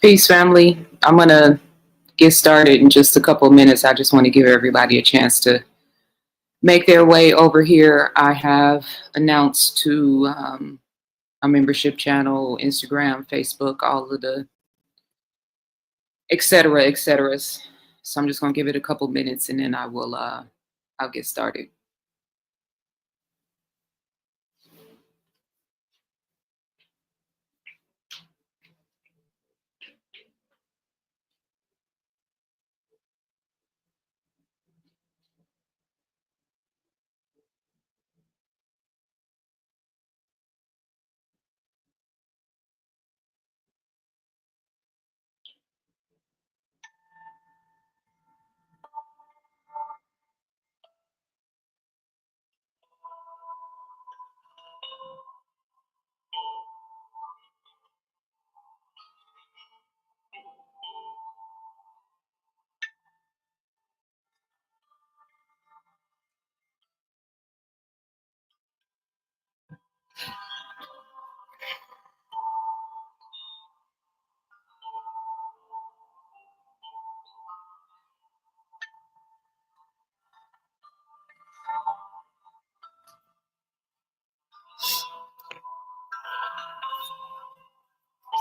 Peace, family. I'm going to get started in just a couple of minutes. I just want to give everybody a chance to make their way over here. I have announced to our membership channel, Instagram, Facebook, all of the et cetera, et ceteras. So I'm just going to give it a couple minutes and then I'll get started.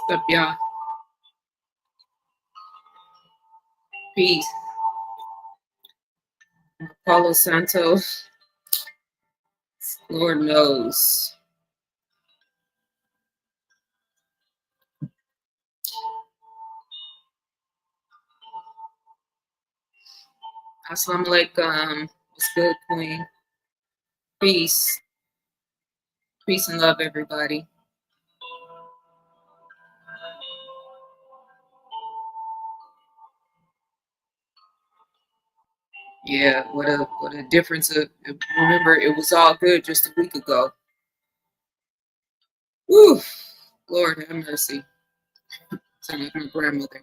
What's up, y'all? Peace. Paulo Santos, Lord knows. Assalamu alaikum. It's good, Queen. Peace. Peace and love, everybody. Yeah, what a difference. Remember, it was all good just a week ago. Woo! Lord have mercy. Sound like my grandmother.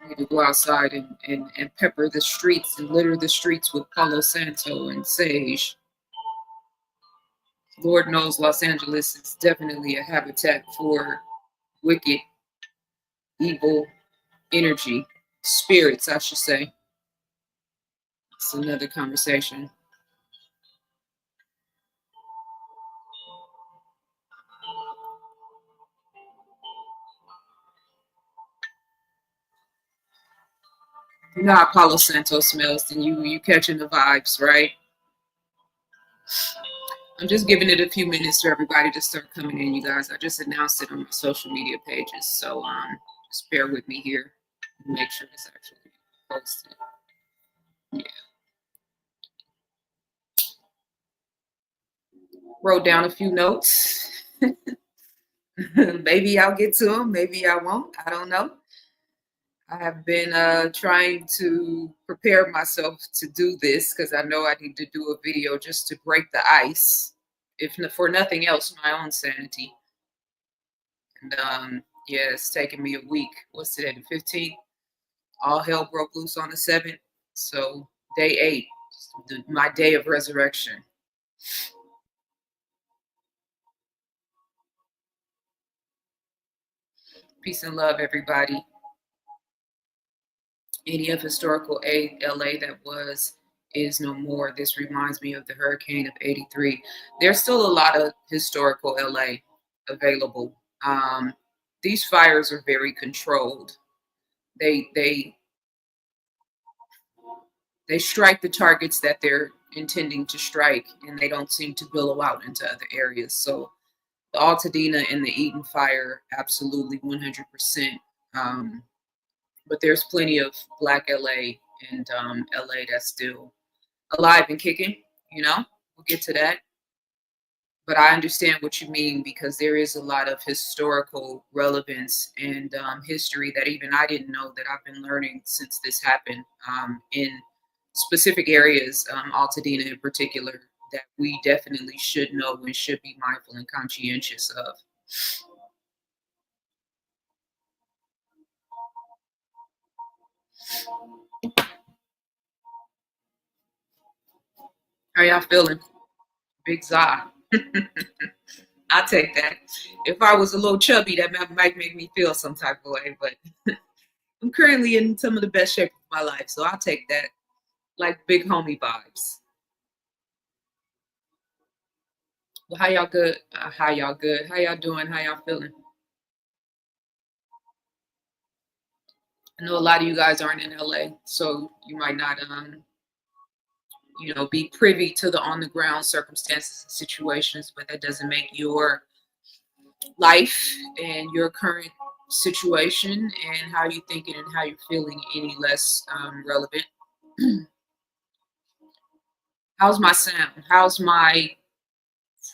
I need to go outside and pepper the streets and litter the streets with Palo Santo and sage. Lord knows Los Angeles is definitely a habitat for wicked, evil energy, spirits, I should say. It's another conversation. You know how Palo Santo smells, then you catching the vibes, right? I'm just giving it a few minutes for everybody to start coming in, you guys. I just announced it on my social media pages, so just bear with me here. Make sure it's actually posted. Yeah. Wrote down a few notes. Maybe I'll get to them. Maybe I won't. I don't know. I have been trying to prepare myself to do this because I know I need to do a video just to break the ice, if for nothing else, my own sanity. And yeah, it's taken me a week. What's today, the 15th? All hell broke loose on the 7th. So day 8, my day of resurrection. Peace and love, everybody. 80th historical LA that was is no more. This reminds me of the hurricane of 83. There's still a lot of historical LA available. These fires are very controlled. They strike the targets that they're intending to strike, and they don't seem to billow out into other areas. So the Altadena and the Eden fire, absolutely 100%. But there's plenty of Black LA and LA that's still alive and kicking. You know, we'll get to that. But I understand what you mean because there is a lot of historical relevance and history that even I didn't know that I've been learning since this happened in specific areas, Altadena in particular, that we definitely should know and should be mindful and conscientious of. How y'all feeling? Big ZaZa. I'll take that. If I was a little chubby, that might make me feel some type of way, but I'm currently in some of the best shape of my life, so I'll take that. Like big homie vibes. Well, how y'all good? How y'all good? How y'all doing? How y'all feeling? I know a lot of you guys aren't in LA, so you might not, be privy to the on the ground circumstances and situations, but that doesn't make your life and your current situation and how you're thinking and how you're feeling any less relevant. How's my sound? How's my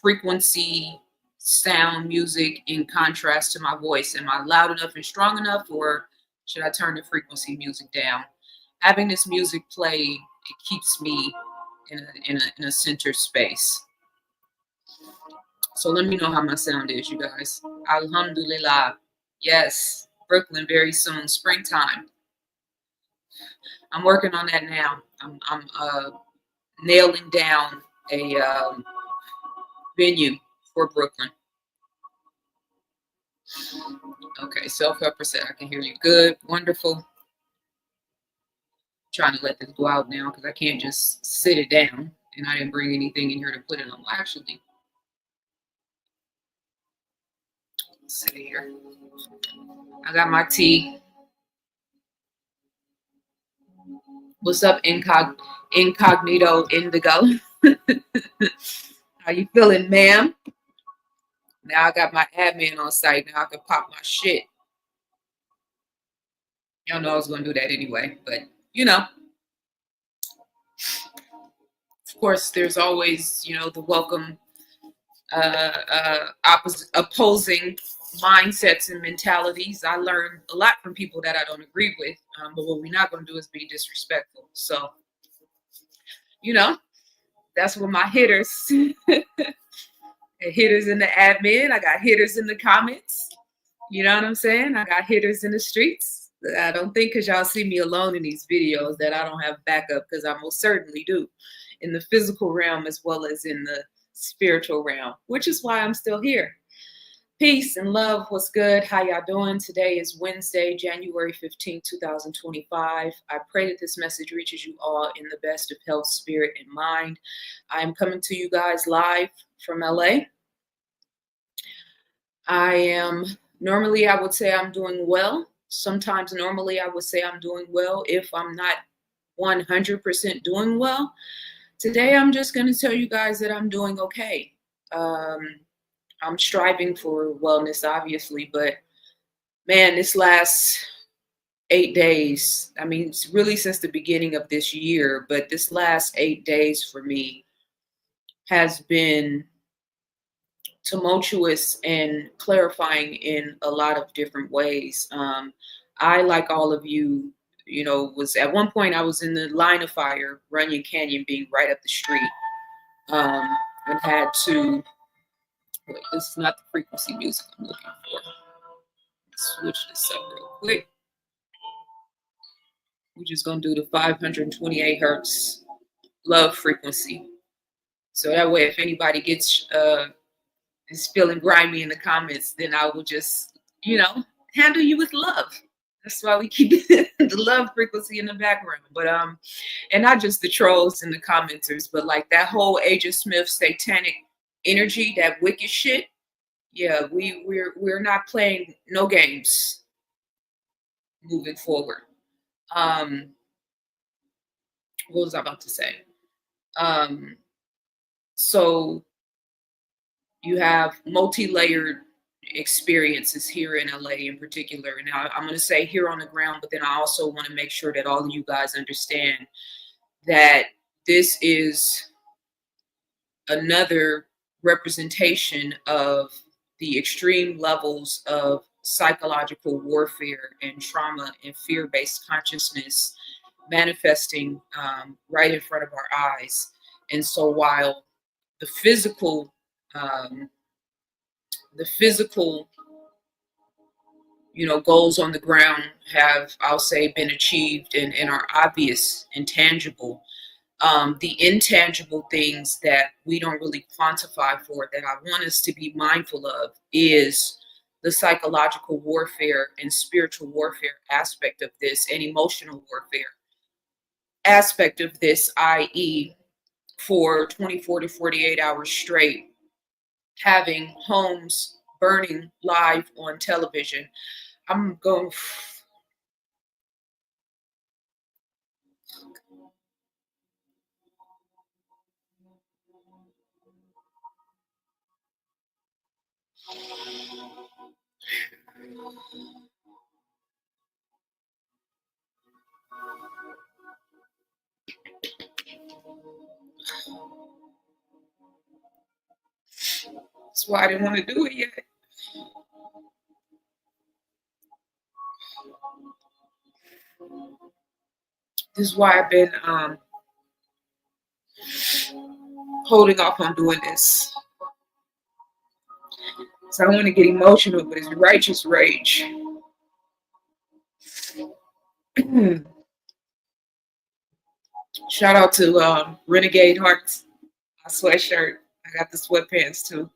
frequency, sound, music in contrast to my voice? Am I loud enough and strong enough, or should I turn the frequency music down? Having this music play, it keeps me in a center space. So let me know how my sound is, you guys. Alhamdulillah. Yes, Brooklyn very soon, springtime. I'm working on that now. I'm nailing down a venue for Brooklyn. Okay, self-helper said I can hear you. Good, wonderful. Trying to let this go out now because I can't just sit it down, and I didn't bring anything in here to put it on. Well, actually, Let's see here. I got my tea. What's up, incognito indigo? How you feeling, ma'am? Now I got my admin on site. Now I can pop my shit. Y'all know I was gonna do that anyway, but you know, of course, there's always, the welcome, opposing mindsets and mentalities. I learn a lot from people that I don't agree with, but what we're not gonna do is be disrespectful. So, that's what my hitters, hitters in the admin. I got hitters in the comments. You know what I'm saying? I got hitters in the streets. I don't think because y'all see me alone in these videos that I don't have backup, because I most certainly do, in the physical realm as well as in the spiritual realm, which is why I'm still here. Peace and love. What's good? How y'all doing? Today is Wednesday, January 15, 2025. I pray that this message reaches you all in the best of health, spirit, and mind. I'm coming to you guys live from LA. Normally I would say I'm doing well. Sometimes normally I would say I'm doing well if I'm not 100% doing well. Today I'm just going to tell you guys that I'm doing okay. I'm striving for wellness, obviously, but man, this last 8 days, I mean, it's really since the beginning of this year, but this last 8 days for me has been tumultuous and clarifying in a lot of different ways. I, like all of you, was at one point I was in the line of fire, Runyon Canyon being right up the street, and had to, wait, this is not the frequency music I'm looking for. Switch this up real quick. We're just going to do the 528 hertz love frequency. So that way, if anybody gets is feeling grimy in the comments, then I will just, handle you with love. That's why we keep the love frequency in the background. But and not just the trolls and the commenters, but like that whole Agent Smith satanic energy, that wicked shit. Yeah, we're not playing no games moving forward. What was I about to say? So you have multi-layered experiences here in LA in particular. And I'm going to say here on the ground, but then I also want to make sure that all of you guys understand that this is another representation of the extreme levels of psychological warfare and trauma and fear-based consciousness manifesting right in front of our eyes. And so while the physical goals on the ground have, I'll say, been achieved and are obvious and tangible, the intangible things that we don't really quantify for, that I want us to be mindful of, is the psychological warfare and spiritual warfare aspect of this, and emotional warfare aspect of this, i.e., for 24 to 48 hours straight, having homes burning live on television. I'm going. That's why I didn't want to do it yet. This is why I've been holding off on doing this. So I don't want to get emotional, but it's righteous rage. Shout out to Renegade Hearts, my sweatshirt. I got the sweatpants too.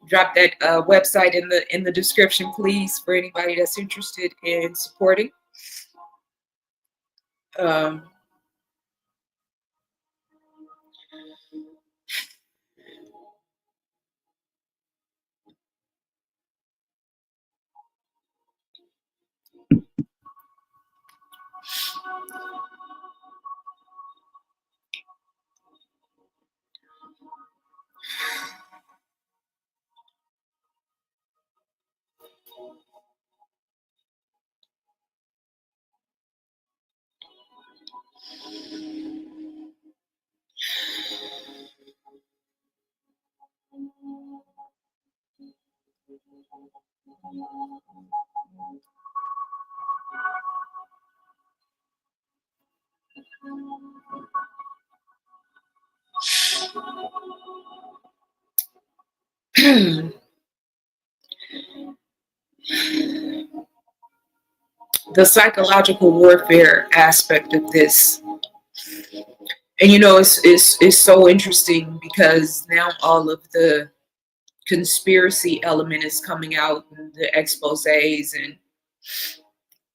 Drop that website in the description, please, for anybody that's interested in supporting. The psychological warfare aspect of this. And you know, it's so interesting because now all of the conspiracy element is coming out, and the exposés, and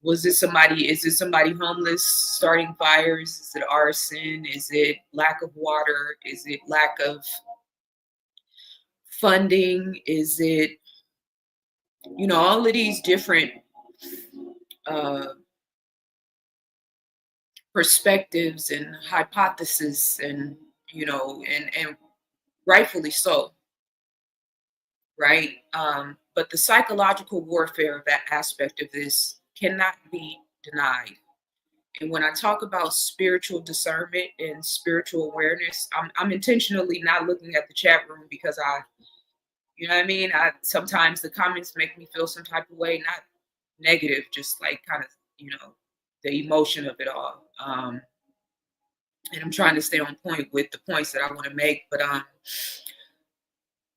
is it somebody homeless starting fires? Is it arson? Is it lack of water? Is it lack of funding? Is it, you know, all of these different uh, perspectives and hypotheses, and you know, and rightfully so, right? But the psychological warfare of that aspect of this cannot be denied. And when I talk about spiritual discernment and spiritual awareness, I'm intentionally not looking at the chat room because you know what I mean? Sometimes the comments make me feel some type of way, not negative, just like kind of, you know, the emotion of it all. And I'm trying to stay on point with the points that I want to make. But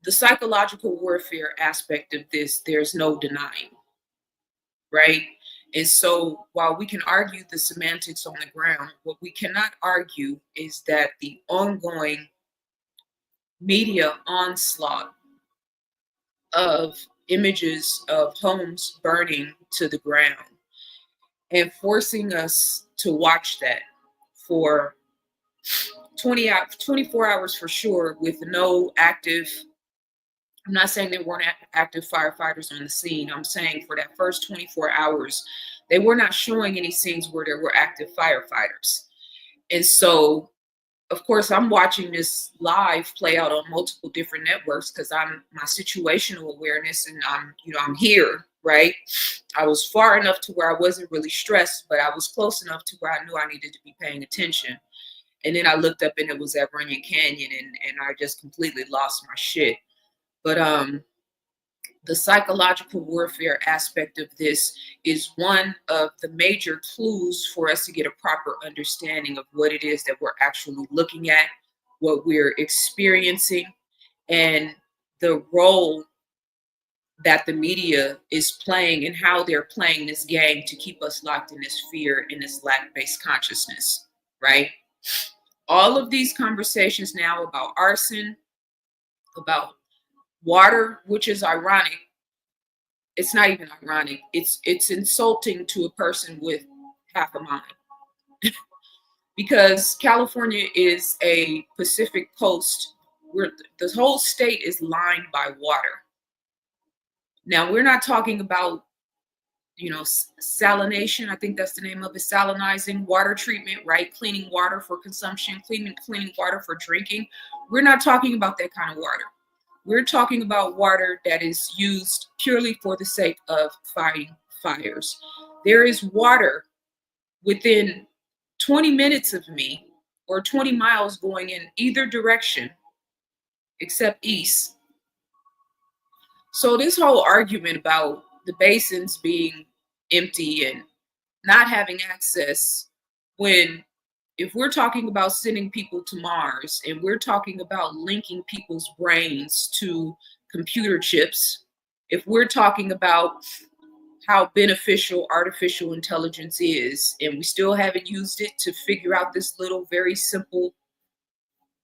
the psychological warfare aspect of this, there's no denying, right? And so while we can argue the semantics on the ground, what we cannot argue is that the ongoing media onslaught of images of homes burning to the ground and forcing us to watch that for 24 hours for sure, with no active, I'm not saying there weren't active firefighters on the scene. I'm saying for that first 24 hours, they were not showing any scenes where there were active firefighters. And so, of course, I'm watching this live play out on multiple different networks because I'm my situational awareness, and I'm here, right? I was far enough to where I wasn't really stressed, but I was close enough to where I knew I needed to be paying attention. And then I looked up and it was at Runyon Canyon, and I just completely lost my shit. But the psychological warfare aspect of this is one of the major clues for us to get a proper understanding of what it is that we're actually looking at, what we're experiencing, and the role that the media is playing and how they're playing this game to keep us locked in this fear and this lack-based consciousness, right? All of these conversations now about arson, about water, which is ironic. It's not even ironic. It's insulting to a person with half a mind. Because California is a Pacific coast where the whole state is lined by water. Now, we're not talking about, you know, salination. I think that's the name of it, salinizing, water treatment, right? Cleaning water for consumption, cleaning water for drinking. We're not talking about that kind of water. We're talking about water that is used purely for the sake of fighting fires. There is water within 20 minutes of me, or 20 miles going in either direction except east. So this whole argument about the basins being empty and not having access, when if we're talking about sending people to Mars and we're talking about linking people's brains to computer chips, if we're talking about how beneficial artificial intelligence is, and we still haven't used it to figure out this little very simple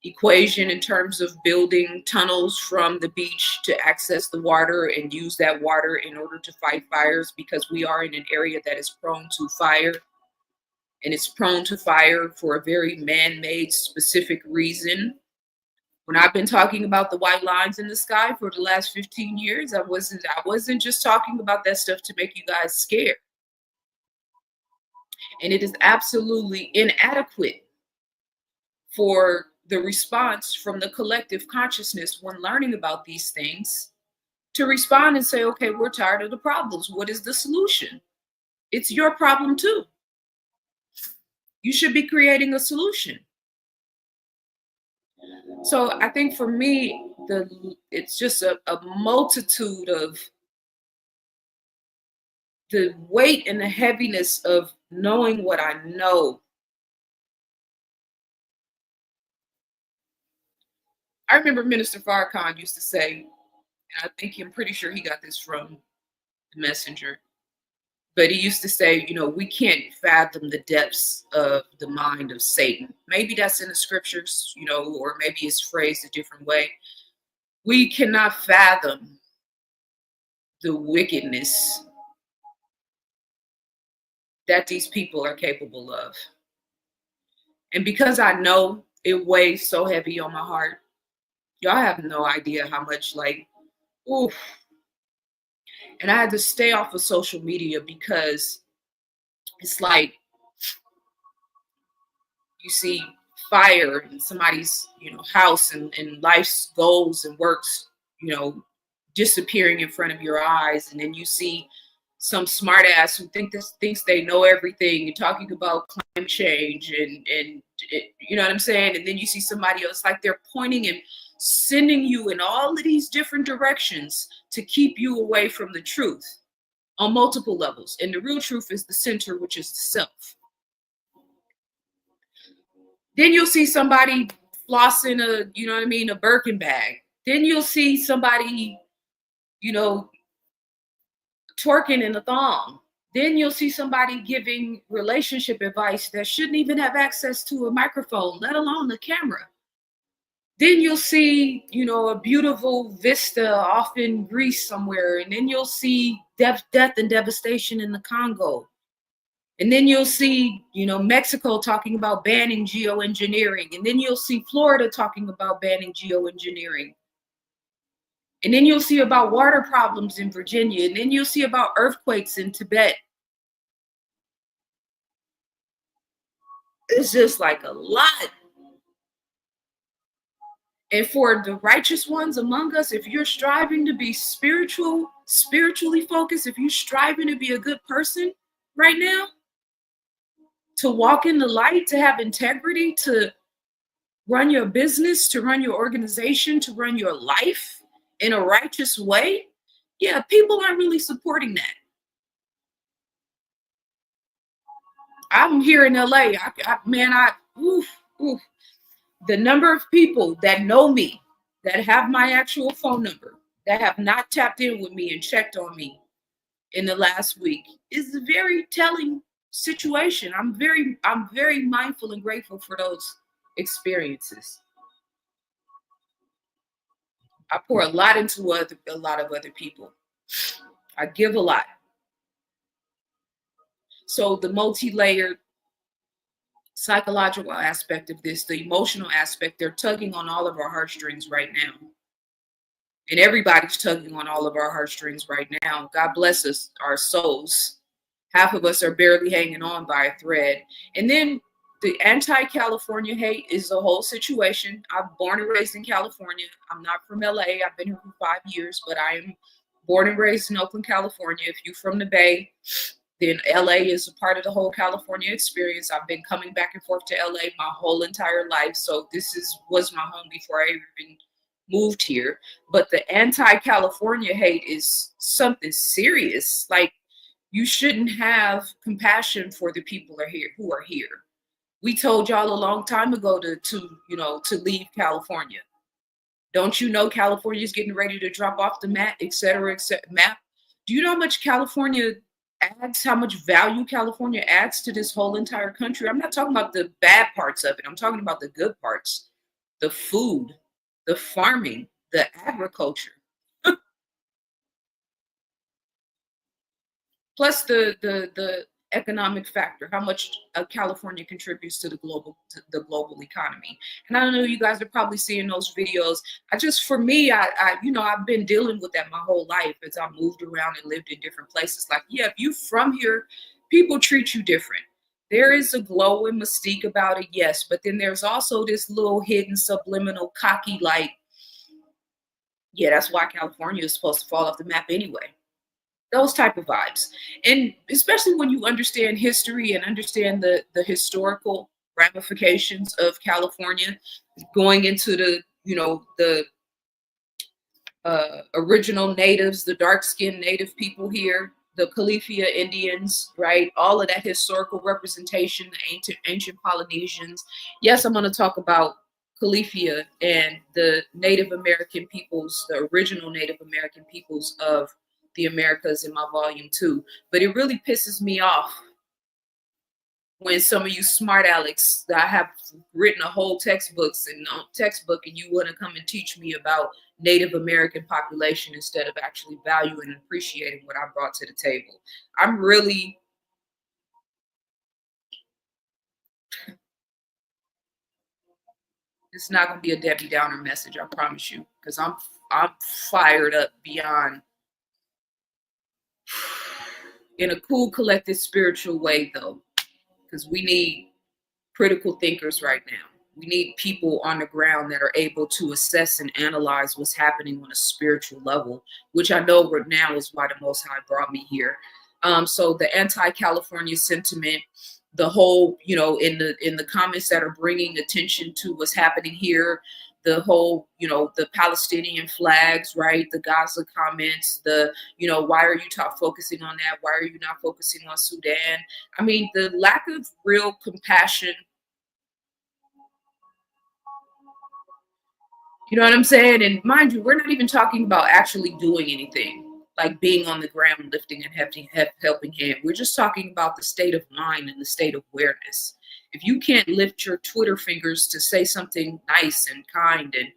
equation in terms of building tunnels from the beach to access the water and use that water in order to fight fires, because we are in an area that is prone to fire, and it's prone to fire for a very man-made specific reason. When I've been talking about the white lines in the sky for the last 15 years, I wasn't just talking about that stuff to make you guys scared. And it is absolutely inadequate for the response from the collective consciousness when learning about these things to respond and say, okay, we're tired of the problems. What is the solution? It's your problem too. You should be creating a solution. So I think for me, it's just a multitude of the weight and the heaviness of knowing what I know. I remember Minister Farrakhan used to say, and I'm pretty sure he got this from the Messenger, but he used to say, we can't fathom the depths of the mind of Satan. Maybe that's in the scriptures, or maybe it's phrased a different way. We cannot fathom the wickedness that these people are capable of. And because I know it weighs so heavy on my heart, y'all have no idea how much, oof. And I had to stay off of social media because it's like you see fire in somebody's, house and life's goals and works, disappearing in front of your eyes. And then you see some smart ass who thinks they know everything and talking about climate change and you know what I'm saying? And then you see somebody else, like they're pointing and sending you in all of these different directions to keep you away from the truth on multiple levels. And the real truth is the center, which is the self. Then you'll see somebody flossing a Birkin bag. Then you'll see somebody, twerking in a thong. Then you'll see somebody giving relationship advice that shouldn't even have access to a microphone, let alone a camera. Then you'll see, a beautiful vista off in Greece somewhere. And then you'll see death and devastation in the Congo. And then you'll see, Mexico talking about banning geoengineering. And then you'll see Florida talking about banning geoengineering. And then you'll see about water problems in Virginia. And then you'll see about earthquakes in Tibet. It's just like a lot. And for the righteous ones among us, if you're striving to be spiritually focused, if you're striving to be a good person right now, to walk in the light, to have integrity, to run your business, to run your organization, to run your life in a righteous way, yeah, people aren't really supporting that. I'm here in LA. The number of people that know me, that have my actual phone number, that have not tapped in with me and checked on me in the last week is a very telling situation. I'm very mindful and grateful for those experiences. I pour a lot into a lot of other people. I give a lot. So the multi-layered psychological aspect of this, the emotional aspect, they're tugging on all of our heartstrings right now. And everybody's tugging on all of our heartstrings right now. God bless us, our souls. Half of us are barely hanging on by a thread. And then the anti-California hate is a whole situation. I'm born and raised in California. I'm not from LA. I've been here for 5 years, but I am born and raised in Oakland, California. If you're from the Bay, then LA is a part of the whole California experience. I've been coming back and forth to LA my whole entire life. So this was my home before I even moved here. But the anti-California hate is something serious. Like, you shouldn't have compassion for the people who are here. We told y'all a long time ago to leave California. Don't you know California is getting ready to drop off the map, et cetera, map? Do you know how much California adds, how much value California adds to this whole entire country? I'm not talking about the bad parts of it. I'm talking about the good parts, the food, the farming, the agriculture. Plus the economic factor, how much California contributes to the global economy. And I know you guys are probably seeing those videos. For me, I've been dealing with that my whole life as I moved around and lived in different places. Like, yeah, if you from here, people treat you different. There is a glow and mystique about it, yes, but then there's also this little hidden subliminal cocky, like, yeah, that's why California is supposed to fall off the map anyway. Those type of vibes. And especially when you understand history and understand the historical ramifications of California, going into the original natives, the dark-skinned native people here, the Califia Indians, right? All of that historical representation, the ancient Polynesians. Yes, I'm going to talk about Califia and the Native American peoples, the original Native American peoples of the Americas in my volume 2. But it really pisses me off when some of you smart Alex that I have written a whole textbook and you want to come and teach me about Native American population instead of actually valuing and appreciating what I brought to the table. I'm really, it's not going to be a Debbie Downer message, I promise you, because I'm fired up beyond, in a cool, collected, spiritual way though, because we need critical thinkers right now. We need people on the ground that are able to assess and analyze what's happening on a spiritual level, which I know right now is why the Most High brought me here. So the anti-California sentiment, the whole, in the comments that are bringing attention to what's happening here, the whole, the Palestinian flags, right? The Gaza comments, why are you focusing on that? Why are you not focusing on Sudan? I mean, the lack of real compassion. You know what I'm saying? And mind you, we're not even talking about actually doing anything, like being on the ground, lifting and helping hand. We're just talking about the state of mind and the state of awareness. If you can't lift your Twitter fingers to say something nice and kind, and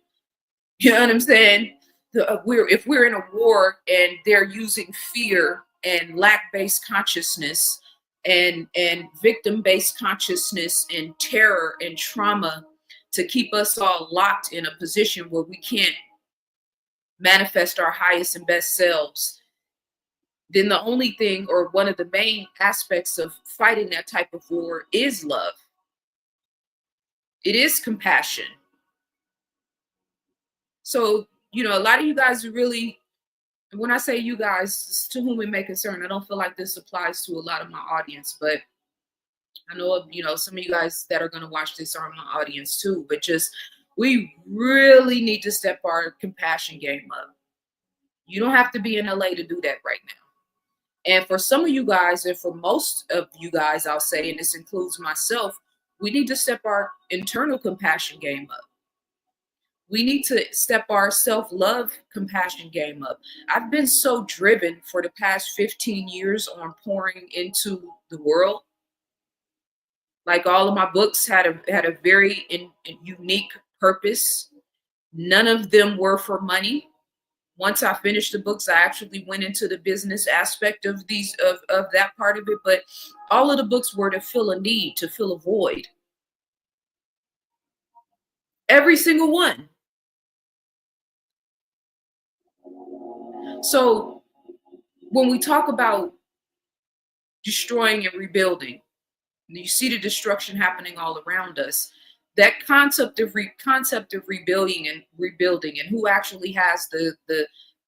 you know what I'm saying? If we're in a war and they're using fear and lack-based consciousness and victim-based consciousness and terror and trauma to keep us all locked in a position where we can't manifest our highest and best selves, then the only thing, or one of the main aspects of fighting that type of war, is love. It is compassion. So, a lot of you guys are really, when I say you guys, to whom it may concern, I don't feel like this applies to a lot of my audience, but I know, some of you guys that are going to watch this are my audience too, but we really need to step our compassion game up. You don't have to be in LA to do that right now. And for some of you guys, and for most of you guys, I'll say, and this includes myself, we need to step our internal compassion game up. We need to step our self-love compassion game up. I've been so driven for the past 15 years on pouring into the world. Like, all of my books had a very unique purpose. None of them were for money. Once I finished the books, I actually went into the business aspect of that part of it. But all of the books were to fill a need, to fill a void. Every single one. So when we talk about destroying and rebuilding, you see the destruction happening all around us. That concept of rebuilding and who actually has the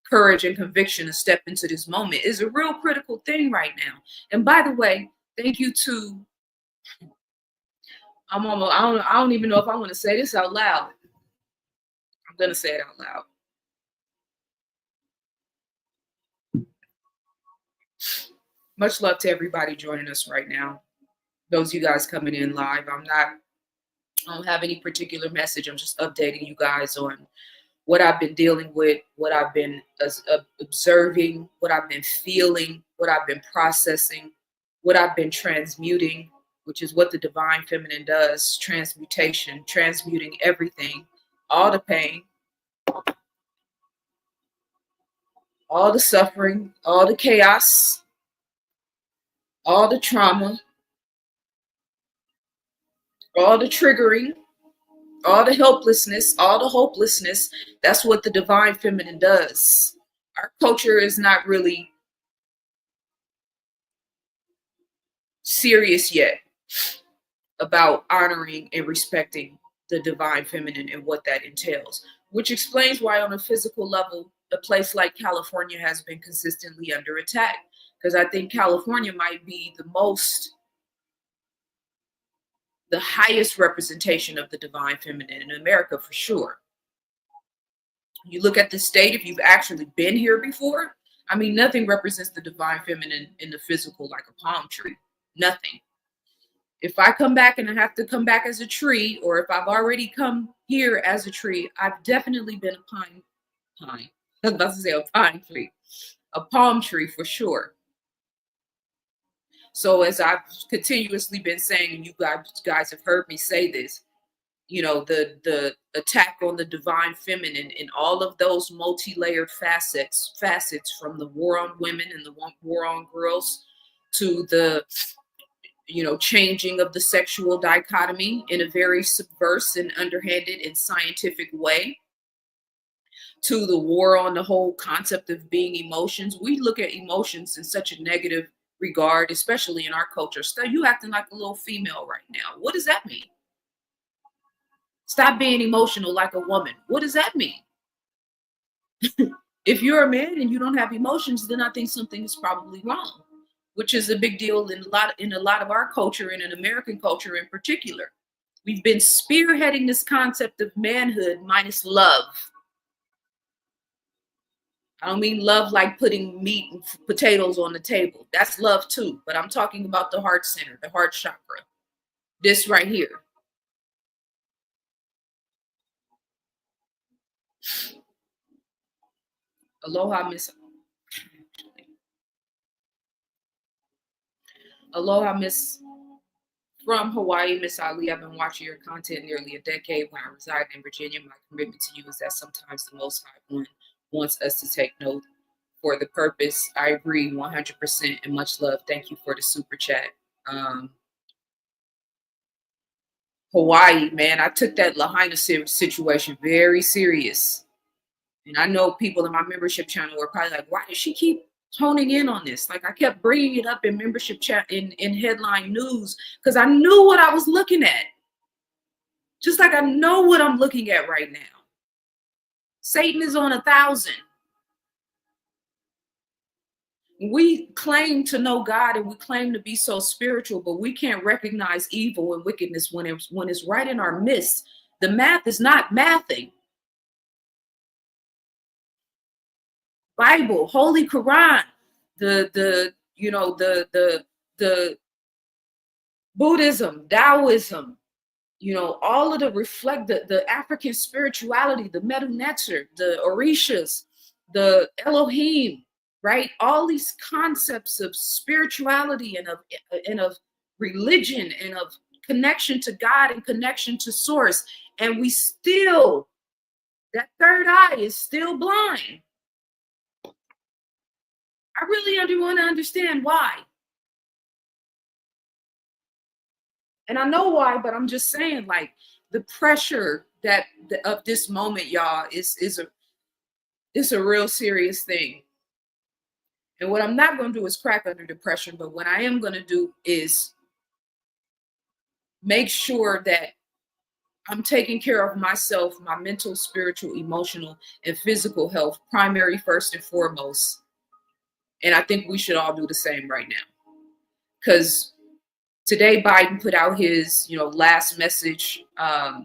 courage and conviction to step into this moment is a real critical thing right now. And by the way, thank you to, I don't even know if I want to say this out loud. I'm gonna say it out loud. Much love to everybody joining us right now. Those of you guys coming in live, I don't have any particular message. I'm just updating you guys on what I've been dealing with, what I've been observing, what I've been feeling, what I've been processing, what I've been transmuting, which is what the divine feminine does. Transmutation, transmuting everything, all the pain, all the suffering, all the chaos, all the trauma, all the triggering, all the helplessness, all the hopelessness. That's what the divine feminine does. Our culture is not really serious yet about honoring and respecting the divine feminine and what that entails, which explains why on a physical level, a place like California has been consistently under attack. Because I think California might be the highest representation of the divine feminine in America for sure. You look at the state, if you've actually been here before, I mean, nothing represents the divine feminine in the physical like a palm tree. Nothing. If I come back and I have to come back as a tree, or if I've already come here as a tree, I've definitely been a pine. I was about to say a pine tree, a palm tree for sure. So as I've continuously been saying, and you guys have heard me say this, you know, the attack on the divine feminine and all of those multi-layered facets from the war on women and the war on girls to the, you know, changing of the sexual dichotomy in a very subversive and underhanded and scientific way, to the war on the whole concept of being emotions. We look at emotions in such a negative regard, especially in our culture. So you acting like a little female right now. What does that mean? Stop being emotional like a woman. What does that mean? If you're a man and you don't have emotions, then I think something is probably wrong, which is a big deal in a lot of our culture and in American culture in particular. We've been spearheading this concept of manhood minus love. I don't mean love like putting meat and potatoes on the table. That's love too. But I'm talking about the heart center, the heart chakra. This right here. Aloha, Miss. Aloha, Miss. From Hawaii, Miss Ali. I've been watching your content nearly a decade. When I reside in Virginia, my commitment to you is that sometimes the Most High One wants us to take note for the purpose. I agree 100% and much love. Thank you for the super chat. Hawaii, man, I took that Lahaina situation very serious. And I know people in my membership channel were probably like, why does she keep honing in on this? Like I kept bringing it up in membership chat in headline news because I knew what I was looking at. Just like I know what I'm looking at right now. Satan is on 1,000. We claim to know God and we claim to be so spiritual, but we can't recognize evil and wickedness when it's right in our midst. The math is not mathing. Bible, Holy Quran, the Buddhism, Taoism, you know, all of the reflect the African spirituality, the Medu Neter, the Orishas, the Elohim, right? All these concepts of spirituality and of religion and of connection to God and connection to source. And we still, that third eye is still blind. I really do want to understand why. And I know why, but I'm just saying, like, the pressure of this moment, y'all, is a real serious thing. And what I'm not going to do is crack under depression, but what I am going to do is make sure that I'm taking care of myself, my mental, spiritual, emotional, and physical health, primary, first and foremost. And I think we should all do the same right now. Because today Biden put out his, you know, last message. I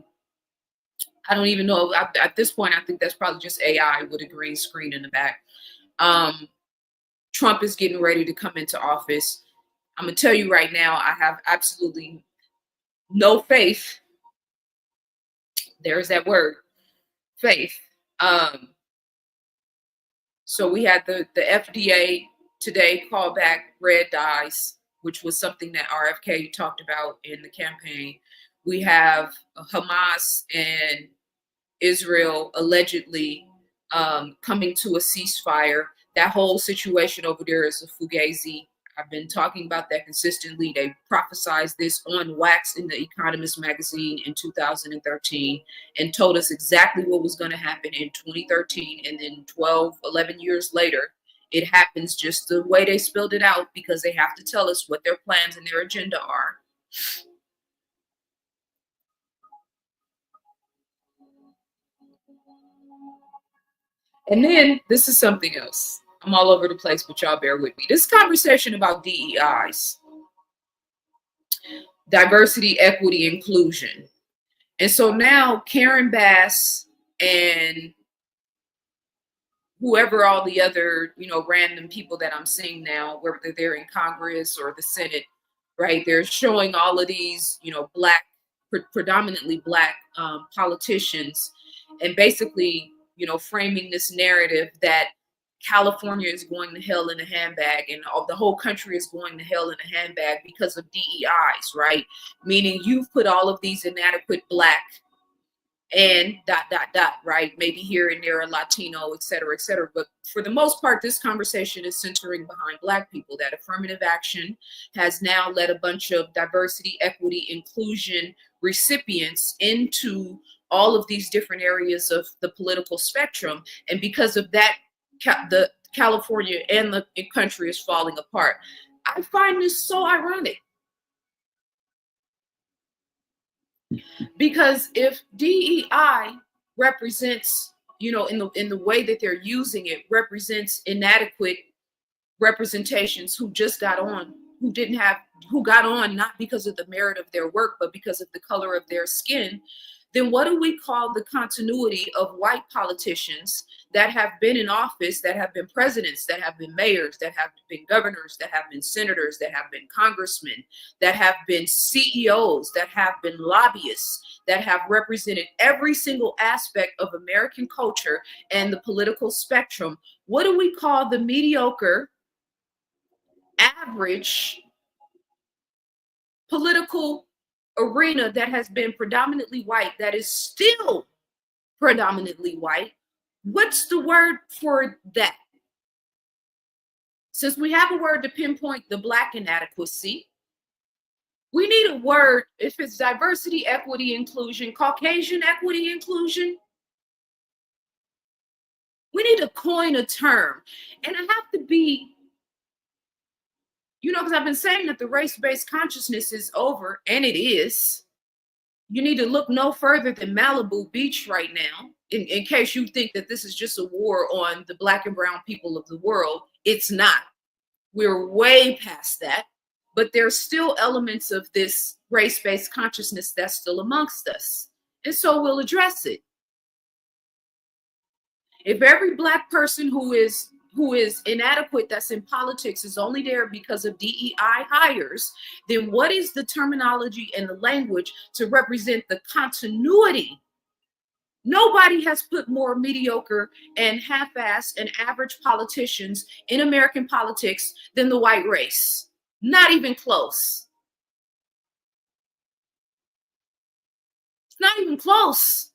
don't even know. At this point, I think that's probably just AI with a green screen in the back. Trump is getting ready to come into office. I'm going to tell you right now, I have absolutely no faith. There's that word, faith. So we had the FDA today call back red dyes, which was something that RFK talked about in the campaign. We have Hamas and Israel allegedly coming to a ceasefire. That whole situation over there is a fugazi. I've been talking about that consistently. They prophesied this on wax in the Economist magazine in 2013 and told us exactly what was going to happen in 2013. And then 11 years later, it happens just the way they spelled it out because they have to tell us what their plans and their agenda are. And then this is something else. I'm all over the place, but y'all bear with me. This conversation about DEIs, diversity, equity, inclusion. And so now Karen Bass and whoever all the other, random people that I'm seeing now, whether they're in Congress or the Senate, right? They're showing all of these, black, predominantly black politicians, and basically, framing this narrative that California is going to hell in a handbag, and the whole country is going to hell in a handbag because of DEIs, right? Meaning you've put all of these inadequate black and ... right? Maybe here and there a Latino, et cetera, et cetera. But for the most part, this conversation is centering behind black people. That affirmative action has now led a bunch of diversity, equity, inclusion recipients into all of these different areas of the political spectrum. And because of that, the California and the country is falling apart. I find this so ironic. Because if DEI represents, in the way that they're using it, represents inadequate representations who just got on, who got on not because of the merit of their work, but because of the color of their skin, then what do we call the continuity of white politicians that have been in office, that have been presidents, that have been mayors, that have been governors, that have been senators, that have been congressmen, that have been CEOs, that have been lobbyists, that have represented every single aspect of American culture and the political spectrum? What do we call the mediocre, average political arena that has been predominantly white, that is still predominantly white? What's the word for that? Since we have a word to pinpoint the black inadequacy, we need a word. If it's diversity, equity, inclusion, Caucasian equity, inclusion, we need to coin a term. And I have to be, because I've been saying that the race-based consciousness is over, and it is. You need to look no further than Malibu Beach right now, in case you think that this is just a war on the black and brown people of the world. It's not. We're way past that, but there's still elements of this race-based consciousness that's still amongst us. And so we'll address it. If every black person who is inadequate that's in politics is only there because of DEI hires, then what is the terminology and the language to represent the continuity? Nobody has put more mediocre and half-assed and average politicians in American politics than the white race. Not even close. It's not even close.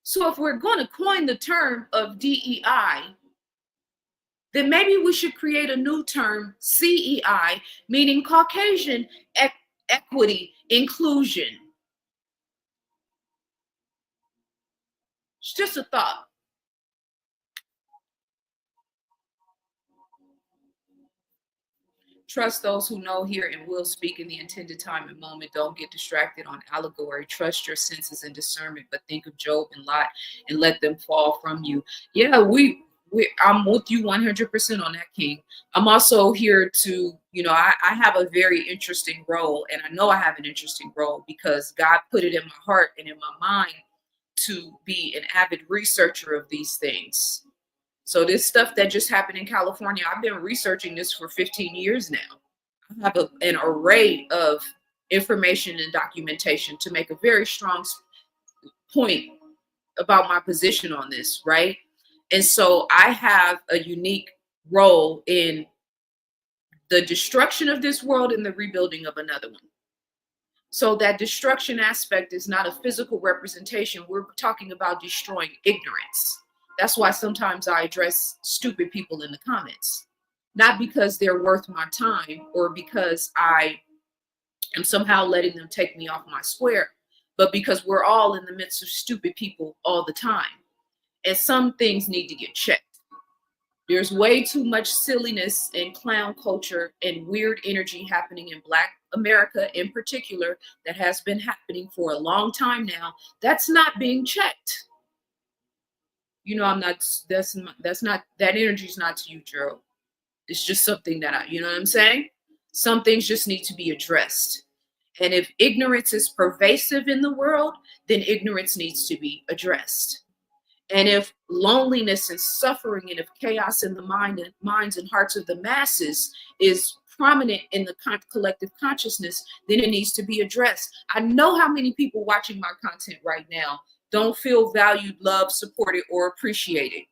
So if we're going to coin the term of DEI, then maybe we should create a new term, CEI, meaning Caucasian equity, inclusion. It's just a thought. Trust those who know, hear, and will speak in the intended time and moment. Don't get distracted on allegory. Trust your senses and discernment, but think of Job and Lot and let them fall from you. Yeah, I'm with you 100% on that, King. I'm also here to, I have a very interesting role, and I know I have an interesting role because God put it in my heart and in my mind to be an avid researcher of these things. So this stuff that just happened in California, I've been researching this for 15 years now. I have an array of information and documentation to make a very strong point about my position on this, right? And so I have a unique role in the destruction of this world and the rebuilding of another one. So that destruction aspect is not a physical representation. We're talking about destroying ignorance. That's why sometimes I address stupid people in the comments, not because they're worth my time or because I am somehow letting them take me off my square, but because we're all in the midst of stupid people all the time. And some things need to get checked. There's way too much silliness and clown culture and weird energy happening in Black America in particular that has been happening for a long time now. That's not being checked. That energy is not to you, Gerald. It's just something that you know what I'm saying? Some things just need to be addressed. And if ignorance is pervasive in the world, then ignorance needs to be addressed. And if loneliness and suffering and if chaos in the minds and hearts of the masses is prominent in the collective consciousness, then it needs to be addressed. I know how many people watching my content right now don't feel valued, loved, supported, or appreciated.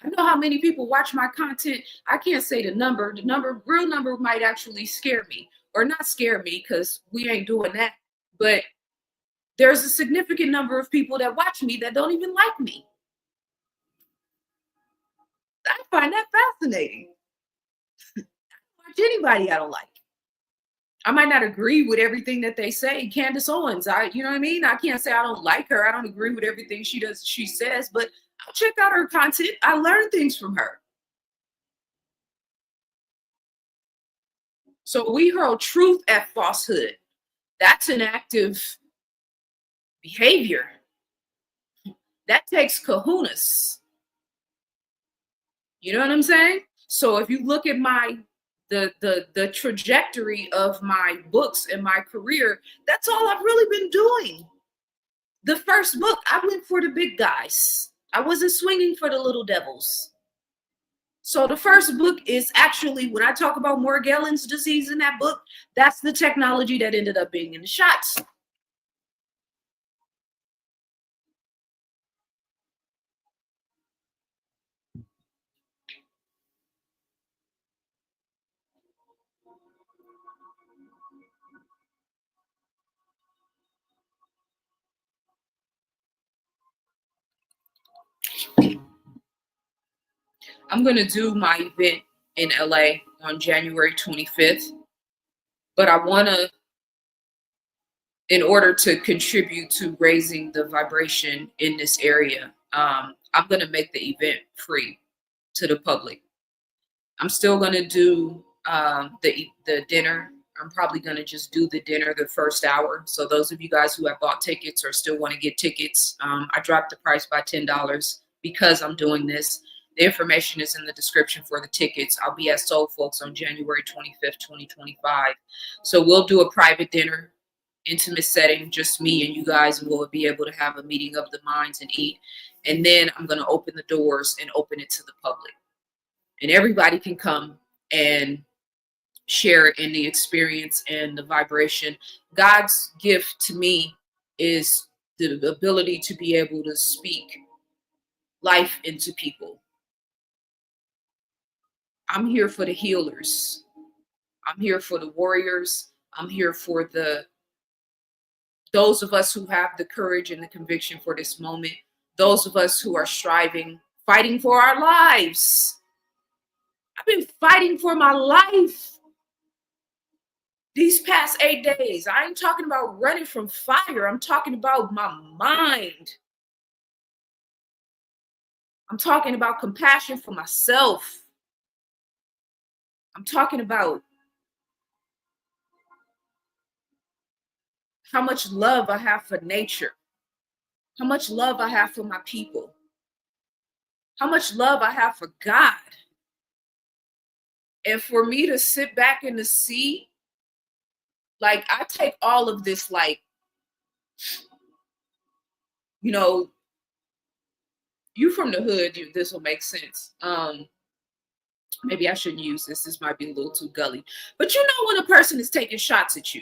I know how many people watch my content. I can't say the number. Real number might actually scare me, or not scare me, because we ain't doing that. But there's a significant number of people that watch me that don't even like me. I find that fascinating. Watch anybody I don't like. I might not agree with everything that they say. Candace Owens, you know what I mean? I can't say I don't like her. I don't agree with everything she says, but I'll check out her content. I learn things from her. So we hurl truth at falsehood. That's an active behavior. That takes kahunas. You know what I'm saying? So if you look at the trajectory of my books and my career, that's all I've really been doing. The first book, I went for the big guys. I wasn't swinging for the little devils. So the first book is actually, when I talk about Morgellons disease in that book, that's the technology that ended up being in the shots. I'm going to do my event in LA on January 25th, but I want to, in order to contribute to raising the vibration in this area, I'm going to make the event free to the public. I'm still going to do the dinner. I'm probably going to just do the dinner the first hour. So those of you guys who have bought tickets or still want to get tickets, I dropped the price by $10 because I'm doing this. The information is in the description for the tickets. I'll be at Soul Folks on January 25th, 2025. So we'll do a private dinner, intimate setting, just me and you guys, and we'll be able to have a meeting of the minds and eat. And then I'm going to open the doors and open it to the public. And everybody can come and share in the experience and the vibration. God's gift to me is the ability to be able to speak life into people. I'm here for the healers. I'm here for the warriors. I'm here for those of us who have the courage and the conviction for this moment. Those of us who are striving, fighting for our lives. I've been fighting for my life these past 8 days. I ain't talking about running from fire. I'm talking about my mind. I'm talking about compassion for myself. I'm talking about how much love I have for nature, how much love I have for my people, how much love I have for God. And for me to sit back in the sea, like, I take all of this, like, you know, you from the hood, this will make sense. Maybe I shouldn't use this. This might be a little too gully. But you know when a person is taking shots at you.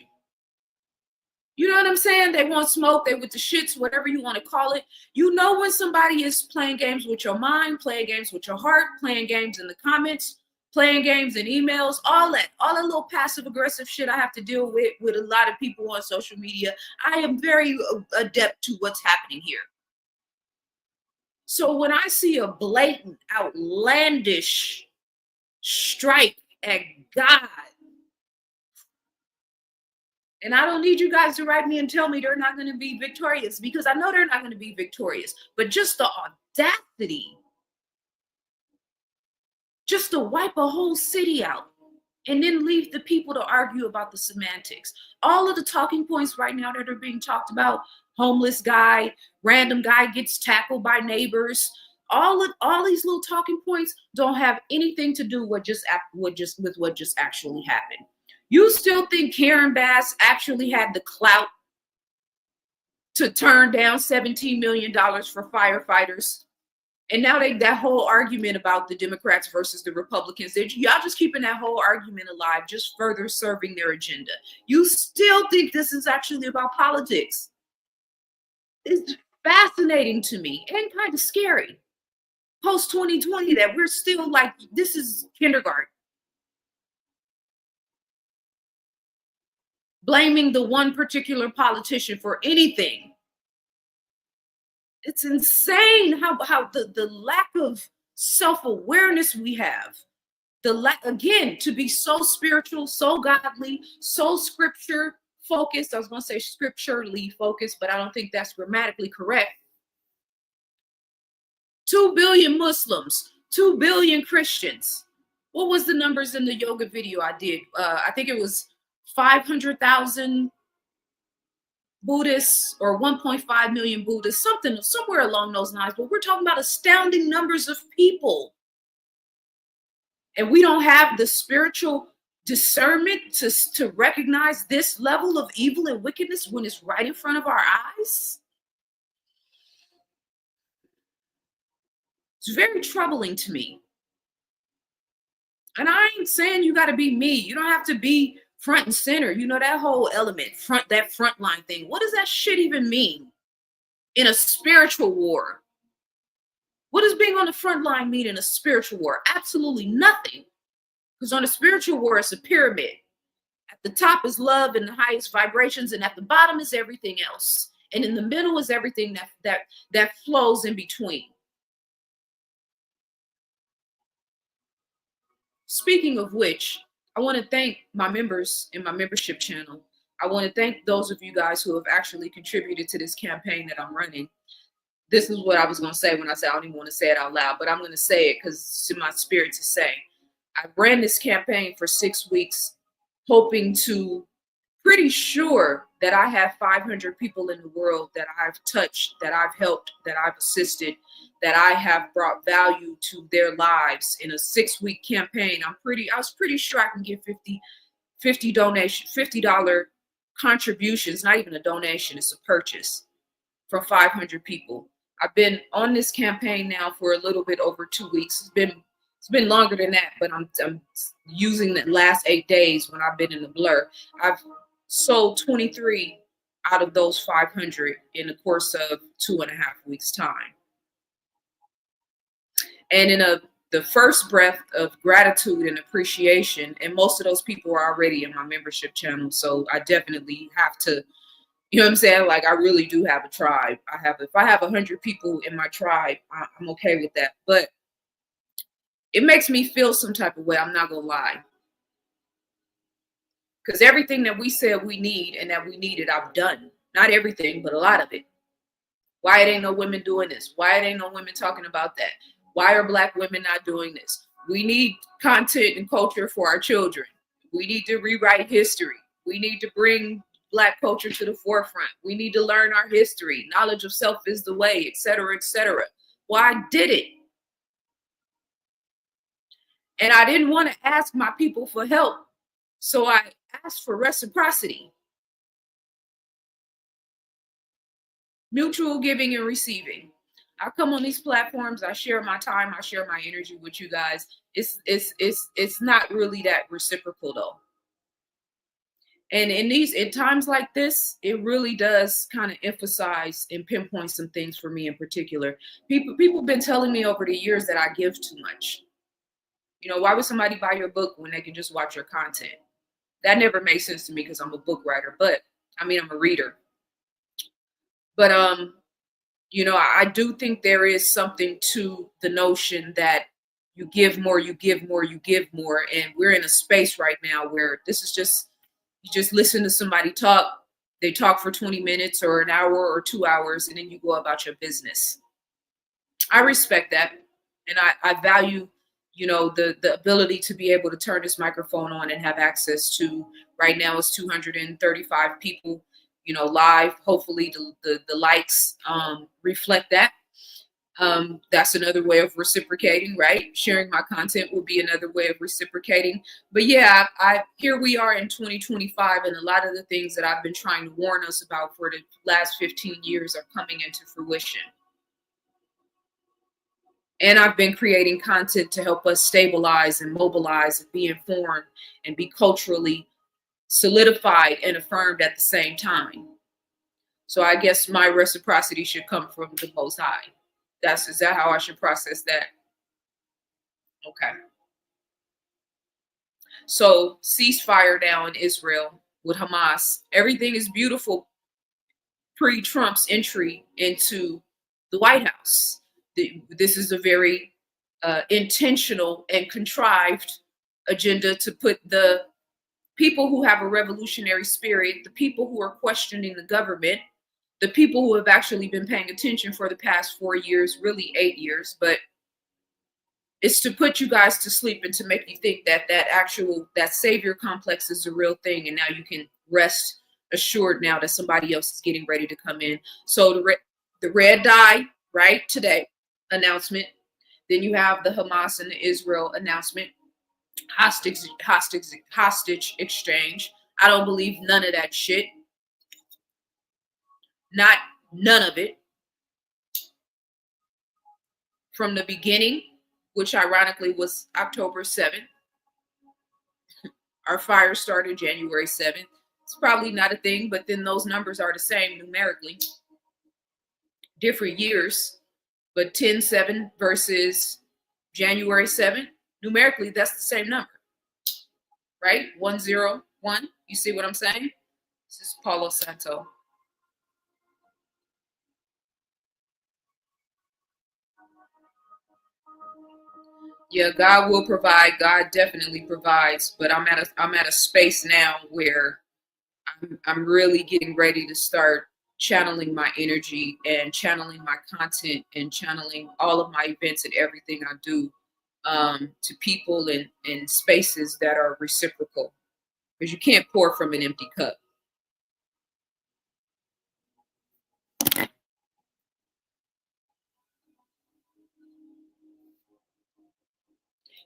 You know what I'm saying? They want smoke. They with the shits, whatever you want to call it. You know when somebody is playing games with your mind, playing games with your heart, playing games in the comments, playing games in emails, all that little passive aggressive shit I have to deal with a lot of people on social media. I am very adept to what's happening here. So when I see a blatant, outlandish strike at God, and I don't need you guys to write me and tell me they're not going to be victorious, because I know they're not going to be victorious, but just the audacity, just to wipe a whole city out and then leave the people to argue about the semantics. All of the talking points right now that are being talked about, homeless guy, random guy gets tackled by neighbors, all these little talking points don't have anything to do with what just actually happened. You still think Karen Bass actually had the clout to turn down $17 million for firefighters. And now that whole argument about the Democrats versus the Republicans, y'all just keeping that whole argument alive, just further serving their agenda. You still think this is actually about politics. It's fascinating to me and kind of scary. Post 2020, that we're still like, this is kindergarten. Blaming the one particular politician for anything. It's insane how the lack of self-awareness we have. Again, to be so spiritual, so godly, so scripture focused. I was going to say scripturally focused, but I don't think that's grammatically correct. 2 billion Muslims, 2 billion Christians. What was the numbers in the yoga video I did? I think it was 500,000 Buddhists or 1.5 million Buddhists, somewhere along those lines. But we're talking about astounding numbers of people. And we don't have the spiritual discernment to recognize this level of evil and wickedness when it's right in front of our eyes. It's very troubling to me. And I ain't saying you got to be me. You don't have to be front and center. You know, that whole element, that frontline thing. What does that shit even mean in a spiritual war? What does being on the front line mean in a spiritual war? Absolutely nothing. Because on a spiritual war, it's a pyramid. At the top is love and the highest vibrations, and at the bottom is everything else. And in the middle is everything that flows in between. Speaking of which, I want to thank my members in my membership channel. I want to thank those of you guys who have actually contributed to this campaign that I'm running. This is what I was going to say when I said I don't even want to say it out loud, but I'm going to say it because it's in my spirit to say. I ran this campaign for 6 weeks, hoping to, pretty sure that I have 500 people in the world that I've touched, that I've helped, that I've assisted, that I have brought value to their lives in a 6-week campaign. I was pretty sure I can get $50 contributions, not even a donation, it's a purchase, from 500 people. I've been on this campaign now for a little bit over 2 weeks. It's been longer than that, but I'm using the last 8 days when I've been in the blur. I've sold 23 out of those 500 in the course of 2.5 weeks time. And in the first breath of gratitude and appreciation, and most of those people are already in my membership channel, so I definitely have to, you know what I'm saying? Like, I really do have a tribe. If I have 100 people in my tribe, I'm okay with that. But it makes me feel some type of way, I'm not gonna lie. Because everything that we said we need and that we needed, I've done. Not everything, but a lot of it. Why it ain't no women doing this? Why it ain't no women talking about that? Why are Black women not doing this? We need content and culture for our children. We need to rewrite history. We need to bring Black culture to the forefront. We need to learn our history. Knowledge of self is the way, etc., etc. Well, I did it. And I didn't want to ask my people for help. So I asked for reciprocity. Mutual giving and receiving. I come on these platforms, I share my time, I share my energy with you guys. It's not really that reciprocal though. And in times like this, it really does kind of emphasize and pinpoint some things for me in particular. People have been telling me over the years that I give too much. You know, why would somebody buy your book when they can just watch your content? That never made sense to me because I'm a book writer, but I'm a reader. But you know, I do think there is something to the notion that you give more, you give more, you give more. And we're in a space right now where this is just, you just listen to somebody talk. They talk for 20 minutes or an hour or 2 hours, and then you go about your business. I respect that. And I value, you know, the ability to be able to turn this microphone on and have access to, right now it's 235 people, you know, live. Hopefully the likes reflect that. That's another way of reciprocating, right? Sharing my content will be another way of reciprocating. But yeah, here we are in 2025, and a lot of the things that I've been trying to warn us about for the last 15 years are coming into fruition. And I've been creating content to help us stabilize and mobilize and be informed and be culturally solidified and affirmed at the same time. So I guess my reciprocity should come from the Most High. Is that how I should process that? Okay. So ceasefire now in Israel with Hamas. Everything is beautiful pre-Trump's entry into the White House. This is a very intentional and contrived agenda to put the people who have a revolutionary spirit, the people who are questioning the government, the people who have actually been paying attention for the past 4 years, really 8 years, but it's to put you guys to sleep and to make you think that that savior complex is a real thing, and now you can rest assured now that somebody else is getting ready to come in. So the red dye, right, today announcement. Then you have the Hamas and the Israel announcement, hostage exchange. I don't believe none of that shit. Not none of it. From the beginning, which ironically was October 7th. Our fire started January 7th. It's probably not a thing, but then those numbers are the same numerically. Different years, but 10/7 versus January 7th, numerically, that's the same number, right? 101. You see what I'm saying? This is Paulo Santo. Yeah, God will provide. God definitely provides, but I'm at a space now where I'm really getting ready to start channeling my energy and channeling my content and channeling all of my events and everything I do to people and spaces that are reciprocal, because you can't pour from an empty cup.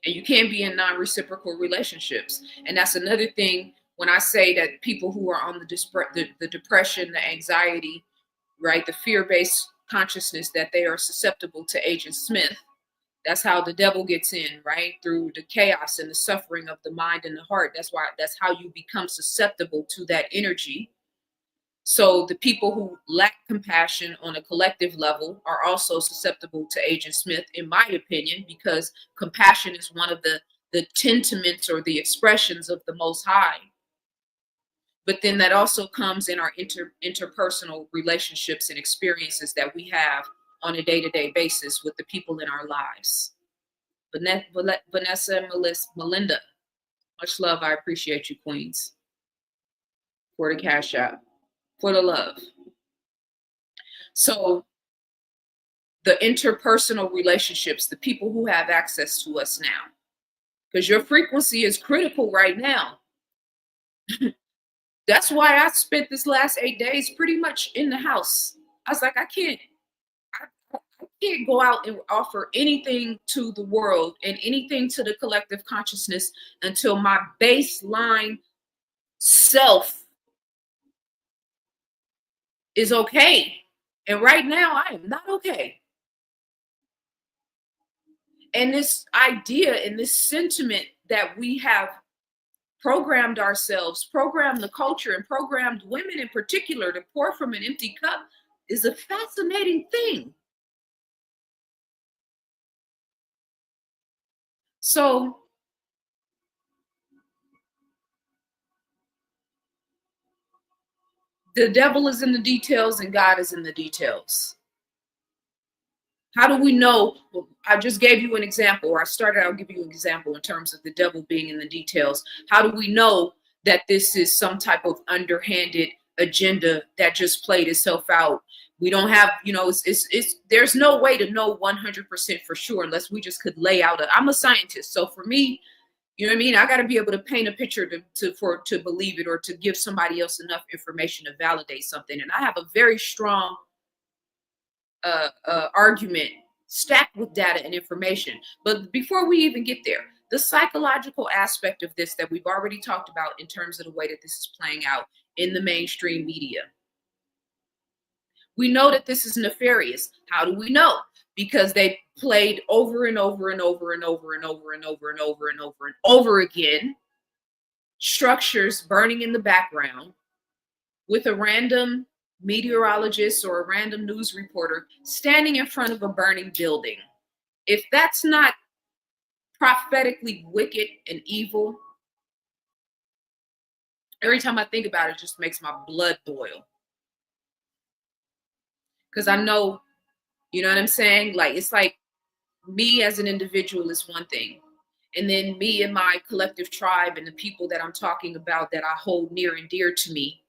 And you can't be in non-reciprocal relationships. And that's another thing when I say that people who are on the depression, the anxiety, right, the fear-based consciousness, that they are susceptible to Agent Smith. That's how the devil gets in, right? Through the chaos and the suffering of the mind and the heart. That's how you become susceptible to that energy. So the people who lack compassion on a collective level are also susceptible to Agent Smith, in my opinion, because compassion is one of the sentiments or the expressions of the Most High. But then that also comes in our interpersonal relationships and experiences that we have on a day-to-day basis with the people in our lives. Vanessa and Melinda, much love. I appreciate you, Queens, for the cash out, for the love. So the interpersonal relationships, the people who have access to us now, because your frequency is critical right now. That's why I spent this last 8 days pretty much in the house. I was like, I can't go out and offer anything to the world and anything to the collective consciousness until my baseline self is okay. And right now, I am not okay. And this idea and this sentiment that we have programmed ourselves, programmed the culture, and programmed women in particular to pour from an empty cup is a fascinating thing. So the devil is in the details and God is in the details. How do we know? Well, I just gave you an example, or I'll give you an example in terms of the devil being in the details. How do we know that this is some type of underhanded agenda that just played itself out? We don't have, there's no way to know 100% for sure unless we just could lay out I'm a scientist. So for me, you know what I mean? I got to be able to paint a picture to believe it, or to give somebody else enough information to validate something. And I have a very strong argument stacked with data and information. But before we even get there, the psychological aspect of this that we've already talked about in terms of the way that this is playing out in the mainstream media. We know that this is nefarious. How do we know? Because they played over and over and over and over and over and over and over and over and over again structures burning in the background with a random meteorologist or a random news reporter standing in front of a burning building. If that's not prophetically wicked and evil, every time I think about it, it just makes my blood boil. Because I know, you know what I'm saying? Like, it's like me as an individual is one thing. And then me and my collective tribe and the people that I'm talking about that I hold near and dear to me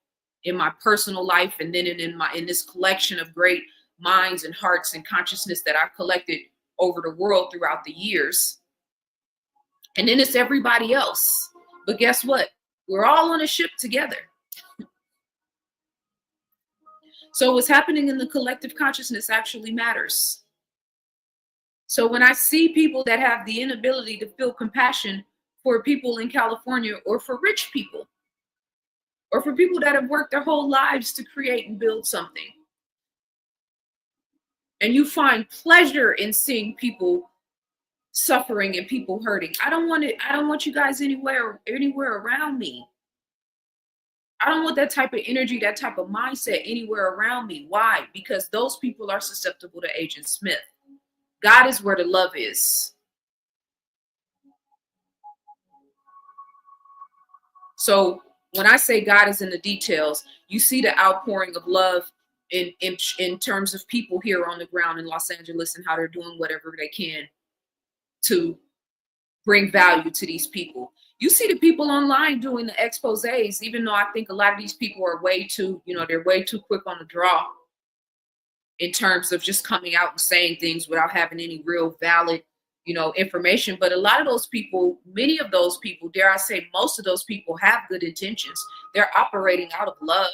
in my personal life, and then in this collection of great minds and hearts and consciousness that I've collected over the world throughout the years. And then it's everybody else. But guess what? We're all on a ship together. So what's happening in the collective consciousness actually matters. So when I see people that have the inability to feel compassion for people in California, or for rich people, or for people that have worked their whole lives to create and build something, and you find pleasure in seeing people suffering and people hurting, I don't want you guys anywhere around me. I don't want that type of energy, that type of mindset anywhere around me. Why? Because those people are susceptible to Agent Smith. God is where the love is. So when I say God is in the details, you see the outpouring of love in terms of people here on the ground in Los Angeles and how they're doing whatever they can to bring value to these people. You see the people online doing the exposés, even though I think a lot of these people are way too, they're way too quick on the draw in terms of just coming out and saying things without having any real valid, information. But a lot of those people, many of those people, dare I say, most of those people have good intentions. They're operating out of love.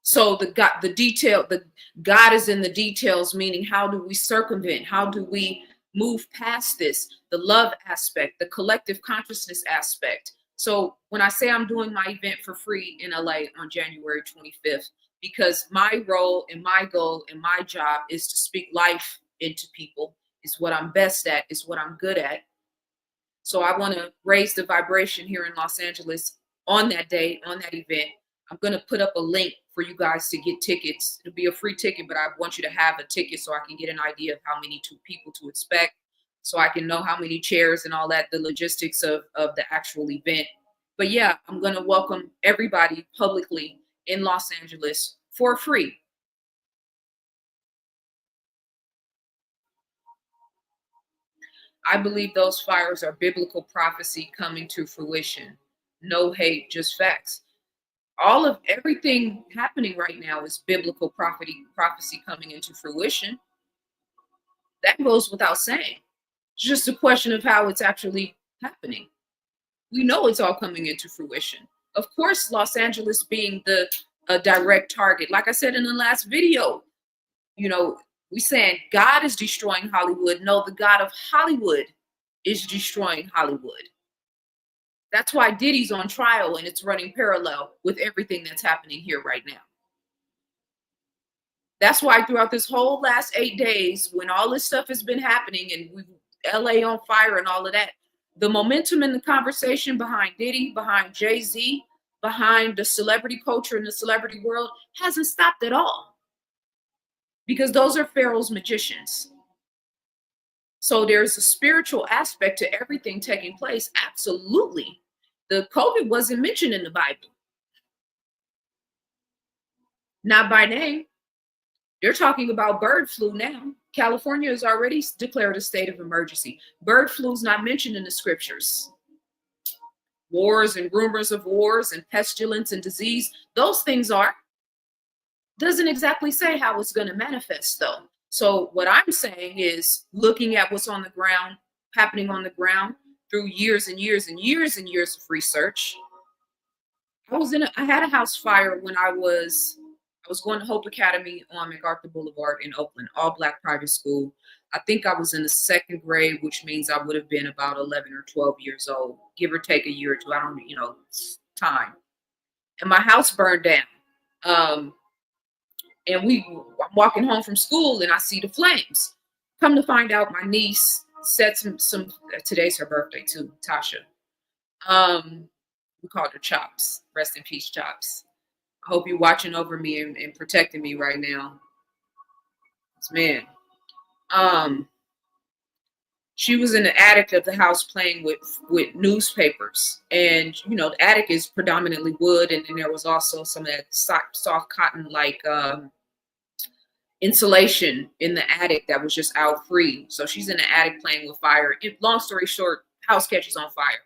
So the God is in the details, meaning how do we circumvent? How do we move past this? The love aspect, the collective consciousness aspect. So when I say I'm doing my event for free in LA on January 25th, because my role and my goal and my job is to speak life into people, is what I'm best at, is what I'm good at. So I want to raise the vibration here in Los Angeles on that day, on that event. I'm going to put up a link for you guys to get tickets. It'll be a free ticket, but I want you to have a ticket so I can get an idea of how many people to expect, so I can know how many chairs and all that, the logistics of the actual event. But yeah, I'm going to welcome everybody publicly in Los Angeles for free. I believe those fires are biblical prophecy coming to fruition. No hate, just facts. Everything happening right now is biblical prophecy coming into fruition. That goes without saying. It's just a question of how it's actually happening. We know it's all coming into fruition. Of course, Los Angeles being the direct target. Like I said in the last video, we saying God is destroying Hollywood. No, the God of Hollywood is destroying Hollywood. That's why Diddy's on trial, and it's running parallel with everything that's happening here right now. That's why throughout this whole last 8 days, when all this stuff has been happening and LA on fire and all of that, the momentum in the conversation behind Diddy, behind Jay-Z, behind the celebrity culture and the celebrity world hasn't stopped at all. Because those are Pharaoh's magicians. So there's a spiritual aspect to everything taking place. Absolutely. The COVID wasn't mentioned in the Bible. Not by name. They're talking about bird flu now. California has already declared a state of emergency. Bird flu is not mentioned in the scriptures. Wars and rumors of wars and pestilence and disease, those things are. Doesn't exactly say how it's going to manifest, though. So what I'm saying is, looking at what's on the ground, happening on the ground through years and years and years and years of research. I had a house fire when I was I was going to Hope Academy on MacArthur Boulevard in Oakland, all Black private school. I think I was in the second grade, which means I would have been about 11 or 12 years old, give or take a year or two. I don't, time. And my house burned down. And I'm walking home from school and I see the flames. Come to find out, my niece set some. Today's her birthday too, Tasha. We called her Chops. Rest in peace, Chops. I hope you're watching over me and protecting me right now. Man. She was in the attic of the house playing with newspapers, and the attic is predominantly wood, and then there was also some of that soft cotton like insulation in the attic that was just out free. So she's in the attic playing with fire. Long story short, house catches on fire.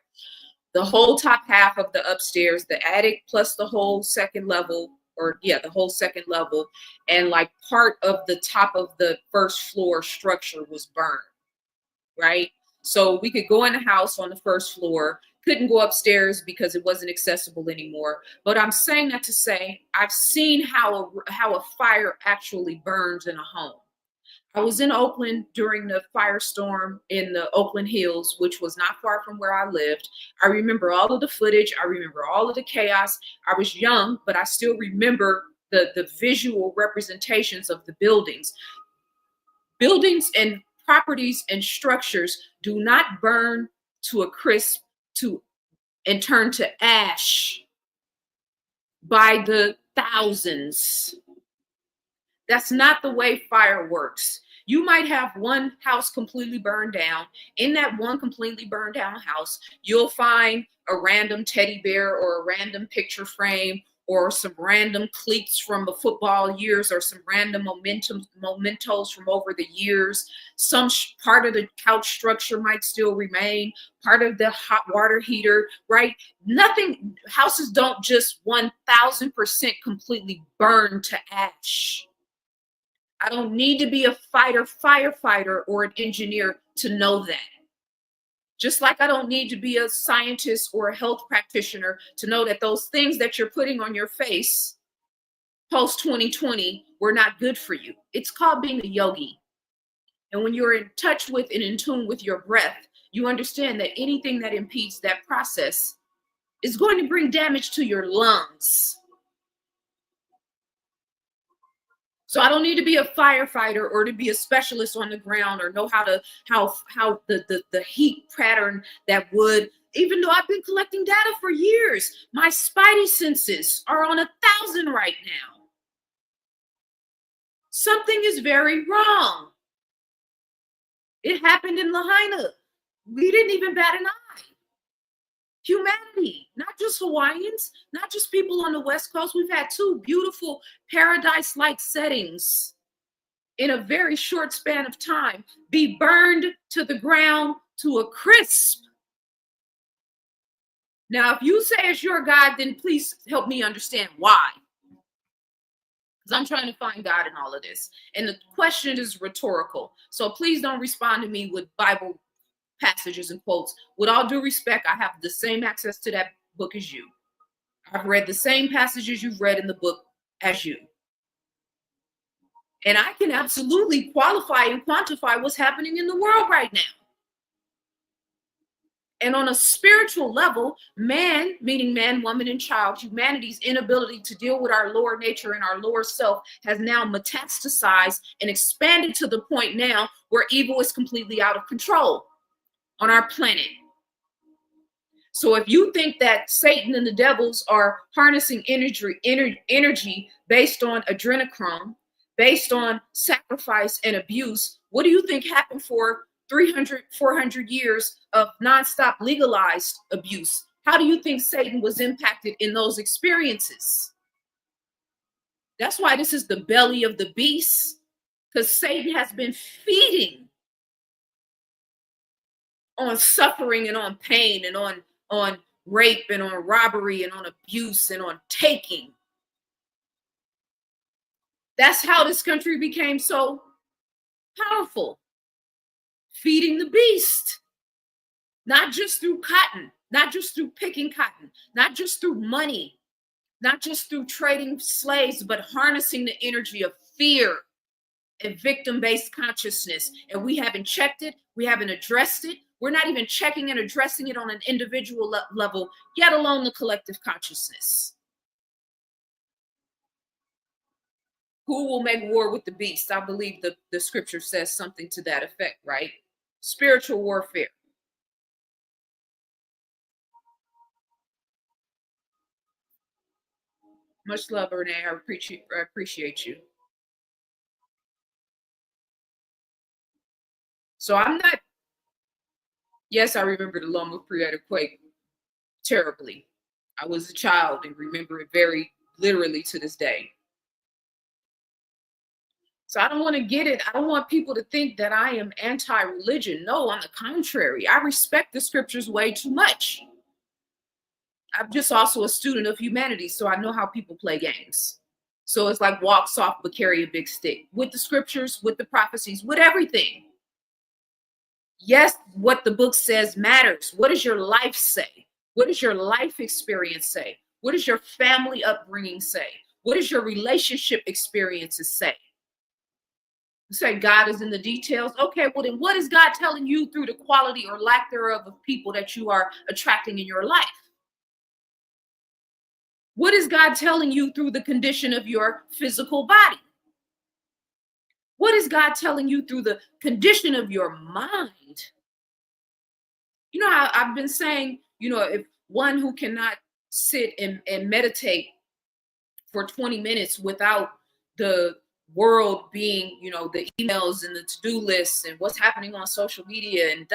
The whole top half of the upstairs, the attic plus the whole second level, the whole second level, and like part of the top of the first floor structure was burned, right? So we could go in the house on the first floor, couldn't go upstairs because it wasn't accessible anymore. But I'm saying that to say I've seen how a fire actually burns in a home. I was in Oakland during the firestorm in the Oakland Hills, which was not far from where I lived. I remember all of the footage. I remember all of the chaos. I was young, but I still remember the visual representations of the buildings. Buildings and properties and structures do not burn to a crisp and turn to ash by the thousands. That's not the way fire works. You might have one house completely burned down. In that one completely burned down house, you'll find a random teddy bear or a random picture frame or some random cleats from the football years or some random mementos from over the years. Some part of the couch structure might still remain, part of the hot water heater, right? Nothing, houses don't just 1000% completely burn to ash. I don't need to be a firefighter, or an engineer to know that. Just like I don't need to be a scientist or a health practitioner to know that those things that you're putting on your face post 2020 were not good for you. It's called being a yogi. And when you're in touch with and in tune with your breath, you understand that anything that impedes that process is going to bring damage to your lungs. So I don't need to be a firefighter or to be a specialist on the ground or know how the heat pattern that would, even though I've been collecting data for years, my spidey senses are on 1,000 right now. Something is very wrong. It happened in Lahaina. We didn't even bat an eye. Humanity, not just Hawaiians, not just people on the West Coast. We've had two beautiful paradise-like settings in a very short span of time be burned to the ground to a crisp. Now, if you say it's your God, then please help me understand why. Because I'm trying to find God in all of this. And the question is rhetorical. So please don't respond to me with Bible passages and quotes. With all due respect, I have the same access to that book as you. I've read the same passages you've read in the book as you. And I can absolutely qualify and quantify what's happening in the world right now. And on a spiritual level, man, meaning man, woman, and child, humanity's inability to deal with our lower nature and our lower self has now metastasized and expanded to the point now where evil is completely out of control on our planet. So if you think that Satan and the devils are harnessing energy based on adrenochrome, based on sacrifice and abuse, what do you think happened for 300, 400 years of nonstop legalized abuse? How do you think Satan was impacted in those experiences? That's why this is the belly of the beast, because Satan has been feeding on suffering and on pain and on rape and on robbery and on abuse and on taking. That's how this country became so powerful. Feeding the beast. Not just through cotton, not just through picking cotton, not just through money, not just through trading slaves, but harnessing the energy of fear and victim-based consciousness. And we haven't checked it. We haven't addressed it. We're not even checking and addressing it on an individual level, yet alone the collective consciousness. Who will make war with the beast? I believe the scripture says something to that effect, right? Spiritual warfare. Much love, Renee. I appreciate you. So I'm not, yes, I remember the Loma Prieta quake terribly. I was a child and remember it very literally to this day. So I don't want to get it. I don't want people to think that I am anti-religion. No, on the contrary, I respect the scriptures way too much. I'm just also a student of humanity, so I know how people play games. So it's like walk soft but carry a big stick with the scriptures, with the prophecies, with everything. Yes, what the book says matters. What does your life say? What does your life experience say? What does your family upbringing say? What does your relationship experiences say? You say God is in the details. Okay, well then what is God telling you through the quality or lack thereof of people that you are attracting in your life? What is God telling you through the condition of your physical body? What is God telling you through the condition of your mind? You know how I've been saying, if one who cannot sit and meditate for 20 minutes without the world being, the emails and the to-do lists and what's happening on social media and ...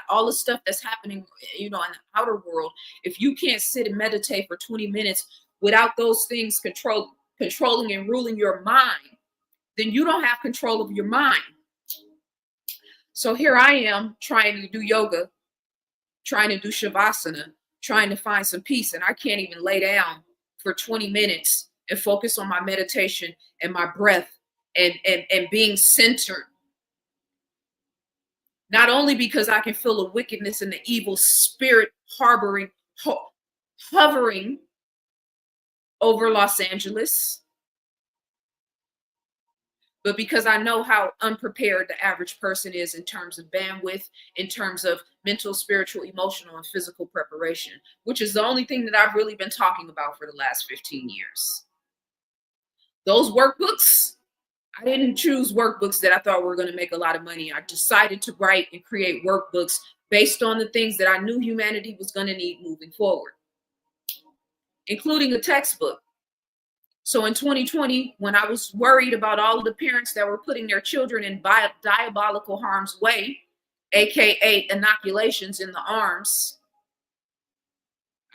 all the stuff that's happening, in the outer world. If you can't sit and meditate for 20 minutes without those things controlling and ruling your mind, then you don't have control of your mind. So here I am trying to do yoga, trying to do shavasana, trying to find some peace, and I can't even lay down for 20 minutes and focus on my meditation and my breath and being centered. Not only because I can feel the wickedness and the evil spirit hovering over Los Angeles, but because I know how unprepared the average person is in terms of bandwidth, in terms of mental, spiritual, emotional, and physical preparation, which is the only thing that I've really been talking about for the last 15 years. Those workbooks, I didn't choose workbooks that I thought were going to make a lot of money. I decided to write and create workbooks based on the things that I knew humanity was going to need moving forward, including a textbook. So in 2020, when I was worried about all of the parents that were putting their children in diabolical harm's way, aka inoculations in the arms,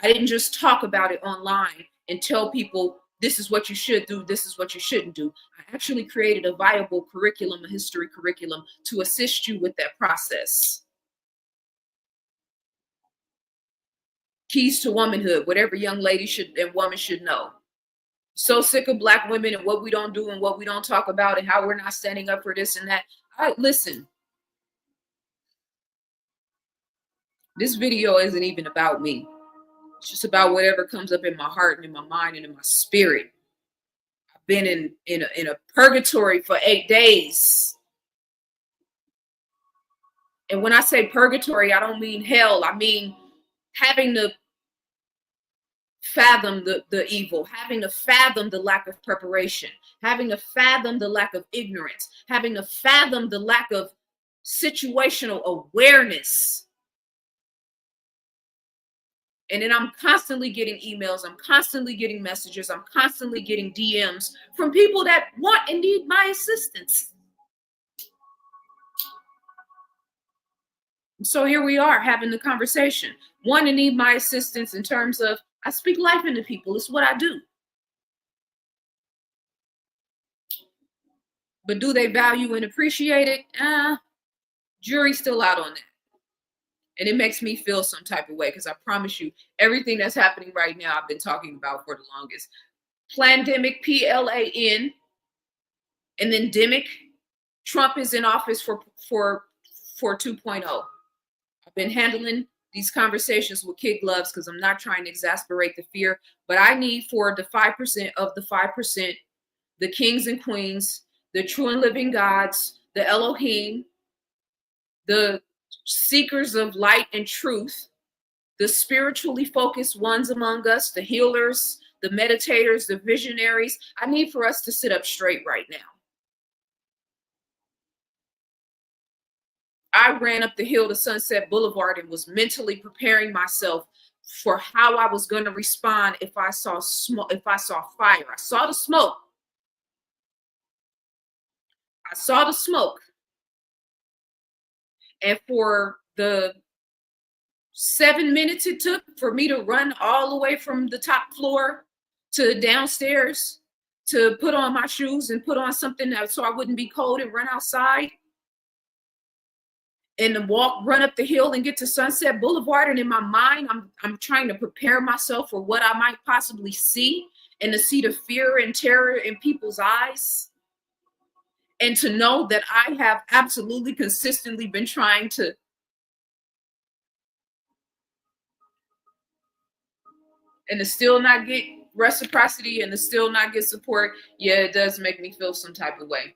I didn't just talk about it online and tell people this is what you should do, this is what you shouldn't do. I actually created a viable curriculum, a history curriculum, to assist you with that process. Keys to womanhood, what every young lady and woman should know. So sick of Black women and what we don't do and what we don't talk about and how we're not standing up for this and that. Listen, this video isn't even about me. It's just about whatever comes up in my heart and in my mind and in my spirit. I've been in a purgatory for 8 days. And when I say purgatory, I don't mean hell. I mean having to fathom the evil, having to fathom the lack of preparation, having to fathom the lack of ignorance, having to fathom the lack of situational awareness. And then I'm constantly getting emails, I'm constantly getting messages, I'm constantly getting DMs from people that want and need my assistance. So here we are having the conversation. Want and need my assistance in terms of I speak life into people. It's what I do. But do they value and appreciate it? Jury's still out on that. And it makes me feel some type of way because I promise you, everything that's happening right now, I've been talking about for the longest. Plandemic, PLAN, and then demic. Trump is in office for 2.0. I've been handling these conversations with kid gloves because I'm not trying to exasperate the fear, but I need for the 5% of the 5%, the kings and queens, the true and living gods, the Elohim, the seekers of light and truth, the spiritually focused ones among us, the healers, the meditators, the visionaries. I need for us to sit up straight right now. I ran up the hill to Sunset Boulevard and was mentally preparing myself for how I was going to respond if I saw smoke, if I saw fire. I saw the smoke. I saw the smoke. And for the 7 minutes it took for me to run all the way from the top floor to downstairs to put on my shoes and put on something so I wouldn't be cold and run outside and run up the hill and get to Sunset Boulevard. And in my mind, I'm trying to prepare myself for what I might possibly see, and to see the fear and terror in people's eyes. And to know that I have absolutely consistently been trying to still not get reciprocity and to still not get support. Yeah, it does make me feel some type of way.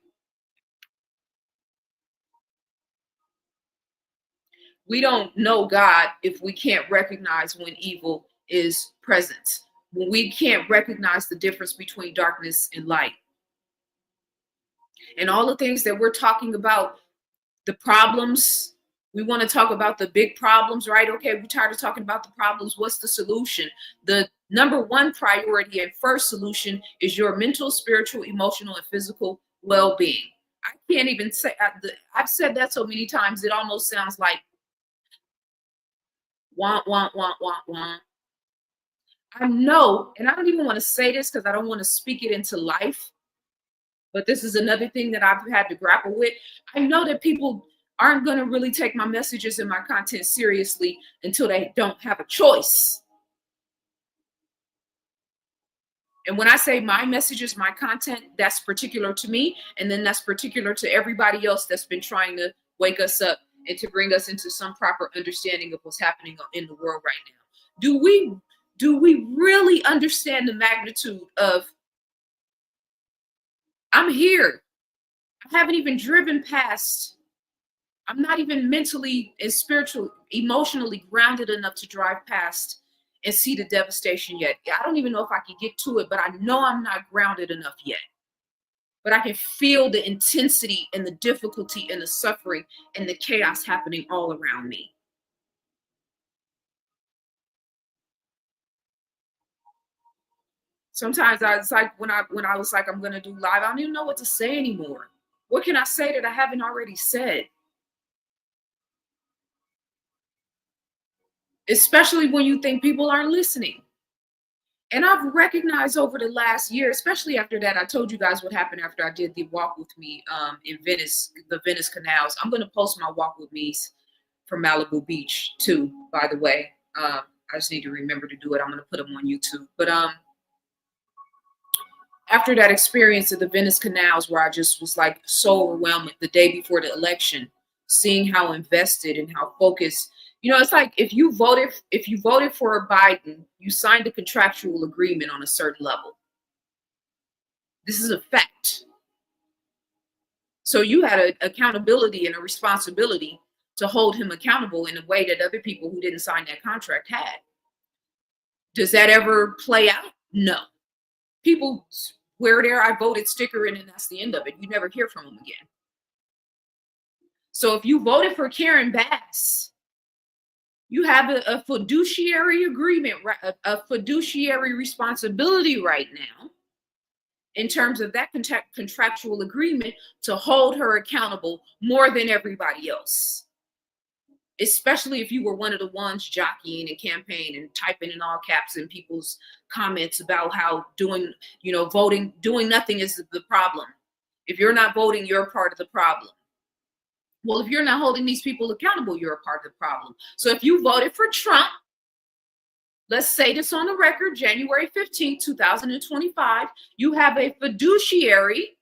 We don't know God if we can't recognize when evil is present, when we can't recognize the difference between darkness and light. And all the things that we're talking about, the problems, we want to talk about the big problems, right? Okay, we're tired of talking about the problems. What's the solution? The number one priority and first solution is your mental, spiritual, emotional, and physical well-being. I can't even say, I've said that so many times, it almost sounds like want. I know, and I don't even want to say this because I don't want to speak it into life, but this is another thing that I've had to grapple with. I know that people aren't going to really take my messages and my content seriously until they don't have a choice. And when I say my messages, my content, that's particular to me. And then that's particular to everybody else that's been trying to wake us up and to bring us into some proper understanding of what's happening in the world right now. Do we really understand the magnitude of, I'm here. I haven't even driven past, I'm not even mentally and spiritually, emotionally grounded enough to drive past and see the devastation yet. I don't even know if I can get to it, but I know I'm not grounded enough yet. But I can feel the intensity and the difficulty and the suffering and the chaos happening all around me. Sometimes it's like when I was like, I'm gonna do live, I don't even know what to say anymore. What can I say that I haven't already said? Especially when you think people aren't listening. And I've recognized over the last year, especially after that, I told you guys what happened after I did the walk with me in Venice, the Venice canals. I'm going to post my walk with me's from Malibu Beach too, by the way. I just need to remember to do it. I'm going to put them on YouTube. But after that experience of the Venice canals, where I just was like so overwhelmed the day before the election, seeing how invested and how focused. You know, it's like if you voted for Biden, you signed a contractual agreement on a certain level. This is a fact. So you had an accountability and a responsibility to hold him accountable in a way that other people who didn't sign that contract had. Does that ever play out? No. People wear their "I voted" sticker and that's the end of it. You never hear from them again. So if you voted for Karen Bass, you have a fiduciary agreement, a fiduciary responsibility right now in terms of that contractual agreement to hold her accountable more than everybody else. Especially if you were one of the ones jockeying and campaigning and typing in all caps in people's comments about how doing nothing is the problem. If you're not voting, you're a part of the problem. Well, if you're not holding these people accountable, you're a part of the problem. So if you voted for Trump, let's say this on the record, January 15th, 2025, you have a fiduciary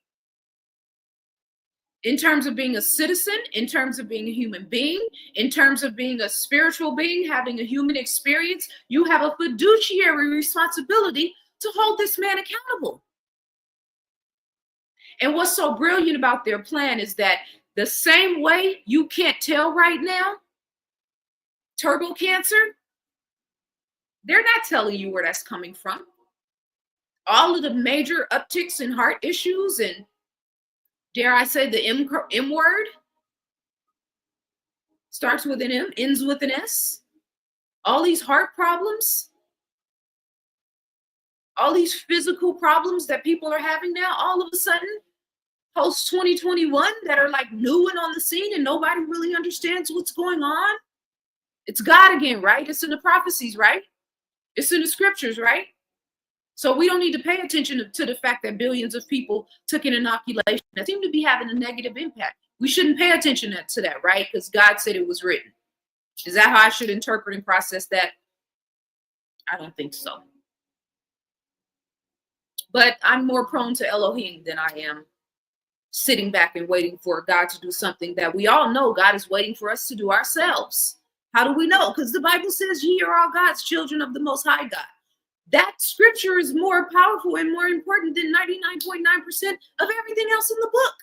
in terms of being a citizen, in terms of being a human being, in terms of being a spiritual being, having a human experience, you have a fiduciary responsibility to hold this man accountable. And what's so brilliant about their plan is that the same way you can't tell right now, turbo cancer, they're not telling you where that's coming from. All of the major upticks in heart issues and, dare I say, the M word, starts with an M, ends with an S. All these heart problems, all these physical problems that people are having now, all of a sudden, post 2021, that are like new and on the scene and nobody really understands what's going on. It's God again, right? It's in the prophecies, right? It's in the scriptures, right? So we don't need to pay attention to the fact that billions of people took an inoculation that seemed to be having a negative impact. We shouldn't pay attention to that, right? Because God said it was written. Is that how I should interpret and process that? I don't think so. But I'm more prone to Elohim than I am sitting back and waiting for God to do something that we all know God is waiting for us to do ourselves. How do we know? Because the Bible says, ye are all God's children of the Most High God. That scripture is more powerful and more important than 99.9% of everything else in the book.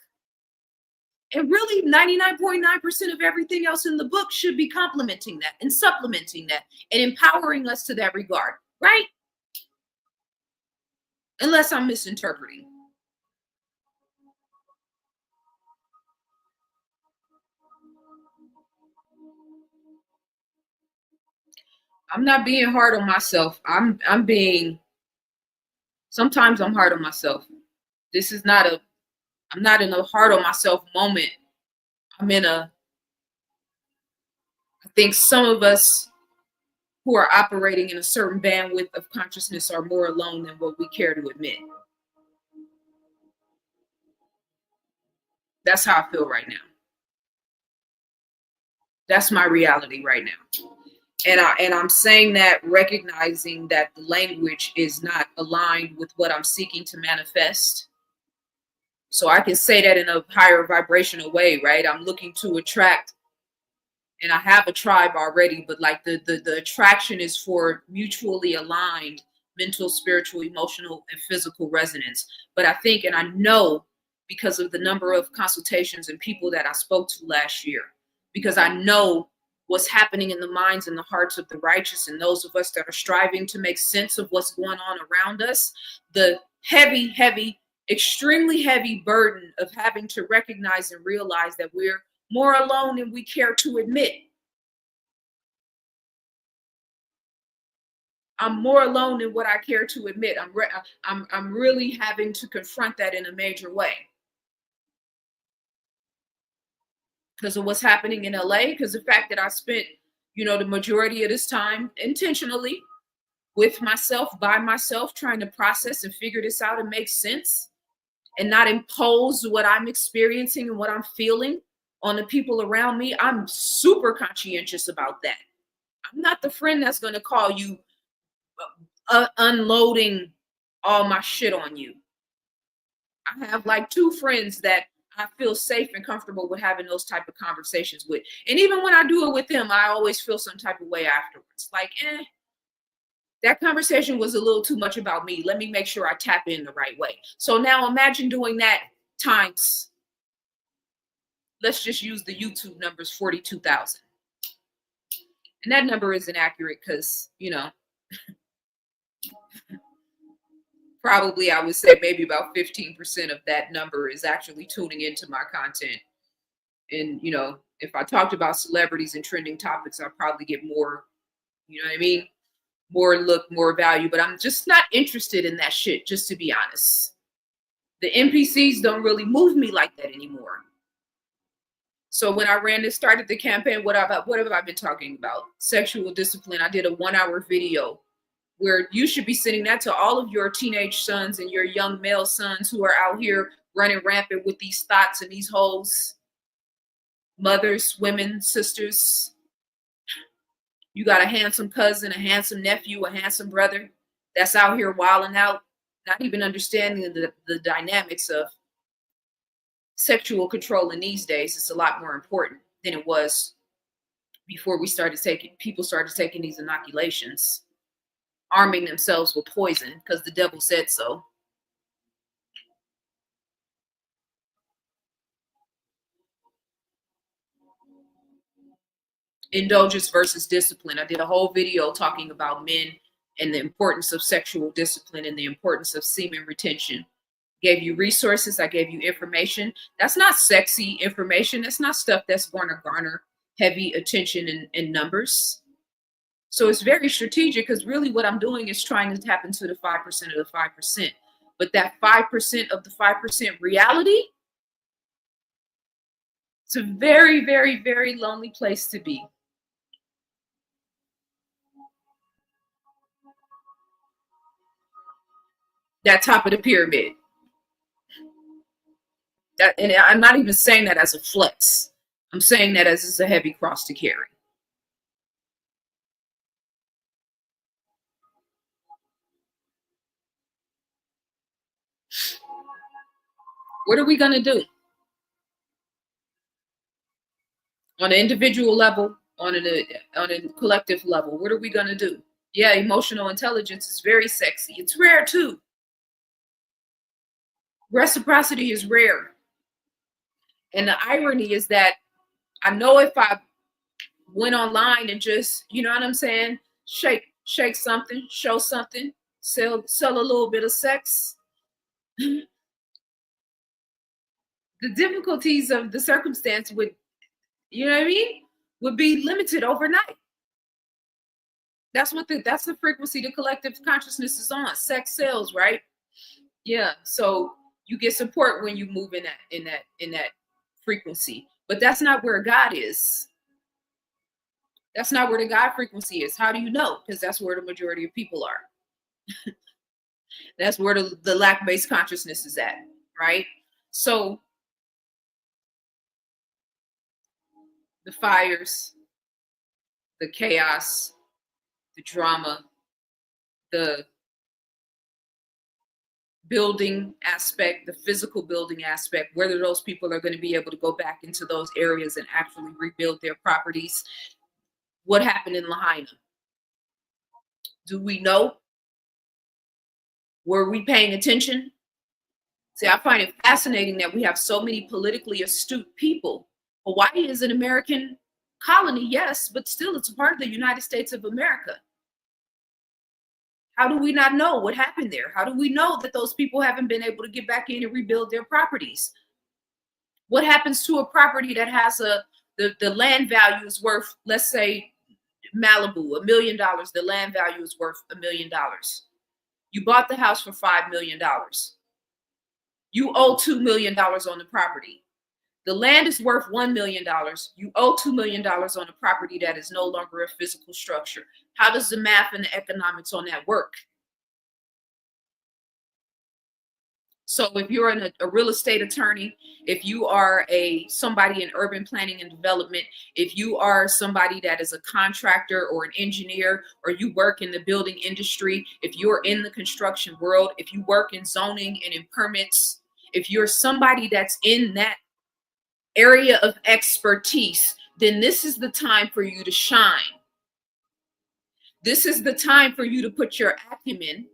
And really, 99.9% of everything else in the book should be complementing that and supplementing that and empowering us to that regard, right? Unless I'm misinterpreting. I'm not being hard on myself. Sometimes I'm hard on myself. I'm not in a hard on myself moment. I think some of us who are operating in a certain bandwidth of consciousness are more alone than what we care to admit. That's how I feel right now. That's my reality right now. And I'm saying that recognizing that the language is not aligned with what I'm seeking to manifest. So I can say that in a higher vibrational way, right? I'm looking to attract, and I have a tribe already, but like the attraction is for mutually aligned mental, spiritual, emotional, and physical resonance. But I think, and I know because of the number of consultations and people that I spoke to last year, because I know what's happening in the minds and the hearts of the righteous and those of us that are striving to make sense of what's going on around us, the heavy, extremely heavy burden of having to recognize and realize that we're more alone than we care to admit. I'm more alone than what I care to admit. I'm really having to confront that in a major way. Because of what's happening in LA, because the fact that I spent, the majority of this time intentionally with myself, by myself, trying to process and figure this out and make sense and not impose what I'm experiencing and what I'm feeling on the people around me. I'm super conscientious about that. I'm not the friend that's going to call you unloading all my shit on you. I have like 2 friends that I feel safe and comfortable with having those type of conversations with. And even when I do it with them, I always feel some type of way afterwards. Like, that conversation was a little too much about me. Let me make sure I tap in the right way. So now imagine doing that times, let's just use the YouTube numbers, 42,000. And that number isn't accurate because, probably I would say maybe about 15% of that number is actually tuning into my content. And, if I talked about celebrities and trending topics, I'd probably get more, more look, more value. But I'm just not interested in that shit, just to be honest. The NPCs don't really move me like that anymore. So when I started the campaign, what have I been talking about? Sexual discipline. I did a 1-hour video where you should be sending that to all of your teenage sons and your young male sons who are out here running rampant with these thoughts and these hoes. Mothers, women, sisters. You got a handsome cousin, a handsome nephew, a handsome brother that's out here wilding out, not even understanding the dynamics of sexual control in these days is a lot more important than it was before people started taking these inoculations, arming themselves with poison because the devil said so. Indulgence versus discipline. I did a whole video talking about men and the importance of sexual discipline and the importance of semen retention. Gave you resources. I gave you information. That's not sexy information. That's not stuff that's going to garner heavy attention and numbers. So it's very strategic, because really what I'm doing is trying to tap into the 5% of the 5%. But that 5% of the 5% reality, it's a very, very, very lonely place to be. That top of the pyramid. And I'm not even saying that as a flex. I'm saying that as it's a heavy cross to carry. What are we going to do? On an individual level, on a collective level, what are we going to do? Yeah, emotional intelligence is very sexy. It's rare too. Reciprocity is rare. And the irony is that I know if I went online and just, you know what I'm saying, shake something, show something, sell a little bit of sex, the difficulties of the circumstance would, you know what I mean, would be limited overnight. That's the frequency the collective consciousness is on. Sex sells, right? Yeah. So you get support when you move in that frequency. But that's not where God is. That's not where the God frequency is. How do you know? Because that's where the majority of people are. That's where the lack-based consciousness is at, right? So the fires, the chaos, the drama, the building aspect, the physical building aspect, whether those people are going to be able to go back into those areas and actually rebuild their properties. What happened in Lahaina? Do we know? Were we paying attention? See, I find it fascinating that we have so many politically astute people. Hawaii is an American colony, yes, but still it's a part of the United States of America. How do we not know what happened there? How do we know that those people haven't been able to get back in and rebuild their properties? What happens to a property that has the land value is worth, let's say, Malibu, $1 million. The land value is worth $1 million. You bought the house for $5 million. You owe $2 million on the property. The land is worth $1 million. You owe $2 million on a property that is no longer a physical structure. How does the math and the economics on that work? So if you're a real estate attorney, if you are somebody in urban planning and development, if you are somebody that is a contractor or an engineer, or you work in the building industry, if you're in the construction world, if you work in zoning and in permits, if you're somebody that's in that area of expertise, then this is the time for you to shine. This is the time for you to put your acumen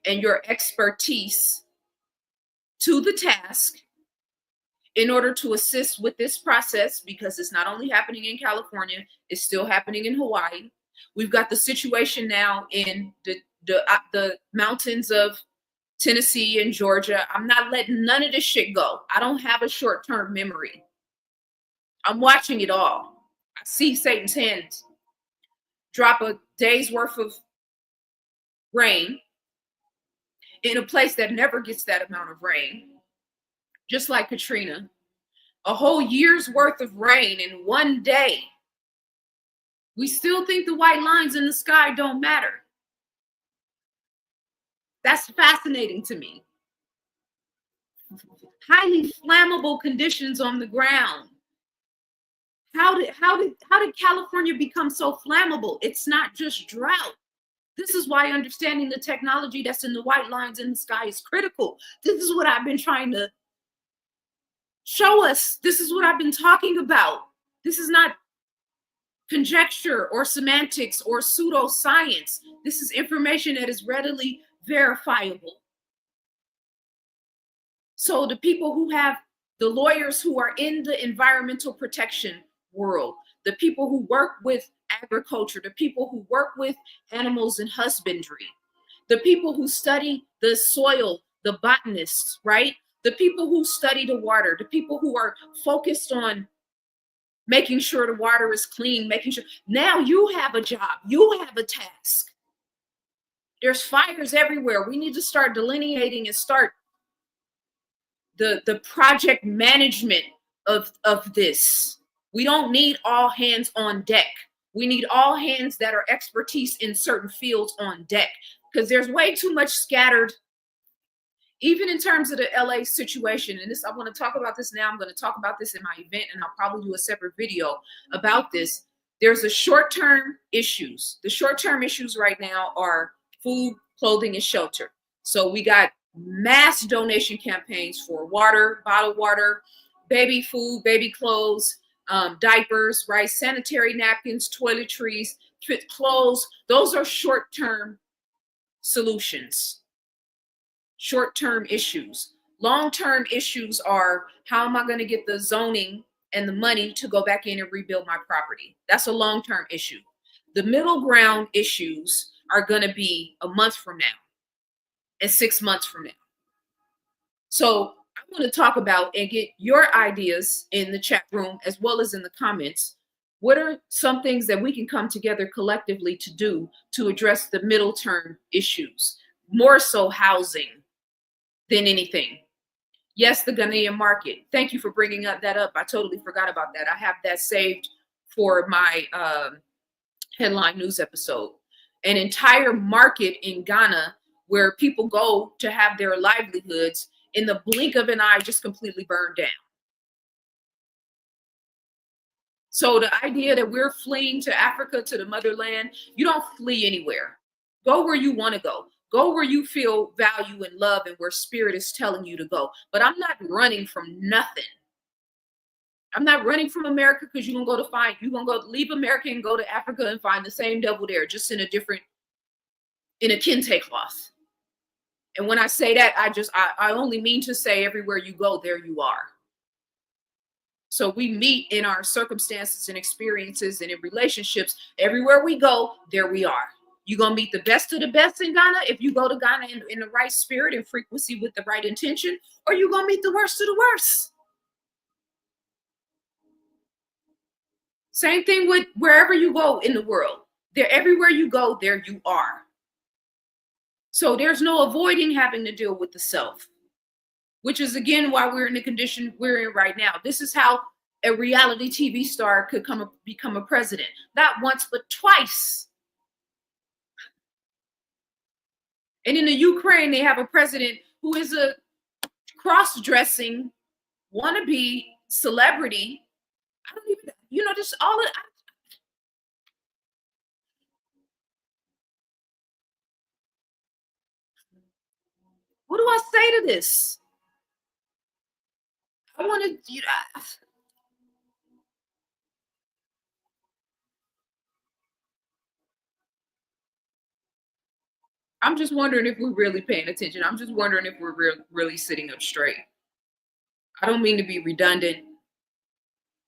and your expertise to the task in order to assist with this process, because it's not only happening in California, it's still happening in Hawaii. We've got the situation now in the mountains of Tennessee and Georgia. I'm not letting none of this shit go. I don't have a short-term memory. I'm watching it all. I see Satan's hands drop a day's worth of rain in a place that never gets that amount of rain, just like Katrina. A whole year's worth of rain in one day. We still think the white lines in the sky don't matter. That's fascinating to me. Highly flammable conditions on the ground. How did California become so flammable? It's not just drought. This is why understanding the technology that's in the white lines in the sky is critical. This is what I've been trying to Show us. This is what I've been talking about. This is not conjecture or semantics or pseudoscience. This is information that is readily verifiable. So the people who have, the lawyers who are in the environmental protection world, the people who work with agriculture, the people who work with animals and husbandry, the people who study the soil, the botanists, right? The people who study the water, the people who are focused on making sure the water is clean, making sure. Now you have a job, you have a task. There's fires everywhere. We need to start delineating and start the project management of this. We don't need all hands on deck. We need all hands that are expertise in certain fields on deck, because there's way too much scattered, even in terms of the LA situation. And this, I want to talk about this now. I'm going to talk about this in my event, and I'll probably do a separate video about this. There's the short-term issues. The short-term issues right now are food, clothing, and shelter. So we got mass donation campaigns for water, bottled water, baby food, baby clothes, diapers, right? Sanitary napkins, toiletries, clothes. Those are short-term solutions, short-term issues. Long-term issues are, how am I going to get the zoning and the money to go back in and rebuild my property? That's a long-term issue. The middle ground issues are going to be a month from now and 6 months from now. So I want to talk about and get your ideas in the chat room as well as in the comments. What are some things that we can come together collectively to do to address the middle term issues? More so housing than anything. Yes, the Ghanaian market. Thank you for bringing that up. I totally forgot about that. I have that saved for my headline news episode. An entire market in Ghana where people go to have their livelihoods, in the blink of an eye, just completely burned down. So the idea that we're fleeing to Africa, to the motherland, you don't flee anywhere. Go where you want to go. Go where you feel value and love and where spirit is telling you to go. But I'm not running from nothing. I'm not running from America because you're going to leave America and go to Africa and find the same devil there, just in a kente cloth. And when I say that, I only mean to say everywhere you go, there you are. So we meet in our circumstances and experiences and in relationships. Everywhere we go, there we are. You're going to meet the best of the best in Ghana if you go to Ghana in the right spirit and frequency with the right intention, or you're going to meet the worst of the worst. Same thing with wherever you go in the world. Everywhere you go, there you are. So there's no avoiding having to deal with the self, which is, again, why we're in the condition we're in right now. This is how a reality TV star could become a president. Not once, but twice. And in the Ukraine, they have a president who is a cross-dressing, wannabe celebrity. I don't even, just all of it. What do I say to this? I want to, I'm just wondering if we're really paying attention. I'm just wondering if we're really sitting up straight. I don't mean to be redundant.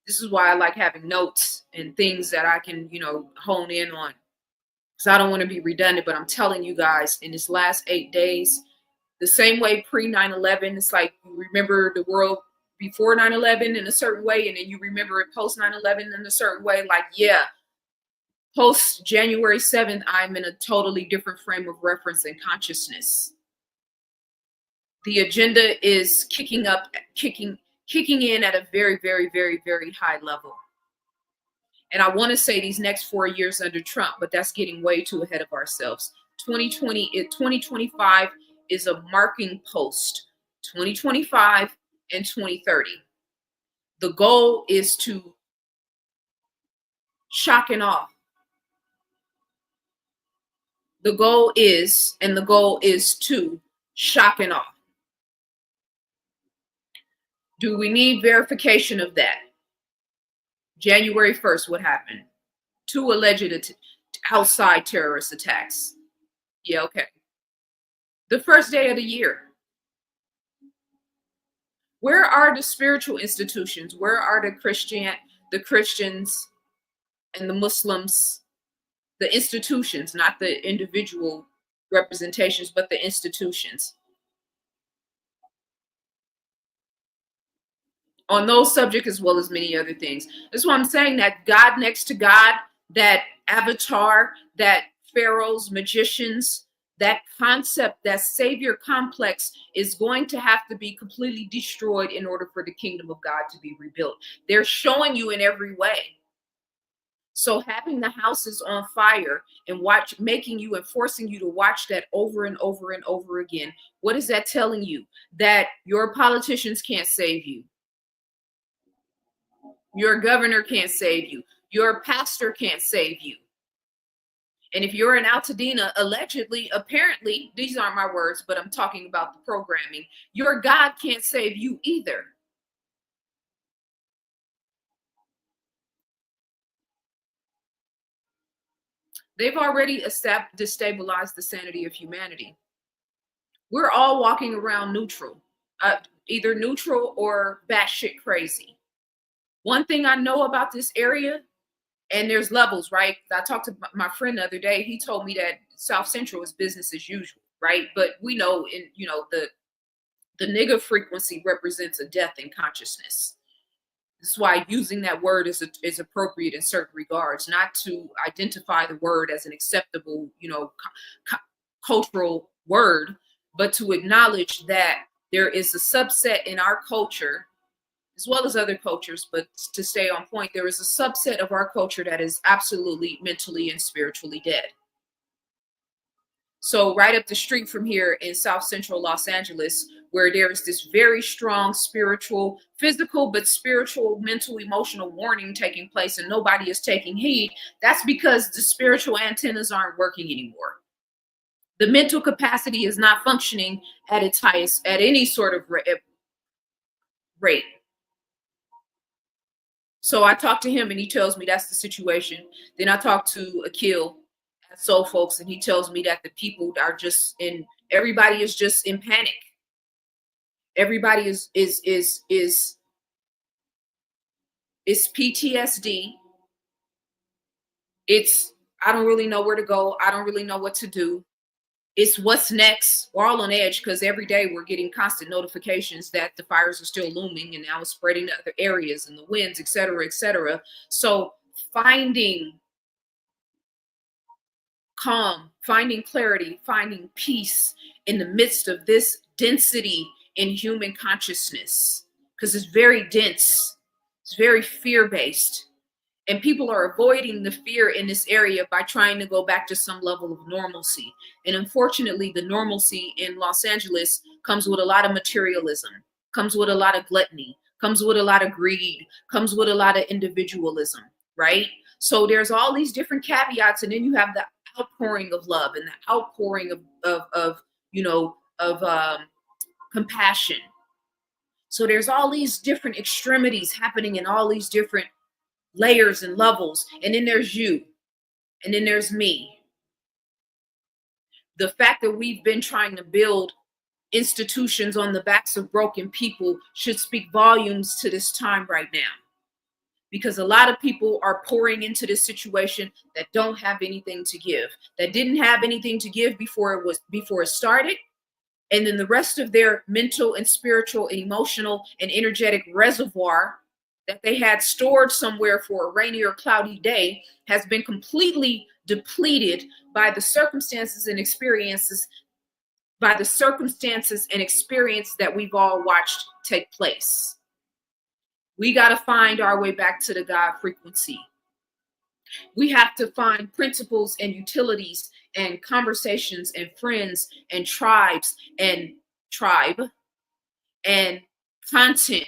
This is why I like having notes and things that I can, hone in on. Because I don't want to be redundant, but I'm telling you guys, in this last 8 days, the same way pre 9/11, it's like you remember the world before 9/11 in a certain way, and then you remember it post 9/11 in a certain way. Like, yeah, post January 7th, I'm in a totally different frame of reference and consciousness. The agenda is kicking in at a very, very, very, very high level. And I want to say these next 4 years under Trump, but that's getting way too ahead of ourselves. 2025 is a marking post. 2025 and 2030. The goal is to shock and awe. The goal is to shock and awe. Do we need verification of that? January 1st, what happened? 2 alleged outside terrorist attacks. Yeah, okay. The first day of the year. Where are the spiritual institutions? Where are the Christians and the Muslims, the institutions, not the individual representations, but the institutions? On those subjects as well as many other things. That's why I'm saying that God next to God, that avatar, that pharaohs, magicians, that concept, that savior complex is going to have to be completely destroyed in order for the kingdom of God to be rebuilt. They're showing you in every way. So having the houses on fire and making you and forcing you to watch that over and over and over again, what is that telling you? That your politicians can't save you. Your governor can't save you. Your pastor can't save you. And if you're in Altadena, allegedly, apparently, these aren't my words, but I'm talking about the programming, your God can't save you either. They've already destabilized the sanity of humanity. We're all walking around neutral, either neutral or batshit crazy. One thing I know about this area, and there's levels, right? I talked to my friend the other day. He told me that South Central is business as usual, right? But we know, the nigger frequency represents a death in consciousness. This is why using that word is appropriate in certain regards, not to identify the word as an acceptable, cultural word, but to acknowledge that there is a subset in our culture, as well as other cultures, but to stay on point, there is a subset of our culture that is absolutely mentally and spiritually dead. So right up the street from here in South Central Los Angeles, where there is this very strong spiritual, physical, but spiritual, mental, emotional warning taking place and nobody is taking heed, that's because the spiritual antennas aren't working anymore. The mental capacity is not functioning at its highest, at any sort of rate. So I talked to him and he tells me that's the situation. Then I talked to Akil at Soul Folks and he tells me that the people are everybody is just in panic. Everybody is PTSD. It's, I don't really know where to go. I don't really know what to do. It's what's next. We're all on edge because every day we're getting constant notifications that the fires are still looming and now it's spreading to other areas and the winds, et cetera, et cetera. So finding calm, finding clarity, finding peace in the midst of this density in human consciousness, because it's very dense, it's very fear-based. And people are avoiding the fear in this area by trying to go back to some level of normalcy. And unfortunately, the normalcy in Los Angeles comes with a lot of materialism, comes with a lot of gluttony, comes with a lot of greed, comes with a lot of individualism, right? So there's all these different caveats, and then you have the outpouring of love and the outpouring of compassion. So there's all these different extremities happening in all these different layers and levels, and then there's you, and then there's me. The fact that we've been trying to build institutions on the backs of broken people should speak volumes to this time right now, because a lot of people are pouring into this situation that don't have anything to give, that didn't have anything to give before it started. And then the rest of their mental and spiritual and emotional and energetic reservoir that they had stored somewhere for a rainy or cloudy day has been completely depleted by the circumstances and experience that we've all watched take place. We got to find our way back to the God frequency. We have to find principles and utilities and conversations and friends and tribes and tribe and content.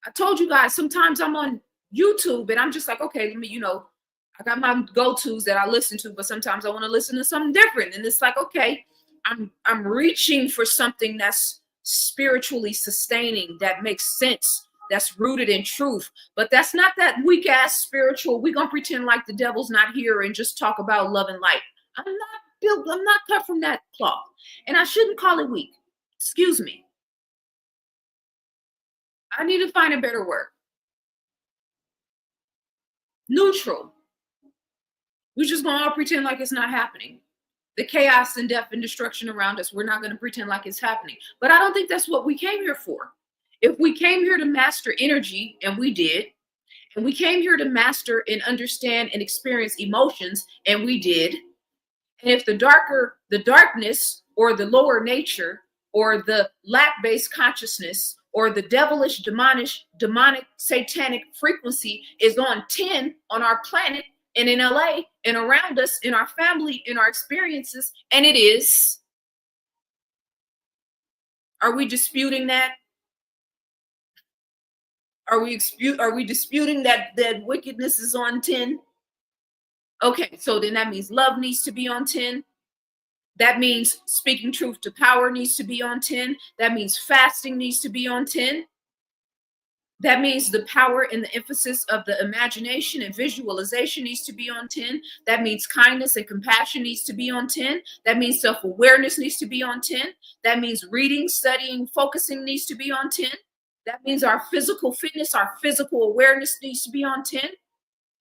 I told you guys, sometimes I'm on YouTube and I'm just like, okay, let me, I got my go-tos that I listen to, but sometimes I want to listen to something different. And it's like, okay, I'm reaching for something that's spiritually sustaining, that makes sense, that's rooted in truth. But that's not that weak ass spiritual, we're gonna pretend like the devil's not here and just talk about love and light. I'm not cut from that cloth. And I shouldn't call it weak. Excuse me. I need to find a better word. Neutral. We're just gonna all pretend like it's not happening. The chaos and death and destruction around us, we're not gonna pretend like it's happening. But I don't think that's what we came here for. If we came here to master energy, and we did, and we came here to master and understand and experience emotions, and we did, and if the darkness or the lower nature or the lack-based consciousness or the devilish, demonic, satanic frequency is on 10 on our planet and in LA and around us, in our family, in our experiences, and it is, are we disputing that? Are we disputing that wickedness is on 10? Okay, so then that means love needs to be on 10. That means speaking truth to power needs to be on 10. That means fasting needs to be on 10. That means the power and the emphasis of the imagination and visualization needs to be on 10. That means kindness and compassion needs to be on 10. That means self-awareness needs to be on 10. That means reading, studying, focusing needs to be on 10. That means our physical fitness, our physical awareness needs to be on 10.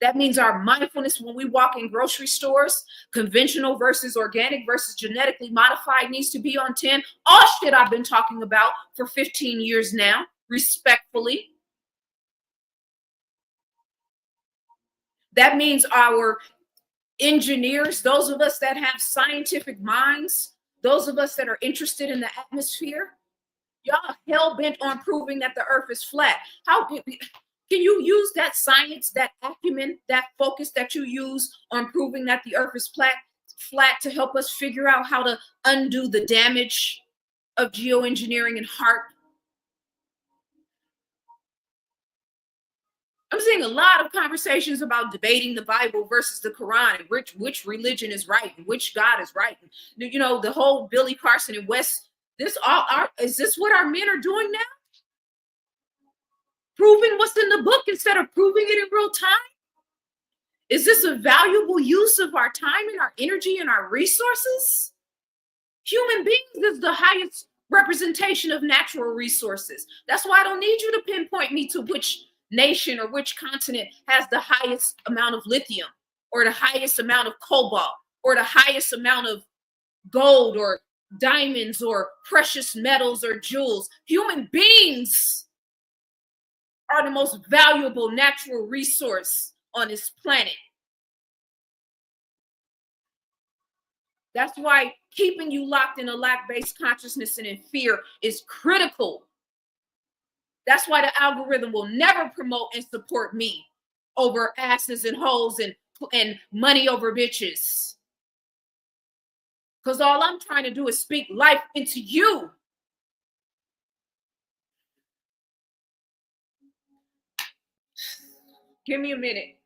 That means our mindfulness when we walk in grocery stores, conventional versus organic versus genetically modified, needs to be on 10. All shit I've been talking about for 15 years now, respectfully. That means our engineers, those of us that have scientific minds, those of us that are interested in the atmosphere, y'all hell-bent on proving that the earth is flat. How can you use that science, that acumen, that focus that you use on proving that the earth is flat to help us figure out how to undo the damage of geoengineering and HARP? I'm seeing a lot of conversations about debating the Bible versus the Quran and which religion is right and which God is right. And, you know, the whole Billy Carson and West, is this what our men are doing now? Proving what's in the book instead of proving it in real time? Is this a valuable use of our time and our energy and our resources? Human beings is the highest representation of natural resources. That's why I don't need you to pinpoint me to which nation or which continent has the highest amount of lithium or the highest amount of cobalt or the highest amount of gold or diamonds or precious metals or jewels. Human beings are the most valuable natural resource on this planet. That's why keeping you locked in a lack-based consciousness and in fear is critical. That's why the algorithm will never promote and support me over asses and hoes and money over bitches. Because all I'm trying to do is speak life into you. Give me a minute.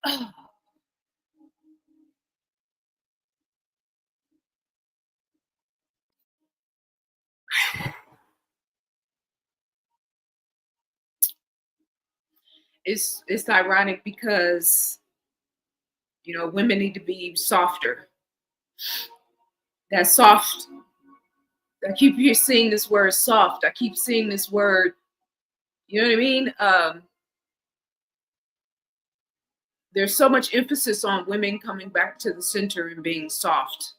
Oh, it's ironic because, you know, women need to be softer. That soft. I keep seeing this word soft. I keep seeing this word. You know what I mean? There's so much emphasis on women coming back to the center and being soft.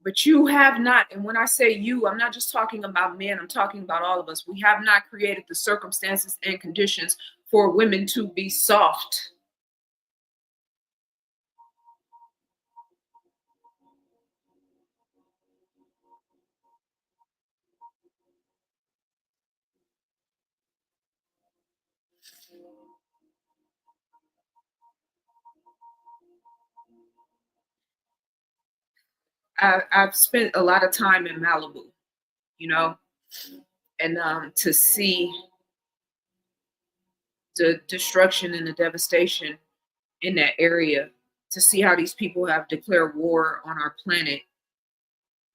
But you have not, and when I say you, I'm not just talking about men, I'm talking about all of us. We have not created the circumstances and conditions for women to be soft. I've spent a lot of time in Malibu, you know, and to see the destruction and the devastation in that area, to see how these people have declared war on our planet,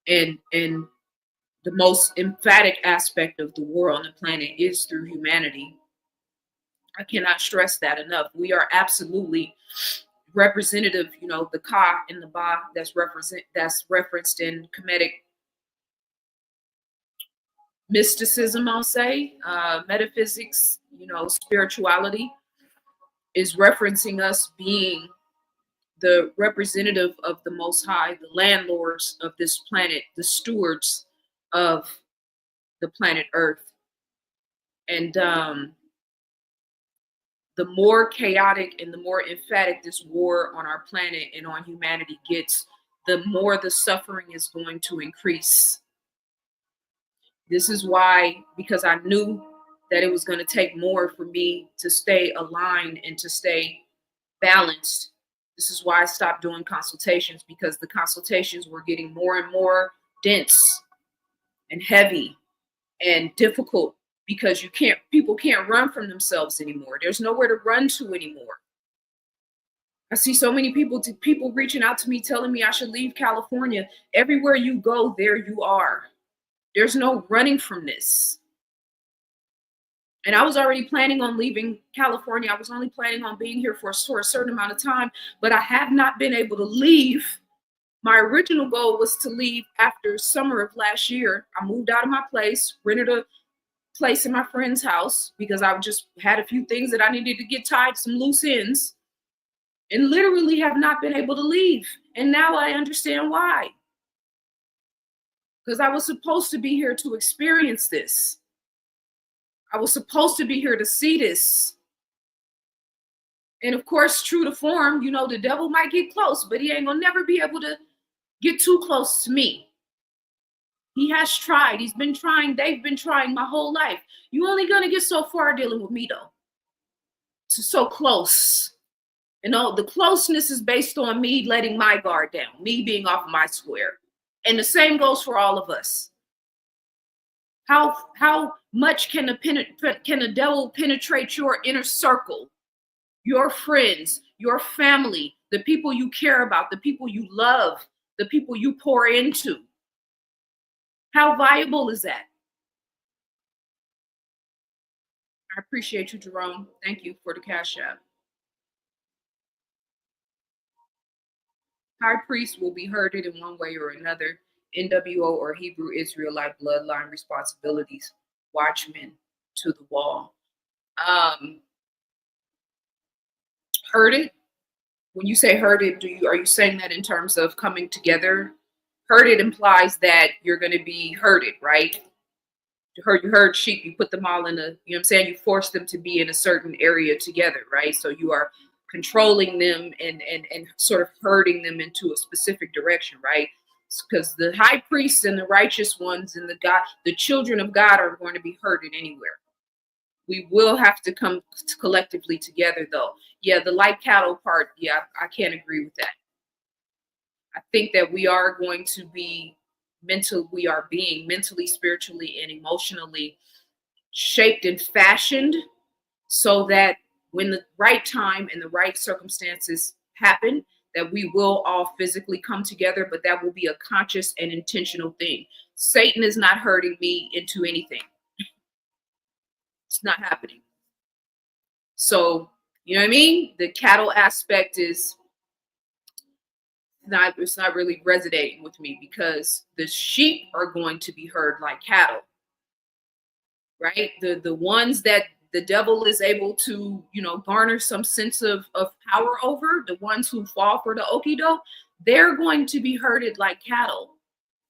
and the most emphatic aspect of the war on the planet is through humanity. I cannot stress that enough. We are absolutely representative, you know, the ka and the ba that's referenced in Kemetic mysticism, I'll say, metaphysics, you know, spirituality is referencing us being the representative of the Most High, the landlords of this planet, the stewards of the planet Earth. And the more chaotic and the more emphatic this war on our planet and on humanity gets, the more the suffering is going to increase. This is why, because I knew that it was going to take more for me to stay aligned and to stay balanced. This is why I stopped doing consultations, because the consultations were getting more and more dense and heavy and difficult, because people can't run from themselves anymore. There's nowhere to run to anymore. I see so many people reaching out to me telling me I should leave California. Everywhere you go, there you are. There's no running from this. And I was already planning on leaving California. I was only planning on being here for a certain amount of time, but I have not been able to leave. My original goal was to leave after summer of last year. I moved out of my place, rented a place in my friend's house because I just had a few things that I needed to get tied, some loose ends, and literally have not been able to leave. And now I understand why. Because I was supposed to be here to experience this. I was supposed to be here to see this. And of course, true to form, you know, the devil might get close, but he ain't gonna never be able to get too close to me. He has tried. He's been trying. They've been trying my whole life. You only gonna get so far dealing with me though. So close. And all the closeness is based on me letting my guard down, me being off my square. And the same goes for all of us. How much can the devil penetrate your inner circle, your friends, your family, the people you care about, the people you love, the people you pour into? How viable is that? I appreciate you, Jerome. Thank you for the Cash App. High priest will be herded in one way or another. NWO or Hebrew Israelite bloodline responsibilities. Watchmen to the wall. Herded. When you say herded, are you saying that in terms of coming together? Herded implies that you're going to be herded, right? You herd sheep, you put them all in a, you know what I'm saying? You force them to be in a certain area together, right? So you are controlling them and sort of herding them into a specific direction, right? Because the high priests and the righteous ones and the children of God are going to be herded anywhere. We will have to come collectively together though. Yeah, the like cattle part, yeah, I can't agree with that. I think that we are going to be we are being mentally, spiritually, and emotionally shaped and fashioned so that when the right time and the right circumstances happen, that we will all physically come together, but that will be a conscious and intentional thing. Satan is not hurting me into anything. It's not happening. So, you know what I mean? The cattle aspect is it's not really resonating with me, because the sheep are going to be herd like cattle, right? The ones that the devil is able to, garner some sense of power over, the ones who fall for the okie doke, they're going to be herded like cattle.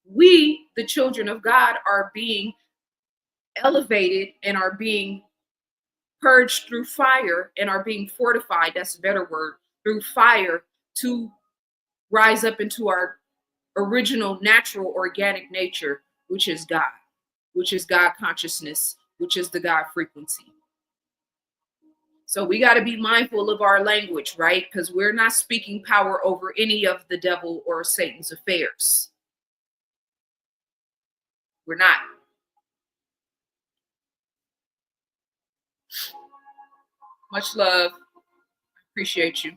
We, the children of God, are being elevated and are being purged through fire and are being fortified, that's a better word, through fire, to rise up into our original natural organic nature, which is God, which is God consciousness, which is the God frequency. So we got to be mindful of our language, right? Because we're not speaking power over any of the devil or Satan's affairs. We're not. Much love. Appreciate you.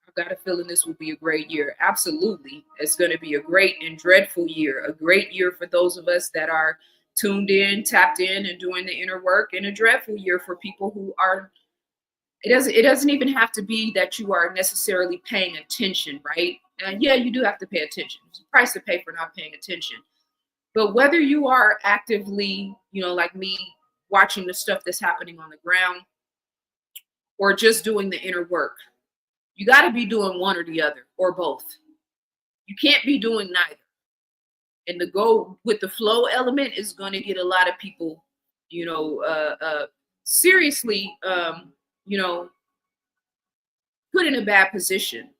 I've got a feeling this will be a great year. Absolutely. It's going to be a great and dreadful year. A great year for those of us that are tuned in, tapped in, and doing the inner work, and a dreadful year for people who are. It doesn't even have to be that you are necessarily paying attention, right? And yeah, you do have to pay attention. There's a price to pay for not paying attention. But whether you are actively, like me, watching the stuff that's happening on the ground, or just doing the inner work, you got to be doing one or the other, or both. You can't be doing neither. And the go with the flow element is going to get a lot of people, seriously, put in a bad position.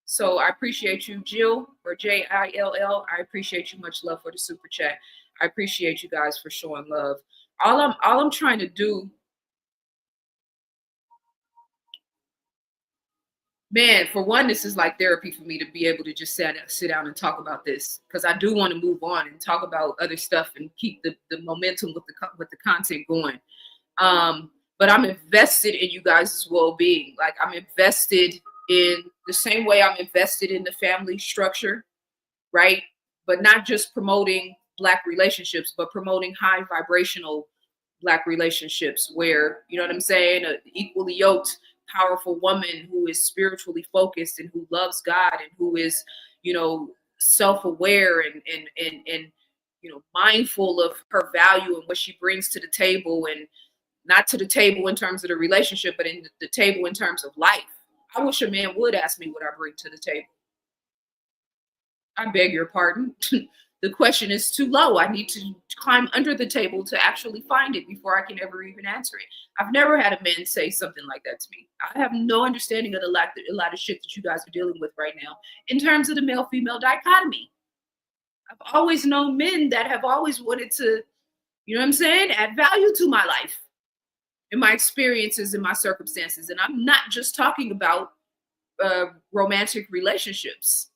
So I appreciate you, Jill, or Jill. I appreciate you. Much love for the super chat. I appreciate you guys for showing love. All I'm trying to do, man, for one, this is like therapy for me to be able to just sit down and talk about this, because I do want to move on and talk about other stuff and keep the momentum with the content going. But I'm invested in you guys' well-being. Like, I'm invested in the same way I'm invested in the family structure, right? But not just promoting Black relationships, but promoting high vibrational Black relationships where, you know what I'm saying, an equally yoked, powerful woman who is spiritually focused and who loves God and who is, self-aware and mindful of her value and what she brings to the table, and not to the table in terms of the relationship, but in the table in terms of life. I wish a man would ask me what I bring to the table. I beg your pardon. The question is too low. I need to climb under the table to actually find it before I can ever even answer it. I've never had a man say something like that to me. I have no understanding of a lot of shit that you guys are dealing with right now in terms of the male-female dichotomy. I've always known men that have always wanted to, add value to my life and my experiences and my circumstances. And I'm not just talking about romantic relationships.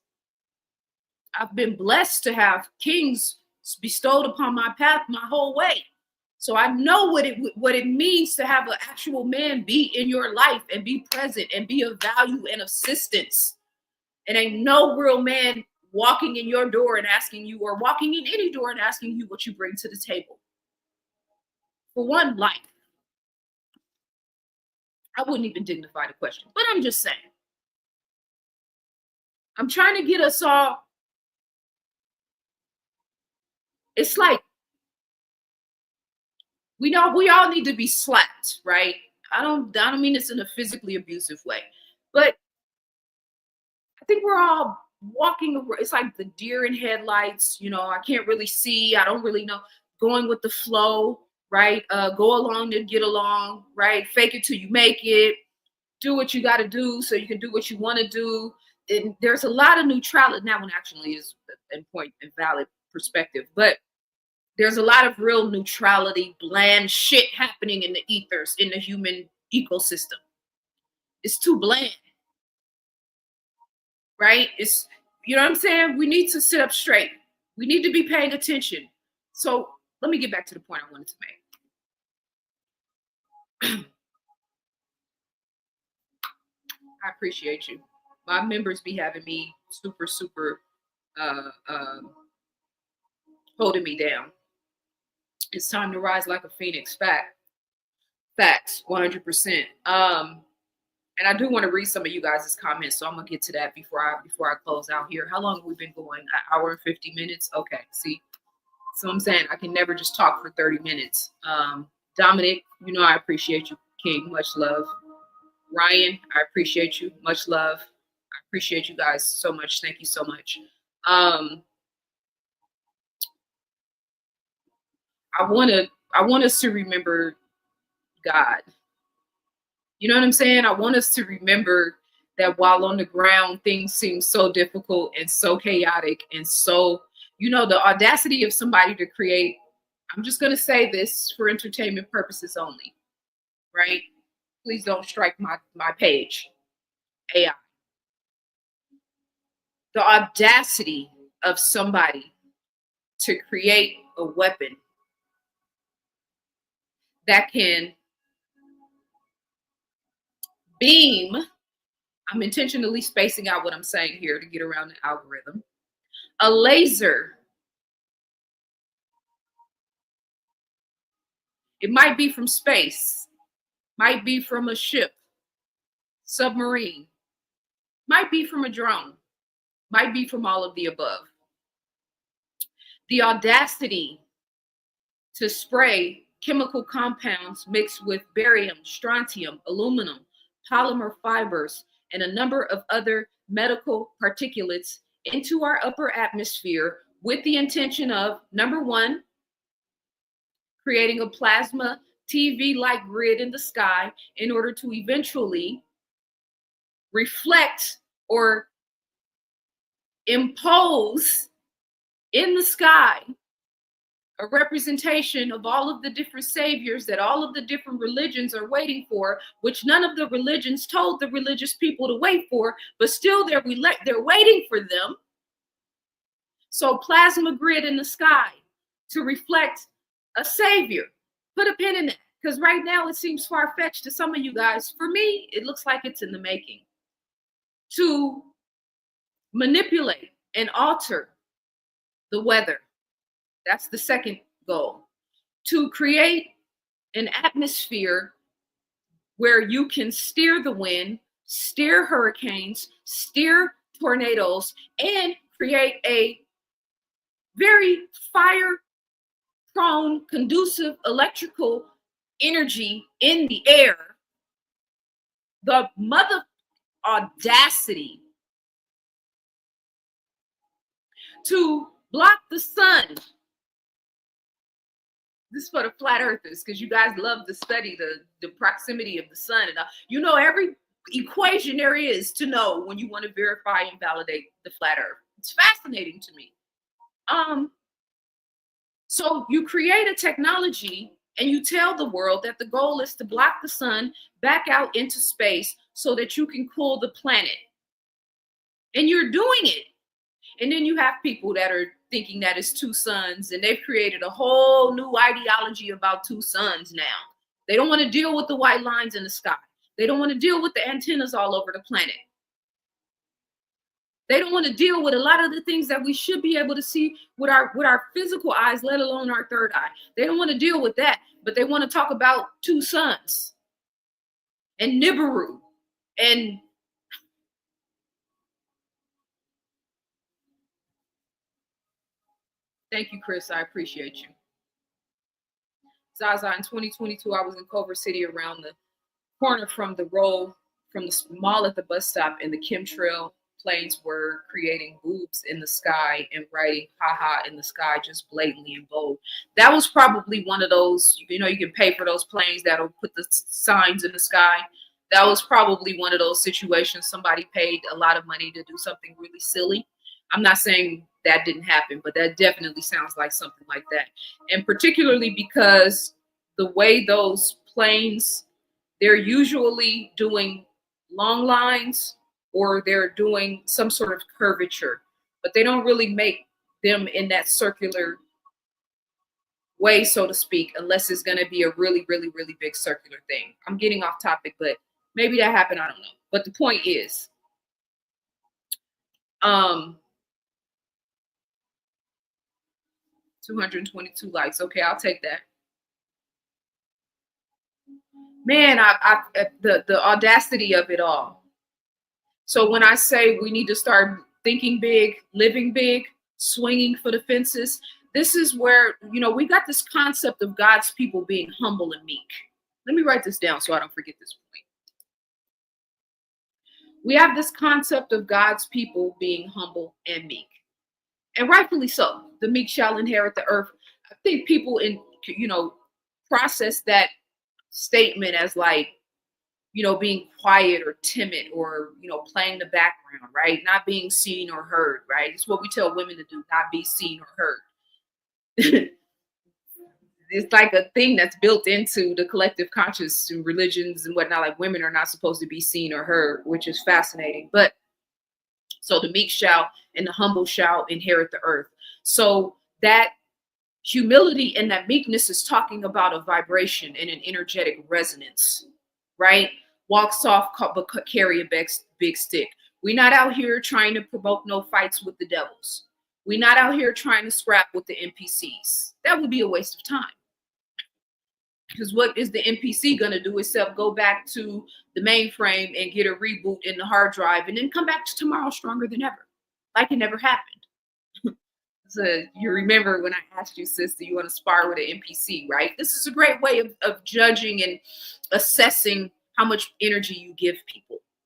I've been blessed to have kings bestowed upon my path my whole way. So I know what it means to have an actual man be in your life and be present and be of value and assistance. And ain't no real man walking in your door and asking you, or walking in any door and asking you what you bring to the table. For one, life. I wouldn't even dignify the question, but I'm just saying. I'm trying to get us all. It's like we all need to be slapped, right? I don't mean this in a physically abusive way, but I think we're all walking. It's like the deer in headlights. I can't really see. I don't really know. Going with the flow, right? Go along to get along, right? Fake it till you make it. Do what you got to do so you can do what you want to do. And there's a lot of neutrality. That one actually is a point and valid perspective, but there's a lot of real neutrality, bland shit happening in the ethers, in the human ecosystem. It's too bland, right? It's, you know what I'm saying? We need to sit up straight. We need to be paying attention. So let me get back to the point I wanted to make. I appreciate you. My members be having me super, super holding me down. It's time to rise like a phoenix. Fact. Facts, 100%. And I do want to read some of you guys' comments, so I'm gonna get to that before I close out here. How long have we been going? An hour and 50 minutes. Okay, see. So I'm saying I can never just talk for 30 minutes. Dominic, you know I appreciate you, King. Much love. Ryan, I appreciate you. Much love. I appreciate you guys so much. Thank you so much. I want us to remember God. You know what I'm saying? I want us to remember that while on the ground things seem so difficult and so chaotic and so, you know, the audacity of somebody to create, I'm just going to say this for entertainment purposes only, right? Please don't strike my page, AI. The audacity of somebody to create a weapon that can beam, I'm intentionally spacing out what I'm saying here to get around the algorithm, a laser. It might be from space, might be from a ship, submarine, might be from a drone, might be from all of the above. The audacity to spray chemical compounds mixed with barium, strontium, aluminum, polymer fibers, and a number of other medical particulates into our upper atmosphere with the intention of, number one, creating a plasma TV-like grid in the sky in order to eventually reflect or impose in the sky a representation of all of the different saviors that all of the different religions are waiting for, which none of the religions told the religious people to wait for, but still they're waiting for them. So plasma grid in the sky to reflect a savior. Put a pin in it, because right now it seems far-fetched to some of you guys. For me, it looks like it's in the making. To manipulate and alter the weather. That's the second goal. To create an atmosphere where you can steer the wind, steer hurricanes, steer tornadoes, and create a very fire-prone, conducive electrical energy in the air. The mother audacity to block the sun. This is for the flat earthers, because you guys love to study the proximity of the sun. And you know every equation there is to know when you want to verify and validate the flat earth. It's fascinating to me. So you create a technology and you tell the world that the goal is to block the sun back out into space so that you can cool the planet. And you're doing it. And then you have people that are thinking that it's two suns, and they've created a whole new ideology about two suns now. They don't want to deal with the white lines in the sky. They don't want to deal with the antennas all over the planet. They don't want to deal with a lot of the things that we should be able to see with our physical eyes, let alone our third eye. They don't want to deal with that, but they want to talk about two suns and Nibiru and thank you, Chris. I appreciate you. ZaZa, in 2022, I was in Culver City around the corner from the mall at the bus stop, and the chemtrail planes were creating boobs in the sky and writing haha in the sky just blatantly in bold. That was probably one of those, you know, you can pay for those planes that'll put the signs in the sky. That was probably one of those situations somebody paid a lot of money to do something really silly. I'm not saying that didn't happen, but that definitely sounds like something like that. And particularly because the way those planes, they're usually doing long lines or they're doing some sort of curvature, but they don't really make them in that circular way, so to speak, unless it's going to be a really, really, really big circular thing. I'm getting off topic, but maybe that happened. I don't know. But the point is, 222 likes. Okay, I'll take that. Man, the audacity of it all. So when I say we need to start thinking big, living big, swinging for the fences, this is where, we got this concept of God's people being humble and meek. Let me write this down so I don't forget this point. We have this concept of God's people being humble and meek. And rightfully so. The meek shall inherit the earth. I think people process that statement as like, being quiet or timid or, playing the background, right? Not being seen or heard, right? It's what we tell women to do, not be seen or heard. It's like a thing that's built into the collective conscious and religions and whatnot. Like women are not supposed to be seen or heard, which is fascinating. But so the meek shall and the humble shall inherit the earth. So that humility and that meekness is talking about a vibration and an energetic resonance, right? Walk soft, but carry a big stick. We're not out here trying to provoke no fights with the devils. We're not out here trying to scrap with the NPCs. That would be a waste of time. Because what is the NPC going to do except go back to the mainframe and get a reboot in the hard drive and then come back to tomorrow stronger than ever, like it never happened. So you remember when I asked you, sis, do you want to spar with an NPC, right? This is a great way of judging and assessing how much energy you give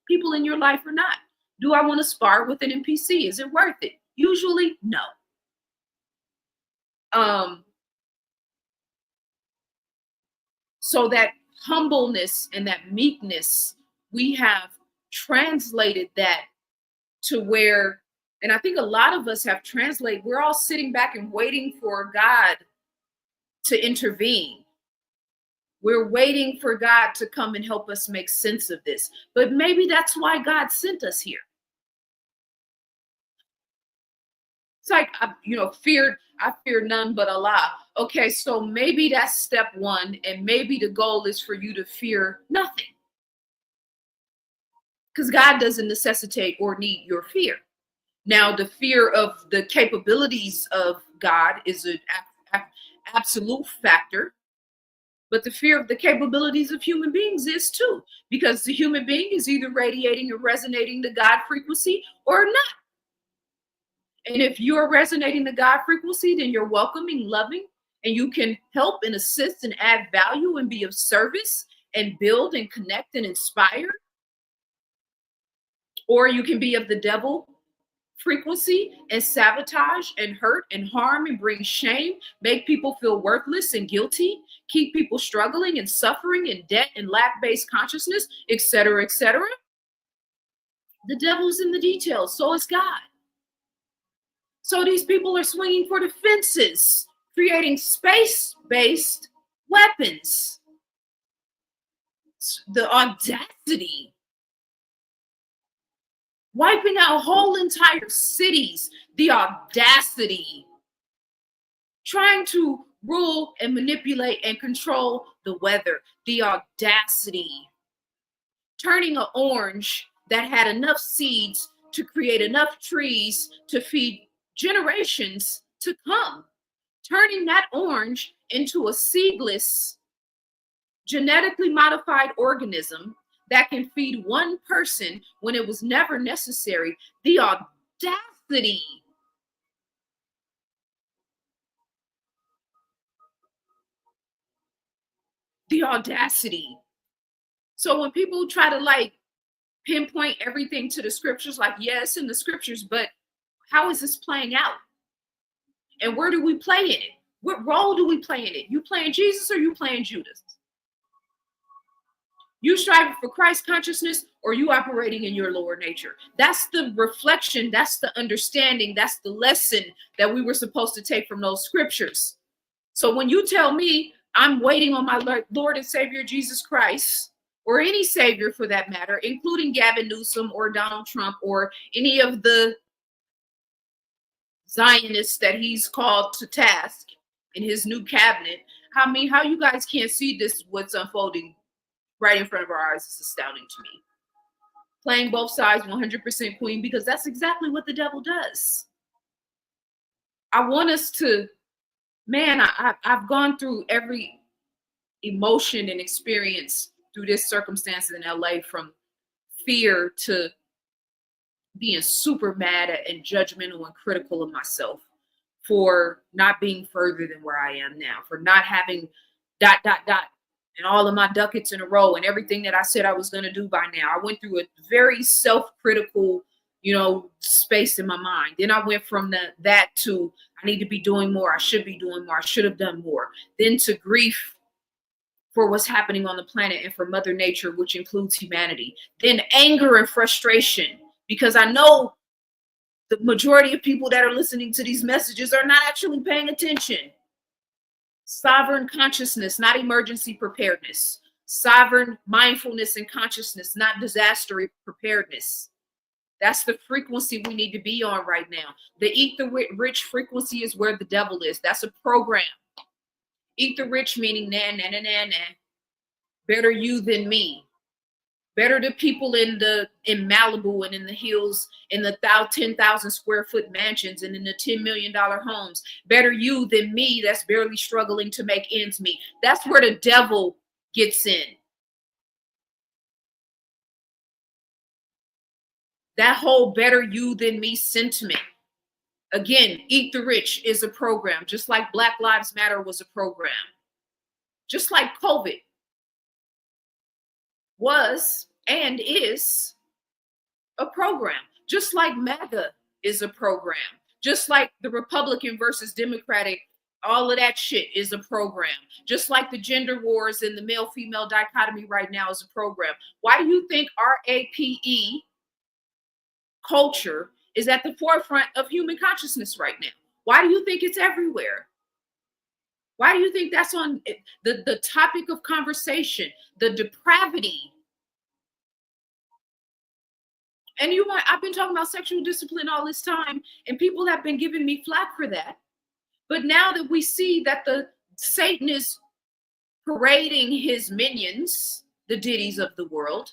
people in your life or not. Do I want to spar with an NPC? Is it worth it? Usually, no. So that humbleness and that meekness, we have translated that to where, and I think a lot of us have translated, we're all sitting back and waiting for God to intervene. We're waiting for God to come and help us make sense of this. But maybe that's why God sent us here. It's like, I fear none but Allah. Okay, so maybe that's step one, and maybe the goal is for you to fear nothing. Because God doesn't necessitate or need your fear. Now, the fear of the capabilities of God is an absolute factor, but the fear of the capabilities of human beings is too, because the human being is either radiating or resonating the God frequency or not. And if you're resonating the God frequency, then you're welcoming, loving, and you can help and assist and add value and be of service and build and connect and inspire. Or you can be of the devil frequency and sabotage and hurt and harm and bring shame, make people feel worthless and guilty, keep people struggling and suffering in debt and lack-based consciousness, etc., etc. The devil's in the details, so is God. So these people are swinging for the fences, creating space-based weapons. The audacity. Wiping out whole entire cities. The audacity. Trying to rule and manipulate and control the weather. The audacity. Turning an orange that had enough seeds to create enough trees to feed generations to come, turning that orange into a seedless, genetically modified organism that can feed one person when it was never necessary. The audacity. The audacity. So when people try to pinpoint everything to the scriptures, yes, in the scriptures, but how is this playing out? And where do we play in it? What role do we play in it? You playing Jesus or you playing Judas? You striving for Christ consciousness or you operating in your lower nature? That's the reflection. That's the understanding. That's the lesson that we were supposed to take from those scriptures. So when you tell me I'm waiting on my Lord and Savior Jesus Christ, or any savior for that matter, including Gavin Newsom or Donald Trump or any of the Zionists that he's called to task in his new cabinet. How you guys can't see this, what's unfolding right in front of our eyes, is astounding to me. Playing both sides 100% queen, because that's exactly what the devil does. I want us to, I've gone through every emotion and experience through this circumstance in LA from fear to being super mad at and judgmental and critical of myself for not being further than where I am now, for not having ... and all of my ducats in a row and everything that I said I was going to do by now. I went through a very self-critical, space in my mind. Then I went from that to I need to be doing more. I should be doing more. I should have done more. Then to grief for what's happening on the planet and for Mother Nature, which includes humanity. Then anger and frustration, because I know the majority of people that are listening to these messages are not actually paying attention. Sovereign consciousness, not emergency preparedness. Sovereign mindfulness and consciousness, not disaster preparedness. That's the frequency we need to be on right now. The eat the rich frequency is where the devil is. That's a program. Eat the rich meaning nah. Better you than me. Better the people in Malibu and in the hills, in the 10,000 square foot mansions and in the $10 million homes. Better you than me that's barely struggling to make ends meet. That's where the devil gets in. That whole better you than me sentiment. Again, eat the rich is a program, just like Black Lives Matter was a program. Just like COVID was and is a program. Just like MAGA is a program. Just like the Republican versus Democratic, all of that shit is a program. Just like the gender wars and the male-female dichotomy right now is a program. Why do you think RAPE culture is at the forefront of human consciousness right now? Why do you think it's everywhere? Why do you think that's on the topic of conversation? The depravity. And I've been talking about sexual discipline all this time, and people have been giving me flack for that. But now that we see that Satan is parading his minions, the Diddies of the world,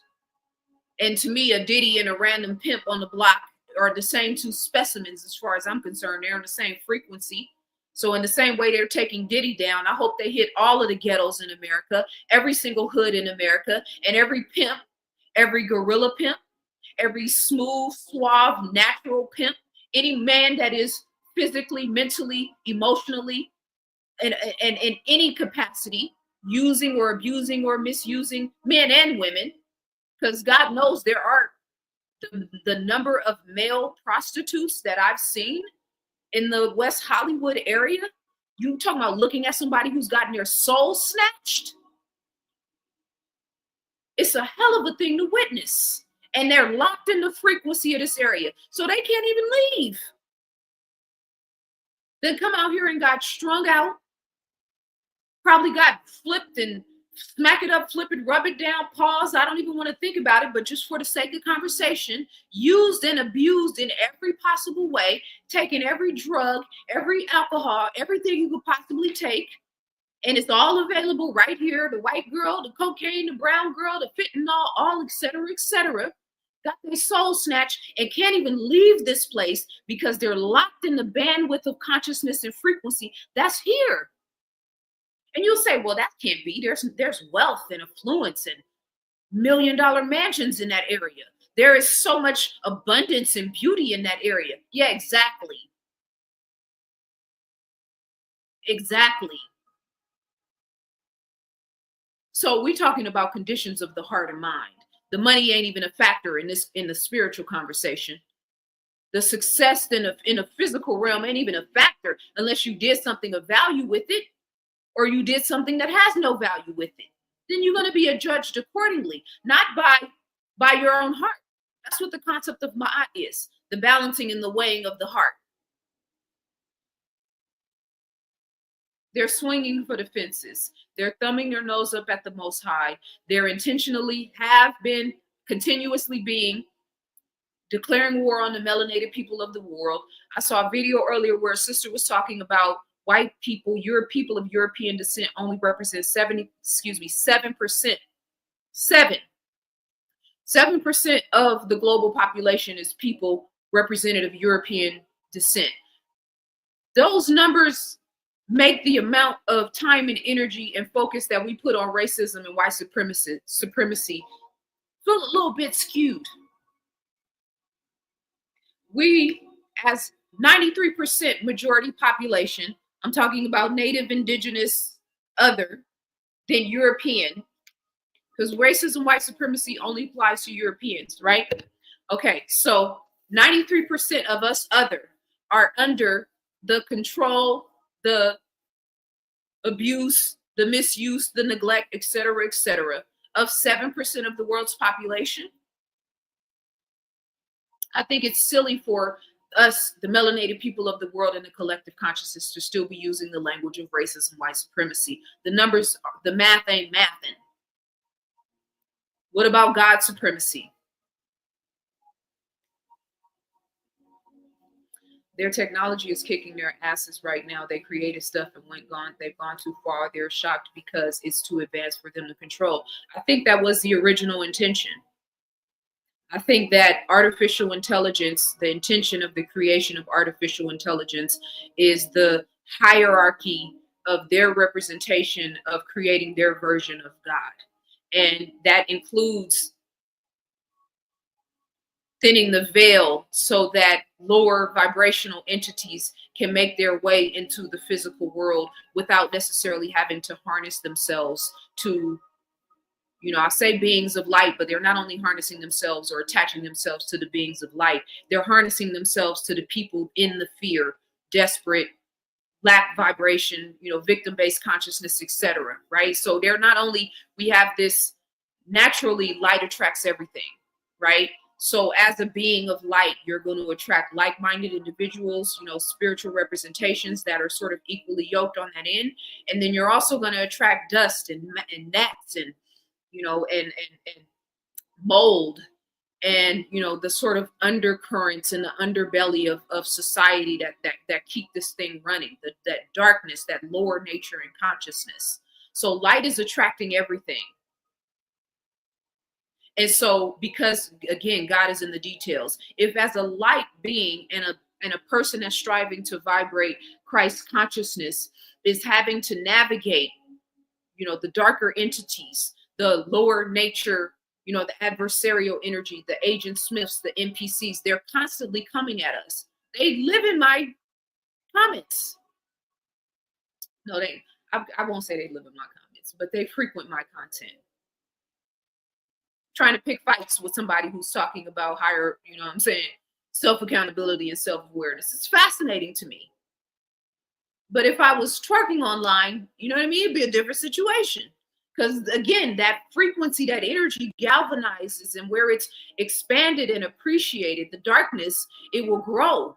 and to me, a Diddy and a random pimp on the block are the same two specimens as far as I'm concerned. They're on the same frequency. So in the same way they're taking Diddy down, I hope they hit all of the ghettos in America, every single hood in America, and every pimp, every gorilla pimp, every smooth, suave, natural pimp, any man that is physically, mentally, emotionally, and in any capacity, using or abusing or misusing men and women, because God knows there are the number of male prostitutes that I've seen in the West Hollywood area. You talking about looking at somebody who's gotten their soul snatched? It's a hell of a thing to witness. And they're locked in the frequency of this area, so they can't even leave. Then come out here and got strung out, probably got flipped and smack it up, flip it, rub it down, pause. I don't even want to think about it, but just for the sake of conversation, used and abused in every possible way, taking every drug, every alcohol, everything you could possibly take. And it's all available right here. The white girl, the cocaine, the brown girl, the fentanyl, all et cetera, got their soul snatched and can't even leave this place because they're locked in the bandwidth of consciousness and frequency that's here. And you'll say, well, that can't be. There's wealth and affluence and $1 million mansions in that area. There is so much abundance and beauty in that area. Yeah, exactly. Exactly. So we're talking about conditions of the heart and mind. The money ain't even a factor in the spiritual conversation. The success in a physical realm ain't even a factor unless you did something of value with it, or you did something that has no value with it. Then you're going to be adjudged accordingly, not by your own heart. That's what the concept of ma'at is, the balancing and the weighing of the heart. They're swinging for the fences. They're thumbing their nose up at the Most High. They're intentionally have been continuously being declaring war on the melanated people of the world. I saw a video earlier where a sister was talking about white people, people of European descent only represent 7% of the global population is people representative of European descent. Those numbers make the amount of time and energy and focus that we put on racism and white supremacy feel a little bit skewed. We, as 93% majority population, I'm talking about native, indigenous, other than European, because racism, white supremacy only applies to Europeans, right? Okay, so 93% of us other are under the control, the abuse, the misuse, the neglect, etc., of 7% of the world's population. I think it's silly for us, the melanated people of the world and the collective consciousness, to still be using the language of racism, white supremacy. The numbers, the math ain't mathing. What about God supremacy? Their technology is kicking their asses right now. They created stuff and they've gone too far. They're shocked because it's too advanced for them to control. I think that was the original intention. I think that artificial intelligence, the intention of the creation of artificial intelligence, is the hierarchy of their representation of creating their version of God. And that includes thinning the veil so that lower vibrational entities can make their way into the physical world without necessarily having to harness themselves to, I say beings of light, but they're not only harnessing themselves or attaching themselves to the beings of light, they're harnessing themselves to the people in the fear, desperate, lack vibration, victim-based consciousness, etc. Right? So they're not only, we have this naturally light attracts everything, right? So as a being of light, you're going to attract like-minded individuals, spiritual representations that are sort of equally yoked on that end. And then you're also going to attract dust and gnats and, and mold and, the sort of undercurrents in the underbelly of society that keep this thing running, that darkness, that lower nature and consciousness. So light is attracting everything. And so, because again, God is in the details. If as a light being and a person that's striving to vibrate Christ's consciousness is having to navigate, the darker entities, the lower nature, the adversarial energy, the Agent Smiths, the NPCs, they're constantly coming at us. They live in my comments. No, I won't say they live in my comments, but they frequent my content. Trying to pick fights with somebody who's talking about higher, self-accountability and self-awareness. It's fascinating to me. But if I was twerking online, it'd be a different situation. Because again, that frequency, that energy galvanizes, and where it's expanded and appreciated, the darkness, it will grow.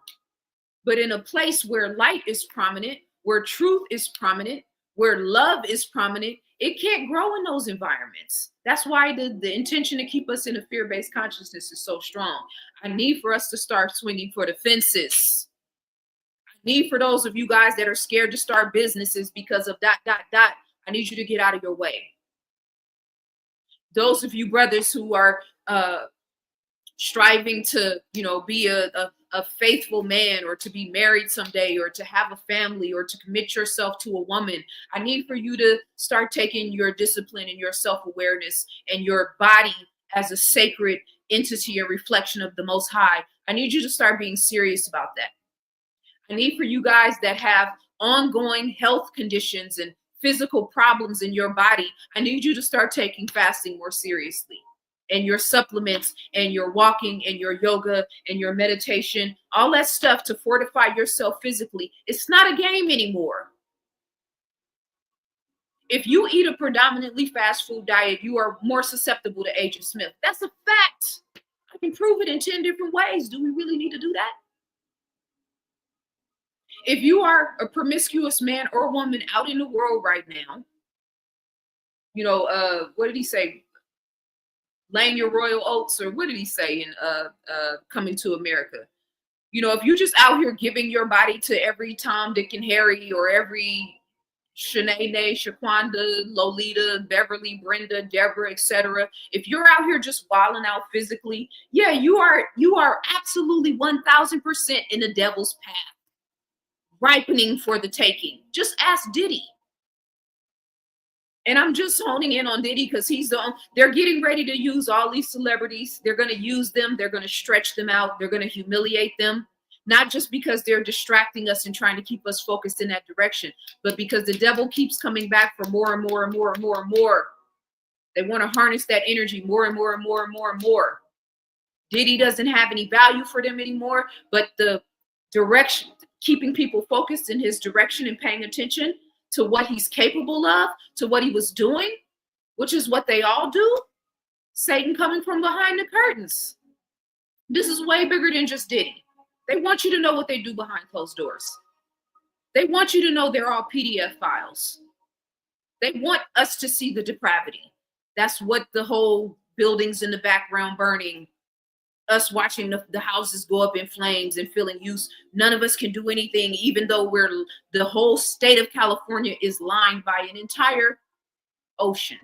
But in a place where light is prominent, where truth is prominent, where love is prominent, it can't grow in those environments. That's why the intention to keep us in a fear-based consciousness is so strong. I need for us to start swinging for the fences. I need for those of you guys that are scared to start businesses because of ... I need you to get out of your way. Those of you brothers who are striving to, be a faithful man, or to be married someday, or to have a family, or to commit yourself to a woman, I need for you to start taking your discipline and your self-awareness and your body as a sacred entity and reflection of the Most High. I need you to start being serious about that. I need for you guys that have ongoing health conditions and physical problems in your body, I need you to start taking fasting more seriously, and your supplements and your walking and your yoga and your meditation, all that stuff to fortify yourself physically. It's not a game anymore. If you eat a predominantly fast food diet, you are more susceptible to Agent Smith. That's a fact. I can prove it in 10 different ways. Do we really need to do that? If you are a promiscuous man or woman out in the world right now, what did he say? Laying your royal oats, or what did he say in Coming to America? If you just out here giving your body to every Tom, Dick, and Harry, or every Shanae, Shaquanda, Lolita, Beverly, Brenda, Deborah, etc. If you're out here just wilding out physically, yeah, you are absolutely 1000% in the devil's path. ripening for the taking. Just ask Diddy. And I'm just honing in on Diddy because they're getting ready to use all these celebrities. They're going to use them. They're going to stretch them out. They're going to humiliate them. Not just because they're distracting us and trying to keep us focused in that direction, but because the devil keeps coming back for more and more and more and more and more. They want to harness that energy more and more and more and more and more. Diddy doesn't have any value for them anymore, but the direction, keeping people focused in his direction and paying attention to what he's capable of, to what he was doing, which is what they all do. Satan coming from behind the curtains. This is way bigger than just Diddy. They want you to know what they do behind closed doors. They want you to know they're all PDF files. They want us to see the depravity. That's what the whole buildings in the background burning, us watching the houses go up in flames and feeling use. None of us can do anything, even though the whole state of California is lined by an entire ocean.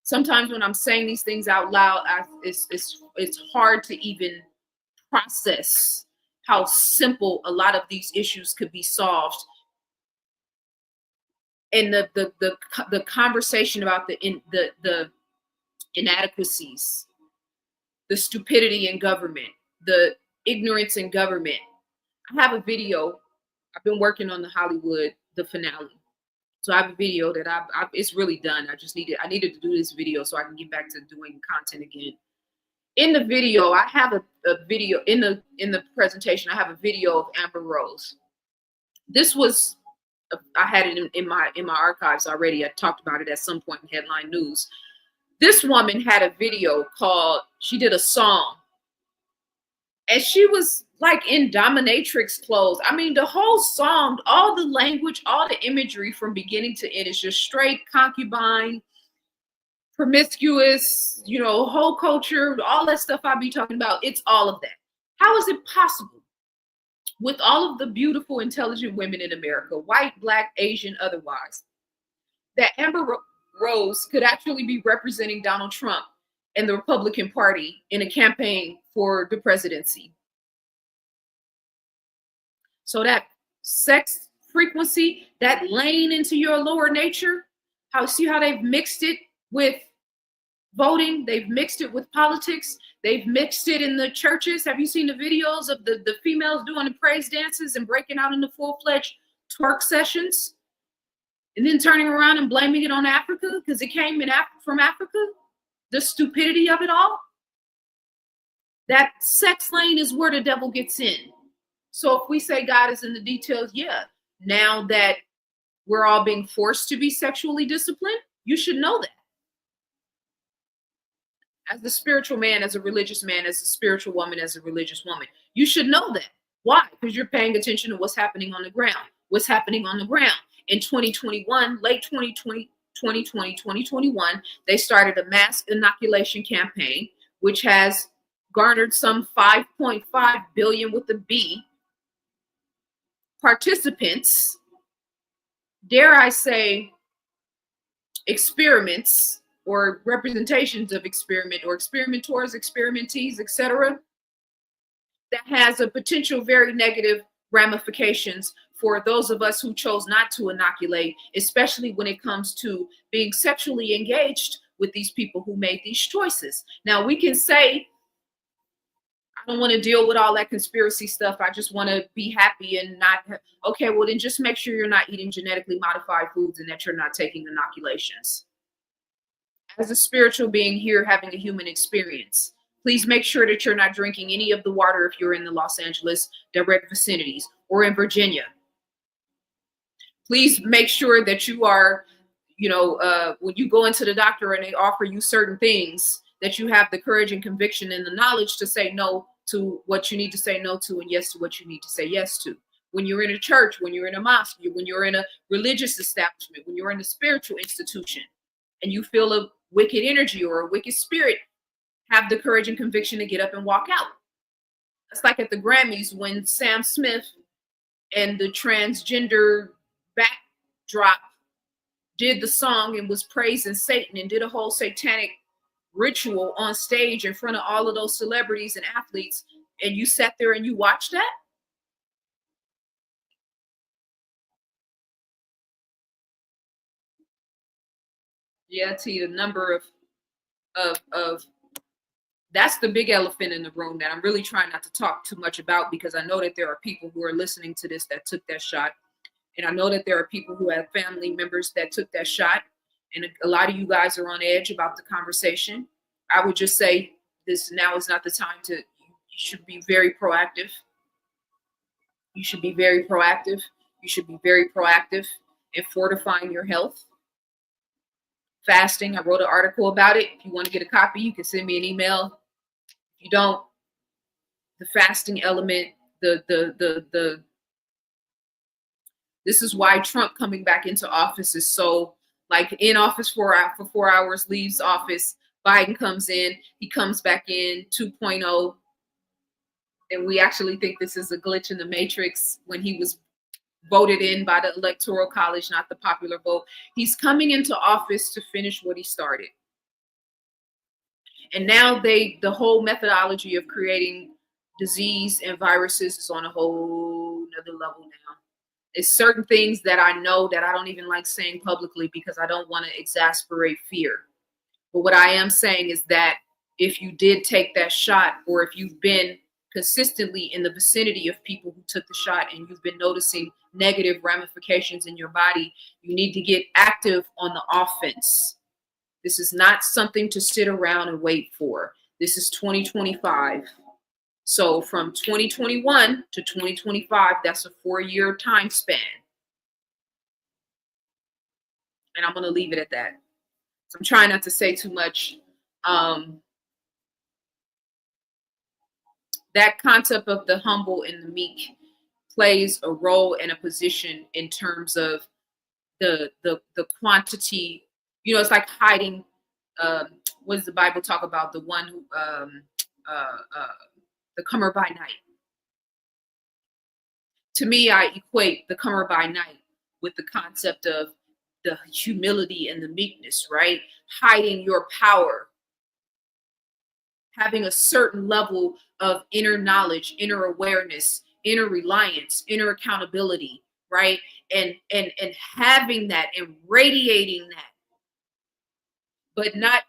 Sometimes when I'm saying these things out loud, it's hard to even process how simple a lot of these issues could be solved. And the conversation about the inadequacies, the stupidity in government, the ignorance in government. I have a video. I've been working on the finale. So I have a video that it's really done. I needed to do this video so I can get back to doing content again. In the video, I have a video in the presentation. I have a video of Amber Rose. This was, I had it in my archives already. I talked about it at some point in headline news. This woman had a video she did a song, and she was like in dominatrix clothes. I mean, the whole song, all the language, all the imagery from beginning to end is just straight concubine, promiscuous, whole culture, all that stuff I be talking about. It's all of that. How is it possible with all of the beautiful, intelligent women in America, white, black, Asian, otherwise, that Amber Rose could actually be representing Donald Trump and the Republican Party in a campaign for the presidency? So that sex frequency, that lane into your lower nature, see how they've mixed it with voting, they've mixed it with politics, they've mixed it in the churches. Have you seen the videos of the females doing the praise dances and breaking out into full-fledged twerk sessions and then turning around and blaming it on Africa because it came from Africa? The stupidity of it all. That sex lane is where the devil gets in. So if we say God is in the details, yeah, now that we're all being forced to be sexually disciplined, you should know that. As a spiritual man, as a religious man, as a spiritual woman, as a religious woman, you should know that. Why? Because you're paying attention to what's happening on the ground. What's happening on the ground? In 2021, late 2020, 2021, they started a mass inoculation campaign, which has garnered some 5.5 billion with a B participants, dare I say, experiments or representations of experiment or experimentors, experimentees, etc., that has a potential very negative ramifications for those of us who chose not to inoculate, especially when it comes to being sexually engaged with these people who made these choices. Now, we can say, I don't want to deal with all that conspiracy stuff. I just want to be happy and not. Okay, well, then just make sure you're not eating genetically modified foods and that you're not taking inoculations. As a spiritual being here having a human experience, please make sure that you're not drinking any of the water if you're in the Los Angeles direct vicinities or in Virginia. Please make sure that you are, when you go into the doctor and they offer you certain things, that you have the courage and conviction and the knowledge to say no to what you need to say no to and yes to what you need to say yes to. When you're in a church, when you're in a mosque, when you're in a religious establishment, when you're in a spiritual institution, and you feel a wicked energy or a wicked spirit, have the courage and conviction to get up and walk out. It's like at the Grammys when Sam Smith and the transgender backdrop did the song and was praising Satan and did a whole satanic ritual on stage in front of all of those celebrities and athletes, and you sat there and you watched that. Yeah, T, the number of that's the big elephant in the room that I'm really trying not to talk too much about, because I know that there are people who are listening to this that took that shot. And I know that there are people who have family members that took that shot. And a lot of you guys are on edge about the conversation. I would just say this now is not the time to, you should be very proactive. You should be very proactive. You should be very proactive in fortifying your health. Fasting, I wrote an article about it. If you want to get a copy, you can send me an email. If you don't, the fasting element, this is why Trump coming back into office is so, like, in office for 4 hours, leaves office. Biden comes in, he comes back in 2.0. And we actually think this is a glitch in the matrix when he was voted in by the electoral college, not the popular vote. He's coming into office to finish what he started. And now the whole methodology of creating disease and viruses is on a whole nother level now. It's certain things that I know that I don't even like saying publicly because I don't want to exasperate fear. But what I am saying is that if you did take that shot, or if you've been consistently in the vicinity of people who took the shot and you've been noticing negative ramifications in your body, you need to get active on the offense. This is not something to sit around and wait for. This is 2025. So from 2021 to 2025, that's a 4-year time span. And I'm going to leave it at that. So I'm trying not to say too much. That concept of the humble and the meek plays a role and a position in terms of the quantity. You know, it's like hiding. What does the Bible talk about? The one who, the comer by night. To me, I equate the comer by night with the concept of the humility and the meekness, right? Hiding your power, having a certain level of inner knowledge, inner awareness, inner reliance, inner accountability, right? And having that and radiating that, but not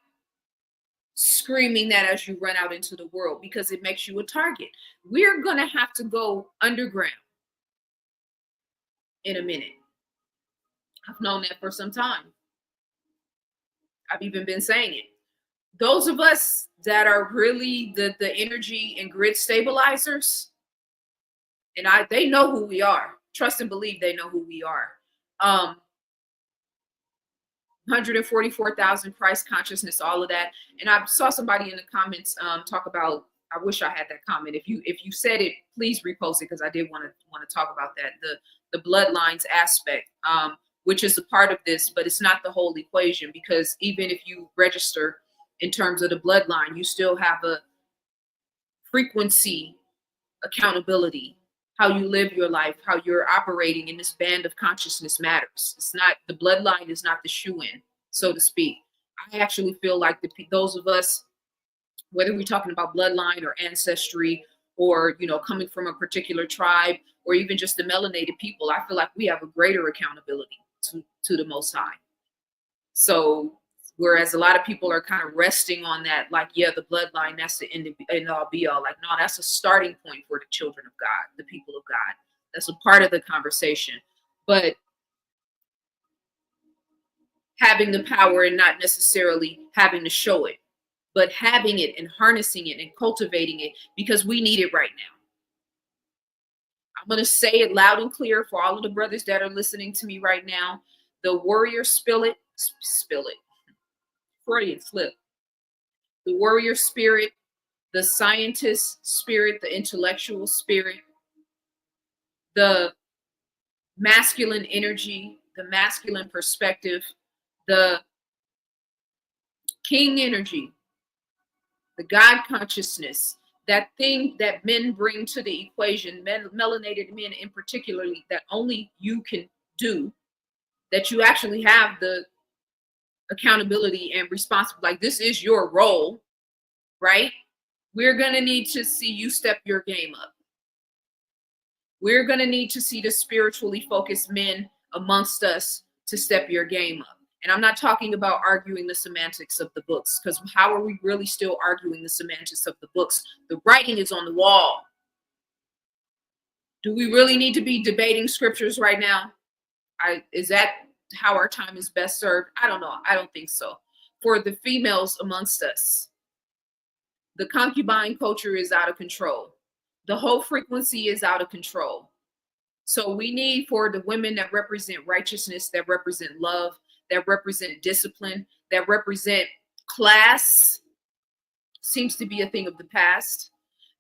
screaming that as you run out into the world, because it makes you a target. We're going to have to go underground in a minute. I've known that for some time. I've even been saying it. Those of us that are really the energy and grid stabilizers, and they know who we are. Trust and believe they know who we are. 144,000 Christ consciousness, all of that. And I saw somebody in the comments talk about, I wish I had that comment. If you said it, please repost it, because I did want to talk about that. The bloodlines aspect, which is a part of this, but it's not the whole equation, because even if you register in terms of the bloodline, you still have a frequency accountability. How you live your life, how you're operating in this band of consciousness matters. It's not, the bloodline is not the shoe-in, so to speak. I actually feel like those of us, whether we're talking about bloodline or ancestry, or, you know, coming from a particular tribe, or even just the melanated people, I feel like we have a greater accountability to the Most High. So whereas a lot of people are kind of resting on that, like, yeah, the bloodline, that's the end all be all. Like, no, that's a starting point for the children of God, the people of God. That's a part of the conversation. But having the power and not necessarily having to show it, but having it and harnessing it and cultivating it, because we need it right now. I'm going to say it loud and clear for all of the brothers that are listening to me right now. The warrior spirit. Freudian slip. The warrior spirit, the scientist spirit, the intellectual spirit, the masculine energy, the masculine perspective, the king energy, the God consciousness, that thing that men bring to the equation, melanated men in particularly, that only you can do, that you actually have the accountability and responsibility. Like, this is your role, right? We're going to need to see you step your game up. We're going to need to see the spiritually focused men amongst us to step your game up. And I'm not talking about arguing the semantics of the books, because how are we really still arguing the semantics of the books? The writing is on the wall. Do we really need to be debating scriptures right now? Is that how our time is best served? I don't know. I don't think so. For the females amongst us, the concubine culture is out of control. The whole frequency is out of control. So we need for the women that represent righteousness, that represent love, that represent discipline, that represent class, seems to be a thing of the past,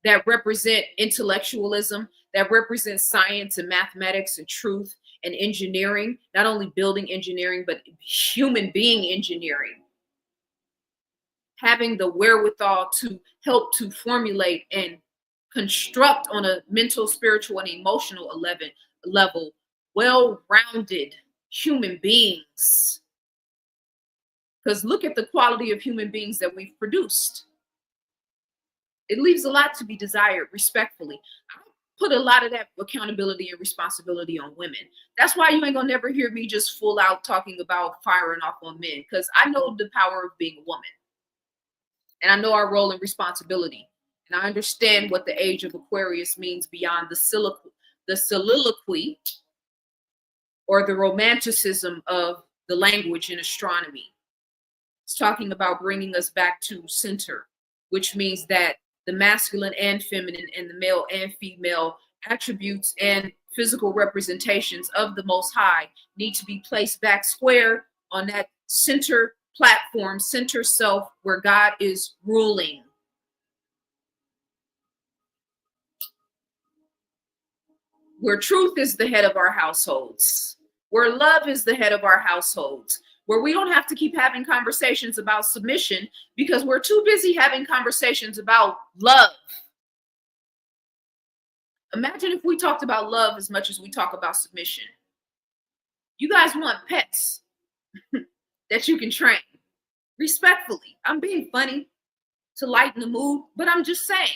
that represent intellectualism, that represent science and mathematics and truth and engineering, not only building engineering, but human being engineering. Having the wherewithal to help to formulate and construct on a mental, spiritual, and emotional level well-rounded human beings. Because look at the quality of human beings that we've produced. It leaves a lot to be desired, respectfully. I put a lot of that accountability and responsibility on women. That's why you ain't gonna never hear me just full out talking about firing off on men, because I know the power of being a woman. And I know our role and responsibility. And I understand what the age of Aquarius means beyond the soliloquy or the romanticism of the language in astronomy. It's talking about bringing us back to center, which means that the masculine and feminine and the male and female attributes and physical representations of the Most High need to be placed back square on that center platform, center self, where God is ruling. Where truth is the head of our households, where love is the head of our households, where we don't have to keep having conversations about submission because we're too busy having conversations about love. Imagine if we talked about love as much as we talk about submission. You guys want pets that you can train respectfully. I'm being funny to lighten the mood, but I'm just saying.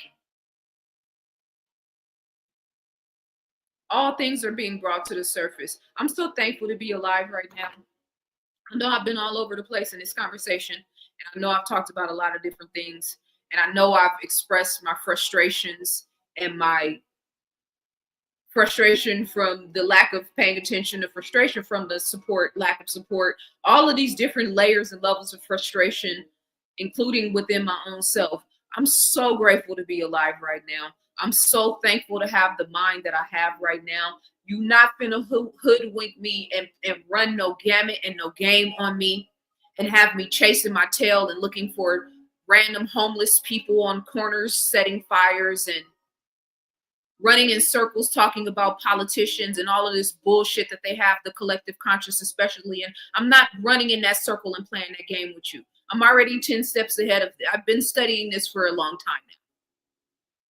All things are being brought to the surface. I'm so thankful to be alive right now. I know I've been all over the place in this conversation, and I know I've talked about a lot of different things, and I know I've expressed my frustrations and my frustration from the lack of paying attention, the frustration from the support, lack of support, all of these different layers and levels of frustration, including within my own self. I'm so grateful to be alive right now. I'm so thankful to have the mind that I have right now. You not finna hoodwink me and run no gamut and no game on me and have me chasing my tail and looking for random homeless people on corners setting fires and running in circles talking about politicians and all of this bullshit that they have, the collective conscious especially. And I'm not running in that circle and playing that game with you. I'm already 10 steps ahead of it. I've been studying this for a long time now.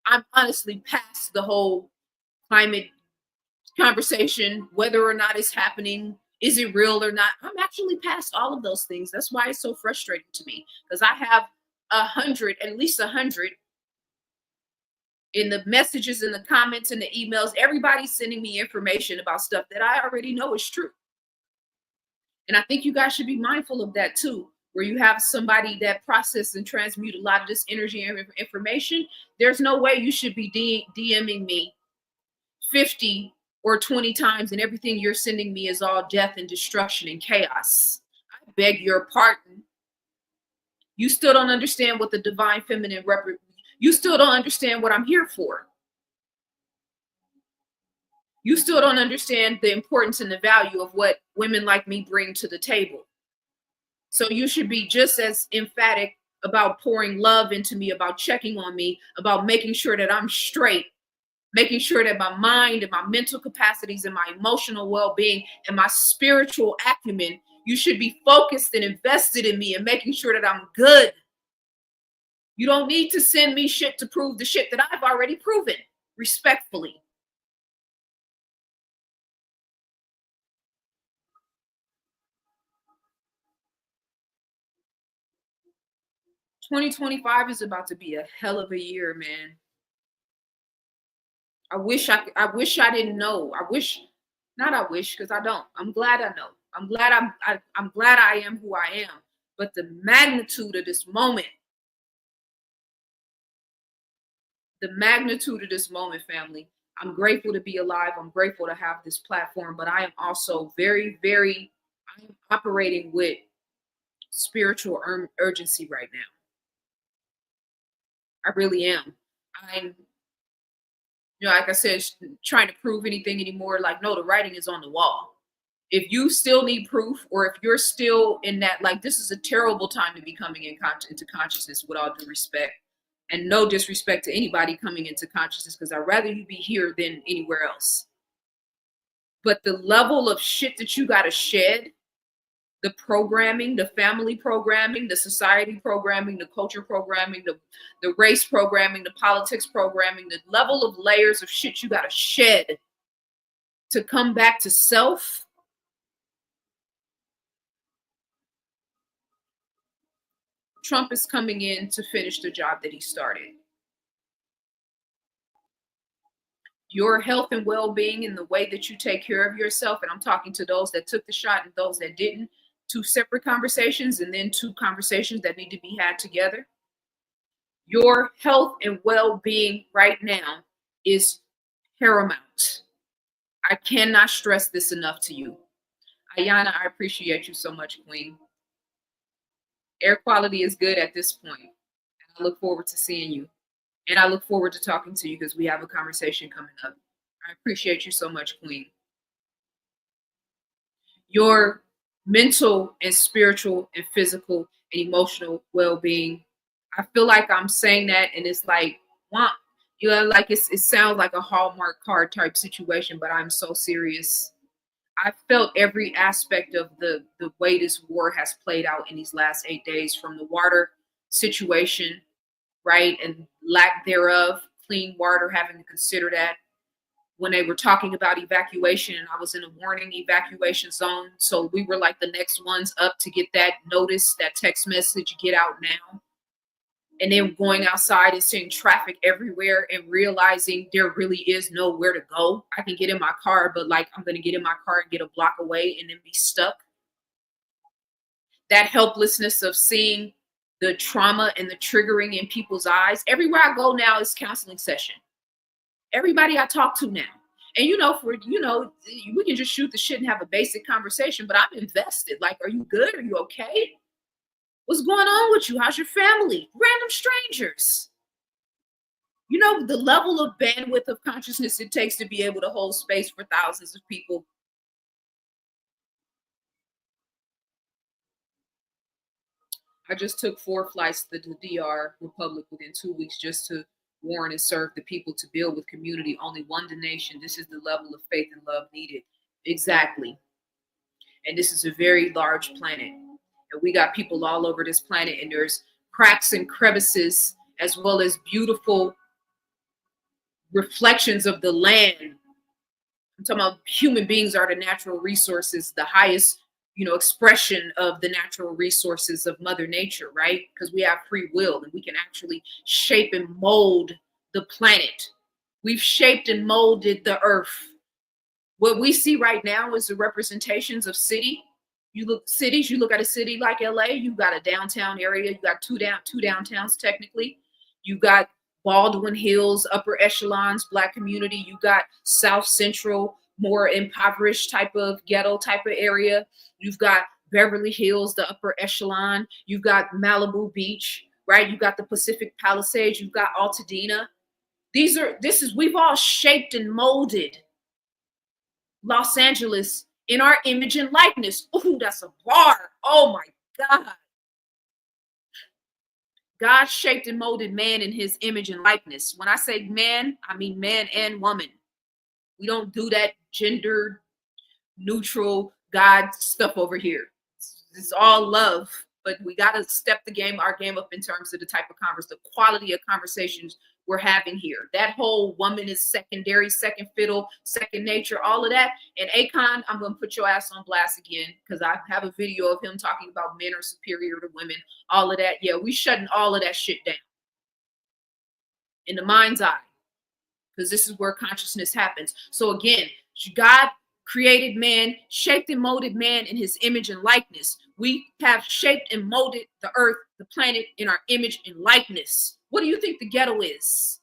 I'm honestly past the whole climate conversation, whether or not it's happening, is it real or not. I'm actually past all of those things. That's why it's so frustrating to me, because I have at least 100 in the messages, in the comments, in the emails. Everybody's sending me information about stuff that I already know is true. And I think you guys should be mindful of that too, where you have somebody that process and transmute a lot of this energy and information. There's no way you should be DMing me 50 or 20 times and everything you're sending me is all death and destruction and chaos. I beg your pardon. You still don't understand what the divine feminine you still don't understand what I'm here for. You still don't understand the importance and the value of what women like me bring to the table. So you should be just as emphatic about pouring love into me, about checking on me, about making sure that I'm straight, making sure that my mind and my mental capacities and my emotional well-being and my spiritual acumen, you should be focused and invested in me and making sure that I'm good. You don't need to send me shit to prove the shit that I've already proven, respectfully. "2025 is about to be a hell of a year, man. I wish I didn't know. Because I don't. I'm glad I know. I'm glad I'm glad I am who I am. But the magnitude of this moment, family. I'm grateful to be alive. I'm grateful to have this platform, but I am also very, very, I am operating with spiritual urgency right now. I really am. I'm, like I said, trying to prove anything anymore. Like, no, the writing is on the wall. If you still need proof, or if you're still in that, like, this is a terrible time to be coming into consciousness, with all due respect, and no disrespect to anybody coming into consciousness, because I'd rather you be here than anywhere else. But the level of shit that you got to shed, the programming, the family programming, the society programming, the culture programming, the race programming, the politics programming, the level of layers of shit you got to shed to come back to self. Trump is coming in to finish the job that he started. Your health and well-being and the way that you take care of yourself, and I'm talking to those that took the shot and those that didn't, two separate conversations, and then two conversations that need to be had together. Your health and well-being right now is paramount. I cannot stress this enough to you. Ayana, I appreciate you so much, Queen. Air quality is good at this point. And I look forward to seeing you. And I look forward to talking to you, because we have a conversation coming up. I appreciate you so much, Queen. Your mental and spiritual and physical and emotional well-being. I feel like I'm saying that, and it's like, wow, like it sounds like a Hallmark card type situation, but I'm so serious. I felt every aspect of the way this war has played out in these last 8 days, from the water situation, right, and lack thereof, clean water, having to consider that. When they were talking about evacuation, and I was in a warning evacuation zone, so we were like the next ones up to get that notice, that text message, get out now. And then going outside and seeing traffic everywhere and realizing there really is nowhere to go. I can get in my car, but like, I'm going to get in my car and get a block away and then be stuck. That helplessness of seeing the trauma and the triggering in people's eyes. Everywhere I go now is counseling session. Everybody I talk to now. And we can just shoot the shit and have a basic conversation, but I'm invested. Like, are you good? Are you okay? What's going on with you? How's your family? Random strangers. The level of bandwidth of consciousness it takes to be able to hold space for thousands of people. I just took 4 flights to the DR Republic within 2 weeks, just to warn and serve the people, to build with community. Only one donation. This is the level of faith and love needed. Exactly. And this is a very large planet. And we got people all over this planet, and there's cracks and crevices, as well as beautiful reflections of the land. I'm talking about human beings are the natural resources, the highest, expression of the natural resources of Mother Nature, right? Because we have free will, and we can actually shape and mold the planet. We've shaped and molded the earth. What we see right now is the representations of cities. You look at a city like LA, you've got a downtown area, you got two downtowns technically. You got Baldwin Hills, upper echelons, Black community. You got South Central, more impoverished type of ghetto type of area. You've got Beverly Hills, the upper echelon. You've got Malibu Beach, right? You got the Pacific Palisades. You've got Altadena. We've all shaped and molded Los Angeles in our image and likeness. Ooh, that's a bar. Oh my God. God shaped and molded man in his image and likeness. When I say man, I mean man and woman. We don't do that gender neutral God stuff over here. It's all love, but we got to step our game up in terms of the type of the quality of conversations we're having here. That whole woman is secondary, second fiddle, second nature, all of that. And Akon, I'm going to put your ass on blast again, because I have a video of him talking about men are superior to women, all of that. Yeah, we shutting all of that shit down in the mind's eye, because this is where consciousness happens. So again, God created man, shaped and molded man in his image and likeness. We have shaped and molded the earth, the planet in our image and likeness. What do you think the ghetto is?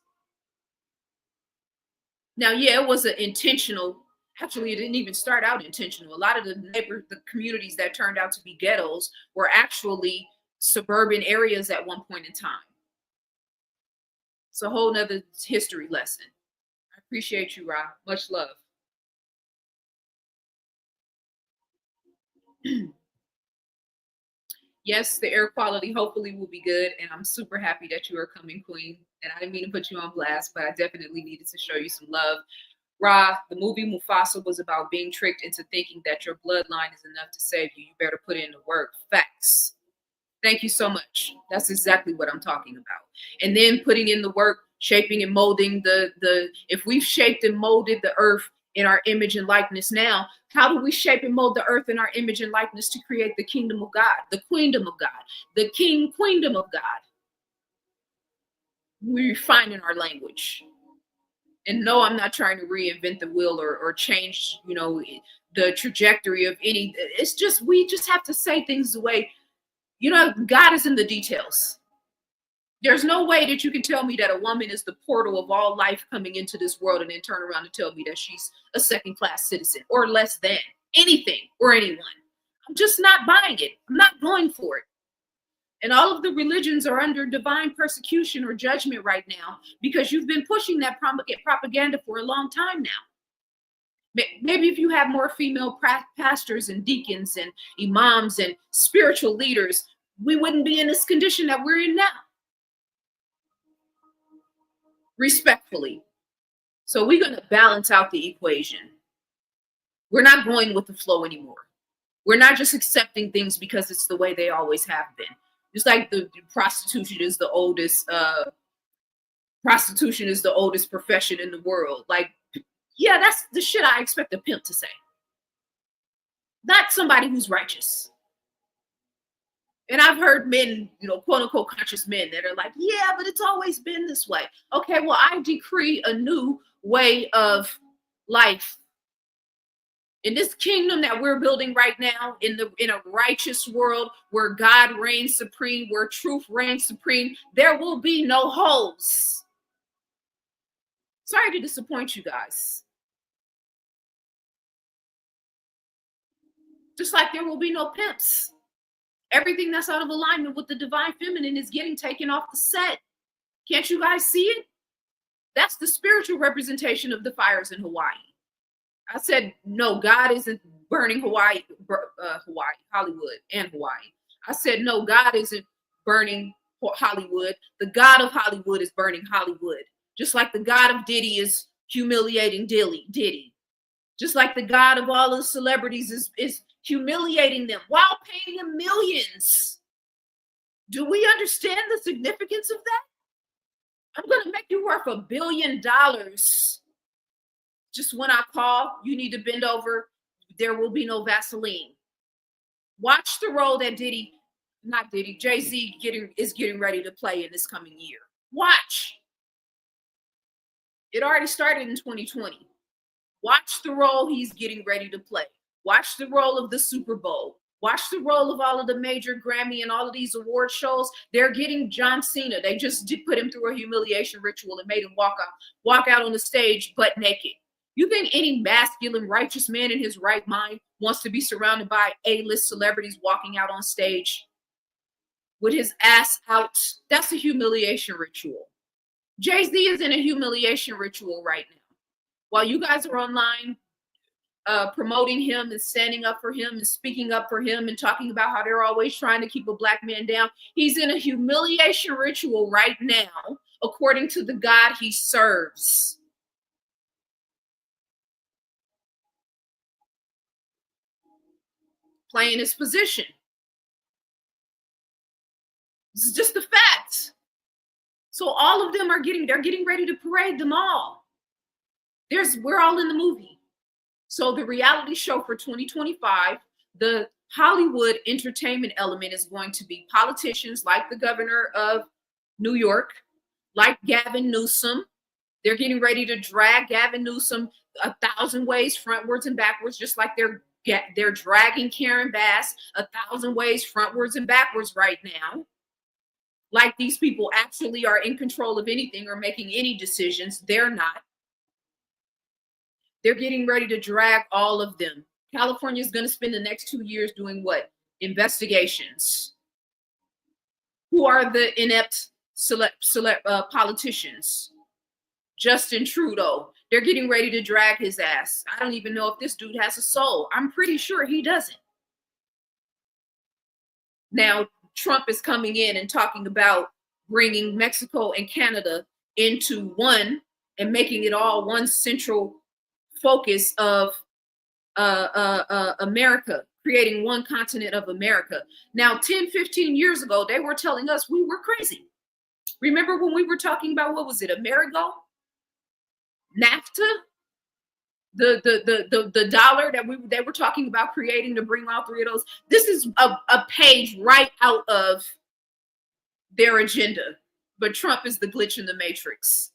Now, yeah, it was an intentional, actually, it didn't even start out intentional. A lot of the communities that turned out to be ghettos were actually suburban areas at one point in time. It's a whole nother history lesson. I appreciate you, Ra. Much love. Yes, the air quality hopefully will be good, and I'm super happy that you are coming, Queen. And I didn't mean to put you on blast, but I definitely needed to show you some love. Ra, the movie Mufasa was about being tricked into thinking that your bloodline is enough to save you. You better put in the work. Facts. Thank you so much. That's exactly what I'm talking about. And then putting in the work, shaping and molding if we've shaped and molded the earth in our image and likeness now, how do we shape and mold the earth in our image and likeness to create the kingdom of God, the queendom of God, the queendom of God? We refine in our language. And no, I'm not trying to reinvent the wheel or change, the trajectory of any. It's just, we just have to say things the way, God is in the details. There's no way that you can tell me that a woman is the portal of all life coming into this world and then turn around and tell me that she's a second-class citizen or less than anything or anyone. I'm just not buying it. I'm not going for it. And all of the religions are under divine persecution or judgment right now because you've been pushing that propaganda for a long time now. Maybe if you have more female pastors and deacons and imams and spiritual leaders, we wouldn't be in this condition that we're in now. Respectfully. So we're going to balance out the equation. We're not going with the flow anymore. We're not just accepting things because it's the way they always have been. Just like the prostitution is the oldest profession in the world. Like, yeah, that's the shit I expect a pimp to say. Not somebody who's righteous. And I've heard men, quote unquote conscious men that are like, yeah, but it's always been this way. Okay, well, I decree a new way of life. In this kingdom that we're building right now, in a righteous world where God reigns supreme, where truth reigns supreme, there will be no holes. Sorry to disappoint you guys. Just like there will be no pimps. Everything that's out of alignment with the divine feminine is getting taken off the set. Can't you guys see it? That's the spiritual representation of the fires in Hawaii. I said, no, God isn't burning Hollywood and Hawaii. I said, no, God isn't burning Hollywood. The God of Hollywood is burning Hollywood. Just like the God of Diddy is humiliating Diddy. Just like the God of all the celebrities is humiliating them while paying them millions. Do we understand the significance of that? I'm going to make you worth $1 billion. Just when I call, you need to bend over. There will be no Vaseline. Watch the role that Jay-Z is getting ready to play in this coming year. Watch. It already started in 2020. Watch the role he's getting ready to play. Watch the role of the Super Bowl. Watch the role of all of the major Grammy and all of these award shows. They're getting John Cena. They just did put him through a humiliation ritual and made him walk out on the stage butt naked. You think any masculine, righteous man in his right mind wants to be surrounded by A-list celebrities walking out on stage with his ass out? That's a humiliation ritual. Jay-Z is in a humiliation ritual right now. While you guys are online promoting him and standing up for him and speaking up for him and talking about how they're always trying to keep a black man down, he's in a humiliation ritual right now, according to the God he serves. Playing his position. This is just the facts. So all of them they're getting ready to parade them all. We're all in the movie. So the reality show for 2025, the Hollywood entertainment element is going to be politicians like the governor of New York, like Gavin Newsom. They're getting ready to drag Gavin Newsom 1,000 ways frontwards and backwards, just like they're dragging Karen Bass 1,000 ways frontwards and backwards right now. Like these people actually are in control of anything or making any decisions. They're not. They're getting ready to drag all of them. California is going to spend the next 2 years doing what? Investigations. Who are the inept politicians? Justin Trudeau. They're getting ready to drag his ass. I don't even know if this dude has a soul. I'm pretty sure he doesn't. Now, Trump is coming in and talking about bringing Mexico and Canada into one and making it all one central focus of America, creating one continent of America. Now, 10, 15 years ago, they were telling us we were crazy. Remember when we were talking about, what was it, Amerigo? NAFTA? The dollar that they were talking about creating to bring all three of those. This is a page right out of their agenda. But Trump is the glitch in the matrix.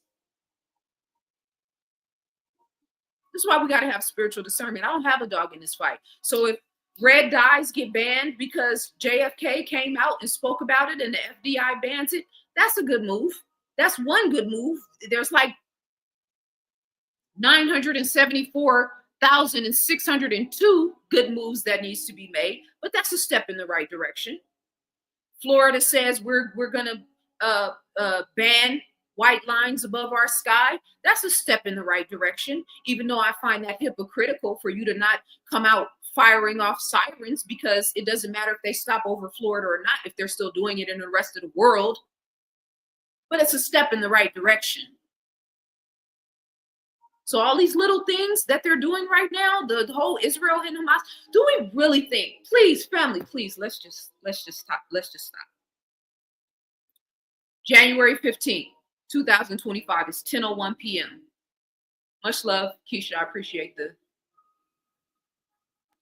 This is why we got to have spiritual discernment. I don't have a dog in this fight. So if red dyes get banned because JFK came out and spoke about it and the FBI bans it, that's a good move. That's one good move. There's like 974,602 good moves that needs to be made, but that's a step in the right direction. Florida says we're going to ban white lines above our sky. That's a step in the right direction, even though I find that hypocritical for you to not come out firing off sirens, because it doesn't matter if they stop over Florida or not, if they're still doing it in the rest of the world. But it's a step in the right direction. So all these little things that they're doing right now, the whole Israel and Hamas, do we really think, please, family, please, let's just stop. Let's just stop. January 15th, 2025 is 10:01 p.m. Much love, Keisha. I appreciate the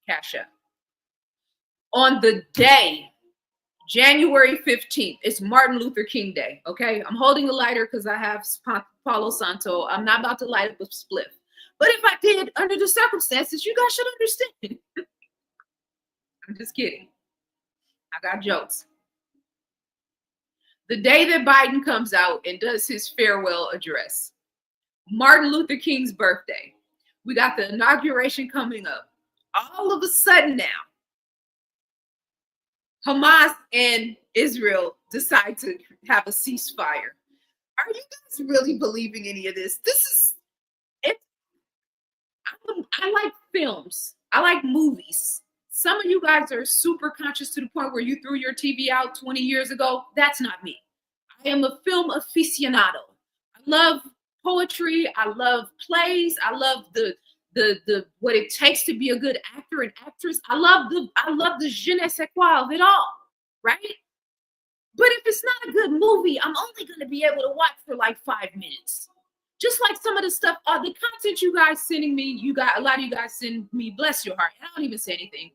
cash app. On the day, January 15th, it's Martin Luther King Day, okay? I'm holding a lighter because I have Palo Santo. I'm not about to light up a spliff. But if I did, under the circumstances, you guys should understand. I'm just kidding. I got jokes. The day that Biden comes out and does his farewell address, Martin Luther King's birthday, we got the inauguration coming up. All of a sudden now, Hamas and Israel decide to have a ceasefire. Are you guys really believing any of this? This is it. I like films. I like movies. Some of you guys are super conscious to the point where you threw your TV out 20 years ago. That's not me. I am a film aficionado. I love poetry. I love plays. I love the what it takes to be a good actor and actress. I love the je ne sais quoi of it all, right? But if it's not a good movie, I'm only going to be able to watch for like 5 minutes. Just like some of the stuff, the content you guys sending me, a lot of you guys send me, bless your heart. I don't even say anything.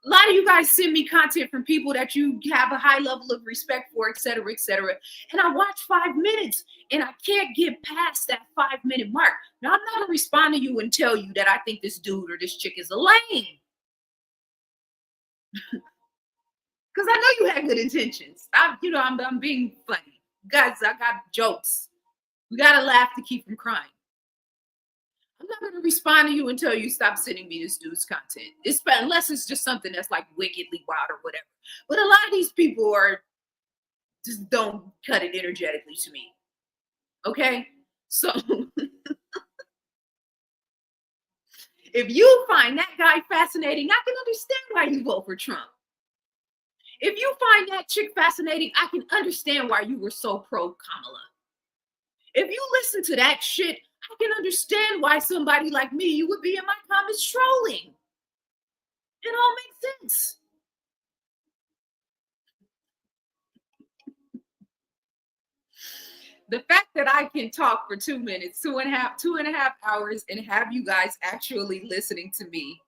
A lot of you guys send me content from people that you have a high level of respect for, et cetera, et cetera. And I watch 5 minutes and I can't get past that 5-minute mark. Now, I'm not going to respond to you and tell you that I think this dude or this chick is a lame. Because I know you had good intentions. I'm being funny. Guys, I got jokes. We got to laugh to keep from crying. I'm not going to respond to you and tell you stop sending me this dude's content. Unless it's just something that's like wickedly wild or whatever. But a lot of these people just don't cut it energetically to me. Okay? So if you find that guy fascinating, I can understand why you vote for Trump. If you find that chick fascinating, I can understand why you were so pro Kamala. If you listen to that shit, I can understand why somebody like me, you would be in my comments trolling. It all makes sense. The fact that I can talk for 2 minutes, two and a half hours, and have you guys actually listening to me,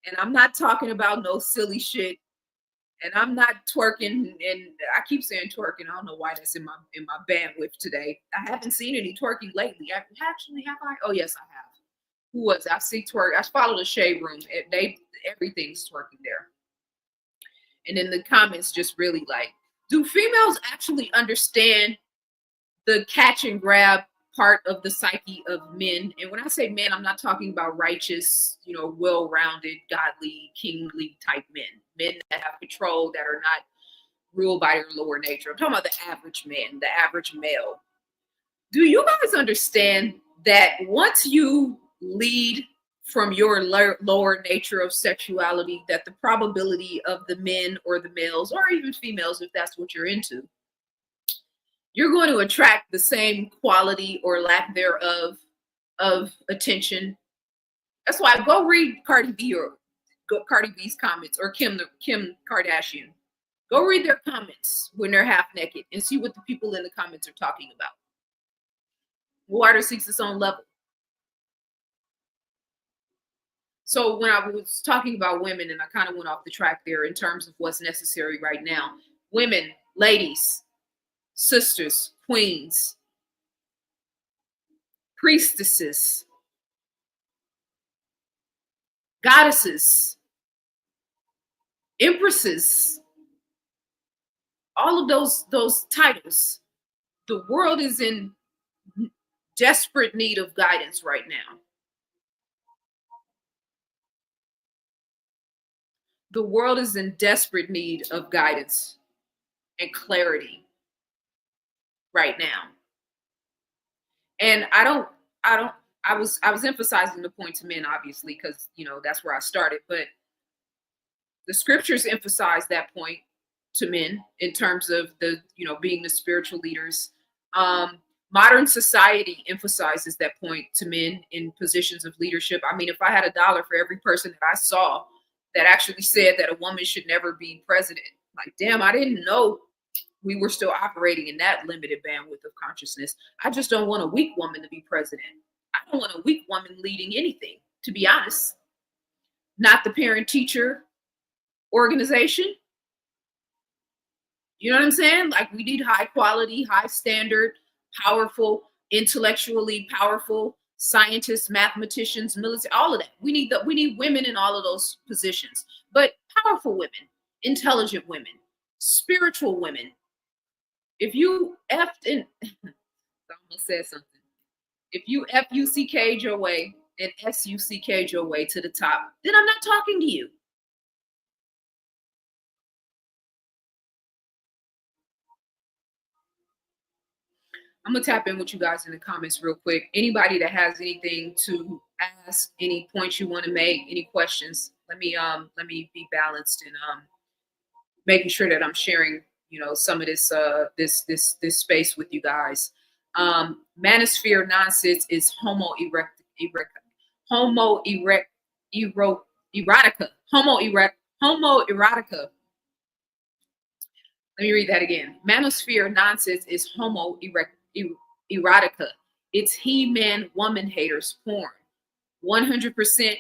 and I'm not talking about no silly shit, and I'm not twerking, and I keep saying twerking. I don't know why that's in my bandwidth today. I haven't seen any twerking lately. Have I? Oh, yes, I have. who was it? I see twerk. I follow the shade room. Everything's twerking there. And then the comments just really like, do females actually understand the catch and grab part of the psyche of men? And when I say men, I'm not talking about righteous, well-rounded, godly, kingly type men that have control, that are not ruled by their lower nature. I'm talking about the average man, the average male. Do you guys understand that once you lead from your lower nature of sexuality, that the probability of the men or the males, or even females, if that's what you're into, you're going to attract the same quality or lack thereof of attention? That's why go read Cardi B's comments, or Kim Kardashian. Go read their comments when they're half naked and see what the people in the comments are talking about. Water seeks its own level. So when I was talking about women, and I kind of went off the track there in terms of what's necessary right now, women, ladies, sisters, queens, priestesses, goddesses, empresses, all of those titles. The world is in desperate need of guidance right now. The world is in desperate need of guidance and clarity right now. And I was emphasizing the point to men, obviously, because that's where I started, but the scriptures emphasize that point to men in terms of the being the spiritual leaders. Modern society emphasizes that point to men in positions of leadership. I mean, if I had $1 for every person that I saw that actually said that a woman should never be president, like, damn, I didn't know we were still operating in that limited bandwidth of consciousness. I just don't want a weak woman to be president. I don't want a weak woman leading anything, to be honest. Not the parent-teacher organization. You know what I'm saying? Like, we need high quality, high standard, powerful, intellectually powerful scientists, mathematicians, military, all of that. We need women in all of those positions, but powerful women, intelligent women, spiritual women. If you effed in, I almost said something. If you F-U-C-K'd your way and S-U-C-K'd your way to the top, then I'm not talking to you. I'm gonna tap in with you guys in the comments real quick. Anybody that has anything to ask, any points you want to make, any questions, let me be balanced and making sure that I'm sharing, some of this this space with you guys. Manosphere nonsense is erotica. Let me read that again. Manosphere nonsense is erotica. It's he-man woman haters porn. 100%.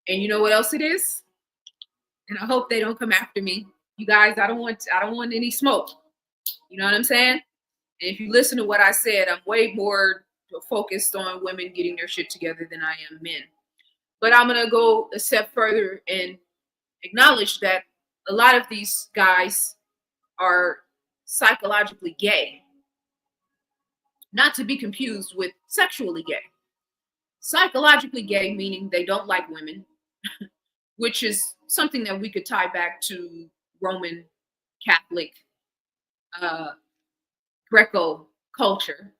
And you know what else it is? And I hope they don't come after me. You guys, I don't want any smoke. You know what I'm saying? And if you listen to what I said, I'm way more focused on women getting their shit together than I am men. But I'm going to go a step further and acknowledge that a lot of these guys are psychologically gay. Not to be confused with sexually gay. Psychologically gay, meaning they don't like women, which is something that we could tie back to Roman Catholic Greco culture,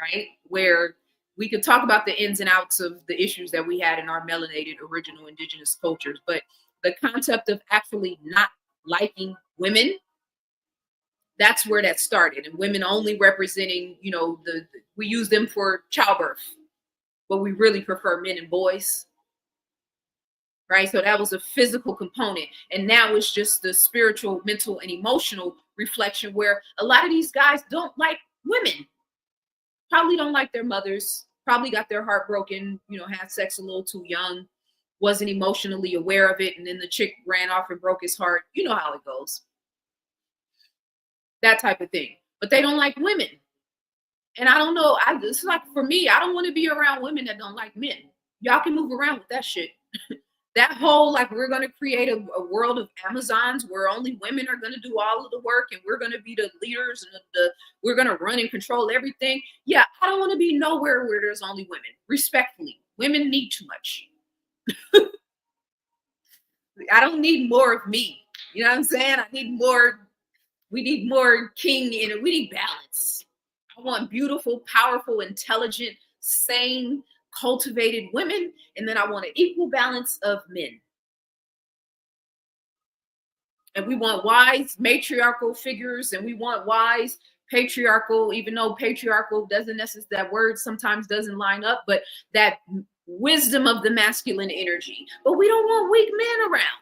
right? Where we could talk about the ins and outs of the issues that we had in our melanated original indigenous cultures, but the concept of actually not liking women, that's where that started. And women only representing, we use them for childbirth, but we really prefer men and boys, right? So that was a physical component. And now it's just the spiritual, mental, and emotional reflection where a lot of these guys don't like women, probably don't like their mothers, probably got their heart broken, had sex a little too young, wasn't emotionally aware of it. And then the chick ran off and broke his heart. You know how it goes. That type of thing. But they don't like women. And I don't know. It's like, for me, I don't want to be around women that don't like men. Y'all can move around with that shit. That whole, like, we're going to create a world of Amazons where only women are going to do all of the work and we're going to be the leaders and we're going to run and control everything. Yeah, I don't want to be nowhere where there's only women. Respectfully, women need too much. I don't need more of me. You know what I'm saying? I need more. We need more king in it. We need balance. I want beautiful, powerful, intelligent, sane, cultivated women. And then I want an equal balance of men. And we want wise matriarchal figures, and we want wise patriarchal, even though patriarchal doesn't necessarily, that word sometimes doesn't line up, but that wisdom of the masculine energy. But we don't want weak men around.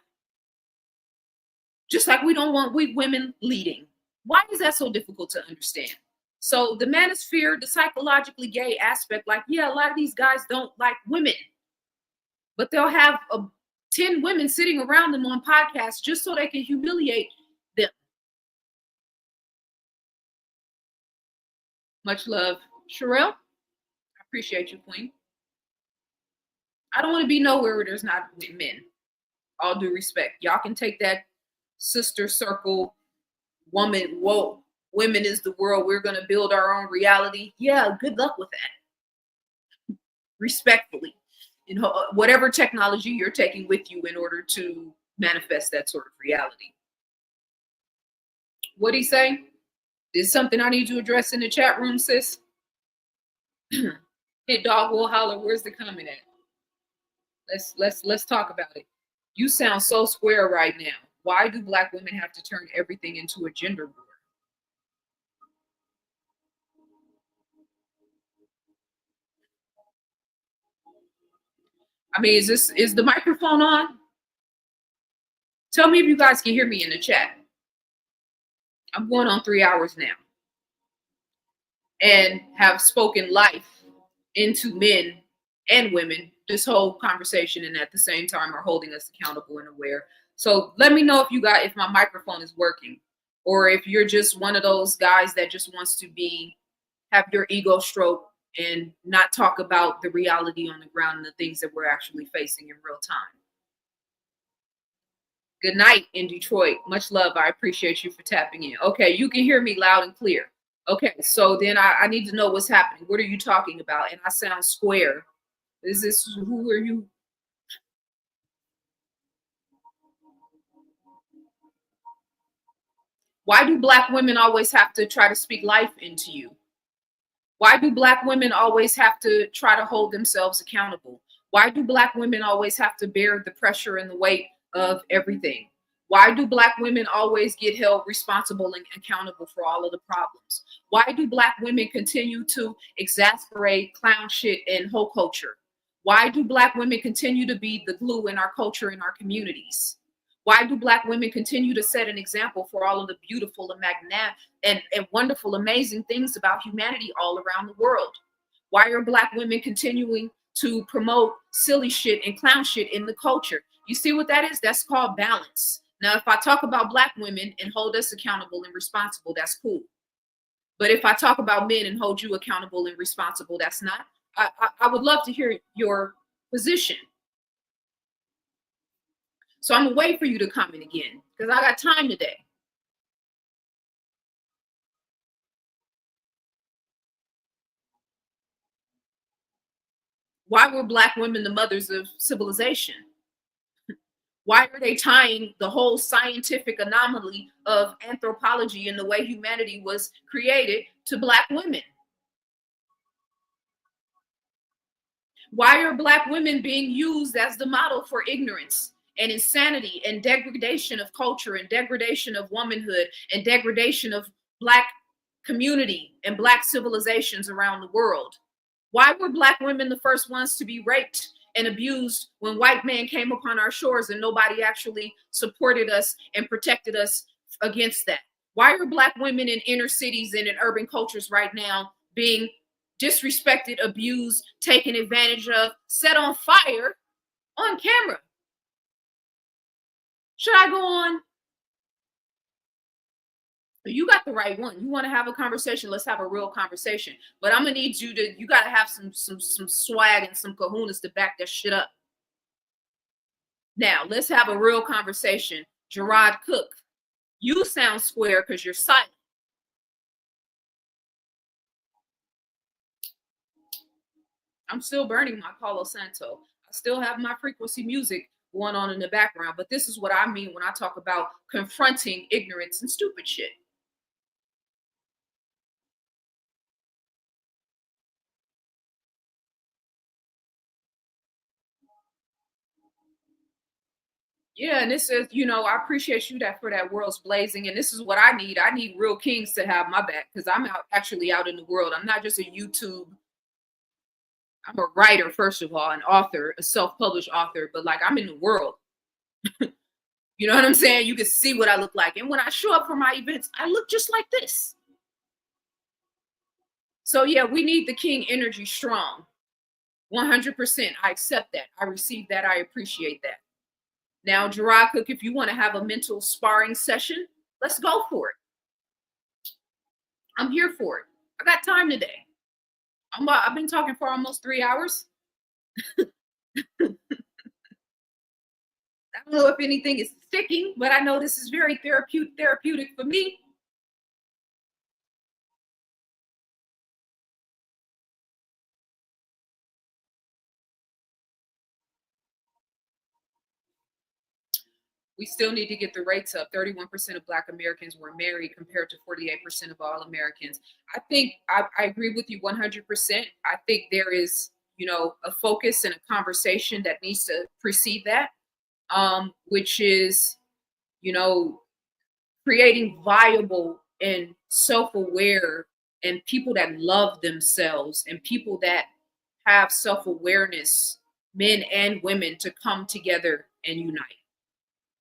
Just like we don't want weak women leading. Why is that so difficult to understand? So the manosphere, the psychologically gay aspect, like, yeah, a lot of these guys don't like women, but they'll have 10 women sitting around them on podcasts just so they can humiliate them. Much love, Sherelle. I appreciate you, Queen. I don't want to be nowhere where there's not men. All due respect. Y'all can take that sister circle, woman, whoa, women is the world. We're going to build our own reality. Yeah, good luck with that. Respectfully. You know, whatever technology you're taking with you in order to manifest that sort of reality. What'd he say? Is something I need to address in the chat room, sis? Hit dog will holler. Where's the comment at? Let's talk about it. You sound so square right now. Why do Black women have to turn everything into a gender war? I mean, is the microphone on? Tell me if you guys can hear me in the chat. I'm going on 3 hours now and have spoken life into men and women this whole conversation, and at the same time are holding us accountable and aware. So let me know if my microphone is working, or if you're just one of those guys that just wants to have your ego stroke and not talk about the reality on the ground and the things that we're actually facing in real time. Good night in Detroit. Much love. I appreciate you for tapping in. Okay, you can hear me loud and clear. Okay, so then I need to know what's happening. What are you talking about? And I sound square. Who are you? Why do Black women always have to try to speak life into you? Why do Black women always have to try to hold themselves accountable? Why do Black women always have to bear the pressure and the weight of everything? Why do Black women always get held responsible and accountable for all of the problems? Why do Black women continue to exasperate clown shit and hoe culture? Why do Black women continue to be the glue in our culture and our communities? Why do Black women continue to set an example for all of the beautiful and wonderful, amazing things about humanity all around the world? Why are Black women continuing to promote silly shit and clown shit in the culture? You see what that is? That's called balance. Now, if I talk about Black women and hold us accountable and responsible, that's cool. But if I talk about men and hold you accountable and responsible, that's not. I would love to hear your position. So I'm gonna wait for you to comment again because I got time today. Why were Black women the mothers of civilization? Why are they tying the whole scientific anomaly of anthropology and the way humanity was created to Black women? Why are Black women being used as the model for ignorance and insanity and degradation of culture and degradation of womanhood and degradation of Black community and Black civilizations around the world? Why were Black women the first ones to be raped and abused when white men came upon our shores and nobody actually supported us and protected us against that? Why are Black women in inner cities and in urban cultures right now being disrespected, abused, taken advantage of, set on fire on camera? Should I go on? You got the right one. You want to have a conversation? Let's have a real conversation. But I'm gonna need you to. You gotta have some swag and some kahunas to back that shit up. Now let's have a real conversation. Gerard Cook, you sound square because you're silent. I'm still burning my Palo Santo. I still have my frequency music going on in the background. But this is what I mean when I talk about confronting ignorance and stupid shit. Yeah, and this is, I appreciate you that for that world's blazing. And this is what I need. I need real kings to have my back because I'm actually out in the world. I'm not just a YouTube. I'm a writer, first of all, an author, a self-published author, but like I'm in the world. You know what I'm saying? You can see what I look like. And when I show up for my events, I look just like this. So yeah, we need the king energy strong. 100%. I accept that. I receive that. I appreciate that. Now, Gerard Cook, if you want to have a mental sparring session, let's go for it. I'm here for it. I got time today. I've been talking for almost 3 hours. I don't know if anything is sticking, but I know this is very therapeutic for me. We still need to get the rates up. 31% of Black Americans were married compared to 48% of all Americans. I think I agree with you 100%. I think there is, a focus and a conversation that needs to precede that, which is, creating viable and self-aware and people that love themselves and people that have self-awareness, men and women, to come together and unite.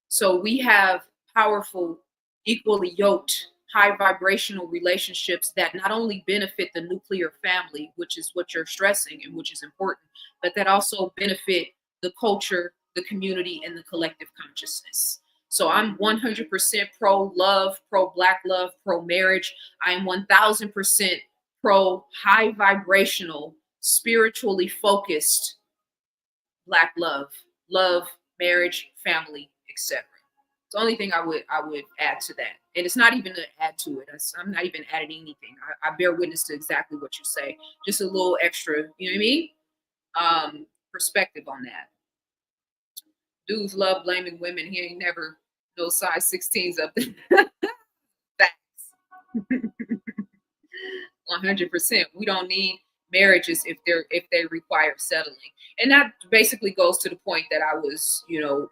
So we have powerful, equally yoked, high vibrational relationships that not only benefit the nuclear family, which is what you're stressing and which is important, but that also benefit the culture, the community, and the collective consciousness. So I'm 100% pro love, pro Black love, pro marriage. I'm 1000% pro high vibrational, spiritually focused Black love, marriage, family, etc. It's the only thing I would add to that, and it's not even to add to it. I'm not even adding anything. I bear witness to exactly what you say. Just a little extra, you know what I mean? Perspective on that. Dudes love blaming women. He ain't never no size 16s up there. Facts. 100%. We don't need marriages if they require settling, and that basically goes to the point that I was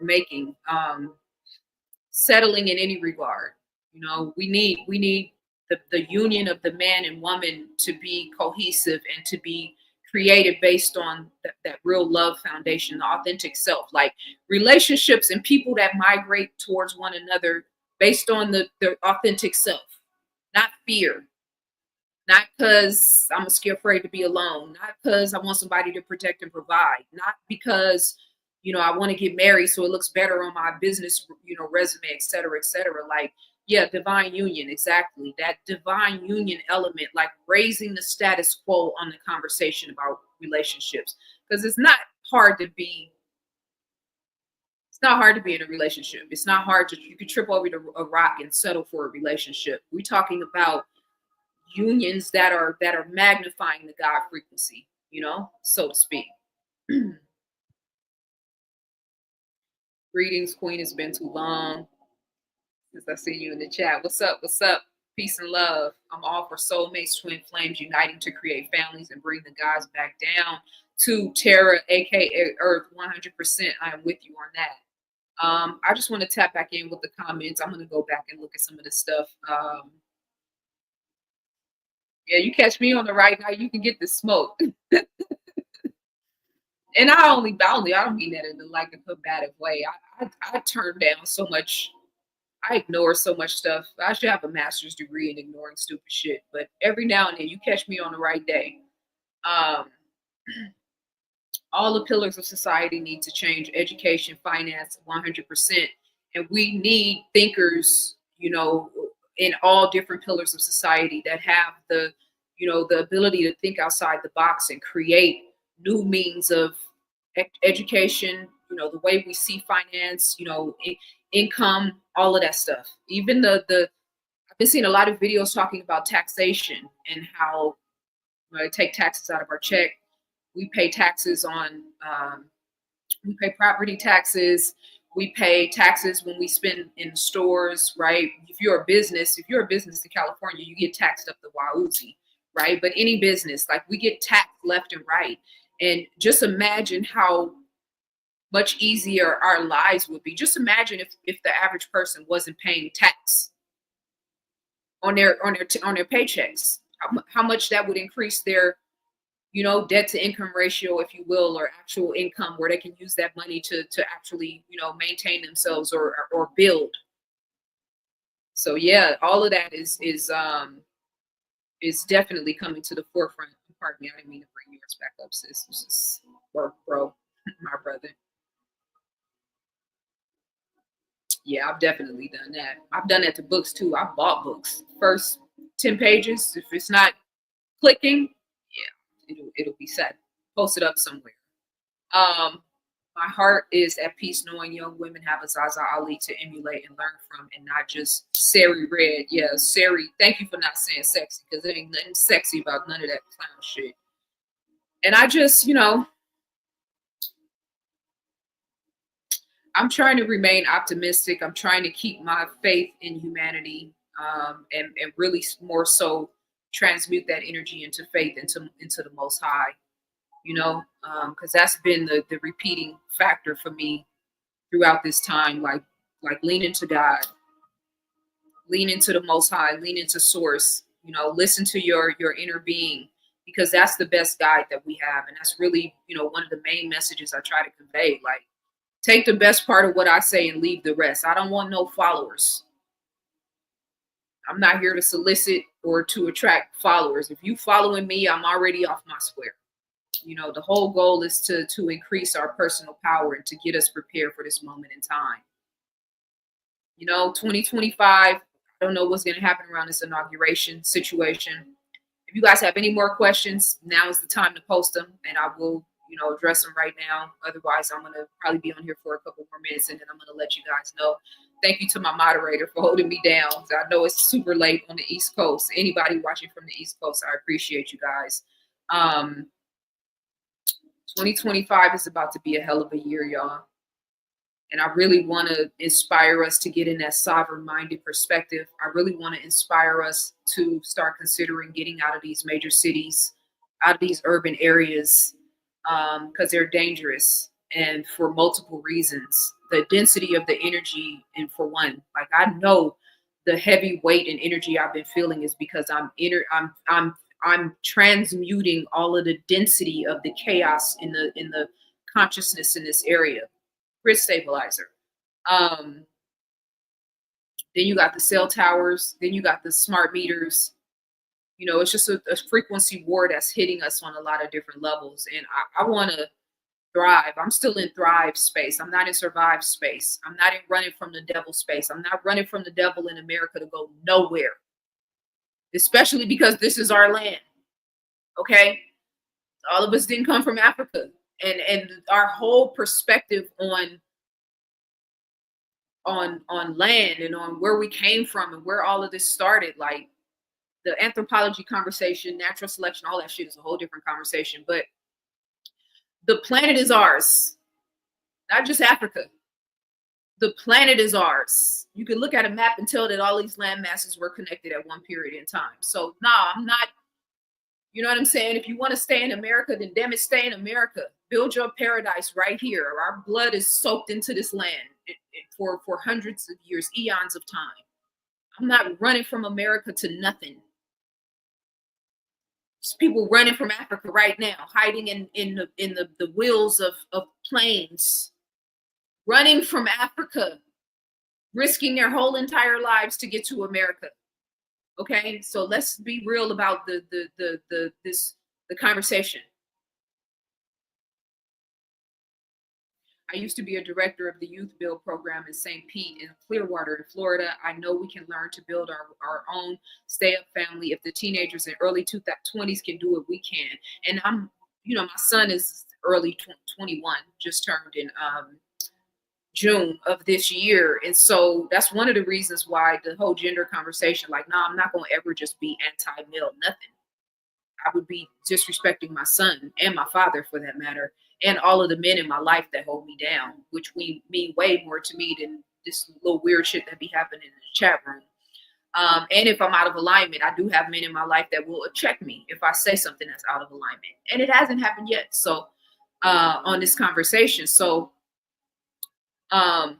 making. Settling in any regard, we need the union of the man and woman to be cohesive and to be created based on that real love foundation, the authentic self, like relationships and people that migrate towards one another based on the authentic self, not fear. Not because I'm afraid to be alone. Not because I want somebody to protect and provide. Not because, I want to get married so it looks better on my business, resume, et cetera, et cetera. Like, yeah, divine union, exactly. That divine union element, like raising the status quo on the conversation about relationships. Because it's not hard to be in a relationship. It's not hard you could trip over a rock and settle for a relationship. We're talking about unions that are magnifying the God frequency, so to speak. Greetings, Queen. It's been too long since I seen you in the chat. What's up? What's up? Peace and love. I'm all for soulmates, twin flames uniting to create families and bring the gods back down to Terra, aka Earth. 100%. I am with you on that. I just want to tap back in with the comments. I'm going to go back and look at some of the stuff. Yeah, you catch me on the right now, you can get the smoke. And I don't mean that in like a combative way. I turn down so much. I ignore so much stuff. I should have a master's degree in ignoring stupid shit. But every now and then, you catch me on the right day. All the pillars of society need to change: education, finance, 100%. And we need thinkers, in all different pillars of society that have the, the ability to think outside the box and create new means of education, the way we see finance, income, all of that stuff. Even I've been seeing a lot of videos talking about taxation and how when I take taxes out of our check, we pay taxes on, we pay property taxes, we pay taxes when we spend in stores, right? If you're a business in California, you get taxed up the wazoo, right? But any business, like we get taxed left and right. And just imagine how much easier our lives would be. Just imagine if the average person wasn't paying tax on their paychecks, how much that would increase their, debt to income ratio, if you will, or actual income, where they can use that money to actually, maintain themselves or build. So yeah, all of that is definitely coming to the forefront. Pardon me, I didn't mean to bring yours back up, sis. It's just work, bro, my brother. Yeah, I've definitely done that. I've done that to books too. I bought books. First 10 pages, if it's not clicking, yeah, it'll be set. Post it up somewhere. My heart is at peace knowing young women have a ZaZa Ali to emulate and learn from, and not just Sari Red. Yeah, Sari, thank you for not saying sexy, because there ain't nothing sexy about none of that clown shit. And I just, I'm trying to remain optimistic. I'm trying to keep my faith in humanity, and really more so transmute that energy into faith, into the Most High, because that's been the repeating factor for me throughout this time. Like lean into God, lean into the Most High, lean into Source. Listen to your inner being, because that's the best guide that we have, and that's really one of the main messages I try to convey. Like, take the best part of what I say and leave the rest. I don't want no followers. I'm not here to solicit or to attract followers. If you following me, I'm already off my square. The whole goal is to increase our personal power and to get us prepared for this moment in time. 2025, I don't know what's going to happen around this inauguration situation. If you guys have any more questions, now is the time to post them, and I will address them right now. Otherwise, I'm going to probably be on here for a couple more minutes, and then I'm going to let you guys know. Thank you to my moderator for holding me down. I know it's super late on the East Coast. Anybody watching from the East Coast, I appreciate you guys. 2025 is about to be a hell of a year, y'all. And I really want to inspire us to get in that sovereign-minded perspective. I really want to inspire us to start considering getting out of these major cities, out of these urban areas, because they're dangerous, and for multiple reasons. The density of the energy, and for one, like, I know the heavy weight and energy I've been feeling is because I'm transmuting all of the density of the chaos in the consciousness in this area. Grid stabilizer. Then you got the cell towers. Then you got the smart meters. It's just a frequency war that's hitting us on a lot of different levels. And I want to thrive. I'm still in thrive space. I'm not in survive space. I'm not in running from the devil space. I'm not running from the devil in America to go nowhere, especially because this is our land. Okay? All of us didn't come from Africa. And our whole perspective on land and on where we came from and where all of this started, like the anthropology conversation, natural selection, all that shit is a whole different conversation. But the planet is ours, not just Africa. The planet is ours. You can look at a map and tell that all these land masses were connected at one period in time. So I'm not, you know what I'm saying? If you want to stay in America, then damn it, stay in America. Build your paradise right here. Our blood is soaked into this land for hundreds of years, eons of time. I'm not running from America to nothing. There's people running from Africa right now, hiding in the wheels of planes, running from Africa, risking their whole entire lives to get to America. Okay, so let's be real about the conversation. I used to be a director of the youth build program in St. Pete in Clearwater in Florida. I know we can learn to build our own stay up family. If the teenagers in early 20s can do it, we can. And my son is early 21, just turned in June of this year. And so that's one of the reasons why the whole gender conversation, like, nah, I'm not going to ever just be anti-male, nothing. I would be disrespecting my son and my father for that matter, and all of the men in my life that hold me down, which we mean way more to me than this little weird shit that be happening in the chat room. And if I'm out of alignment, I do have men in my life that will check me if I say something that's out of alignment. And it hasn't happened yet. So on this conversation. So the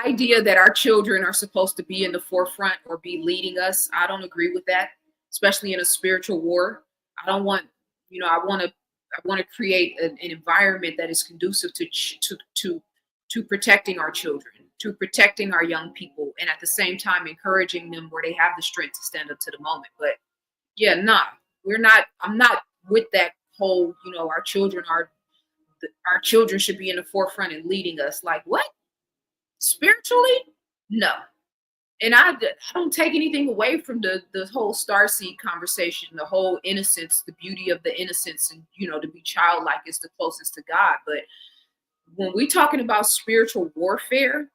idea that our children are supposed to be in the forefront or be leading us, I don't agree with that, especially in a spiritual war. I don't want, I want to create an environment that is conducive to protecting our children, to protecting our young people, and at the same time encouraging them where they have the strength to stand up to the moment. But yeah, I'm not with that whole, our children should be in the forefront and leading us. Like, what? Spiritually? No. And I don't take anything away from the whole starseed conversation, the whole innocence, the beauty of the innocence, and to be childlike is the closest to God. But when we're talking about spiritual warfare,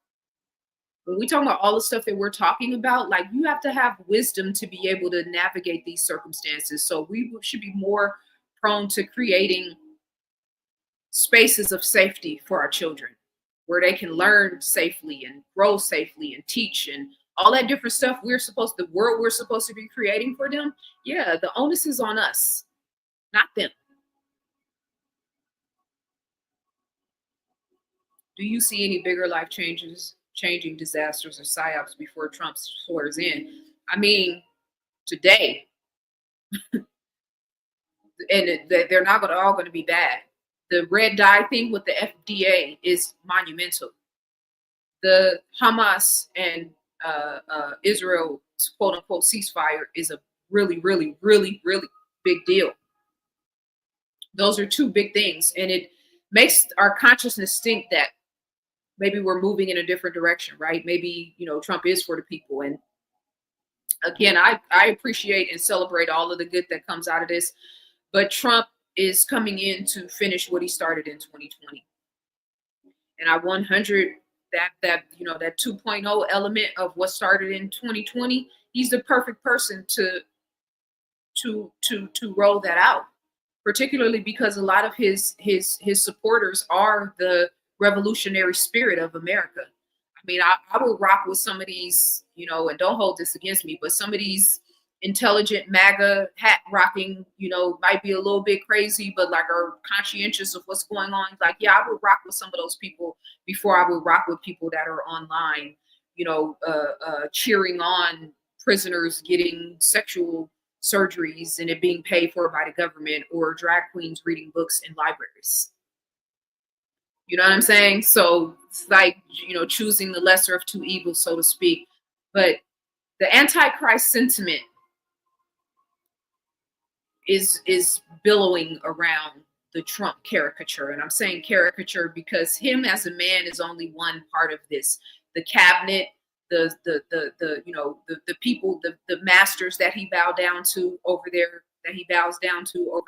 when we talk about all the stuff that we're talking about, like, you have to have wisdom to be able to navigate these circumstances. So we should be more prone to creating spaces of safety for our children, where they can learn safely and grow safely and teach and all that different stuff the world we're supposed to be creating for them. Yeah, the onus is on us, not them. Do you see any bigger life changing disasters or psyops before Trump swears in? I mean, today, and they're not all going to be bad. The red dye thing with the FDA is monumental. The Hamas and Israel quote unquote ceasefire is a really, really, really, really big deal. Those are two big things, and it makes our consciousness think that maybe we're moving in a different direction, right? Maybe Trump is for the people. And again, I appreciate and celebrate all of the good that comes out of this, but Trump is coming in to finish what he started in 2020, and I 100 that 2.0 element of what started in 2020. He's the perfect person to roll that out, particularly because a lot of his supporters are the revolutionary spirit of America. I mean, I will rock with some of these, and don't hold this against me, but some of these intelligent MAGA hat rocking, might be a little bit crazy, but like are conscientious of what's going on. Like, yeah, I would rock with some of those people before I would rock with people that are online, cheering on prisoners getting sexual surgeries and it being paid for by the government, or drag queens reading books in libraries. You know what I'm saying? So it's like, choosing the lesser of two evils, so to speak. But the Antichrist sentiment is billowing around the Trump caricature. And I'm saying caricature because him as a man is only one part of this. The cabinet, the people, the masters that he bows down to over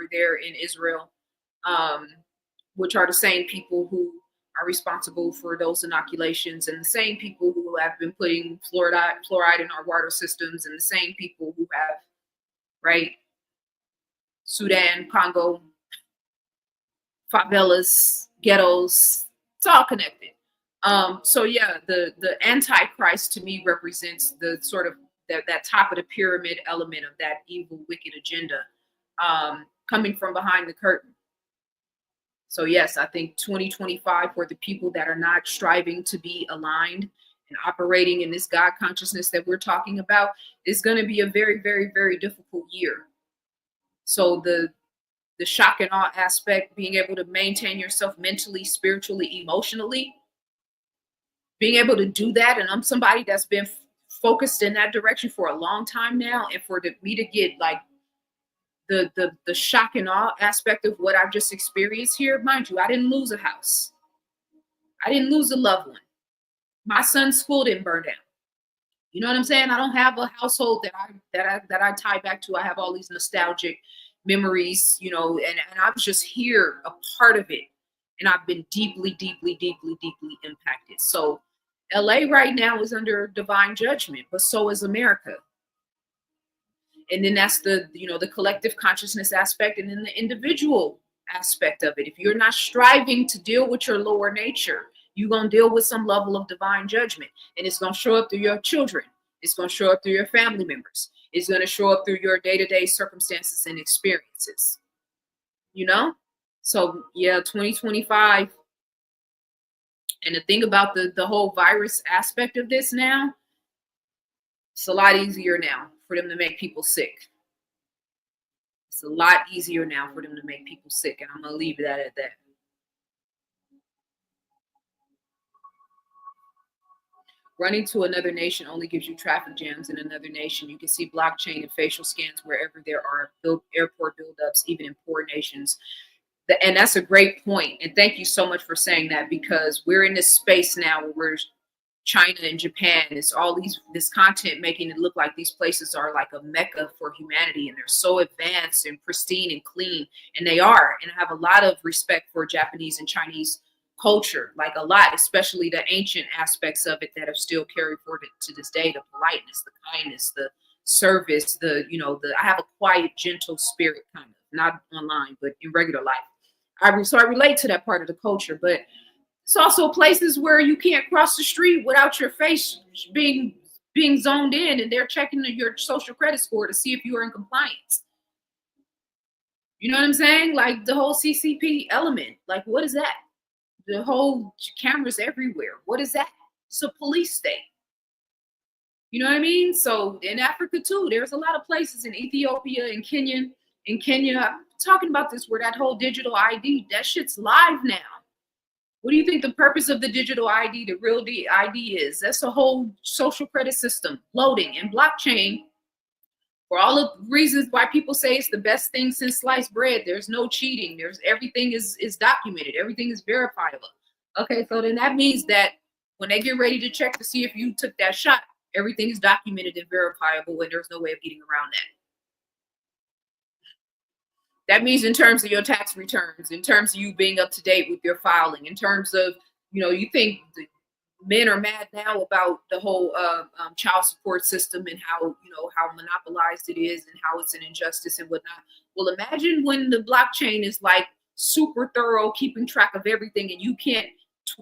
there in Israel, which are the same people who are responsible for those inoculations, and the same people who have been putting fluoride in our water systems, and the same people who have, right, Sudan, Congo, favelas, ghettos, it's all connected. So yeah, the Antichrist to me represents the sort of that top of the pyramid element of that evil, wicked agenda, coming from behind the curtain. So yes, I think 2025, for the people that are not striving to be aligned and operating in this God consciousness that we're talking about, is going to be a very, very, very difficult year. So the shock and awe aspect, being able to maintain yourself mentally, spiritually, emotionally, being able to do that. And I'm somebody that's been focused in that direction for a long time now. And for me to get like the shock and awe aspect of what I've just experienced here. Mind you, I didn't lose a house. I didn't lose a loved one. My son's school didn't burn down. You know what I'm saying? I don't have a household that I tie back to. I have all these nostalgic memories, you know, and I was just here, a part of it. And I've been deeply, deeply, deeply, deeply impacted. So LA right now is under divine judgment, but so is America. And then that's the, you know, the collective consciousness aspect, and then the individual aspect of it. If you're not striving to deal with your lower nature, you're going to deal with some level of divine judgment, and it's going to show up through your children. It's going to show up through your family members. It's going to show up through your day-to-day circumstances and experiences, you know? So yeah, 2025. And the thing about the whole virus aspect of this now, it's a lot easier now for them to make people sick. It's a lot easier now for them to make people sick. And I'm going to leave that at that. Running to another nation only gives you traffic jams in another nation. You can see blockchain and facial scans wherever there are airport buildups, even in poor nations. And that's a great point. And thank you so much for saying that, because we're in this space now where we're China and Japan. It's all this content making it look like these places are like a mecca for humanity, and they're so advanced and pristine and clean, and they are. And I have a lot of respect for Japanese and Chinese culture, like a lot, especially the ancient aspects of it that are still carried forward to this day. The politeness, the kindness, the service, I have a quiet, gentle spirit, kind of, not online, but in regular life. So I relate to that part of the culture, but it's also places where you can't cross the street without your face being zoned in, and they're checking your social credit score to see if you are in compliance. You know what I'm saying? Like the whole CCP element. Like, what is that? The whole cameras everywhere. What is that? It's a police state. You know what I mean? So in Africa too, there's a lot of places in Ethiopia and Kenya. In Kenya, I'm talking about this, where that whole digital ID, that shit's live now. What do you think the purpose of the digital ID, the real ID is? That's a whole social credit system loading, and blockchain, for all of the reasons why people say it's the best thing since sliced bread. There's no cheating. Everything is documented. Everything is verifiable. Okay, so then that means that when they get ready to check to see if you took that shot, everything is documented and verifiable, and there's no way of getting around that. That means in terms of your tax returns, in terms of you being up to date with your filing, in terms of, you think the men are mad now about the whole child support system and how monopolized it is and how it's an injustice and whatnot. Well, imagine when the blockchain is like super thorough, keeping track of everything, and you can't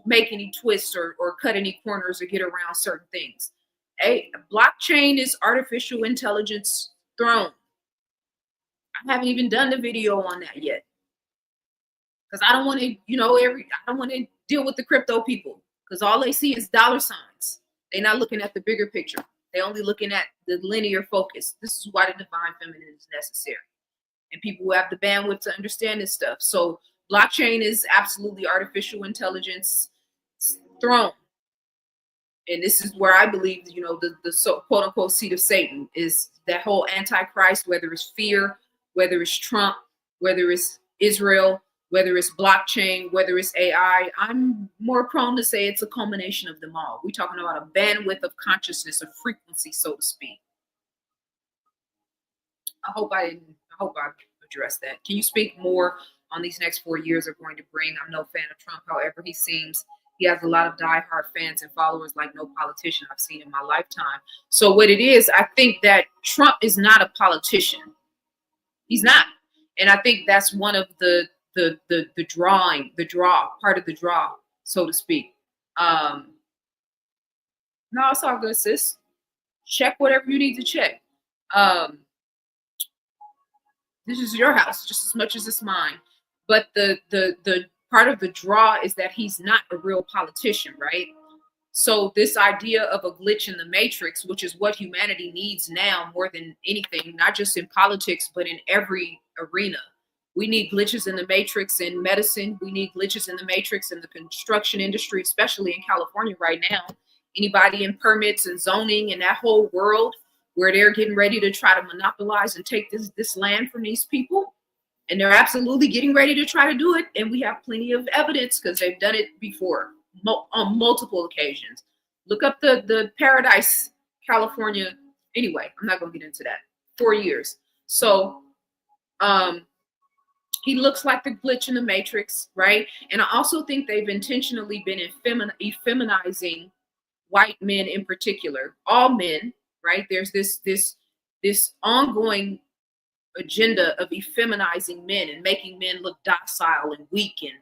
make any twists or cut any corners or get around certain things. A blockchain is artificial intelligence throne. I haven't even done the video on that yet, because I don't want to, I don't want to deal with the crypto people, because all they see is dollar signs. They're not looking at the bigger picture. They're only looking at the linear focus. This is why the divine feminine is necessary, and people who have the bandwidth to understand this stuff. So blockchain is absolutely artificial intelligence throne. And this is where I believe, the so quote unquote seat of Satan is that whole antichrist, whether it's fear, whether it's Trump, whether it's Israel, whether it's blockchain, whether it's AI. I'm more prone to say it's a culmination of them all. We're talking about a bandwidth of consciousness, a frequency, so to speak. I hope I addressed that. Can you speak more on these next 4 years are going to bring? I'm no fan of Trump. However, he seems he has a lot of diehard fans and followers like no politician I've seen in my lifetime. So what it is, I think that Trump is not a politician. He's not. And I think that's one of the part of the draw, so to speak. No, it's all good, sis. Check whatever you need to check. This is your house just as much as it's mine. But the part of the draw is that he's not a real politician, right? So this idea of a glitch in the matrix, which is what humanity needs now more than anything, not just in politics, but in every arena. We need glitches in the matrix in medicine. We need glitches in the matrix in the construction industry, especially in California right now. Anybody in permits and zoning and that whole world, where they're getting ready to try to monopolize and take this land from these people. And they're absolutely getting ready to try to do it. And we have plenty of evidence because they've done it before on multiple occasions. Look up the Paradise, California. Anyway, I'm not going to get into that. 4 years. So he looks like the glitch in the Matrix, right? And I also think they've intentionally been effeminizing white men in particular, all men, right? There's this ongoing agenda of effeminizing men and making men look docile and weak, and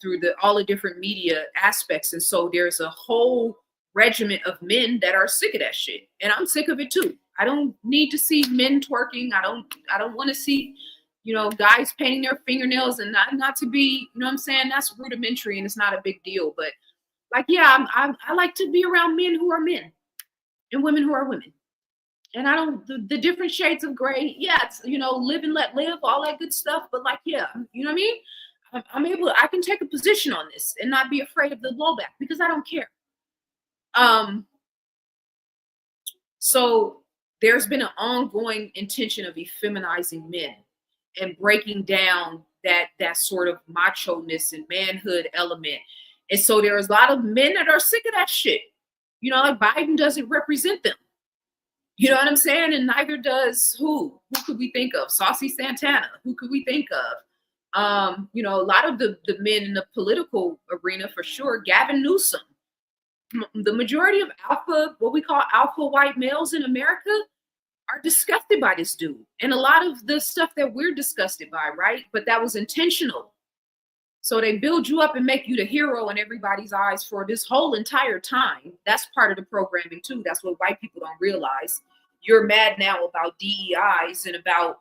through all the different media aspects. And so there's a whole regiment of men that are sick of that shit, and I'm sick of it too. I don't need to see men twerking. I don't want to see guys painting their fingernails, and not to be, what I'm saying, that's rudimentary and it's not a big deal. But like, yeah, I like to be around men who are men and women who are women. And I don't, the different shades of gray, yeah, it's, live and let live, all that good stuff. But like, yeah, you know what I mean? I can take a position on this and not be afraid of the blowback because I don't care. So there's been an ongoing intention of effeminizing men and breaking down that sort of macho-ness and manhood element. And so there's a lot of men that are sick of that shit. Like Biden doesn't represent them. You know what I'm saying? And neither does who? Who could we think of? Saucy Santana. Who could we think of? A lot of the men in the political arena for sure. Gavin Newsom. The majority of what we call alpha white males in America are disgusted by this dude. And a lot of the stuff that we're disgusted by, right? But that was intentional. So they build you up and make you the hero in everybody's eyes for this whole entire time. That's part of the programming too. That's what white people don't realize. You're mad now about DEIs and about,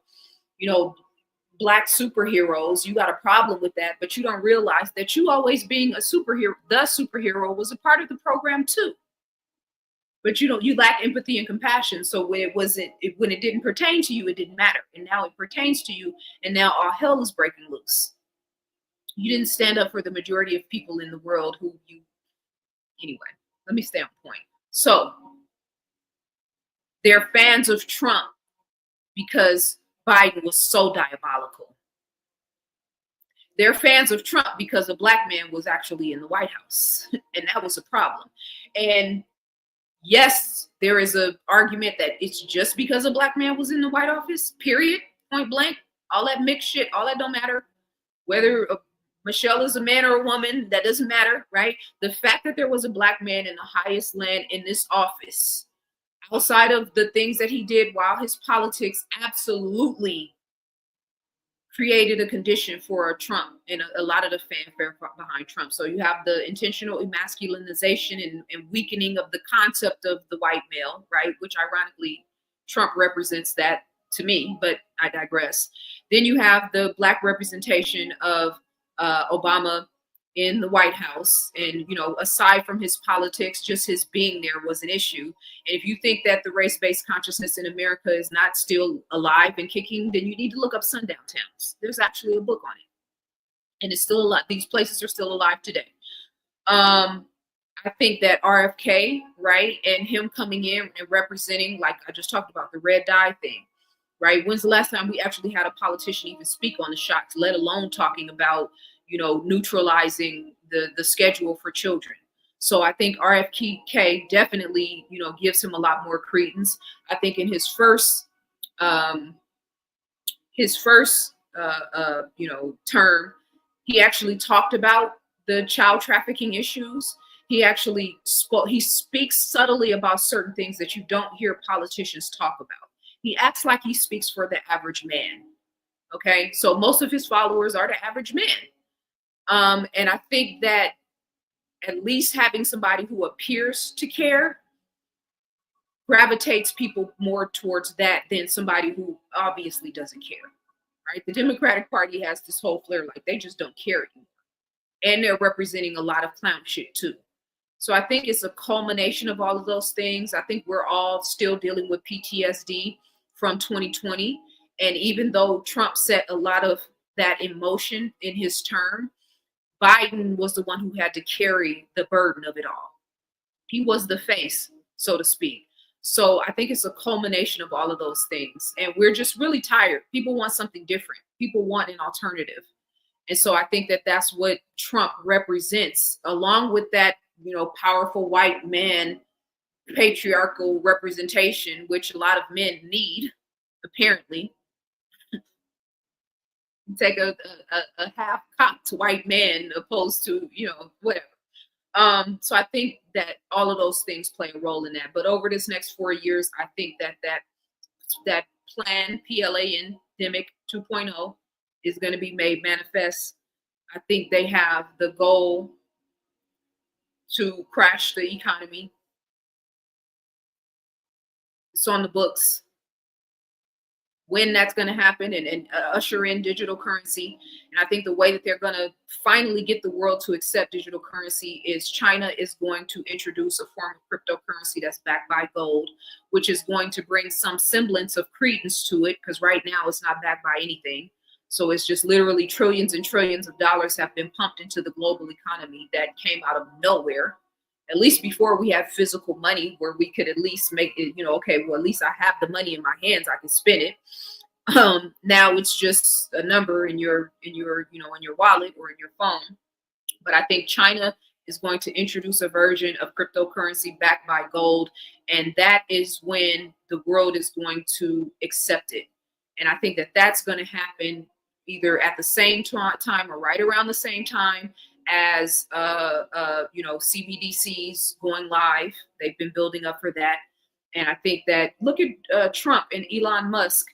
Black superheroes. You got a problem with that, but you don't realize that you always being a superhero, the superhero, was a part of the program too. But you lack empathy and compassion. So when it didn't pertain to you, it didn't matter. And now it pertains to you, and now all hell is breaking loose. You didn't stand up for the majority of people in the world anyway, let me stay on point. So they're fans of Trump because Biden was so diabolical. They're fans of Trump because a Black man was actually in the White House, and that was a problem. And yes, there is an argument that it's just because a Black man was in the White Office, period, point blank. All that mixed shit, all that don't matter. Whether Michelle is a man or a woman, that doesn't matter, right? The fact that there was a Black man in the highest land in this office, outside of the things that he did while his politics absolutely created a condition for Trump and a lot of the fanfare behind Trump. So you have the intentional emasculinization and weakening of the concept of the white male, right? Which ironically, Trump represents that to me, but I digress. Then you have the Black representation of Obama in the White House. And, aside from his politics, just his being there was an issue. And if you think that the race-based consciousness in America is not still alive and kicking, then you need to look up sundown towns. There's actually a book on it. And it's still alive. These places are still alive today. I think that RFK, right, and him coming in and representing, like I just talked about, the red dye thing, right? When's the last time we actually had a politician even speak on the shots, let alone talking about neutralizing the schedule for children? So I think RFK definitely, gives him a lot more credence. I think in his first term, he actually talked about the child trafficking issues. He actually he speaks subtly about certain things that you don't hear politicians talk about. He acts like he speaks for the average man. Okay, so most of his followers are the average man. And I think that at least having somebody who appears to care gravitates people more towards that than somebody who obviously doesn't care, right? The Democratic Party has this whole flair, like they just don't care anymore. And they're representing a lot of clown shit too. So I think it's a culmination of all of those things. I think we're all still dealing with PTSD from 2020. And even though Trump set a lot of that in motion in his term, Biden was the one who had to carry the burden of it all. He was the face, so to speak. So I think it's a culmination of all of those things. And we're just really tired. People want something different. People want an alternative. And so I think that that's what Trump represents, along with that, powerful white man patriarchal representation, which a lot of men need, apparently. Take a half-cocked white man opposed to, whatever. So I think that all of those things play a role in that. But over this next 4 years, I think that plan, PLAN, Demic 2.0, is going to be made manifest. I think they have the goal to crash the economy. It's on the books. When that's going to happen and usher in digital currency. And I think the way that they're going to finally get the world to accept digital currency is China is going to introduce a form of cryptocurrency that's backed by gold, which is going to bring some semblance of credence to it, because right now it's not backed by anything. So it's just literally trillions and trillions of dollars have been pumped into the global economy that came out of nowhere. At least before we had physical money where we could at least make it, okay, well, at least I have the money in my hands, I can spend it. Now it's just a number in your wallet or in your phone. But I think China is going to introduce a version of cryptocurrency backed by gold. And that is when the world is going to accept it. And I think that that's going to happen either at the same time or right around the same time as CBDCs going live. They've been building up for that. And I think that, look at Trump and Elon Musk.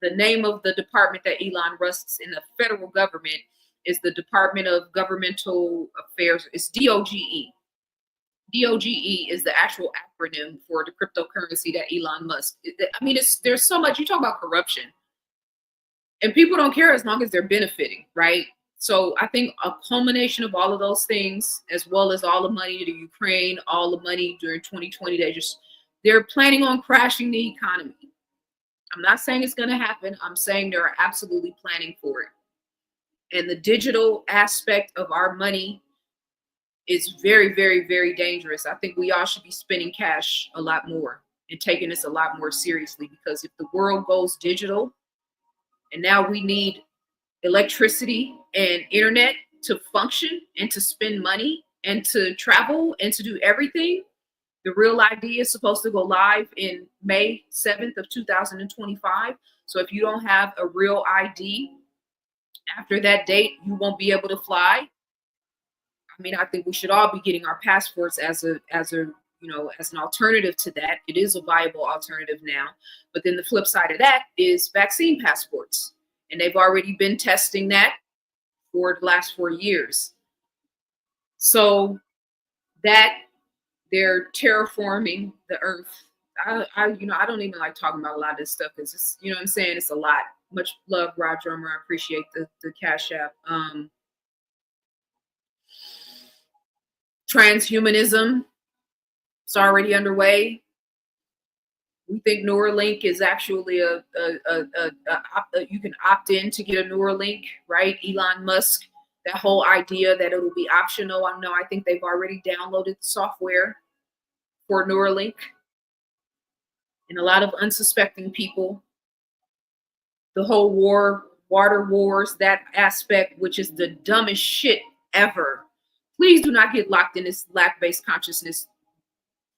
The name of the department that Elon runs in the federal government is the Department of Governmental Affairs. It's DOGE. DOGE is the actual acronym for the cryptocurrency that Elon Musk. I mean, there's so much. You talk about corruption, and people don't care as long as they're benefiting, right? So I think a culmination of all of those things, as well as all the money to Ukraine, all the money during 2020, they're planning on crashing the economy. I'm not saying it's going to happen. I'm saying they're absolutely planning for it. And the digital aspect of our money is very, very, very dangerous. I think we all should be spending cash a lot more and taking this a lot more seriously, because if the world goes digital and now we need electricity and internet to function and to spend money and to travel and to do everything. The Real ID is supposed to go live in May 7th of 2025. So if you don't have a Real ID after that date, you won't be able to fly. I mean, I think we should all be getting our passports as an alternative to that. It is a viable alternative now. But then the flip side of that is vaccine passports. And they've already been testing that for the last 4 years. So that they're terraforming the earth. I don't even like talking about a lot of this stuff because it's, what I'm saying, it's a lot. Much love, Rod Drummer. I appreciate the Cash App. Transhumanism, it's already underway. We think Neuralink is actually you can opt in to get a Neuralink, right? Elon Musk, that whole idea that it'll be optional. I think they've already downloaded the software for Neuralink. And a lot of unsuspecting people, the whole water wars, that aspect, which is the dumbest shit ever. Please do not get locked in this lack-based consciousness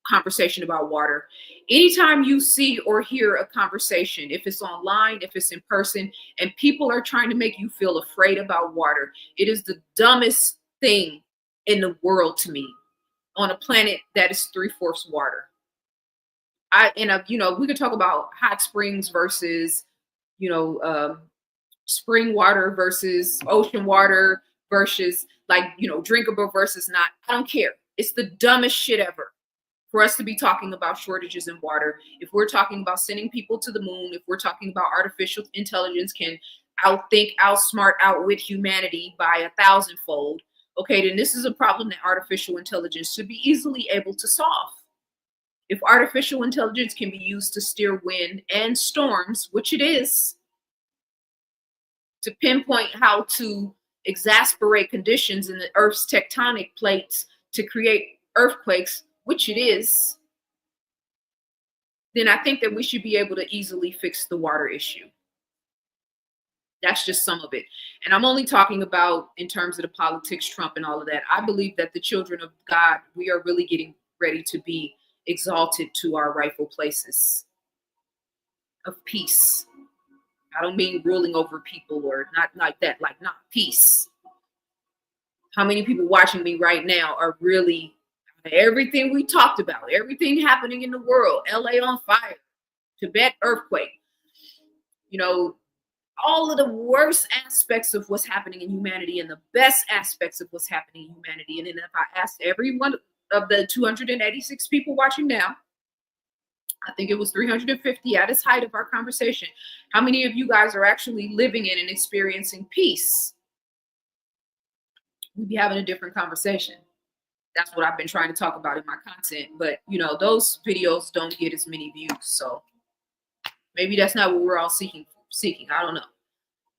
conversation about water. Anytime you see or hear a conversation, if it's online, if it's in person, and people are trying to make you feel afraid about water, it is the dumbest thing in the world to me on a planet that is 3/4 water. We could talk about hot springs versus, spring water versus ocean water versus drinkable versus not. I don't care. It's the dumbest shit ever for us to be talking about shortages in water. If we're talking about sending people to the moon, if we're talking about artificial intelligence can outthink, outsmart, outwit humanity by 1,000-fold, okay, then this is a problem that artificial intelligence should be easily able to solve. If artificial intelligence can be used to steer wind and storms, which it is, to pinpoint how to exasperate conditions in the Earth's tectonic plates to create earthquakes, which it is, then I think that we should be able to easily fix the water issue. That's just some of it. And I'm only talking about in terms of the politics, Trump and all of that. I believe that the children of God, we are really getting ready to be exalted to our rightful places of peace. I don't mean ruling over people or not like that, like not peace. How many people watching me right now are really everything we talked about, everything happening in the world, LA on fire, Tibet earthquake, you know, all of the worst aspects of what's happening in humanity and the best aspects of what's happening in humanity. And then if I asked every one of the 286 people watching now, I think it was 350 at its height of our conversation, how many of you guys are actually living in and experiencing peace? We'd be having a different conversation. That's what I've been trying to talk about in my content. But, you know, those videos don't get as many views. So maybe that's not what we're all seeking. I don't know.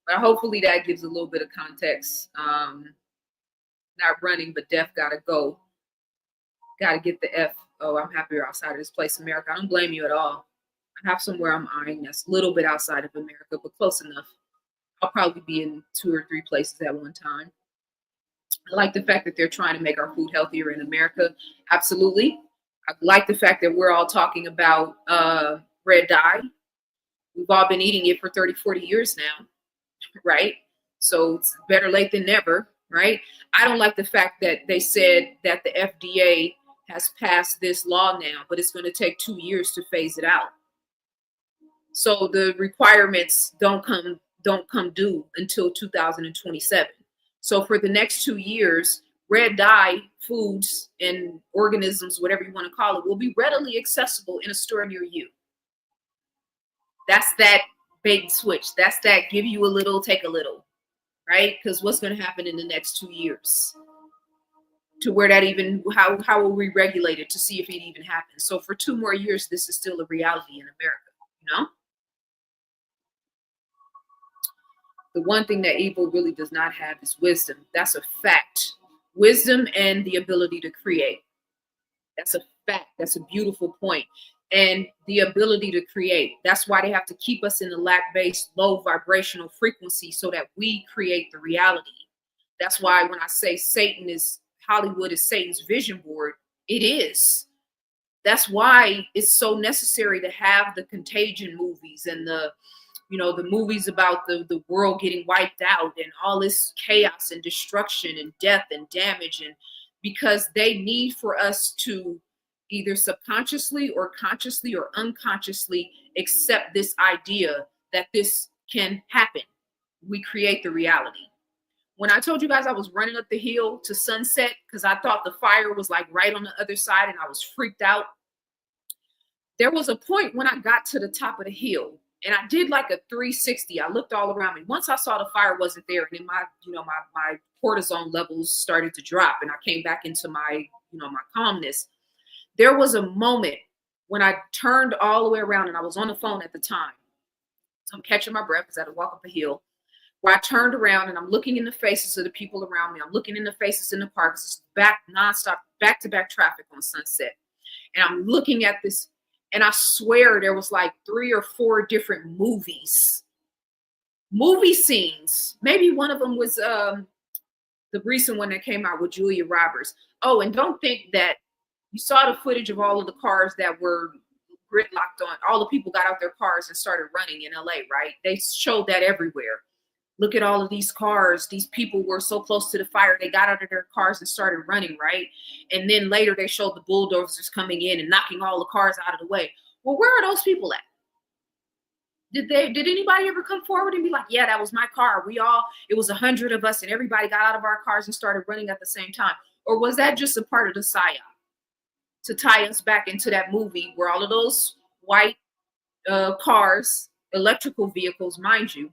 But hopefully that gives a little bit of context. Not running, but deaf gotta go. Gotta get the F. Oh, I'm happier outside of this place, America. I don't blame you at all. I have somewhere I'm eyeing that's a little bit outside of America, but close enough. I'll probably be in 2 or 3 places at one time. I like the fact that they're trying to make our food healthier in America. Absolutely. I like the fact that we're all talking about red dye. We've all been eating it for 30, 40 years now, right? So it's better late than never, right? I don't like the fact that they said that the FDA has passed this law now, but it's going to take 2 years to phase it out. So the requirements don't come due until 2027. So for the next 2 years, red dye foods and organisms, whatever you want to call it, will be readily accessible in a store near you. That's that bait and switch. That's that give you a little, take a little, right? Because what's going to happen in the next 2 years? To where that even, how will we regulate it to see if it even happens? So for 2 more years, this is still a reality in America, you know? The one thing that evil really does not have is wisdom. That's a fact. Wisdom and the ability to create. That's a fact. That's a beautiful point. And the ability to create. That's why they have to keep us in the lack-based, low vibrational frequency so that we create the reality. That's why when I say Hollywood is Satan's vision board, it is. That's why it's so necessary to have the Contagion movies and the movies about the world getting wiped out and all this chaos and destruction and death and damage, and because they need for us to either subconsciously or consciously or unconsciously accept this idea that this can happen. We create the reality. When I told you guys I was running up the hill to Sunset because I thought the fire was like right on the other side and I was freaked out, there was a point when I got to the top of the hill and I did like a 360. I looked all around me. Once I saw the fire wasn't there, and then my cortisone levels started to drop, and I came back into my calmness. There was a moment when I turned all the way around, and I was on the phone at the time. So I'm catching my breath because I had to walk up a hill. Where I turned around and I'm looking in the faces of the people around me. I'm looking in the faces in the parks. It's nonstop, back-to-back traffic on Sunset. And I'm looking at this. And I swear there was like 3 or 4 different movie scenes. Maybe one of them was the recent one that came out with Julia Roberts. Oh, and don't think that you saw the footage of all of the cars that were gridlocked on. All the people got out their cars and started running in LA, right? They showed that everywhere. Look at all of these cars. These people were so close to the fire. They got out of their cars and started running, right? And then later they showed the bulldozers coming in and knocking all the cars out of the way. Well, where are those people at? Did anybody ever come forward and be like, yeah, that was my car. It was 100 of us and everybody got out of our cars and started running at the same time? Or was that just a part of the psyop to tie us back into that movie where all of those white cars, electrical vehicles, mind you,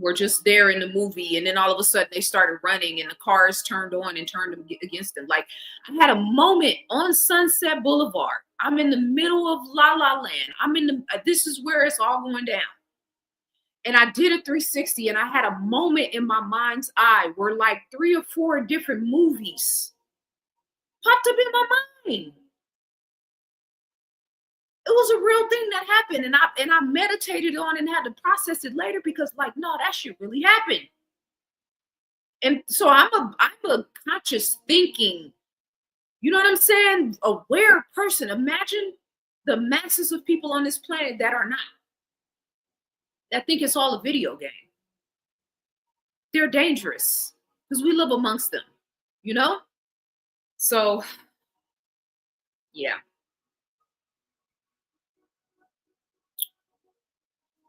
were just there in the movie, and then all of a sudden they started running and the cars turned on and turned against them. Like, I had a moment on Sunset Boulevard. I'm in the middle of La La Land. This is where it's all going down. And I did a 360 and I had a moment in my mind's eye where like 3 or 4 different movies popped up in my mind. was a real thing that happened, and I meditated on it and had to process it later because, like, no, that shit really happened. And so I'm a conscious thinking, you know what I'm saying, aware person. Imagine the masses of people on this planet that are not, that think it's all a video game. They're dangerous because we live amongst them, you know? So, yeah.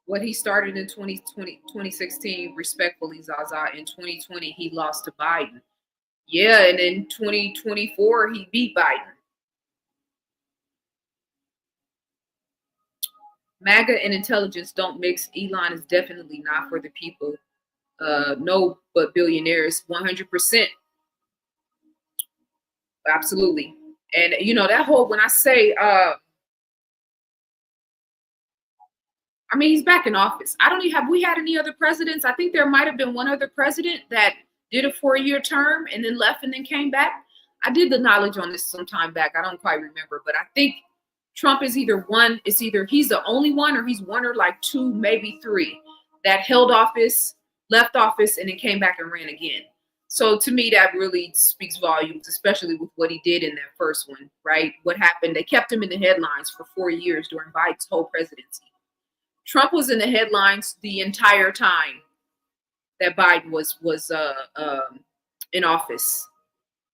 What he started in 2016, respectfully, ZaZa, in 2020, he lost to Biden. Yeah, and in 2024, he beat Biden. MAGA and intelligence don't mix. Elon is definitely not for the people. No, but billionaires, 100%. Absolutely. And, you know, that whole, when I say, I mean, he's back in office. I don't even, have we had any other presidents? I think there might have been one other president that did a 4-year term and then left and then came back. I did the knowledge on this some time back. I don't quite remember, but I think Trump is either one, it's either he's the only one or he's one or like two, maybe three that held office, left office, and then came back and ran again. So to me, that really speaks volumes, especially with what he did in that first one, right? What happened? They kept him in the headlines for 4 years during Biden's whole presidency. Trump was in the headlines the entire time that Biden was in office,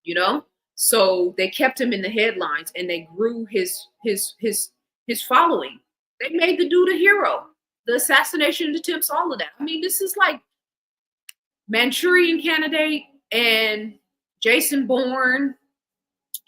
you know. So they kept him in the headlines, and they grew his following. They made the dude a hero. The assassination attempts, all of that. I mean, this is like Manchurian Candidate and Jason Bourne,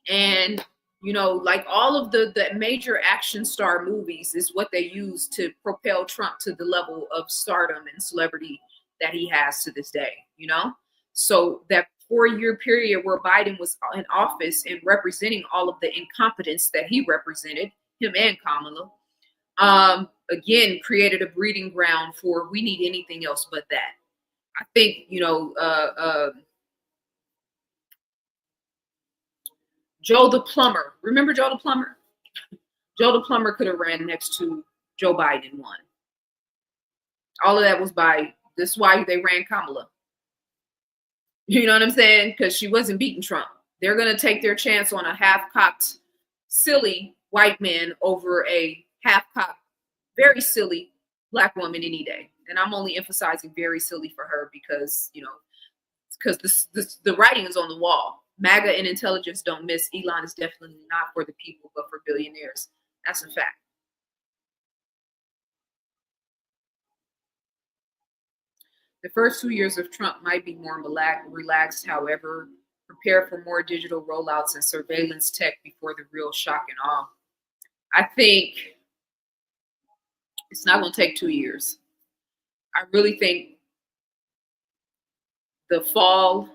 and you know, like all of the major action star movies is what they use to propel Trump to the level of stardom and celebrity that he has to this day, you know? So that 4-year period where Biden was in office and representing all of the incompetence that he represented, him and Kamala, again, created a breeding ground for we need anything else but that. I think, you know, Joe the plumber. Remember Joe the plumber? Joe the plumber could have ran next to Joe Biden and won. All of that was by, this is why they ran Kamala. You know what I'm saying? Because she wasn't beating Trump. They're going to take their chance on a half-cocked, silly white man over a half-cocked, very silly black woman any day. And I'm only emphasizing very silly for her because, you know, because the writing is on the wall. MAGA and intelligence don't miss. Elon is definitely not for the people, but for billionaires. That's a fact. The first 2 years of Trump might be more relaxed, however, prepare for more digital rollouts and surveillance tech before the real shock and awe. I think it's not going to take 2 years. I really think the fall,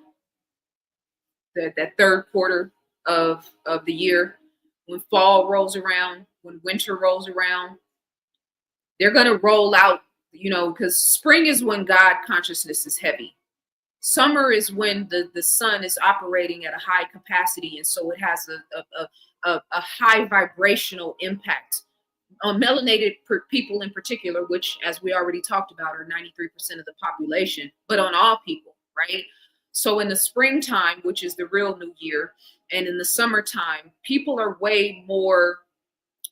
that third quarter of the year, when fall rolls around, when winter rolls around, they're going to roll out, you know, because spring is when God consciousness is heavy. Summer is when the sun is operating at a high capacity, and so it has a high vibrational impact on melanated people in particular, which, as we already talked about, are 93% of the population, but on all people, right? So in the springtime, which is the real new year, and in the summertime, people are way more,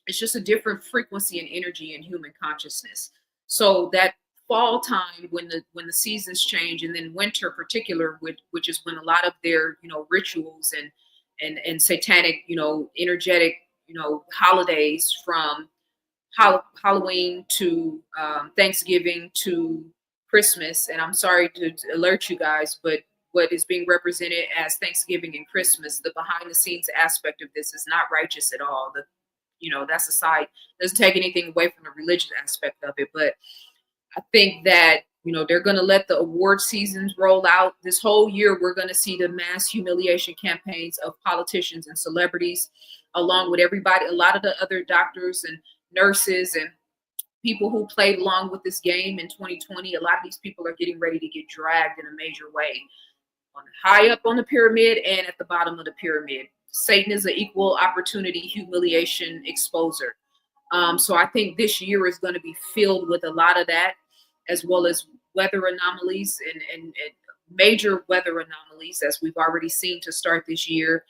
it's just a different frequency and energy in human consciousness. So that fall time, when the seasons change, and then winter particular, which is when a lot of their, you know, rituals and satanic, you know, energetic, you know, holidays, from Halloween to Thanksgiving to Christmas. And I'm sorry to alert you guys, but what is being represented as Thanksgiving and Christmas, the behind the scenes aspect of this is not righteous at all. You know, that's a side, doesn't take anything away from the religious aspect of it. But I think that, you know, they're going to let the award seasons roll out. This whole year, we're going to see the mass humiliation campaigns of politicians and celebrities, along with everybody, a lot of the other doctors and nurses and people who played along with this game in 2020. A lot of these people are getting ready to get dragged in a major way, high up on the pyramid and at the bottom of the pyramid. Satan is an equal opportunity humiliation exposer. So I think this year is going to be filled with a lot of that, as well as weather anomalies and major weather anomalies, as we've already seen to start this year.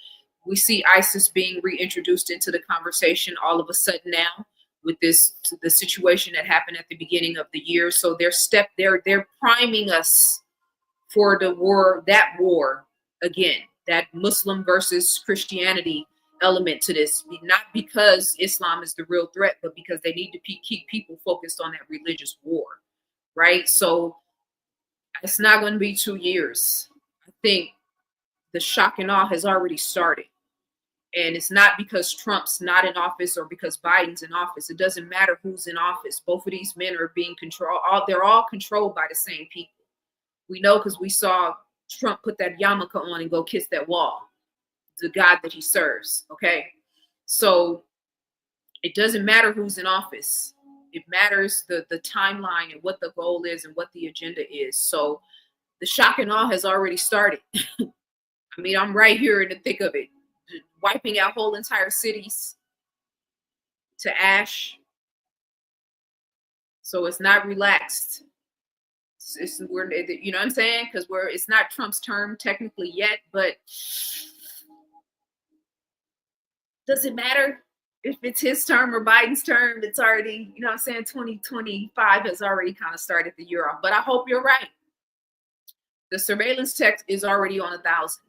We see ISIS being reintroduced into the conversation all of a sudden now with the situation that happened at the beginning of the year. So they're priming us for the war again, that Muslim versus Christianity element to this, not because Islam is the real threat, but because they need to keep people focused on that religious war, right? So it's not going to be 2 years. I think the shock and awe has already started. And it's not because Trump's not in office or because Biden's in office. It doesn't matter who's in office. Both of these men are being controlled. They're all controlled by the same people. We know because we saw Trump put that yarmulke on and go kiss that wall, the God that he serves. Okay. So it doesn't matter who's in office. It matters the timeline and what the goal is and what the agenda is. So the shock and awe has already started. I mean, I'm right here in the thick of it, wiping out whole entire cities to ash. So it's not relaxed. We're, you know what I'm saying? Because it's not Trump's term technically yet, but does it matter if it's his term or Biden's term? It's already, you know what I'm saying, 2025 has already kind of started the year off. But I hope you're right. The surveillance tech is already on 1,000.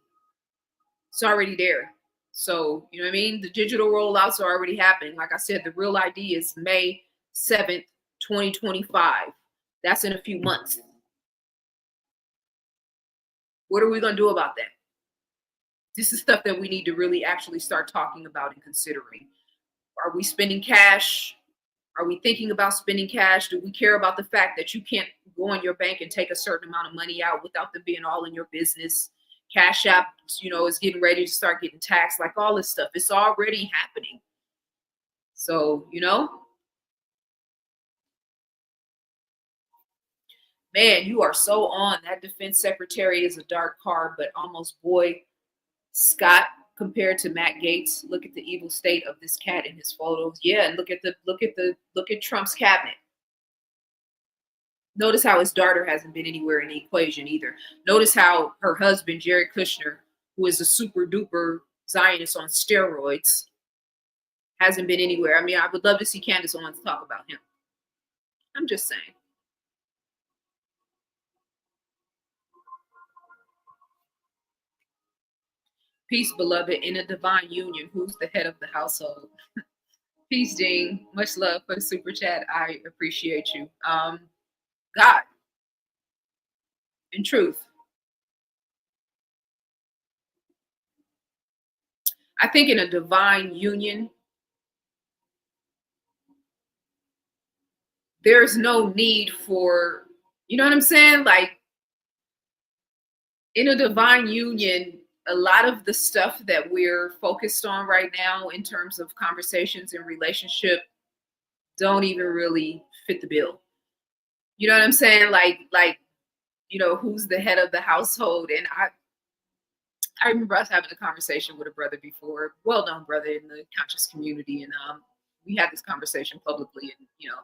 It's already there. So, you know what I mean? The digital rollouts are already happening. Like I said, the real ID is May 7th, 2025. That's in a few months. What are we going to do about that? This is stuff that we need to really actually start talking about and considering. Are we spending cash? Are we thinking about spending cash? Do we care about the fact that you can't go in your bank and take a certain amount of money out without them being all in your business? Cash App, you know, is getting ready to start getting taxed, like all this stuff. It's already happening. So, you know, man, you are so on. That defense secretary is a dark card, but almost boy Scott compared to Matt Gaetz. Look at the evil state of this cat in his photos. Yeah, and look at Trump's cabinet. Notice how his daughter hasn't been anywhere in the equation either. Notice how her husband, Jared Kushner, who is a super duper Zionist on steroids, hasn't been anywhere. I mean, I would love to see Candace Owens talk about him. I'm just saying. Peace, beloved, in a divine union. Who's the head of the household? Peace, Dean. Much love for the super chat. I appreciate you. God. In truth. I think in a divine union, there's no need for, you know what I'm saying? Like, in a divine union, a lot of the stuff that we're focused on right now in terms of conversations and relationship don't even really fit the bill. You know what I'm saying? Like, you know, who's the head of the household? And I remember us having a conversation with a brother before, well-known brother in the conscious community. And we had this conversation publicly, and, you know,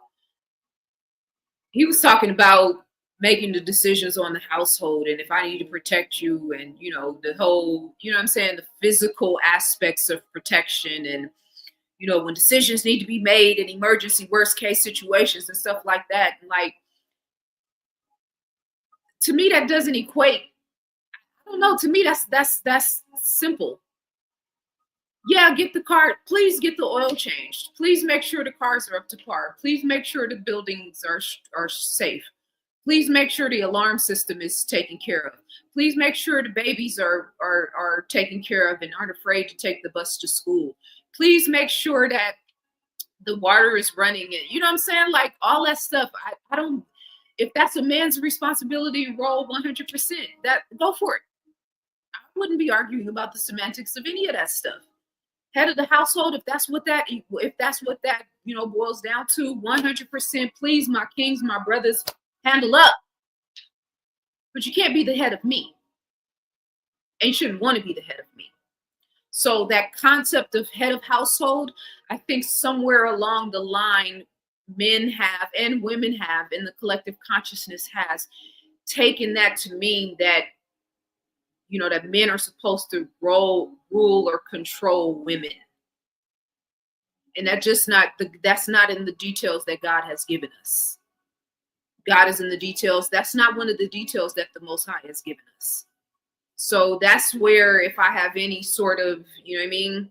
he was talking about making the decisions on the household and if I need to protect you and, you know, the whole, you know what I'm saying, the physical aspects of protection and, you know, when decisions need to be made in emergency worst case situations and stuff like that. And like, to me, that doesn't equate. I don't know. To me, that's simple. Yeah, get the car. Please get the oil changed. Please make sure the cars are up to par. Please make sure the buildings are safe. Please make sure the alarm system is taken care of. Please make sure the babies are taken care of and aren't afraid to take the bus to school. Please make sure that the water is running. You know what I'm saying? Like all that stuff. I don't, if that's a man's responsibility and role 100%, that go for it. I wouldn't be arguing about the semantics of any of that stuff. Head of the household, if that's what that, you know, boils down to, 100%, please, my kings, my brothers, handle up. But you can't be the head of me. And you shouldn't want to be the head of me. So that concept of head of household, I think somewhere along the line, men have and women have, and the collective consciousness has taken that to mean that, you know, that men are supposed to rule or control women. And that's not in the details that God has given us. God is in the details. That's not one of the details that the Most High has given us. So that's where, if I have any sort of, you know what I mean,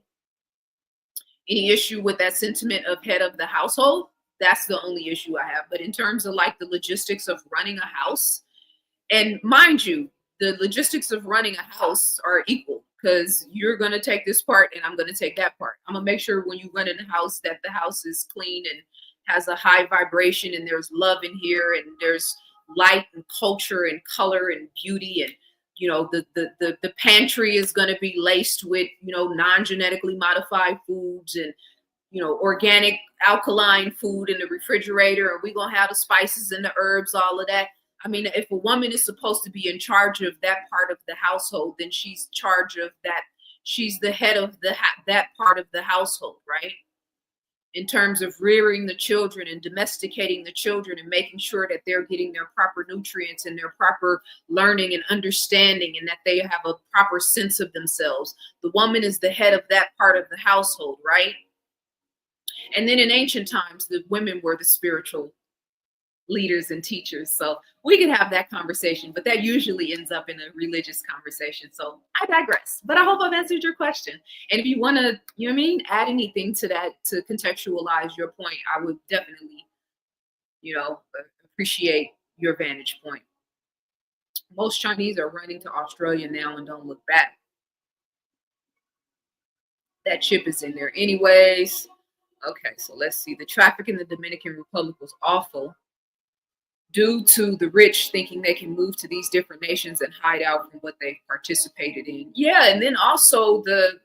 any issue with that sentiment of head of the household, that's the only issue I have. But in terms of like the logistics of running a house, and mind you, the logistics of running a house are equal, because you're going to take this part and I'm going to take that part. I'm going to make sure when you run in the house that the house is clean and has a high vibration, and there's love in here, and there's light and culture and color and beauty, and you know, the pantry is going to be laced with, you know, non-genetically modified foods, and you know, organic alkaline food in the refrigerator, and we're going to have the spices and the herbs, all of that. I mean, if a woman is supposed to be in charge of that part of the household, then she's charge of that. She's the head of that part of the household, right? In terms of rearing the children and domesticating the children and making sure that they're getting their proper nutrients and their proper learning and understanding, and that they have a proper sense of themselves. The woman is the head of that part of the household, right? And then in ancient times, the women were the spiritual leaders and teachers. So we could have that conversation, but that usually ends up in a religious conversation. So I digress, but I hope I've answered your question. And if you want to, you know what I mean, add anything to that to contextualize your point, I would definitely, you know, appreciate your vantage point. Most Chinese are running to Australia now and don't look back. That chip is in there anyways. Okay, so let's see. The traffic in the Dominican Republic was awful, due to the rich thinking they can move to these different nations and hide out from what they've participated in. Yeah, and then also the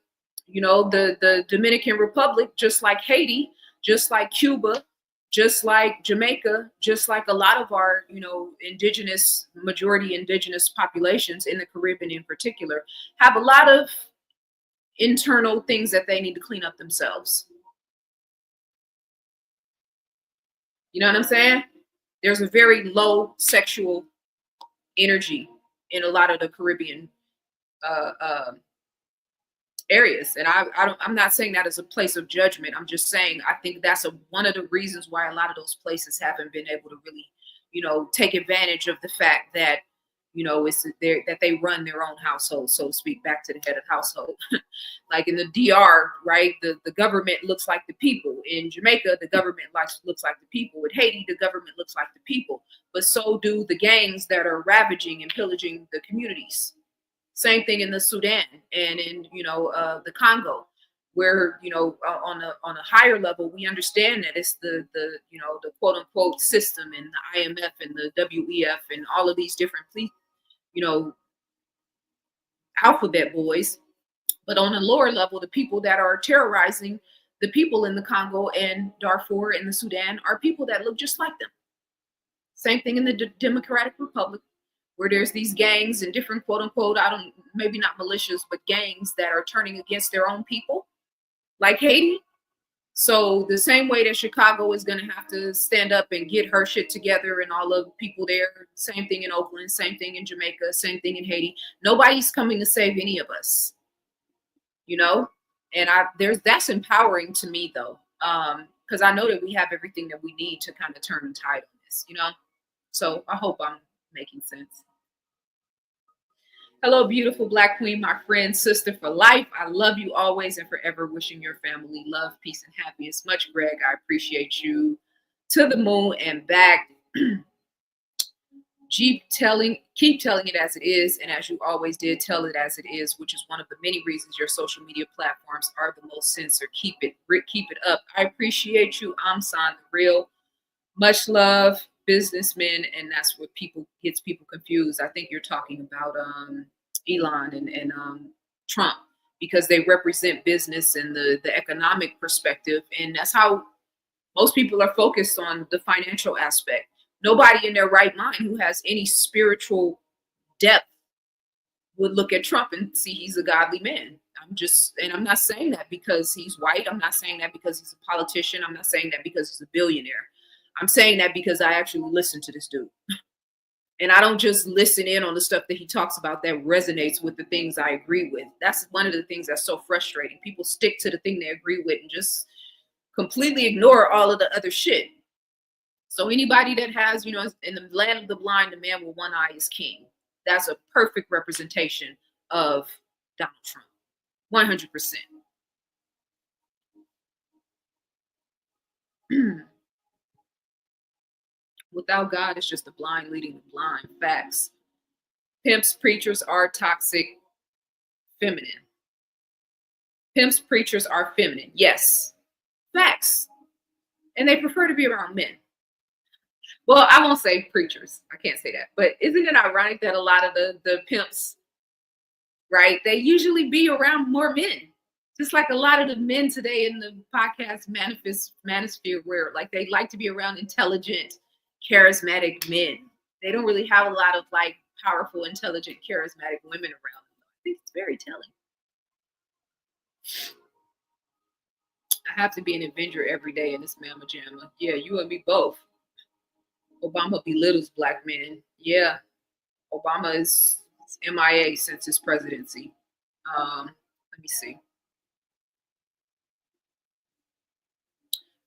Dominican Republic, just like Haiti, just like Cuba, just like Jamaica, just like a lot of our, you know, majority indigenous populations in the Caribbean in particular, have a lot of internal things that they need to clean up themselves. You know what I'm saying? There's a very low sexual energy in a lot of the Caribbean areas, and I'm not saying that as a place of judgment. I'm just saying I think that's one of the reasons why a lot of those places haven't been able to really, you know, take advantage of the fact that, you know, that they run their own household, so to speak. Back to the head of household. Like in the DR, right? The government looks like the people. In Jamaica, the government looks like the people. In Haiti, the government looks like the people. But so do the gangs that are ravaging and pillaging the communities. Same thing in the Sudan and in, you know, the Congo, where, you know, on a higher level, we understand that it's the you know, the quote unquote system, and the IMF and the WEF and all of these different, you know, alphabet boys. But on a lower level, the people that are terrorizing the people in the Congo and Darfur and the Sudan are people that look just like them. Same thing in the Democratic Republic, where there's these gangs and different quote unquote, maybe not militias, but gangs that are turning against their own people, like Haiti. So the same way that Chicago is going to have to stand up and get her shit together and all of the people there, same thing in Oakland, same thing in Jamaica, same thing in Haiti. Nobody's coming to save any of us, you know? And that's empowering to me though. Because I know that we have everything that we need to kind of turn the tide on this, you know? So I hope I'm making sense. Hello, beautiful Black Queen, my friend, sister for life. I love you always and forever. Wishing your family love, peace, and happiness. Much, Greg. I appreciate you to the moon and back. Keep telling it as it is, and as you always did, tell it as it is, which is one of the many reasons your social media platforms are the most censored. Keep it up. I appreciate you, Amsan, the real. Much love, businessmen, and that's what gets people confused. I think you're talking about Elon and Trump, because they represent business and the economic perspective, and that's how most people are focused on the financial aspect. Nobody in their right mind who has any spiritual depth would look at Trump and see he's a godly man. I and I'm not saying that because he's white. I'm not saying that because he's a politician. I'm not saying that because he's a billionaire. I'm saying that because I actually listen to this dude. And I don't just listen in on the stuff that he talks about that resonates with the things I agree with. That's one of the things that's so frustrating. People stick to the thing they agree with and just completely ignore all of the other shit. So anybody that has, in the land of the blind, the man with one eye is king. That's a perfect representation of Donald Trump. 100%. Without God, it's just the blind leading the blind. Facts. Pimps, preachers are toxic, feminine. Pimps, preachers are feminine. Yes. Facts. And they prefer to be around men. Well, I won't say preachers. I can't say that. But isn't it ironic that a lot of the pimps, right, they usually be around more men? Just like a lot of the men today in the podcast manosphere, where like they like to be around intelligent, charismatic men. They don't really have a lot of like powerful, intelligent, charismatic women around them. I think it's very telling. I have to be an Avenger every day in this mamma jamma. Yeah, you and me both. Obama belittles black men. Yeah, Obama is MIA since his presidency. Let me see.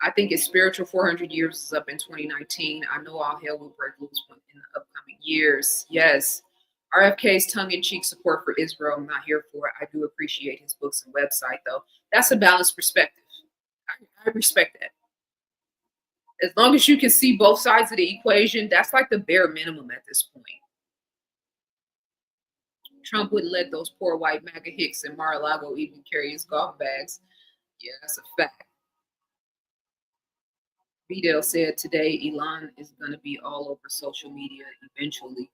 I think his spiritual 400 years is up in 2019. I know all hell will break loose in the upcoming years. Yes. RFK's tongue-in-cheek support for Israel, I'm not here for it. I do appreciate his books and website, though. That's a balanced perspective. I respect that. As long as you can see both sides of the equation, that's like the bare minimum at this point. Trump wouldn't let those poor white MAGA hicks in Mar-a-Lago even carry his golf bags. Yeah, that's a fact. Vidal said today Elon is going to be all over social media eventually.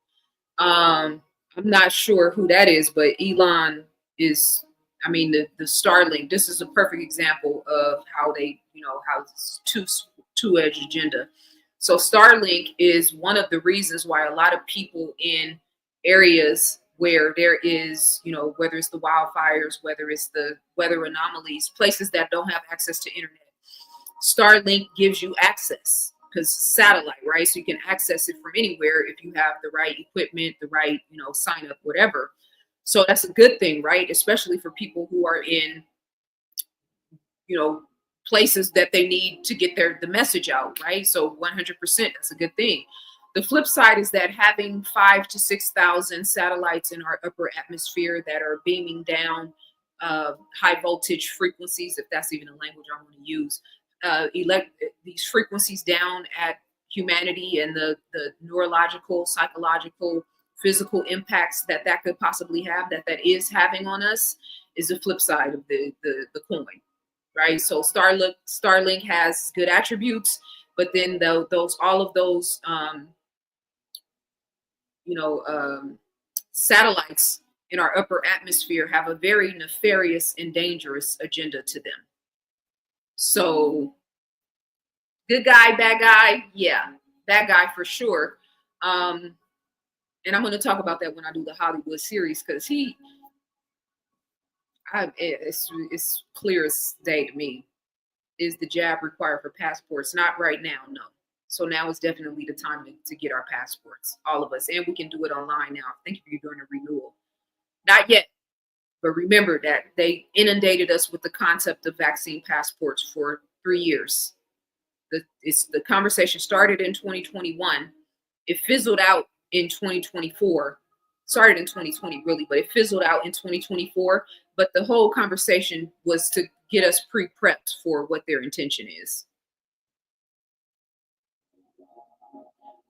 I'm not sure who that is, but Elon is, the Starlink, this is a perfect example of how they, how it's two-edged agenda. So Starlink is one of the reasons why a lot of people in areas where there is, whether it's the wildfires, whether it's the weather anomalies, places that don't have access to internet, Starlink gives you access because satellite, right? So you can access it from anywhere if you have the right equipment, the right, sign up, whatever. So that's a good thing, right? Especially for people who are in, places that they need to get the message out, right? So 100%, that's a good thing. The flip side is that having 5,000 to 6,000 satellites in our upper atmosphere that are beaming down high voltage frequencies, if that's even a language I want to use, these frequencies down at humanity and the neurological, psychological, physical impacts that could possibly have, that is having on us, is the flip side of the coin, right? So Starlink has good attributes, but then all of those satellites in our upper atmosphere have a very nefarious and dangerous agenda to them. So good guy, bad guy, yeah, bad guy for sure. And I'm going to talk about that when I do the Hollywood series, because it's clear as day to me. Is the jab required for passports? Not right now, no. So now is definitely the time to get our passports, all of us. And we can do it online now. Thank you for doing a renewal. Not yet. But remember that they inundated us with the concept of vaccine passports for 3 years. The conversation started in 2021. It fizzled out in 2024. Started in 2020, really, but it fizzled out in 2024. But the whole conversation was to get us pre-prepped for what their intention is.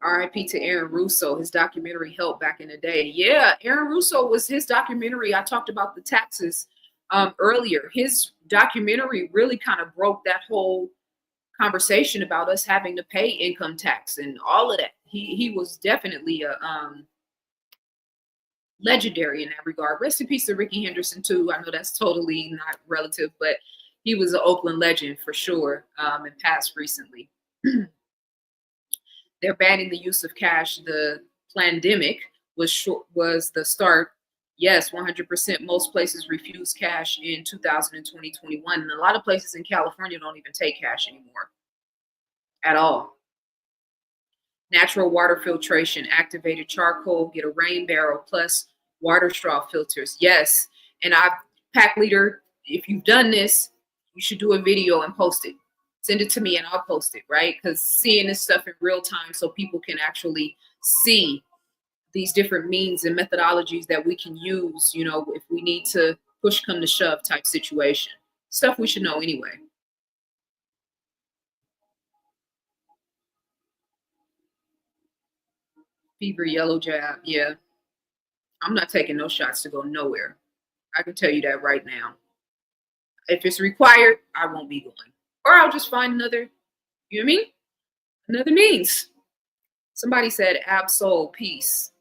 RIP to Aaron Russo. His documentary helped back in the day. Yeah, Aaron Russo was his documentary. I talked about the taxes earlier. His documentary really kind of broke that whole conversation about us having to pay income tax and all of that. He was definitely a legendary in that regard. Rest in peace to Ricky Henderson too. I know that's totally not relative, but he was an Oakland legend for sure, and passed recently. They're banning the use of cash. The pandemic was the start. Yes, 100%. Most places refuse cash in 2020, 21. And a lot of places in California don't even take cash anymore at all. Natural water filtration, activated charcoal, get a rain barrel plus water straw filters. Yes. And pack leader, if you've done this, you should do a video and post it. Send it to me and I'll post it, right? Because seeing this stuff in real time so people can actually see these different means and methodologies that we can use, you know, if we need to push come to shove type situation. Stuff we should know anyway. Fever, yellow jab, yeah. I'm not taking no shots to go nowhere. I can tell you that right now. If it's required, I won't be going. Or I'll just find another, you know what I mean? Another means. Somebody said Absol, peace.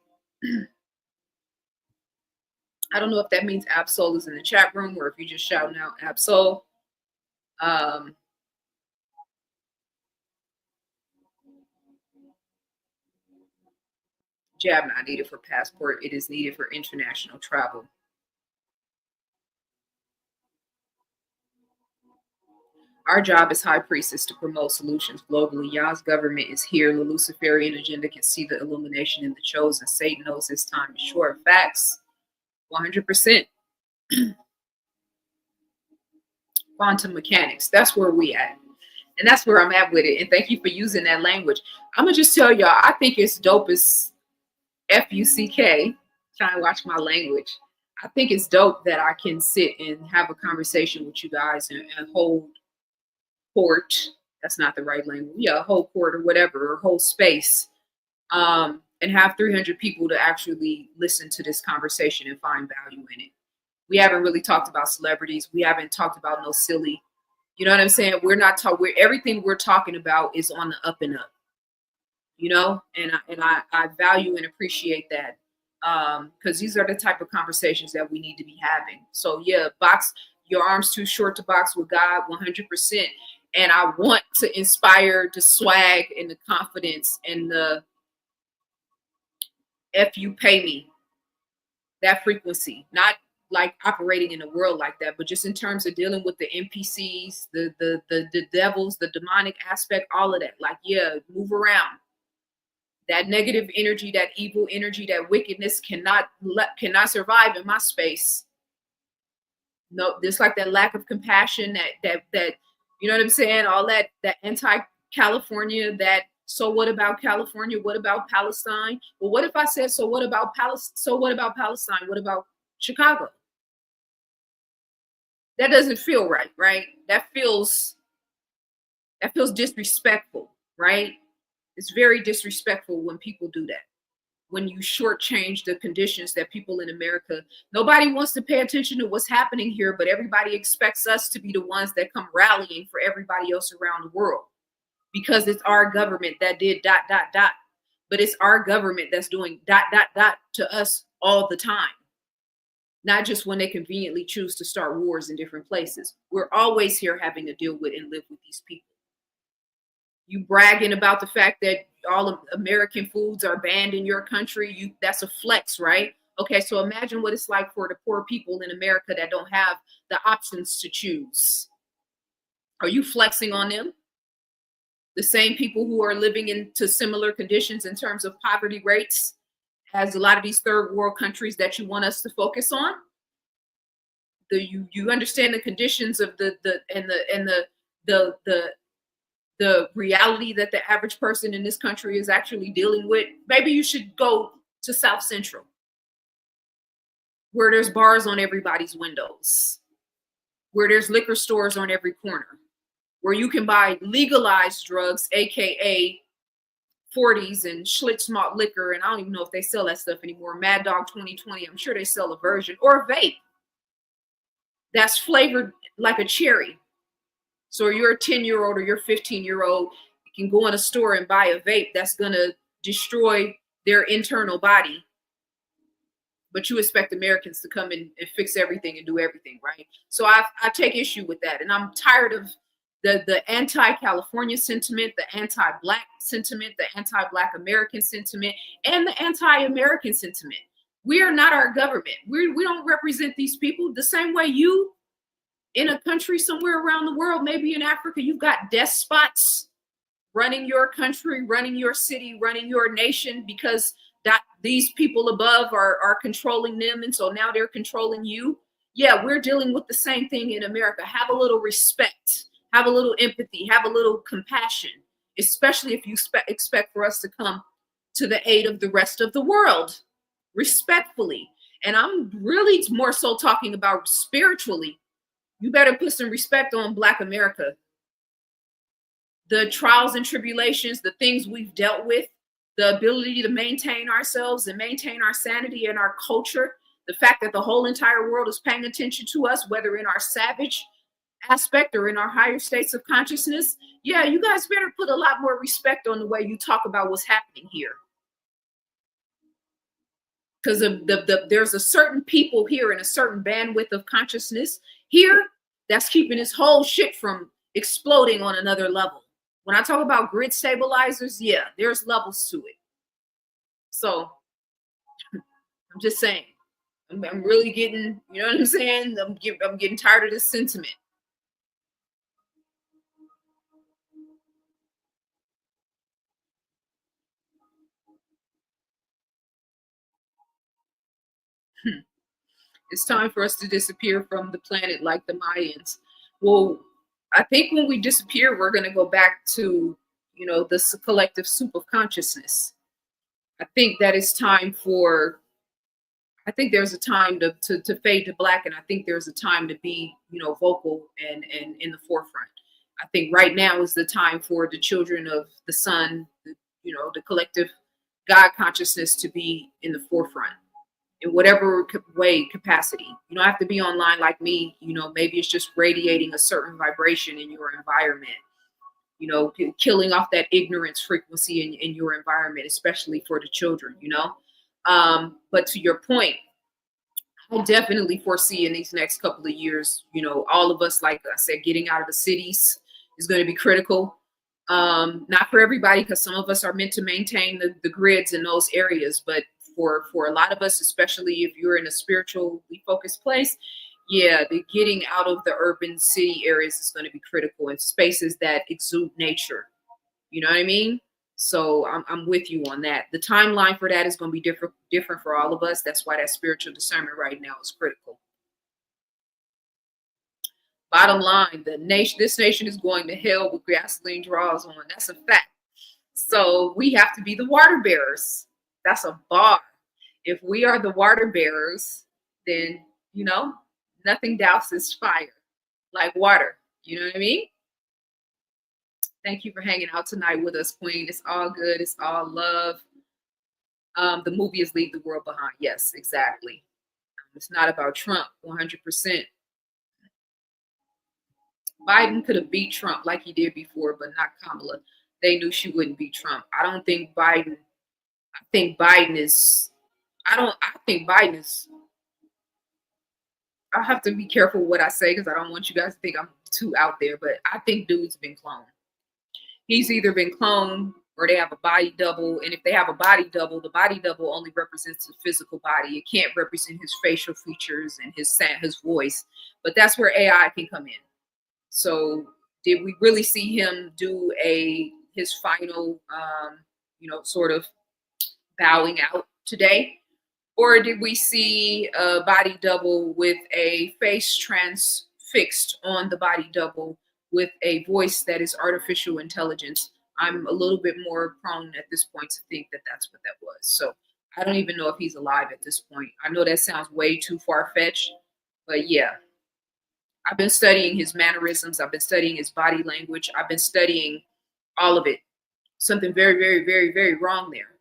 I don't know if that means Absol is in the chat room or if you're just shouting out Absol. Jab not needed for passport. It is needed for international travel. Our job as high priest is to promote solutions globally. Yah's government is here. The Luciferian agenda can see the illumination in the chosen. Satan knows his time is short. Facts, 100%. Quantum mechanics, that's where we at. And that's where I'm at with it. And thank you for using that language. I'm going to just tell y'all, I think it's dope as F-U-C-K. Trying to watch my language. I think it's dope that I can sit and have a conversation with you guys and hold court. That's not the right language. Yeah, hold court or whatever, or hold space. And have 300 people to actually listen to this conversation and find value in it. We haven't really talked about celebrities. We haven't talked about no silly, you know what I'm saying? We're not talking, everything we're talking about is on the up and up, you know? And I value and appreciate that. Because these are the type of conversations that we need to be having. So yeah, box your arms too short to box with God, 100%. And I want to inspire the swag and the confidence and the F you pay me, that frequency, not like operating in a world like that, but just in terms of dealing with the NPCs, the devils, the demonic aspect, all of that. Like, yeah, move around. That negative energy, that evil energy, that wickedness cannot survive in my space. No, there's like that lack of compassion, that you know what I'm saying? All that anti-California, that so what about California? What about Palestine? Well, what if I said so what about Palestine? So what about Palestine? What about Chicago? That doesn't feel right, right? That feels disrespectful, right? It's very disrespectful when people do that. When you shortchange the conditions that people in America, nobody wants to pay attention to what's happening here, but everybody expects us to be the ones that come rallying for everybody else around the world because it's our government that did ... But it's our government that's doing ... to us all the time. Not just when they conveniently choose to start wars in different places. We're always here having to deal with and live with these people. You bragging about the fact that all of American foods are banned in your country, that's a flex, right? Okay, so imagine what it's like for the poor people in America that don't have the options to choose. Are you flexing on them? The same people who are living into similar conditions in terms of poverty rates as a lot of these third world countries that you want us to focus on. You understand the conditions of the reality that the average person in this country is actually dealing with. Maybe you should go to South Central, where there's bars on everybody's windows, where there's liquor stores on every corner, where you can buy legalized drugs, aka 40s and Schlitz malt liquor, and I don't even know if they sell that stuff anymore. Mad Dog 2020, I'm sure they sell a version, or a vape that's flavored like a cherry. So you're a 10-year-old or you're 15-year-old, you can go in a store and buy a vape that's gonna destroy their internal body. But you expect Americans to come in and fix everything and do everything, right? So I take issue with that. And I'm tired of the anti-California sentiment, the anti-Black sentiment, the anti-Black American sentiment, and the anti-American sentiment. We are not our government. We don't represent these people the same way you in a country somewhere around the world, maybe in Africa, you've got despots running your country, running your city, running your nation because that these people above are controlling them. And so now they're controlling you. Yeah, we're dealing with the same thing in America. Have a little respect, have a little empathy, have a little compassion, especially if you expect for us to come to the aid of the rest of the world respectfully. And I'm really more so talking about spiritually. You better put some respect on Black America. The trials and tribulations, the things we've dealt with, the ability to maintain ourselves and maintain our sanity and our culture, the fact that the whole entire world is paying attention to us, whether in our savage aspect or in our higher states of consciousness. Yeah, you guys better put a lot more respect on the way you talk about what's happening here. Because there's a certain people here in a certain bandwidth of consciousness here that's keeping this whole shit from exploding on another level. When I talk about grid stabilizers, yeah, there's levels to it. So I'm just saying, I'm really getting, you know what I'm saying? I'm getting tired of this sentiment. It's time for us to disappear from the planet like the Mayans. Well, I think when we disappear, we're going to go back to, you know, this collective soup of consciousness. I think that it's time for, I think there's a time to fade to black, and I think there's a time to be, you know, vocal and in the forefront. I think right now is the time for the children of the sun, you know, the collective God consciousness to be in the forefront in whatever way capacity. You don't have to be online like me. You know, maybe it's just radiating a certain vibration in your environment, you know, killing off that ignorance frequency in your environment, especially for the children, you know. But to your point, I definitely foresee in these next couple of years, you know, all of us, like I said, getting out of the cities is going to be critical. Not for everybody, because some of us are meant to maintain the grids in those areas, but for a lot of us, especially if you're in a spiritually focused place, yeah, the getting out of the urban city areas is going to be critical in spaces that exude nature. You know what I mean? So I'm with you on that. The timeline for that is going to be different for all of us. That's why that spiritual discernment right now is critical. Bottom line, this nation is going to hell with gasoline draws on. That's a fact. So we have to be the water bearers. That's a bar. If we are the water bearers, then, you know, nothing douses fire like water. You know what I mean? Thank you for hanging out tonight with us, Queen. It's all good. It's all love. The movie is Leave the World Behind. Yes, exactly. It's not about Trump, 100%. Biden could have beat Trump like he did before, but not Kamala. They knew she wouldn't beat Trump. I think Biden is, I think Biden is, I have to be careful what I say because I don't want you guys to think I'm too out there, but I think dude's been cloned. He's either been cloned or they have a body double. And if they have a body double, the body double only represents the physical body. It can't represent his facial features and his voice. But that's where AI can come in. So did we really see him do his final, you know, sort of bowing out today? Or did we see a body double with a face transfixed on the body double with a voice that is artificial intelligence? I'm a little bit more prone at this point to think that that's what that was. So I don't even know if he's alive at this point. I know that sounds way too far-fetched, but yeah. I've been studying his mannerisms. I've been studying his body language. I've been studying all of it. Something very, very, very, very wrong there.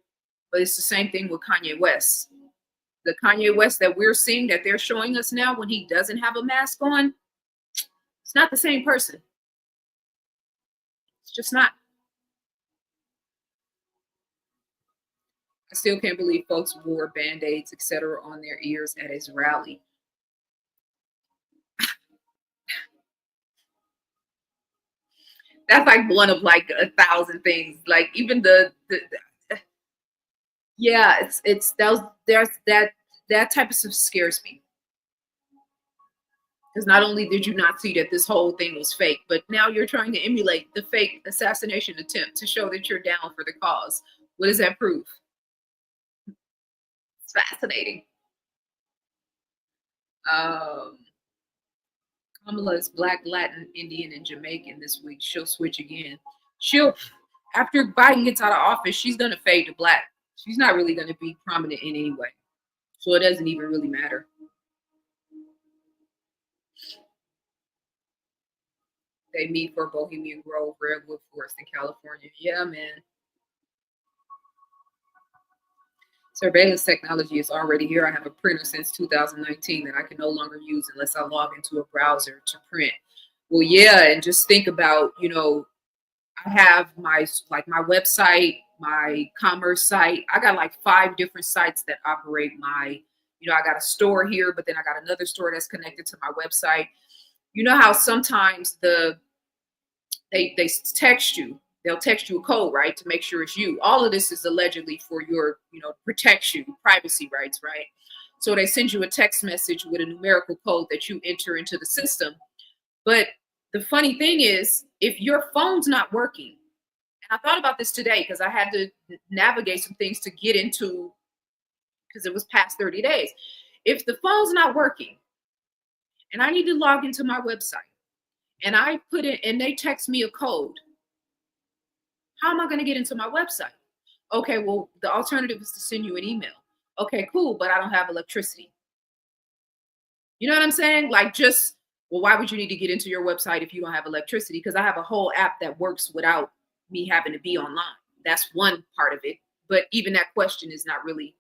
But it's the same thing with Kanye West. The Kanye West that we're seeing, that they're showing us now when he doesn't have a mask on, it's not the same person. It's just not. I still can't believe folks wore Band-Aids, etc., on their ears at his rally. That's like one of like 1,000 things. Like even yeah, it's there's that. That type of stuff scares me. Because not only did you not see that this whole thing was fake, but now you're trying to emulate the fake assassination attempt to show that you're down for the cause. What does that prove? It's fascinating. Kamala is Black, Latin, Indian, and Jamaican this week. She'll switch again. After Biden gets out of office, she's going to fade to Black. She's not really going to be prominent in any way. So it doesn't even really matter. They meet for Bohemian Grove, Redwood Forest in California. Yeah, man. Surveillance technology is already here. I have a printer since 2019 that I can no longer use unless I log into a browser to print. Well, yeah, and just think about, I have my website, my commerce site. I got like 5 different sites that operate my, I got a store here, but then I got another store that's connected to my website. You know how sometimes they text you. They'll text you a code, right, to make sure it's you. All of this is allegedly for your, protect you, privacy rights, right? So they send you a text message with a numerical code that you enter into the system. But the funny thing is, if your phone's not working, and I thought about this today because I had to navigate some things to get into, because it was past 30 days. If the phone's not working and I need to log into my website and I put it and they text me a code, how am I going to get into my website? Okay, well, the alternative is to send you an email. Okay, cool, but I don't have electricity. You know what I'm saying? Like, well, why would you need to get into your website if you don't have electricity? Because I have a whole app that works without me having to be online. That's one part of it. But even that question is not really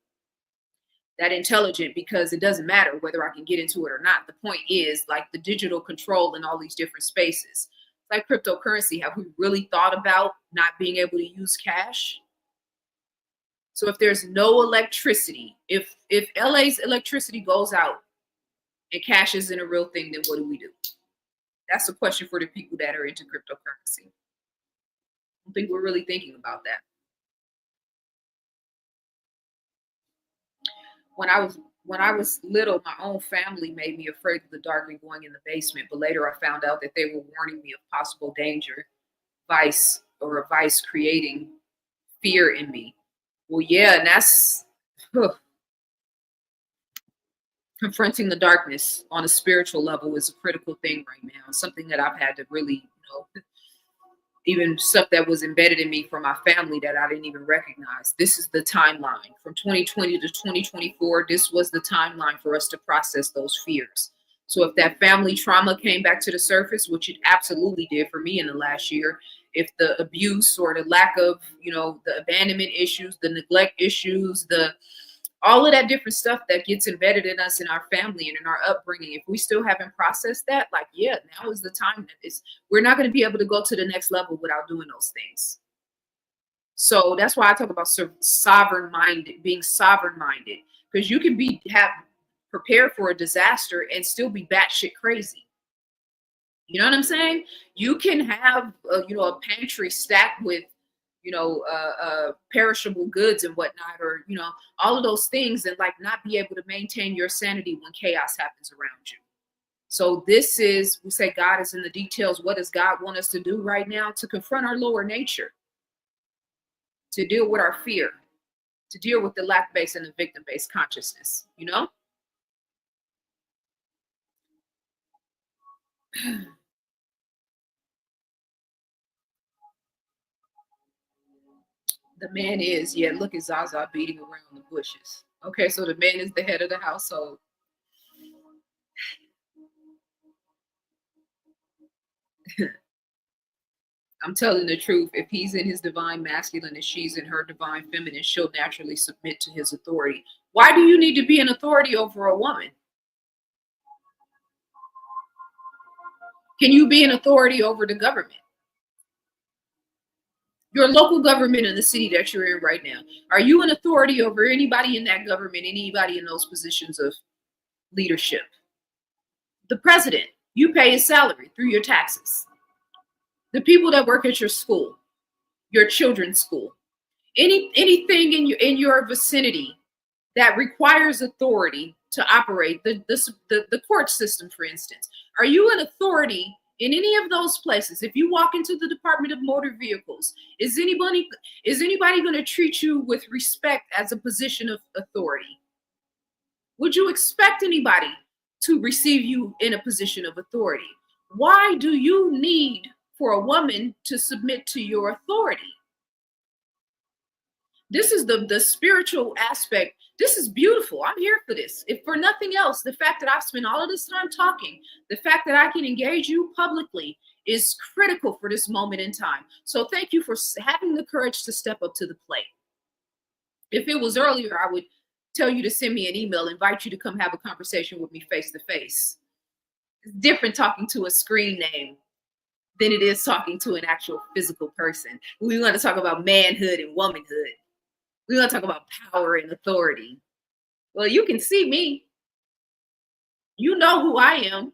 that intelligent, because it doesn't matter whether I can get into it or not. The point is, like, the digital control in all these different spaces. Like cryptocurrency, have we really thought about not being able to use cash? So if there's no electricity, if LA's electricity goes out and cash isn't a real thing, then what do we do? That's a question for the people that are into cryptocurrency. I don't think we're really thinking about that. When I was little, my own family made me afraid of the dark and going in the basement. But later I found out that they were warning me of possible danger, a vice creating fear in me. Well, yeah, and that's confronting the darkness on a spiritual level is a critical thing right now. Something that I've had to really, even stuff that was embedded in me from my family that I didn't even recognize. This is the timeline from 2020 to 2024. This was the timeline for us to process those fears. So if that family trauma came back to the surface, which it absolutely did for me in the last year, if the abuse or the lack of, the abandonment issues, the neglect issues, all of that different stuff that gets embedded in us in our family and in our upbringing, if we still haven't processed that, like, yeah, now is the time that we're not going to be able to go to the next level without doing those things. So that's why I talk about being sovereign-minded, because you can have prepared for a disaster and still be batshit crazy. You know what I'm saying? You can have, a pantry stacked with, perishable goods and whatnot, or, all of those things, and like not be able to maintain your sanity when chaos happens around you. So we say God is in the details. What does God want us to do right now? To confront our lower nature, to deal with our fear, to deal with the lack-based and the victim-based consciousness, The man is, look at ZaZa beating around the bushes. Okay, so the man is the head of the household. I'm telling the truth. If he's in his divine masculine and she's in her divine feminine, she'll naturally submit to his authority. Why do you need to be an authority over a woman? Can you be an authority over the government? Your local government in the city that you're in right now. Are you an authority over anybody in that government, anybody in those positions of leadership? The president, you pay his salary through your taxes. The people that work at your school, your children's school, anything in your vicinity that requires authority to operate the court system, for instance? Are you an authority in any of those places? If you walk into the Department of Motor Vehicles, is anybody going to treat you with respect as a position of authority? Would you expect anybody to receive you in a position of authority? Why do you need for a woman to submit to your authority? This is the spiritual aspect. This is beautiful. I'm here for this. If for nothing else, the fact that I've spent all of this time talking, the fact that I can engage you publicly is critical for this moment in time. So thank you for having the courage to step up to the plate. If it was earlier, I would tell you to send me an email, invite you to come have a conversation with me face to face. It's different talking to a screen name than it is talking to an actual physical person. We want to talk about manhood and womanhood. We want to talk about power and authority. Well, you can see me. You know who I am.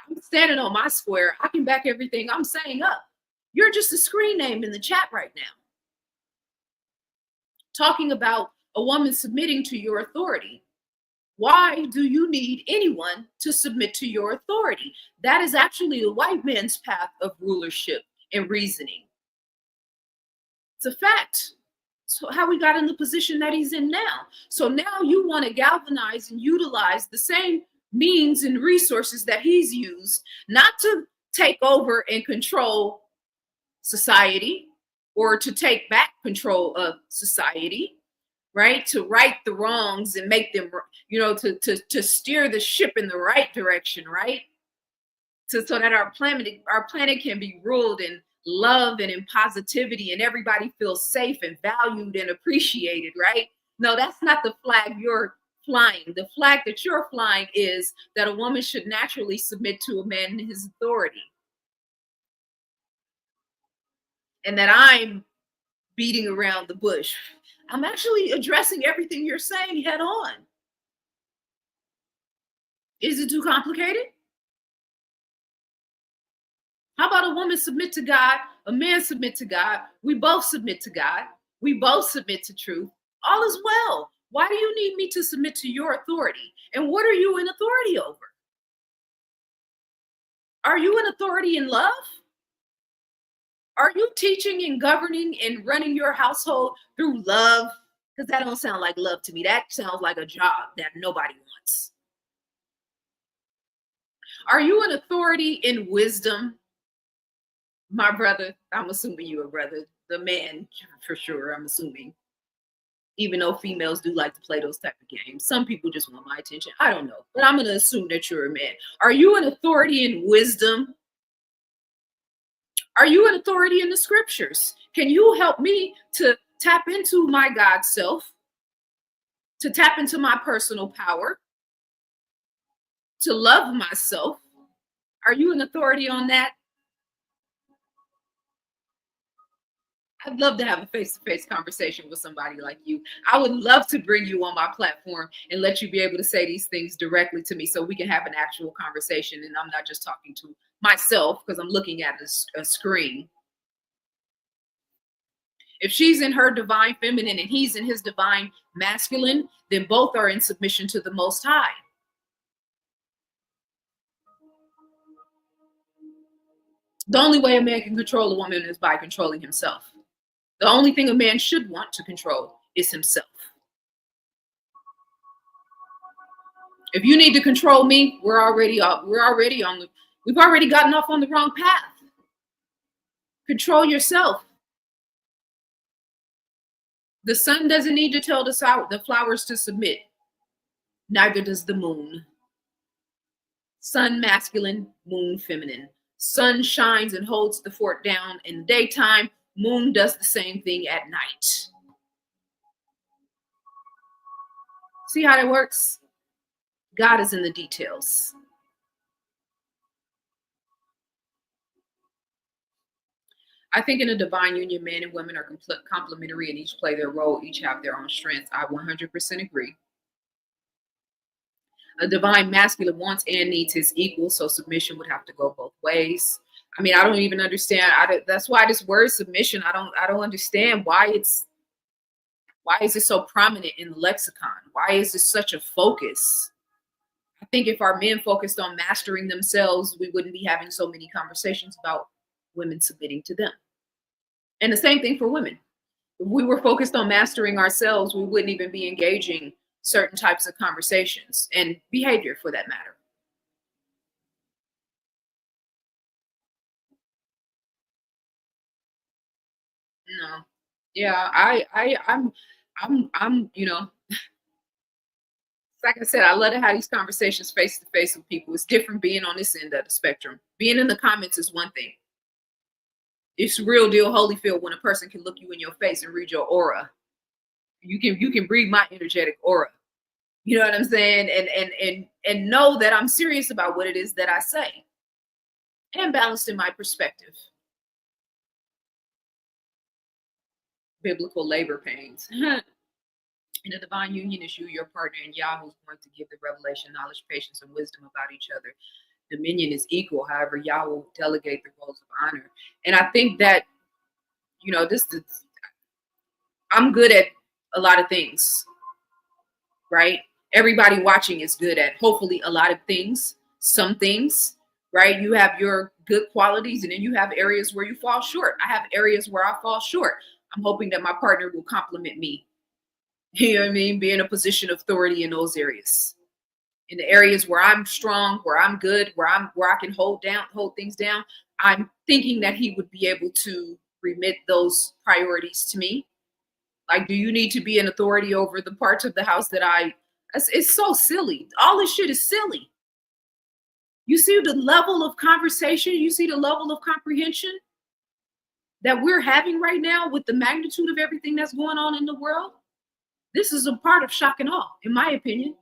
I'm standing on my square. I can back everything I'm saying up. You're just a screen name in the chat right now. Talking about a woman submitting to your authority. Why do you need anyone to submit to your authority? That is actually the white man's path of rulership and reasoning. It's a fact. So how we got in the position that he's in now. So now you want to galvanize and utilize the same means and resources that he's used, not to take over and control society or to take back control of society, right? To right the wrongs and make them, to steer the ship in the right direction, right? So that our planet can be ruled in love and in positivity, and everybody feels safe and valued and appreciated, right? No, that's not the flag you're flying. The flag that you're flying is that a woman should naturally submit to a man in his authority. And that I'm beating around the bush. I'm actually addressing everything you're saying head on. Is it too complicated? How about a woman submit to God, a man submit to God, we both submit to God, we both submit to truth, all is well. Why do you need me to submit to your authority? And what are you in authority over? Are you an authority in love? Are you teaching and governing and running your household through love? Because that don't sound like love to me. That sounds like a job that nobody wants. Are you an authority in wisdom? My brother, I'm assuming you're a brother, the man for sure, I'm assuming. Even though females do like to play those type of games. Some people just want my attention. I don't know, but I'm going to assume that you're a man. Are you an authority in wisdom? Are you an authority in the scriptures? Can you help me to tap into my God self, to tap into my personal power, to love myself? Are you an authority on that? I'd love to have a face-to-face conversation with somebody like you. I would love to bring you on my platform and let you be able to say these things directly to me so we can have an actual conversation and I'm not just talking to myself because I'm looking at a screen. If she's in her divine feminine and he's in his divine masculine, then both are in submission to the Most High. The only way a man can control a woman is by controlling himself. The only thing a man should want to control is himself. If you need to control me, we've already gotten off on the wrong path. Control yourself. The sun doesn't need to tell the flowers to submit. Neither does the moon. Sun masculine, moon feminine. Sun shines and holds the fort down in the daytime. Moon does the same thing at night. See how that works? God is in the details. I think in a divine union, men and women are complementary and each play their role, each have their own strengths. I 100% agree. A divine masculine wants and needs his equal, so submission would have to go both ways. I mean, I don't even understand. That's why this word submission, I don't understand why Why is it so prominent in the lexicon? Why is this such a focus? I think if our men focused on mastering themselves, we wouldn't be having so many conversations about women submitting to them. And the same thing for women. If we were focused on mastering ourselves, we wouldn't even be engaging certain types of conversations and behavior for that matter. No. Yeah, I'm, like I said, I love to have these conversations face to face with people. It's different being on this end of the spectrum. Being in the comments is one thing. It's real deal Holyfield when a person can look you in your face and read your aura. You can read my energetic aura. You know what I'm saying? And know that I'm serious about what it is that I say. And balanced in my perspective. Biblical labor pains. In a divine union is you, your partner, and Yah who's going to give the revelation, knowledge, patience, and wisdom about each other. Dominion is equal. However, Yah will delegate the roles of honor. And I think that, I'm good at a lot of things, right? Everybody watching is good at hopefully a lot of things, some things, right? You have your good qualities and then you have areas where you fall short. I have areas where I fall short. I'm hoping that my partner will compliment me. You know what I mean? Be in a position of authority in those areas. In the areas where I'm strong, where I'm good, where I can hold things down, I'm thinking that he would be able to remit those priorities to me. Like, do you need to be an authority over the parts of the house that it's so silly. All this shit is silly. You see the level of conversation, you see the level of comprehension that we're having right now with the magnitude of everything that's going on in the world. This is a part of shock and awe, in my opinion.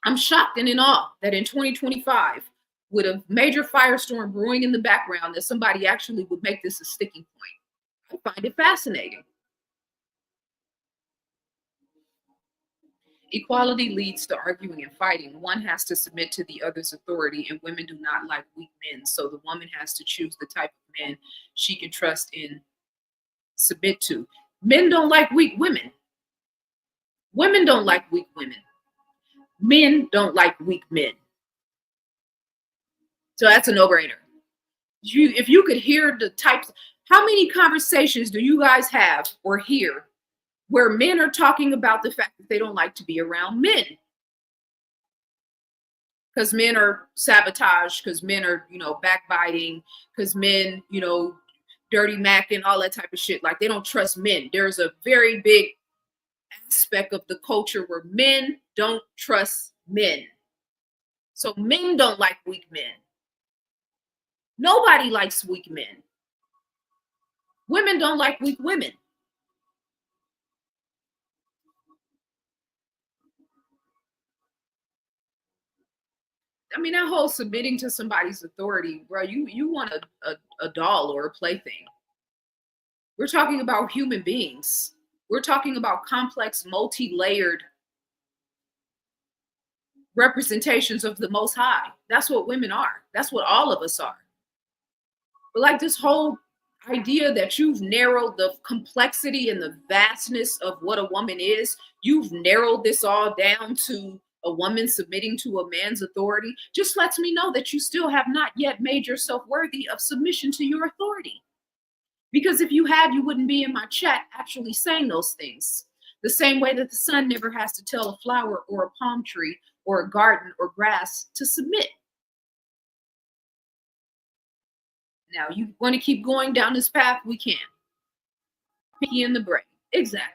I'm shocked and in awe that in 2025, with a major firestorm brewing in the background, that somebody actually would make this a sticking point. I find it fascinating. Equality leads to arguing and fighting. One has to submit to the other's authority, and women do not like weak men. So the woman has to choose the type of man she can trust and submit to. Men don't like weak women. Women don't like weak women. Men don't like weak men. So that's a no-brainer. If you could hear the types, how many conversations do you guys have or hear where men are talking about the fact that they don't like to be around men? Because men are sabotaged, because men are, backbiting, because men, dirty Mac and all that type of shit. Like, they don't trust men. There's a very big aspect of the culture where men don't trust men. So men don't like weak men. Nobody likes weak men. Women don't like weak women. I mean, that whole submitting to somebody's authority, bro, you want a doll or a plaything. We're talking about human beings. We're talking about complex, multi-layered representations of the Most High. That's what women are. That's what all of us are. But like this whole idea that you've narrowed the complexity and the vastness of what a woman is, you've narrowed this all down to a woman submitting to a man's authority, just lets me know that you still have not yet made yourself worthy of submission to your authority. Because if you had, you wouldn't be in my chat actually saying those things. The same way that the sun never has to tell a flower or a palm tree or a garden or grass to submit. Now, you want to keep going down this path? We can. Picky in the brain. Exactly.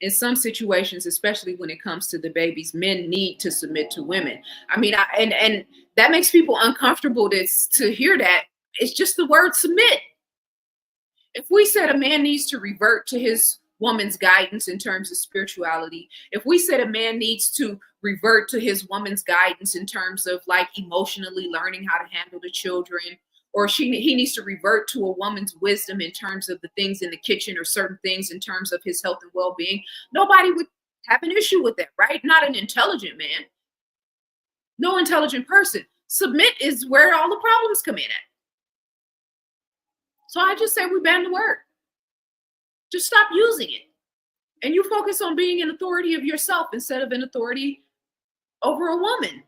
In some situations, especially when it comes to the babies, men need to submit to women. I mean, and that makes people uncomfortable to hear that. It's just the word submit. If we said a man needs to revert to his woman's guidance in terms of spirituality, if we said a man needs to revert to his woman's guidance in terms of like emotionally learning how to handle the children, or he needs to revert to a woman's wisdom in terms of the things in the kitchen or certain things in terms of his health and well-being, nobody would have an issue with that, right? Not an intelligent man. No intelligent person. Submit is where all the problems come in at. So I just say we ban the word. Just stop using it. And you focus on being an authority of yourself instead of an authority over a woman.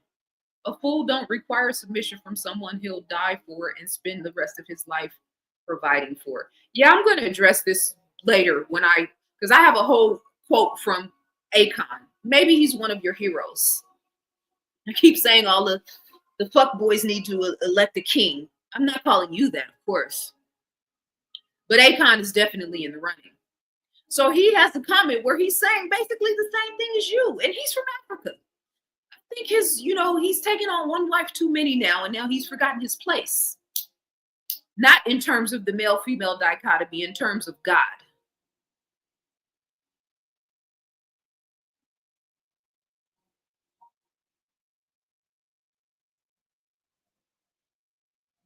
A fool don't require submission from someone he'll die for and spend the rest of his life providing for. Yeah, I'm going to address this later because I have a whole quote from Akon. Maybe he's one of your heroes. I keep saying all the fuck boys need to elect a king. I'm not calling you that, of course. But Akon is definitely in the running. So he has a comment where he's saying basically the same thing as you, and he's from Africa. I think he's taken on one wife too many now, and now he's forgotten his place. Not in terms of the male-female dichotomy, in terms of God.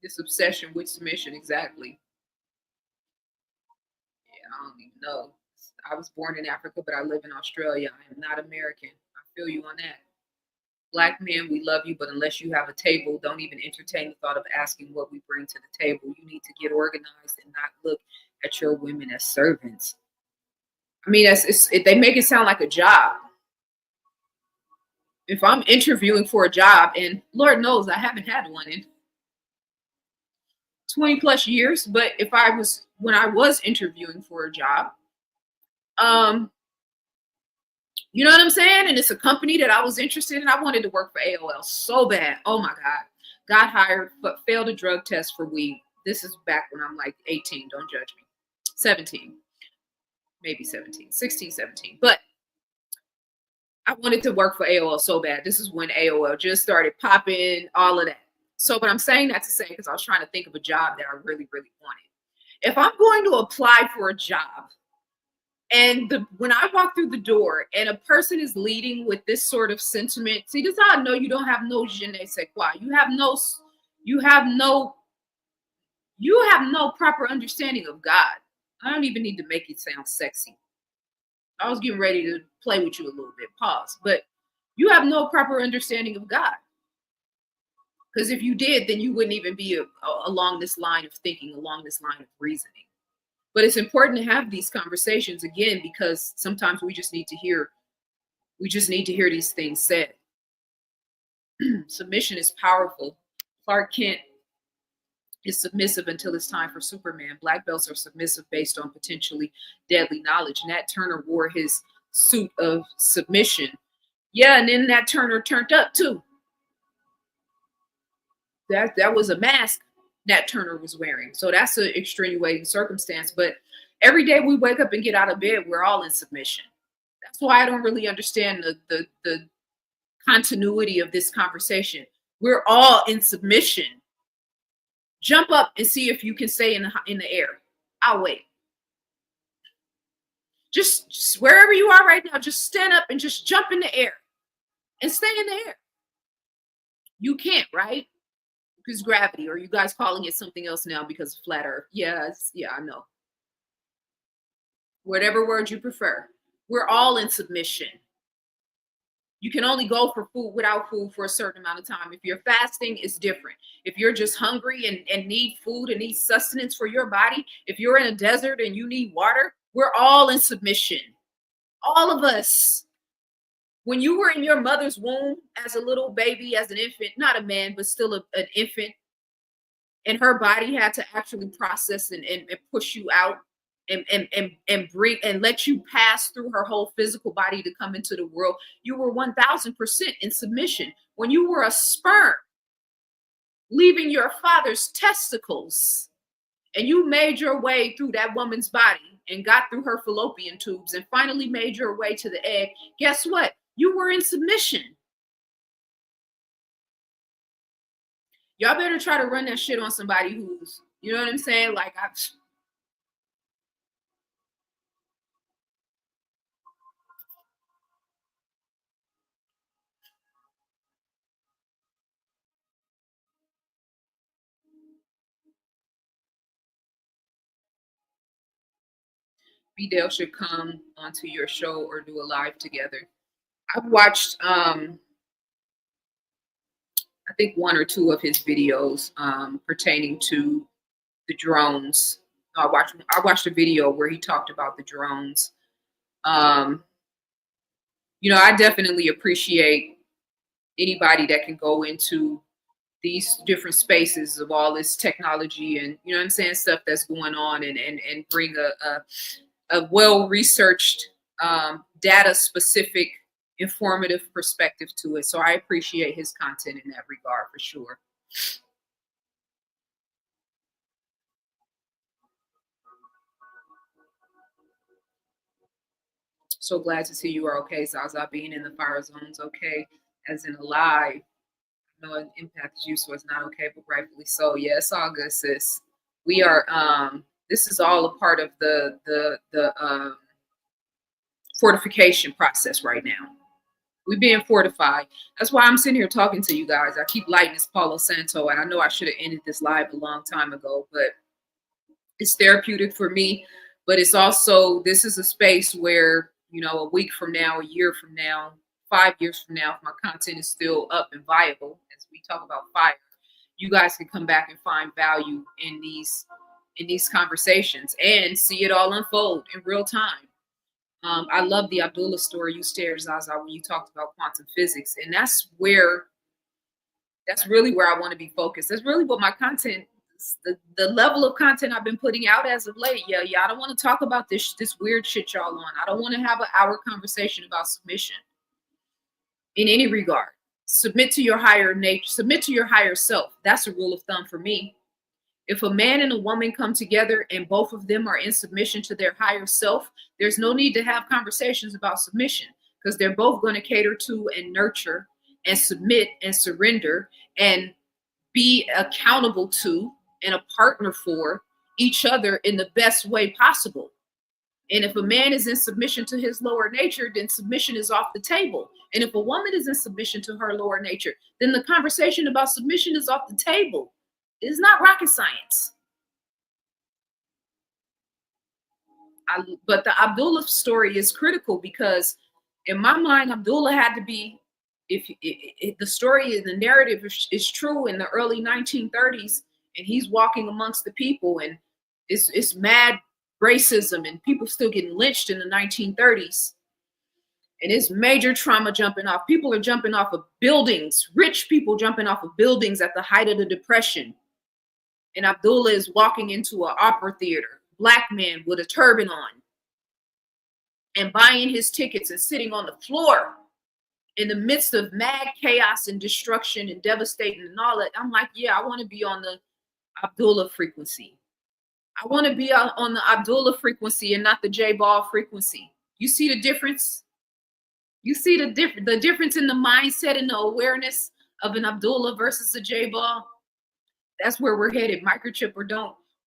This obsession with submission, exactly. Yeah, I don't even know. I was born in Africa, but I live in Australia. I am not American. I feel you on that. Black men, we love you, but unless you have a table, don't even entertain the thought of asking what we bring to the table. You need to get organized and not look at your women as servants. I mean, they make it sound like a job. If I'm interviewing for a job, and Lord knows I haven't had one in 20 plus years, but when I was interviewing for a job, you know what I'm saying? And it's a company that I was interested in. I wanted to work for AOL so bad. Oh my God. Got hired, but failed a drug test for weed. This is back when I'm like 18. Don't judge me. 17. Maybe 17. 16, 17. But I wanted to work for AOL so bad. This is when AOL just started popping, all of that. So, but I'm saying that to say, because I was trying to think of a job that I really, really wanted. If I'm going to apply for a job, and when I walk through the door and a person is leading with this sort of sentiment, see, this is how I know you don't have no je ne sais quoi. You have no proper understanding of God. I don't even need to make it sound sexy. I was getting ready to play with you a little bit, pause. But you have no proper understanding of God. Because if you did, then you wouldn't even be along this line of thinking, along this line of reasoning. But it's important to have these conversations again, because sometimes we just need to hear these things said. Submission is powerful. Clark Kent is submissive until it's time for Superman. Black belts are submissive based on potentially deadly knowledge. Nat Turner wore his suit of submission. Yeah, and then Nat Turner turned up too. That was a mask Nat Turner was wearing. So that's an extenuating circumstance. But every day we wake up and get out of bed, we're all in submission. That's why I don't really understand the continuity of this conversation. We're all in submission. Jump up and see if you can stay in the air. I'll wait. Just wherever you are right now, just stand up and just jump in the air and stay in the air. You can't, right? Because gravity, or you guys calling it something else now because of flat earth. Yes, yeah, I know. Whatever word you prefer. We're all in submission. You can only go for food without food for a certain amount of time. If you're fasting, it's different. If you're just hungry and need food and need sustenance for your body, if you're in a desert and you need water, we're all in submission. All of us. When you were in your mother's womb as a little baby, as an infant, not a man, but still an infant, and her body had to actually process and push you out and bring and let you pass through her whole physical body to come into the world, you were 1000% in submission. When you were a sperm leaving your father's testicles and you made your way through that woman's body and got through her fallopian tubes and finally made your way to the egg, guess what? You were in submission. Y'all better try to run that shit on somebody who's, you know what I'm saying? Like, Dale should come onto your show or do a live together. I've watched, I think 1 or 2 of his videos pertaining to the drones I watched a video where he talked about the drones. Um, I definitely appreciate anybody that can go into these different spaces of all this technology and what I'm saying, stuff that's going on, and bring a well-researched, data specific, informative perspective to it. So I appreciate his content in that regard for sure. So glad to see you are okay, Zaza. Being in the fire zone's okay, as in alive. No, it impacted you, so it's not okay, but rightfully so. Yeah, it's all good, sis. We are. This is all a part of the fortification process right now. We're being fortified. That's why I'm sitting here talking to you guys. I keep lighting this Palo Santo, and I know I should have ended this live a long time ago, but it's therapeutic for me. But it's also, this is a space where, a week from now, a year from now, 5 years from now, if my content is still up and viable, as we talk about fire, you guys can come back and find value in these conversations and see it all unfold in real time. I love the Abdullah story you shared, Zaza, when you talked about quantum physics. And that's really where I want to be focused. That's really what my content, the level of content I've been putting out as of late. Yeah, I don't want to talk about this weird shit y'all on. I don't want to have an hour conversation about submission in any regard. Submit to your higher nature, submit to your higher self. That's a rule of thumb for me. If a man and a woman come together and both of them are in submission to their higher self, there's no need to have conversations about submission, because they're both going to cater to and nurture and submit and surrender and be accountable to and a partner for each other in the best way possible. And if a man is in submission to his lower nature, then submission is off the table. And if a woman is in submission to her lower nature, then the conversation about submission is off the table. It's not rocket science. But the Abdullah story is critical, because in my mind, Abdullah had to be, if the story and the narrative is true, in the early 1930s, and he's walking amongst the people, and it's mad racism, and people still getting lynched in the 1930s. And it's major trauma jumping off. People are jumping off of buildings, rich people jumping off of buildings at the height of the Depression. And Abdullah is walking into an opera theater, black man with a turban on, and buying his tickets and sitting on the floor in the midst of mad chaos and destruction and devastating and all that. I'm like, yeah, I want to be on the Abdullah frequency. I want to be on the Abdullah frequency and not the J Ball frequency. You see the difference? You see the difference in the mindset and the awareness of an Abdullah versus a J Ball? That's where we're headed. Microchip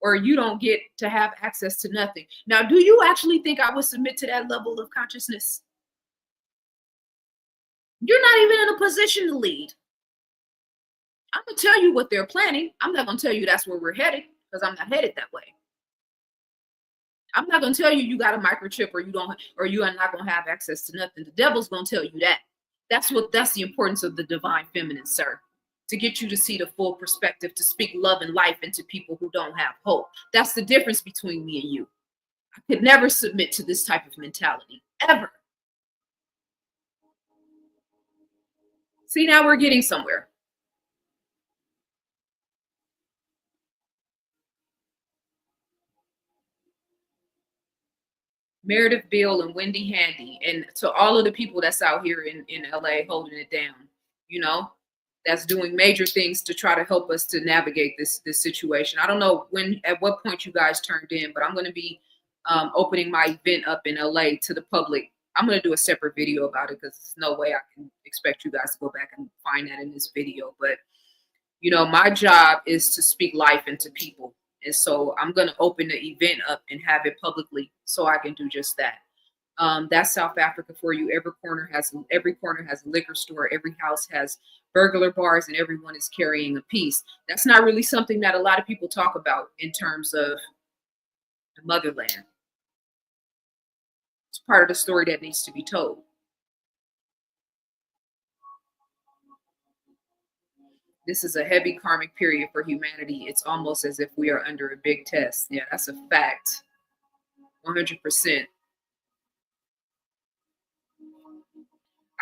or you don't get to have access to nothing. Now, do you actually think I would submit to that level of consciousness? You're not even in a position to lead. I'm going to tell you what they're planning. I'm not going to tell you that's where we're headed, because I'm not headed that way. I'm not going to tell you you got a microchip or you are not going to have access to nothing. The devil's going to tell you that. That's the importance of the divine feminine, sir. To get you to see the full perspective, to speak love and life into people who don't have hope. That's the difference between me and you. I could never submit to this type of mentality, ever. See, now we're getting somewhere. Meredith Bill and Wendy Handy, and to all of the people that's out here in LA holding it down, that's doing major things to try to help us to navigate this situation. I don't know at what point you guys turned in, but I'm going to be opening my event up in LA to the public. I'm going to do a separate video about it, because there's no way I can expect you guys to go back and find that in this video. But, my job is to speak life into people. And so I'm going to open the event up and have it publicly so I can do just that. That's South Africa for you. Every corner has a liquor store. Every house has burglar bars, and everyone is carrying a piece. That's not really something that a lot of people talk about in terms of the motherland. It's part of the story that needs to be told. This is a heavy karmic period for humanity. It's almost as if we are under a big test. Yeah, that's a fact. 100%.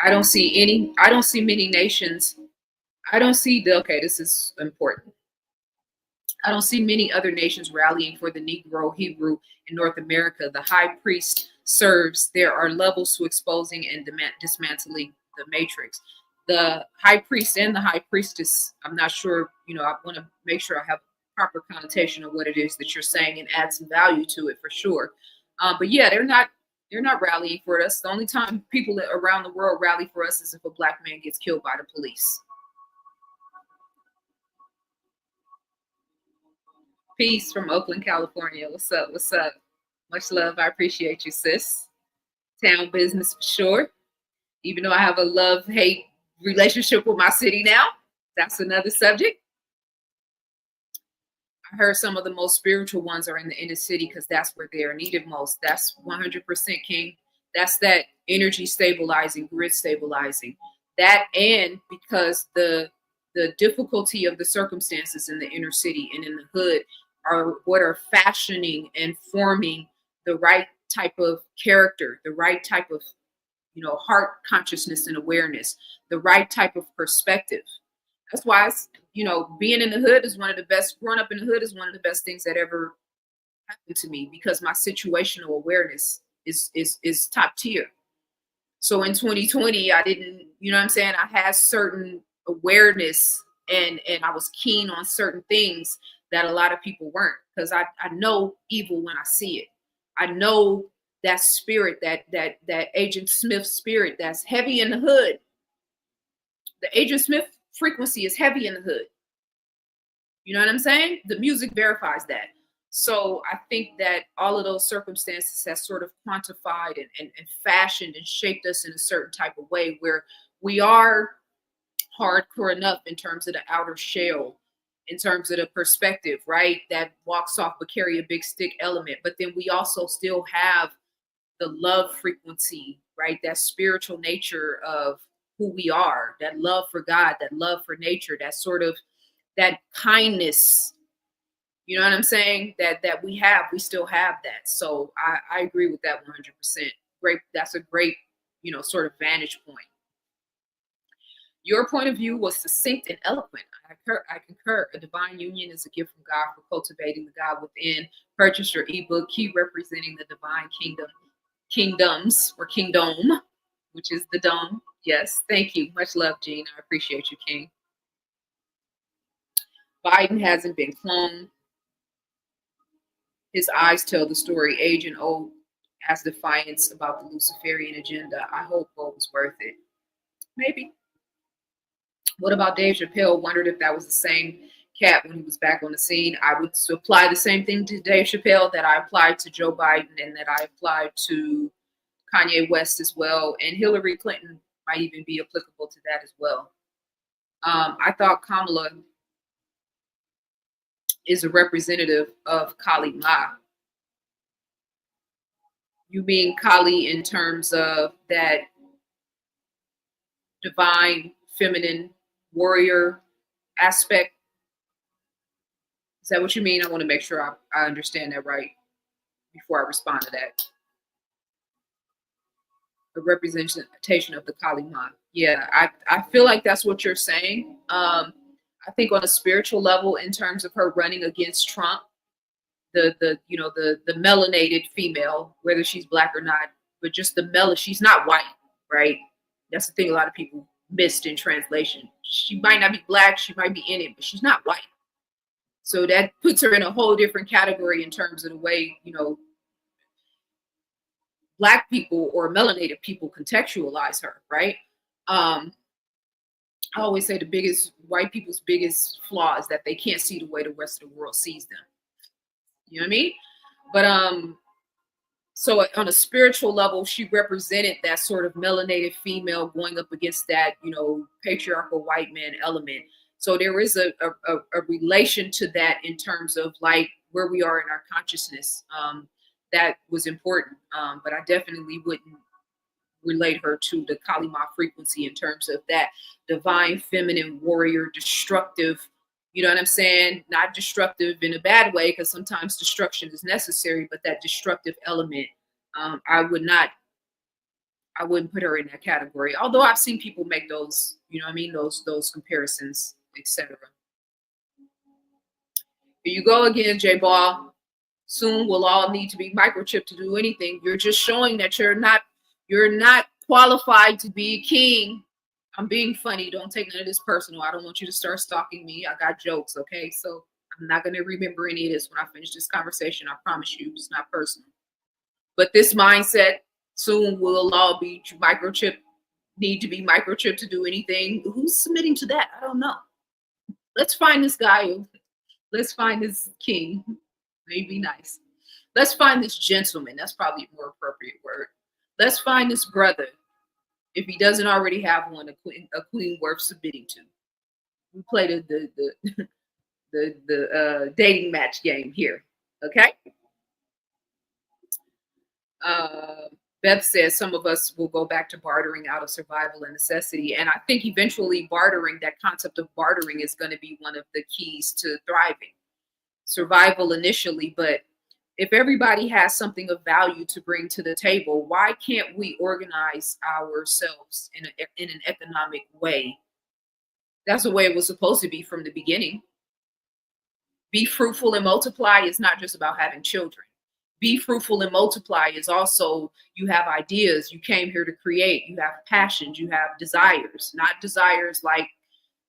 I don't see many nations. Okay, this is important. I don't see many other nations rallying for the Negro Hebrew in North America. The high priest serves. There are levels to exposing and dismantling the matrix. The high priest and the high priestess, I'm not sure, I want to make sure I have proper connotation of what it is that you're saying and add some value to it for sure. But yeah, they're not rallying for us. The only time people around the world rally for us is if a black man gets killed by the police. Peace from Oakland, California. What's up? What's up? Much love. I appreciate you, sis. Town business for sure. Even though I have a love-hate relationship with my city now, that's another subject. I heard some of the most spiritual ones are in the inner city because that's where they are needed most. That's 100% King. That's that energy stabilizing, grid stabilizing. That, and because the difficulty of the circumstances in the inner city and in the hood are what are fashioning and forming the right type of character, the right type of, heart consciousness and awareness, the right type of perspective. That's why it's, being in the hood is one of the best, growing up in the hood is one of the best things that ever happened to me, because my situational awareness is top tier. So in 2020, I didn't, I had certain awareness and I was keen on certain things that a lot of people weren't, because I know evil when I see it. I know that spirit, that Agent Smith spirit that's heavy in the hood. The Agent Smith frequency is heavy in the hood. You know what I'm saying? The music verifies that. So I think that all of those circumstances has sort of quantified and fashioned and shaped us in a certain type of way where we are hardcore enough in terms of the outer shell, in terms of the perspective, right? That walks off but carry a big stick element. But then we also still have the love frequency, right? That spiritual nature of who we are, that love for God, that love for nature, that sort of, that kindness, you know what I'm saying? That we still have that. So I agree with that 100%. Great. That's a great, sort of vantage point. Your point of view was succinct and eloquent. I concur. A divine union is a gift from God for cultivating the God within. Purchase your ebook, Key Representing the Divine Kingdoms, or Kingdom, which is the dome. Yes, thank you. Much love, Gene. I appreciate you, King. Biden hasn't been cloned. His eyes tell the story. Agent O has defiance about the Luciferian agenda. I hope it was worth it. Maybe. What about Dave Chappelle? Wondered if that was the same cat when he was back on the scene. I would apply the same thing to Dave Chappelle that I applied to Joe Biden and that I applied to Kanye West as well. And Hillary Clinton might even be applicable to that as well. I thought Kamala is a representative of Kali Ma. You mean Kali in terms of that divine, feminine, warrior aspect? Is that what you mean? I want to make sure I understand that right before I respond to that. The representation of the Kali Ma. Yeah, I feel like that's what you're saying. I think on a spiritual level, in terms of her running against Trump, the melanated female, whether she's black or not, but just she's not white, right? That's the thing a lot of people missed in translation. She might not be black, she might be in it, but she's not white. So that puts her in a whole different category in terms of the way, black people or melanated people contextualize her, right? I always say white people's biggest flaw is that they can't see the way the rest of the world sees them. You know what I mean? But so on a spiritual level, she represented that sort of melanated female going up against that, patriarchal white man element. So there is a relation to that in terms of like where we are in our consciousness. That was important. But I definitely wouldn't relate her to the Kalima frequency in terms of that divine feminine warrior, destructive, you know what I'm saying? Not destructive in a bad way, because sometimes destruction is necessary, but that destructive element, I wouldn't put her in that category. Although I've seen people make those, you know what I mean, those comparisons, etc. Here you go again, J Ball. Soon we'll all need to be microchipped to do anything. You're just showing that you're not qualified to be a king. I'm being funny. Don't take none of this personal. I don't want you to start stalking me. I got jokes, okay? So I'm not going to remember any of this when I finish this conversation. I promise you, it's not personal. But this mindset, soon we'll all be microchipped, need to be microchipped to do anything. Who's submitting to that? I don't know. Let's find this guy. Let's find this king. Maybe nice. Let's find this gentleman. That's probably a more appropriate word. Let's find this brother, if he doesn't already have one, a queen worth submitting to. We play the dating match game here. Okay. Beth says some of us will go back to bartering out of survival and necessity. And I think eventually bartering, that concept of bartering, is going to be one of the keys to thriving. Survival initially, but if everybody has something of value to bring to the table, why can't we organize ourselves in an economic way? That's the way it was supposed to be from the beginning. Be fruitful and multiply is not just about having children. Be fruitful and multiply is also, you have ideas, you came here to create, you have passions, you have desires, not desires like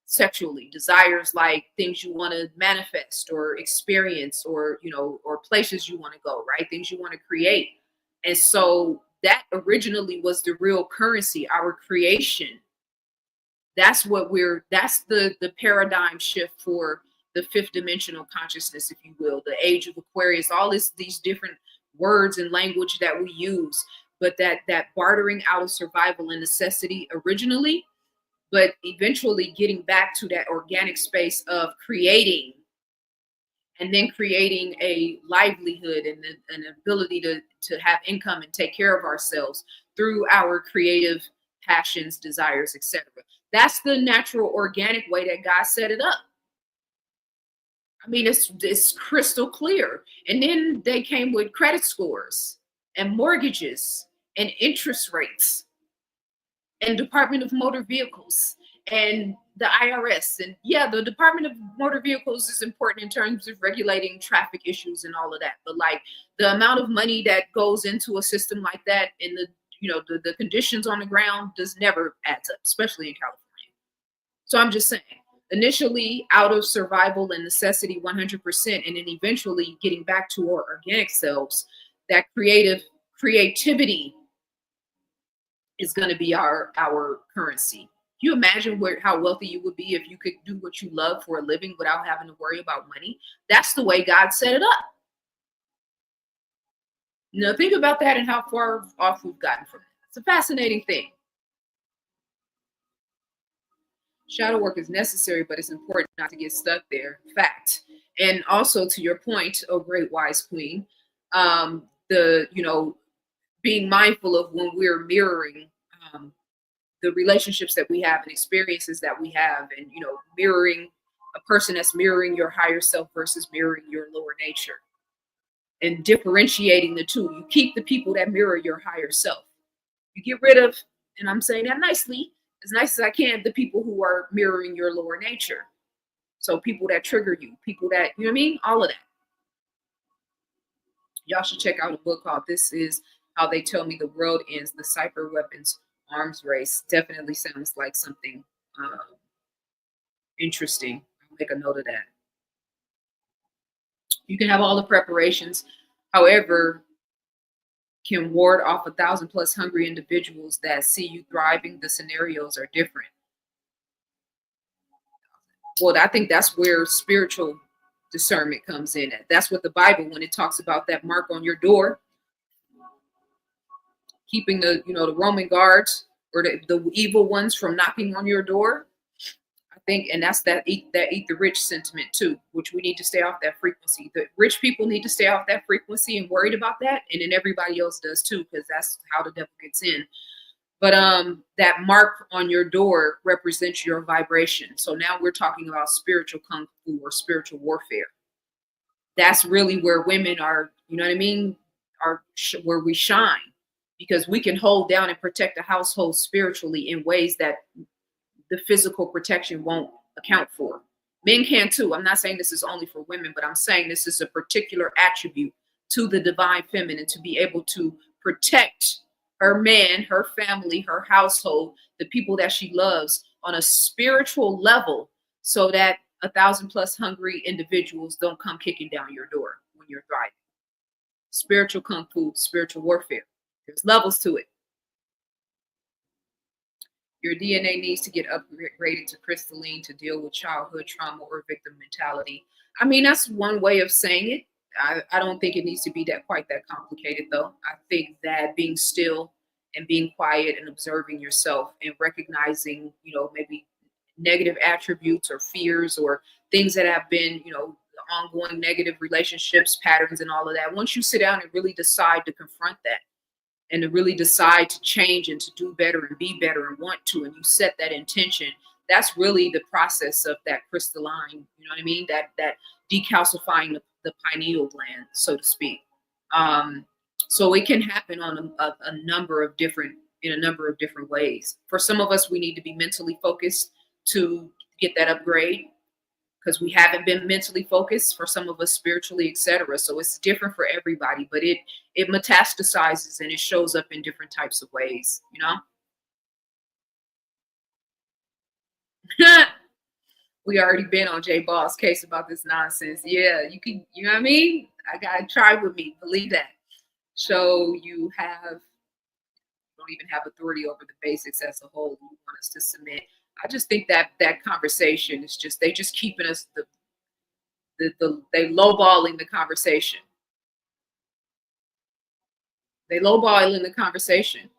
sexually, desires like things you want to manifest or experience, or, you know, or places you want to go, right? Things you want to create. And so that originally was the real currency, our creation. That's the paradigm shift for the fifth dimensional consciousness, if you will, the age of Aquarius, all these different words and language that we use, but that bartering out of survival and necessity originally, but eventually getting back to that organic space of creating, and then creating a livelihood and an ability to have income and take care of ourselves through our creative passions, desires, etc. That's the natural, organic way that God set it up. I mean, it's crystal clear. And then they came with credit scores and mortgages and interest rates and Department of Motor Vehicles and the IRS. And yeah, the Department of Motor Vehicles is important in terms of regulating traffic issues and all of that. But like the amount of money that goes into a system like that, and the conditions on the ground does never adds up, especially in California. So I'm just saying, initially out of survival and necessity 100%, and then eventually getting back to our organic selves, that creativity is going to be our currency. Can you imagine how wealthy you would be if you could do what you love for a living without having to worry about money? That's the way God set it up. Now think about that and how far off we've gotten from it. It's a fascinating thing. Shadow work is necessary, but it's important not to get stuck there. Fact. And also to your point, oh great wise queen, being mindful of when we're mirroring the relationships that we have and experiences that we have, and mirroring a person that's mirroring your higher self versus mirroring your lower nature, and differentiating the two. You keep the people that mirror your higher self. You get rid of, and I'm saying that nicely, as nice as I can, the people who are mirroring your lower nature. So people that trigger you, people that, you know what I mean? All of that. Y'all should check out a book called This Is How They Tell Me the World Ends, The Cyber Weapons Arms Race. Definitely sounds like something interesting. I'll make a note of that. You can have all the preparations. However, can ward off 1,000+ hungry individuals that see you thriving. The scenarios are different. Well, I think that's where spiritual discernment comes in. That's what the Bible, when it talks about that mark on your door, keeping the Roman guards or the evil ones from knocking on your door. I think, and that's that eat the rich sentiment too, which we need to stay off that frequency. The rich people need to stay off that frequency and worried about that, and then everybody else does too, because that's how the devil gets in. But that mark on your door represents your vibration. So now we're talking about spiritual kung fu or spiritual warfare. That's really where women are, you know what I mean, where we shine, because we can hold down and protect the household spiritually in ways that the physical protection won't account for. Men can too. I'm not saying this is only for women, but I'm saying this is a particular attribute to the divine feminine to be able to protect her man, her family, her household, the people that she loves on a spiritual level, so that 1,000+ hungry individuals don't come kicking down your door when you're thriving. Spiritual kung fu, spiritual warfare. There's levels to it. Your DNA needs to get upgraded to crystalline to deal with childhood trauma or victim mentality. I mean, that's one way of saying it. I don't think it needs to be quite that complicated, though. I think that being still and being quiet and observing yourself and recognizing, maybe negative attributes or fears or things that have been, ongoing negative relationships, patterns, and all of that. Once you sit down and really decide to confront that, and to really decide to change and to do better and be better and want to, and you set that intention, that's really the process of that crystalline, you know what I mean? That decalcifying the pineal gland, so to speak. So it can happen on a number of different ways. For some of us, we need to be mentally focused to get that upgrade, because we haven't been mentally focused. For some of us, spiritually, etc. So it's different for everybody, but it metastasizes and it shows up in different types of ways, We already been on J Ball's case about this nonsense. Yeah, you can, you know what I mean? I gotta try with me, believe that. So you don't even have authority over the basics as a whole. You want us to submit. I just think that conversation is just, they just keeping us they lowballing the conversation. They lowballing the conversation.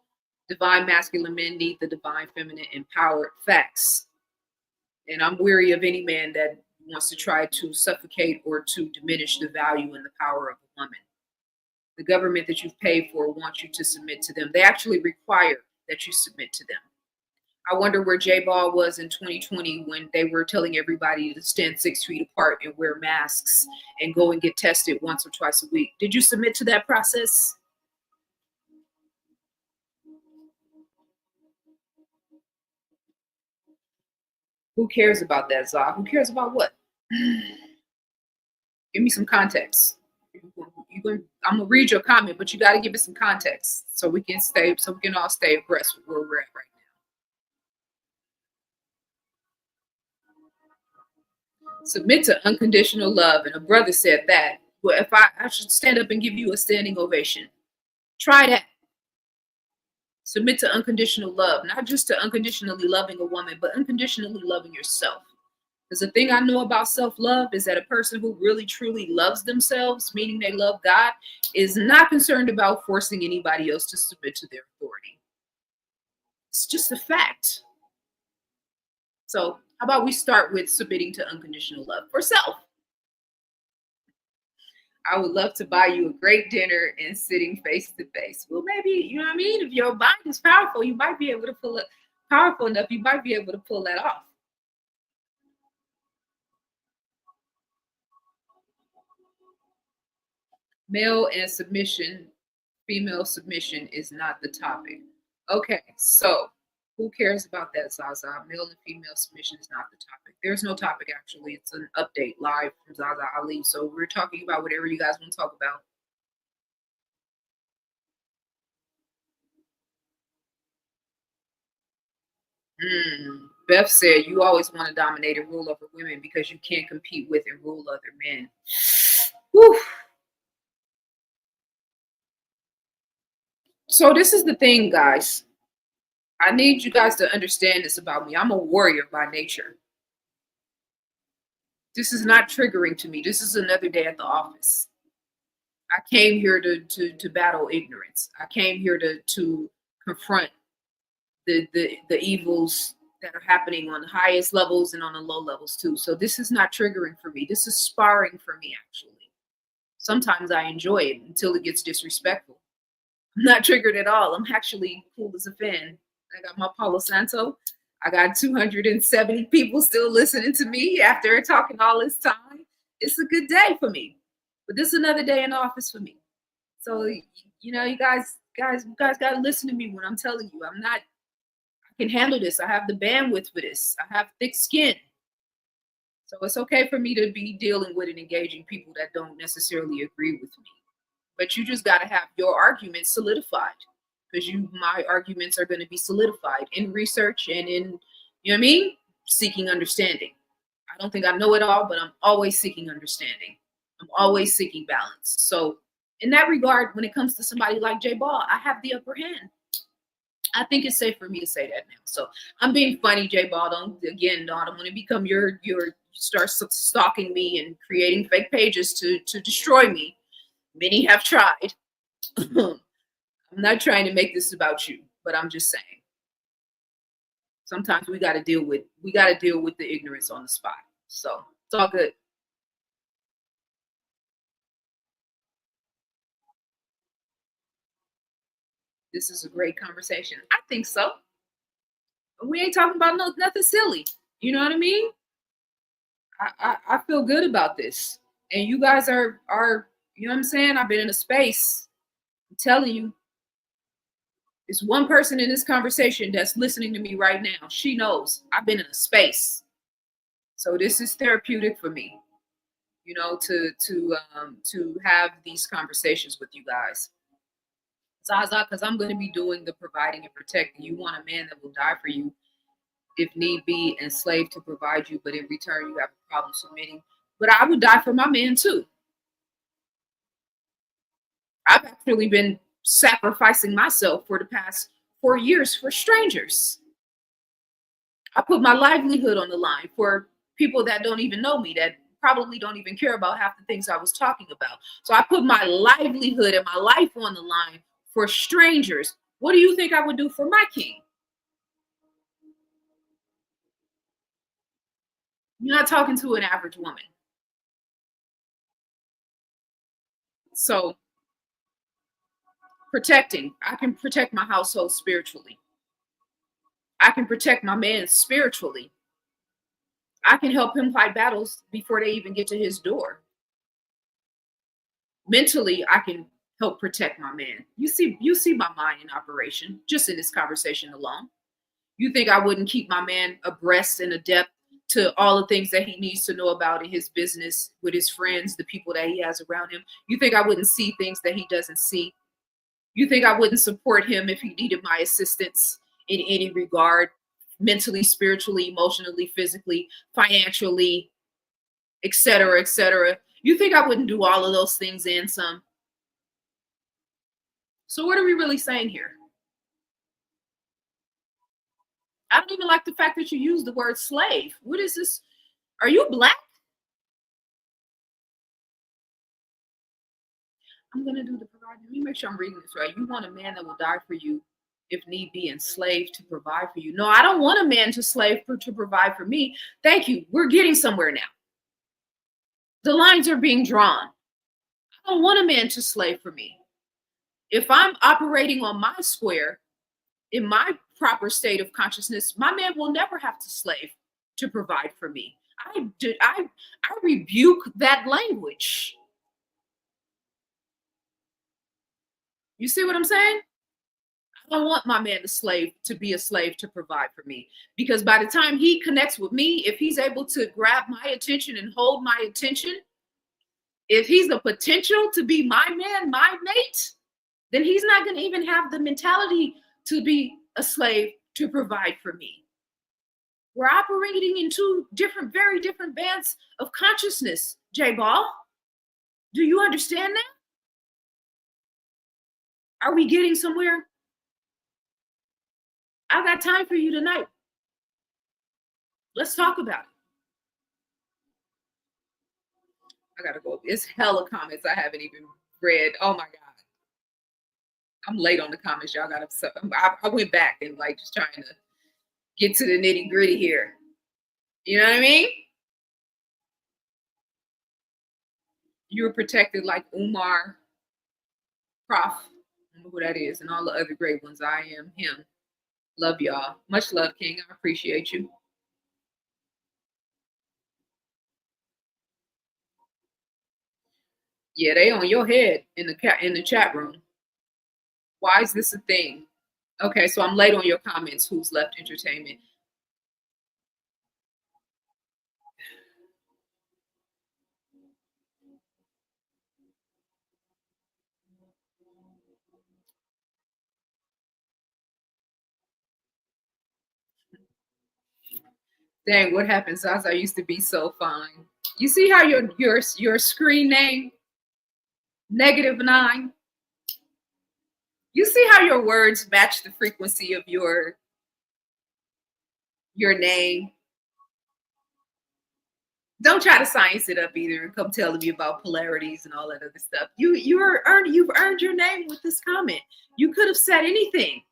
Divine masculine men need the divine feminine empowered facts. And I'm weary of any man that wants to try to suffocate or to diminish the value and the power of a woman. The government that you've paid for wants you to submit to them. They actually require that you submit to them. I wonder where J Ball was in 2020 when they were telling everybody to stand 6 feet apart and wear masks and go and get tested once or twice a week. Did you submit to that process? Who cares about that, ZaZa? Who cares about what? Give me some context. I'm gonna read your comment, but you got to give it some context so we can all stay abreast with where we're at right now. Submit to unconditional love, and a brother said that. Well, if I should stand up and give you a standing ovation, try that. Submit to unconditional love, not just to unconditionally loving a woman, but unconditionally loving yourself. Because the thing I know about self-love is that a person who really truly loves themselves, meaning they love God, is not concerned about forcing anybody else to submit to their authority. It's just a fact. So how about we start with submitting to unconditional love for self? I would love to buy you a great dinner and sitting face to face. Well, maybe, you know what I mean? If your mind is powerful, you might be able to pull it, powerful enough, you might be able to pull that off. Male and submission, female submission is not the topic. Okay, so who cares about that, ZaZa? Male and female submission is not the topic. There's no topic, actually. It's an update live from ZaZa Ali. So we're talking about whatever you guys want to talk about. Beth said, you always want to dominate and rule over women because you can't compete with and rule other men. Whew. So this is the thing, guys. I need you guys to understand this about me. I'm a warrior by nature. This is not triggering to me. This is another day at the office. I came here to battle ignorance. I came here to confront the evils that are happening on the highest levels and on the low levels too. So this is not triggering for me. This is sparring for me, actually. Sometimes I enjoy it until it gets disrespectful. I'm not triggered at all. I'm actually cool as a fan. I got my Palo Santo. I got 270 people still listening to me after talking all this time. It's a good day for me. But this is another day in the office for me. So you guys got to listen to me when I'm telling you. I can handle this. I have the bandwidth for this. I have thick skin. So it's okay for me to be dealing with and engaging people that don't necessarily agree with me. But you just got to have your arguments solidified, because my arguments are going to be solidified in research and in, you know what I mean, seeking understanding. I don't think I know it all, but I'm always seeking understanding. I'm always seeking balance. So in that regard, when it comes to somebody like J Ball, I have the upper hand. I think it's safe for me to say that now. So I'm being funny, J Ball. Don't want to become your start stalking me and creating fake pages to destroy me. Many have tried. I'm not trying to make this about you, but I'm just saying. Sometimes we got to deal with the ignorance on the spot. So it's all good. This is a great conversation. I think so. We ain't talking about nothing silly. You know what I mean? I feel good about this. And you guys are, you know what I'm saying? I've been in a space. I'm telling you, there's one person in this conversation that's listening to me right now. She knows I've been in a space. So this is therapeutic for me, you know, to have these conversations with you guys. ZaZa, because I'm going to be doing the providing and protecting. You want a man that will die for you if need be, enslaved to provide you, but in return you have a problem submitting. But I would die for my man too. I've actually been sacrificing myself for the past 4 years for strangers. I put my livelihood on the line for people that don't even know me, that probably don't even care about half the things I was talking about. So I put my livelihood and my life on the line for strangers. What do you think I would do for my king? You're not talking to an average woman. So protecting, I can protect my household spiritually. I can protect my man spiritually. I can help him fight battles before they even get to his door. Mentally, I can help protect my man. You see my mind in operation just in this conversation alone. You think I wouldn't keep my man abreast and adept to all the things that he needs to know about in his business, with his friends, the people that he has around him? You think I wouldn't see things that he doesn't see? You think I wouldn't support him if he needed my assistance in any regard, mentally, spiritually, emotionally, physically, financially, et cetera, et cetera? You think I wouldn't do all of those things and some? So what are we really saying here? I don't even like the fact that you use the word slave. What is this? Are you black? I'm going to do the providing. Let me make sure I'm reading this right. You want a man that will die for you if need be, enslaved to provide for you. No, I don't want a man to provide for me. Thank you. We're getting somewhere now. The lines are being drawn. I don't want a man to slave for me. If I'm operating on my square, in my proper state of consciousness, my man will never have to slave to provide for me. I rebuke that language. You see what I'm saying? I don't want my man to be a slave to provide for me, because by the time he connects with me, if he's able to grab my attention and hold my attention, if he's the potential to be my man, my mate, then he's not going to even have the mentality to be a slave to provide for me. We're operating in two different, very different bands of consciousness, J Ball. Do you understand that? Are we getting somewhere? I've got time for you tonight. Let's talk about it. I gotta go. It's hella comments I haven't even read. Oh my God. I'm late on the comments. Y'all got upset. I went back and like just trying to get to the nitty gritty here. You know what I mean? You were protected like Umar, Prof. I don't know who that is, and all the other great ones. I am him. Love y'all. Much love, King. I appreciate you. Yeah, they on your head in the chat room. Why is this a thing? Okay, so I'm late on your comments. Who's left entertainment? Dang, what happened? Zaza used to be so fine. You see how your screen name -9? You see how your words match the frequency of your name? Don't try to science it up either and come telling me about polarities and all that other stuff. You've earned your name with this comment. You could have said anything.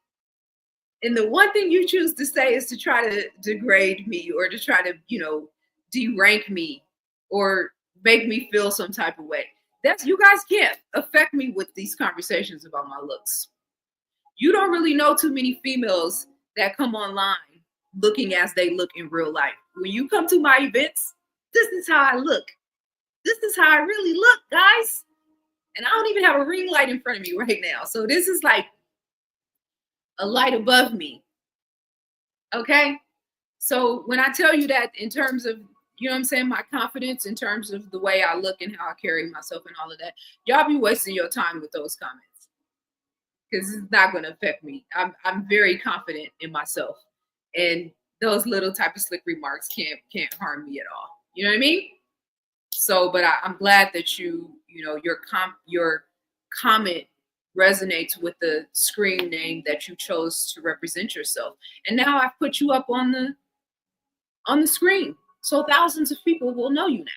And the one thing you choose to say is to try to degrade me or to try to, derank me or make me feel some type of way. You guys can't affect me with these conversations about my looks. You don't really know too many females that come online looking as they look in real life. When you come to my events, this is how I look. This is how I really look, guys. And I don't even have a ring light in front of me right now. So this is like a light above me. Okay? So when I tell you that in terms of, my confidence in terms of the way I look and how I carry myself and all of that, y'all be wasting your time with those comments because it's not going to affect me. I'm very confident in myself, and those little type of slick remarks can't harm me at all. You know what I mean? So, but I'm glad that your comment resonates with the screen name that you chose to represent yourself, and now I've put you up on the screen, so thousands of people will know you now.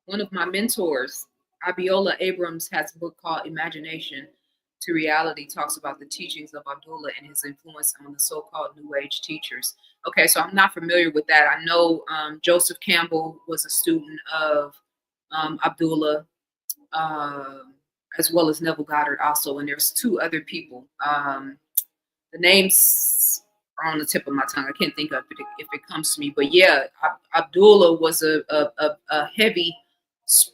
One of my mentors, Abiola Abrams, has a book called Imagination to Reality, talks about the teachings of Abdullah and his influence on the so-called New Age teachers. Okay, so I'm not familiar with that. I know Joseph Campbell was a student of Abdullah, as well as Neville Goddard also, and there's two other people. The names are on the tip of my tongue. I can't think of it if it comes to me. But yeah, Abdullah was a heavy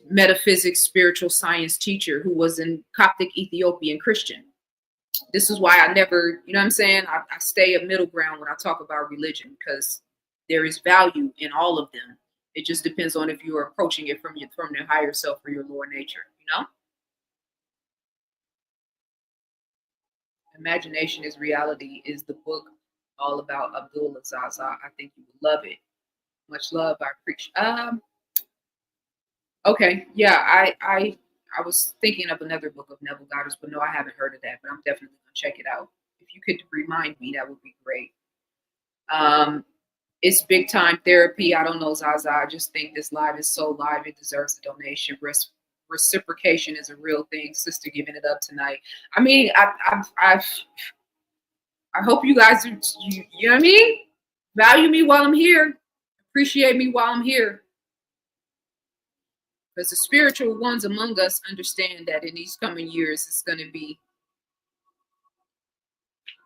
metaphysics, spiritual science teacher who was in Coptic Ethiopian Christian. This is why I never, you know what I'm saying? I stay a middle ground when I talk about religion because there is value in all of them. It just depends on if you are approaching it from your higher self or your lower nature, Imagination is Reality is the book all about Abdullah ZaZa. I think you would love it. Much love. I appreciate. Okay, yeah, I was thinking of another book of Neville Goddard's, but no, I haven't heard of that. But I'm definitely gonna check it out. If you could remind me, that would be great. It's big time therapy. I don't know, Zaza. I just think this live is so live. It deserves a donation. Reciprocation is a real thing. Sister giving it up tonight. I mean, I hope you guys are, you know what I mean? Value me while I'm here. Appreciate me while I'm here. Because the spiritual ones among us understand that in these coming years, it's going to be,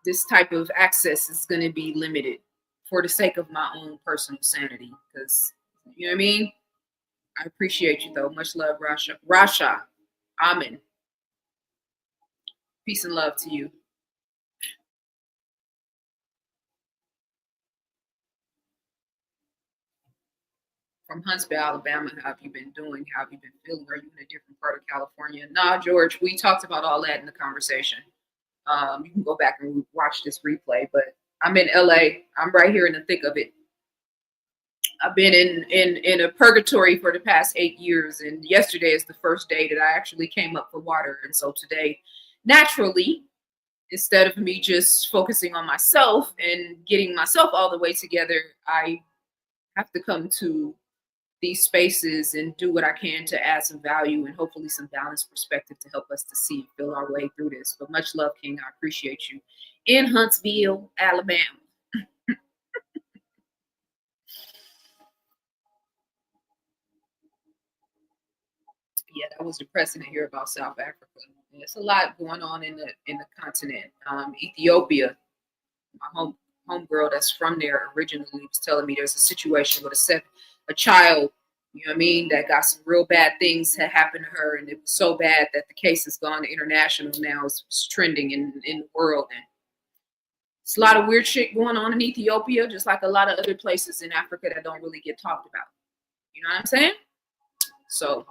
this type of access is going to be limited for the sake of my own personal sanity. Because, you know what I mean? I appreciate you, though. Much love, Rasha. Rasha. Amen. Peace and love to you. From Huntsville, Alabama, how have you been doing? How have you been feeling? Are you in a different part of California? Nah, George, we talked about all that in the conversation. You can go back and watch this replay, but I'm in LA. I'm right here in the thick of it. I've been in a purgatory for the past 8 years, and yesterday is the first day that I actually came up for water. And so today, naturally, instead of me just focusing on myself and getting myself all the way together, I have to come to these spaces and do what I can to add some value and hopefully some balanced perspective to help us to see and feel our way through this. But much love, King. I appreciate you. In Huntsville, Alabama. Yeah, that was depressing to hear about South Africa There's a lot going on in the continent. Ethiopia, my homegirl that's from there originally was telling me there's a situation with a child, you know what I mean, that got some real bad things had happened to her, and it was so bad that the case has gone international now. It's trending in the world, and it's a lot of weird shit going on in Ethiopia, just like a lot of other places in Africa that don't really get talked about. You know what I'm saying? So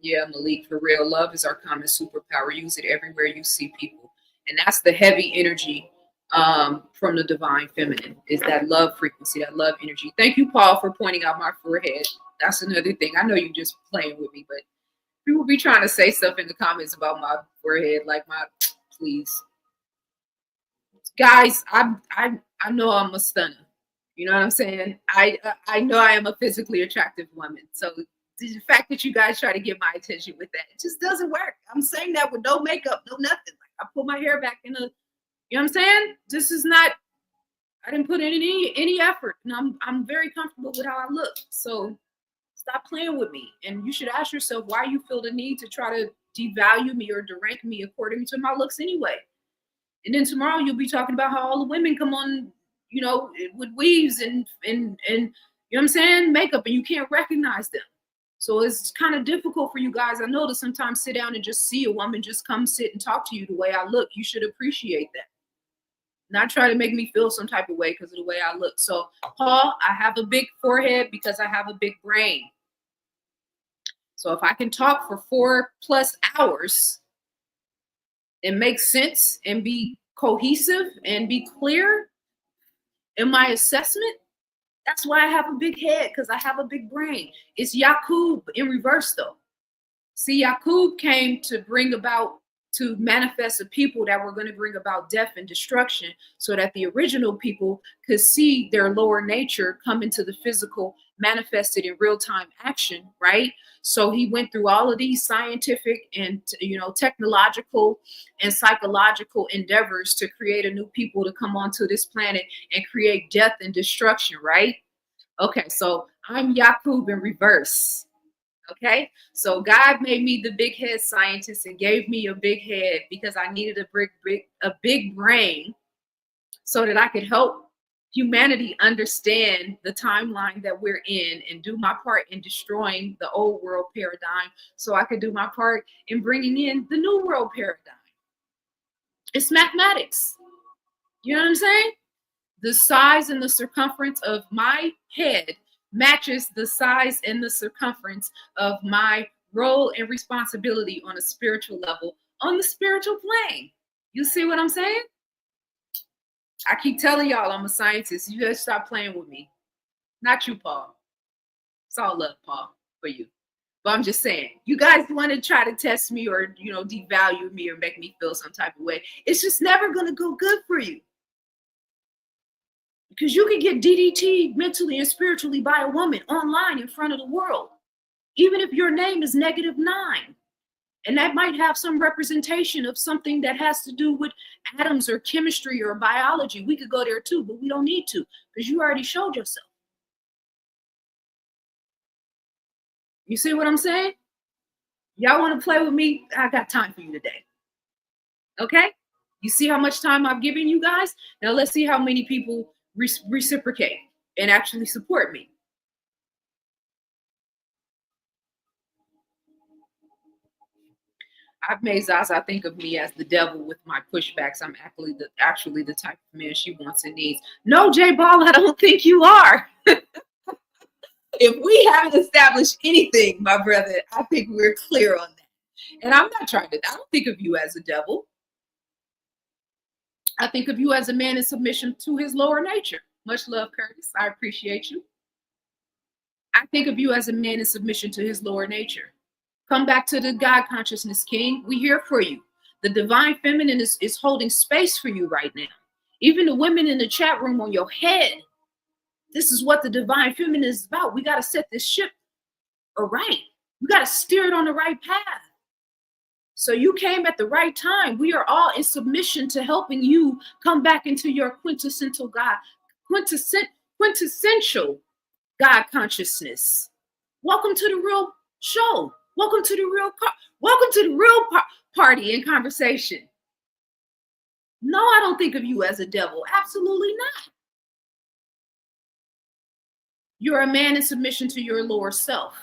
yeah, Malik, for real, love is our common superpower. Use it everywhere you see people. And that's the heavy energy from the divine feminine, is that love frequency, that love energy. Thank you, Paul, for pointing out my forehead. That's another thing. I know you're just playing with me, but people be trying to say stuff in the comments about my forehead, like please. Guys, I know I'm a stunner. You know what I'm saying? I know I am a physically attractive woman. So the fact that you guys try to get my attention with that, it just doesn't work. I'm saying that with no makeup, no nothing. Like, I put my hair back in a, you know what I'm saying? This is not, I didn't put in any effort, and I'm very comfortable with how I look. So stop playing with me. And you should ask yourself why you feel the need to try to devalue me or rank me according to my looks anyway. And then tomorrow you'll be talking about how all the women come on, you know, with weaves and you know what I'm saying, makeup, and you can't recognize them. So it's kind of difficult for you guys, I know, to sometimes sit down and just see a woman just come sit and talk to you the way I look. You should appreciate that. Not try to make me feel some type of way because of the way I look. So, Paul, I have a big forehead because I have a big brain. So if I can talk for 4+ hours and make sense and be cohesive and be clear in my assessment, that's why I have a big head, because I have a big brain. It's Yakub in reverse, though. See, Yakub came to manifest a people that were going to bring about death and destruction, so that the original people could see their lower nature come into the physical, manifested in real-time action, right? So he went through all of these scientific and, you know, technological and psychological endeavors to create a new people to come onto this planet and create death and destruction, right? Okay, so I'm Yakub in reverse. Okay, so God made me the big head scientist and gave me a big head because I needed a big brain so that I could help humanity understand the timeline that we're in and do my part in destroying the old world paradigm, so I could do my part in bringing in the new world paradigm. It's mathematics. You know what I'm saying? The size and the circumference of my head matches the size and the circumference of my role and responsibility on a spiritual level, on the spiritual plane. You see what I'm saying? I keep telling y'all I'm a scientist. You guys stop playing with me. Not you, Paul. It's all love, Paul, for you. But I'm just saying, you guys want to try to test me or, you know, devalue me or make me feel some type of way. It's just never going to go good for you. Because you can get DDT mentally and spiritually by a woman online in front of the world, even if your name is -9. And that might have some representation of something that has to do with atoms or chemistry or biology. We could go there too, but we don't need to, because you already showed yourself. You see what I'm saying? Y'all want to play with me? I got time for you today. Okay? You see how much time I've given you guys? Now let's see how many people reciprocate and actually support me. I've made ZaZa think of me as the devil with my pushbacks. I'm actually the type of man she wants and needs. No, J Ball, I don't think you are. If we haven't established anything, my brother, I think we're clear on that. And I'm not I don't think of you as a devil. I think of you as a man in submission to his lower nature. Much love, Curtis. I appreciate you. I think of you as a man in submission to his lower nature. Come back to the God consciousness, King. We're here for you. The divine feminine is holding space for you right now. Even the women in the chat room on your head. This is what the divine feminine is about. We got to set this ship aright. We got to steer it on the right path. So you came at the right time. We are all in submission to helping you come back into your quintessential God, quintessential God consciousness. Welcome to the real show. Welcome to the welcome to the real party and conversation. No, I don't think of you as a devil. Absolutely not. You're a man in submission to your lower self,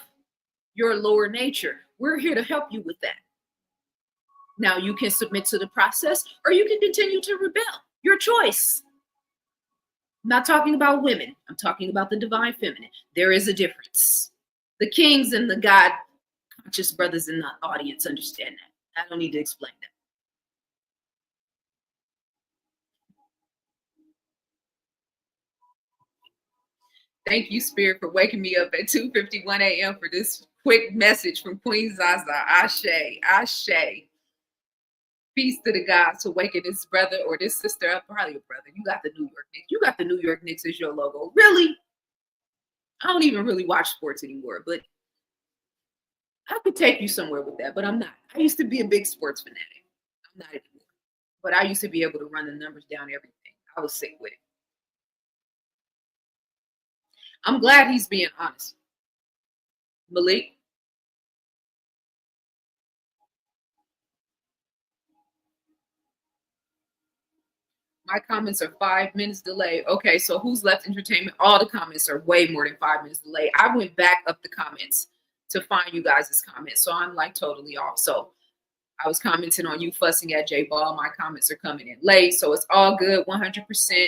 your lower nature. We're here to help you with that. Now you can submit to the process or you can continue to rebel. Your choice. I'm not talking about women. I'm talking about the divine feminine. There is a difference. The kings and the God conscious brothers in the audience understand that. I don't need to explain that. Thank you, Spirit, for waking me up at 2:51 a.m. for this quick message from Queen ZaZa. Ashe, Ashe. Peace to the gods for waking this brother or this sister up. Probably a brother. You got the New York Knicks. You got the New York Knicks as your logo. Really? I don't even really watch sports anymore, but I could take you somewhere with that, but I'm not. I used to be a big sports fanatic. I'm not anymore. But I used to be able to run the numbers down, everything. I was sick with it. I'm glad he's being honest. Malik? My comments are 5 minutes delayed. Okay, so who's left entertainment? All the comments are way more than 5 minutes delayed. I went back up the comments to find you guys' comments, so I'm like totally off. So I was commenting on you fussing at J Ball. My comments are coming in late, so it's all good, 100%.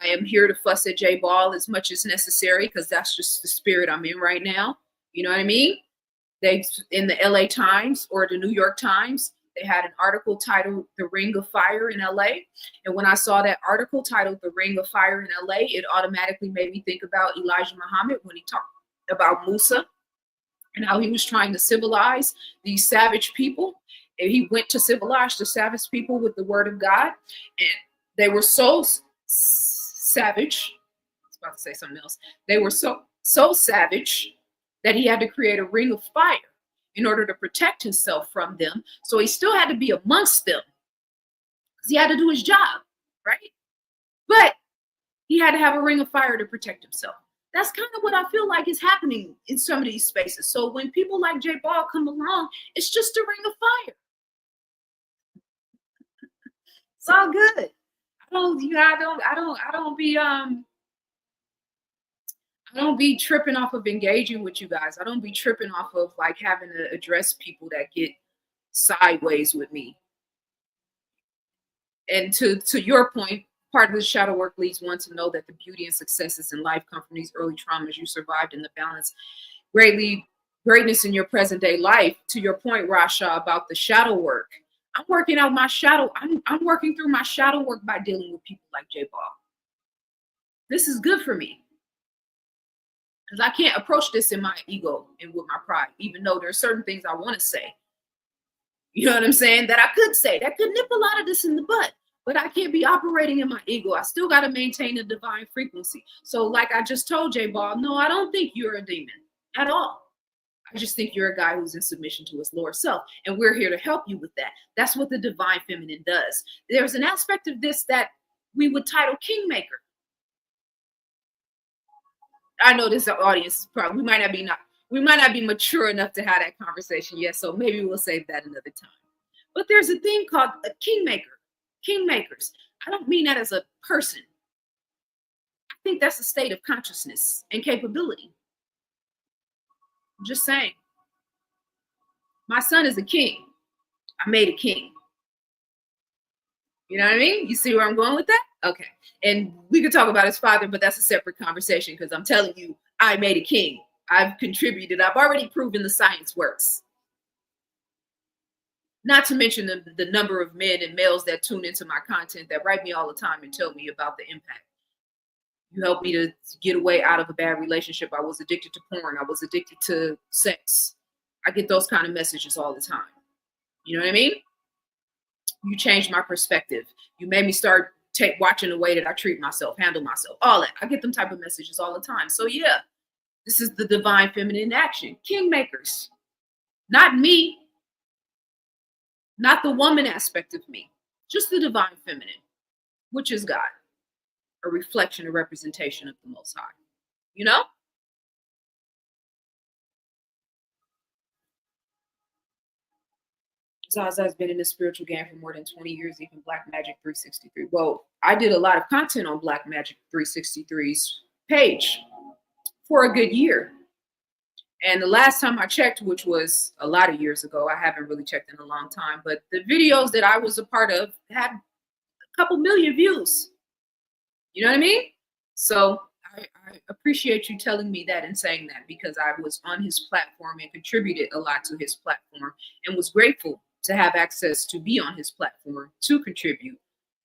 I am here to fuss at J Ball as much as necessary because that's just the spirit I'm in right now. You know what I mean? They in the LA Times or the New York Times, they had an article titled "The Ring of Fire in LA," and when I saw that article titled "The Ring of Fire in LA," it automatically made me think about Elijah Muhammad when he talked about Musa and how he was trying to civilize these savage people. And he went to civilize the savage people with the word of God, and they were so savage. I was about to say something else. They were so savage that he had to create a ring of fire in order to protect himself from them. So he still had to be amongst them because he had to do his job, right? But he had to have a ring of fire to protect himself. That's kind of what I feel like is happening in some of these spaces. So when people like J Ball come along, it's just a ring of fire. It's all good. I don't be tripping off of engaging with you guys. I don't be tripping off of like having to address people that get sideways with me. And to your point, part of the shadow work leads one to know that the beauty and successes in life come from these early traumas you survived, and the balance greatness in your present day life. To your point, Rasha, about the shadow work, I'm working out my shadow. I'm working through my shadow work by dealing with people like J Ball. This is good for me because I can't approach this in my ego and with my pride, even though there are certain things I want to say. You know what I'm saying? That I could say that could nip a lot of this in the butt, but I can't be operating in my ego. I still got to maintain a divine frequency. So, like I just told J Ball, no, I don't think you're a demon at all. I just think you're a guy who's in submission to his lower self. And we're here to help you with that. That's what the divine feminine does. There's an aspect of this that we would title kingmaker. I know this audience is probably, we might not be mature enough to have that conversation yet. So maybe we'll save that another time. But there's a thing called a kingmaker, kingmakers. I don't mean that as a person. I think that's a state of consciousness and capability. I'm just saying. My son is a king. I made a king. You know what I mean? You see where I'm going with that? Okay. And we could talk about his father, but that's a separate conversation because I'm telling you, I made a king. I've contributed. I've already proven the science works. Not to mention the number of men and males that tune into my content that write me all the time and tell me about the impact. You helped me to get away out of a bad relationship. I was addicted to porn. I was addicted to sex. I get those kind of messages all the time. You know what I mean? You changed my perspective. You made me start watching the way that I treat myself, handle myself, all that. I get them type of messages all the time. So yeah, this is the divine feminine in action. Kingmakers. Not me. Not the woman aspect of me. Just the divine feminine, which is God. A reflection, a representation of the Most High. You know? Zaza's been in the spiritual game for more than 20 years, even Black Magic 363. Well, I did a lot of content on Black Magic 363's page for a good year. And the last time I checked, which was a lot of years ago, I haven't really checked in a long time, but the videos that I was a part of had a couple million views. You know what I mean? So I appreciate you telling me that and saying that, because I was on his platform and contributed a lot to his platform and was grateful to have access to be on his platform to contribute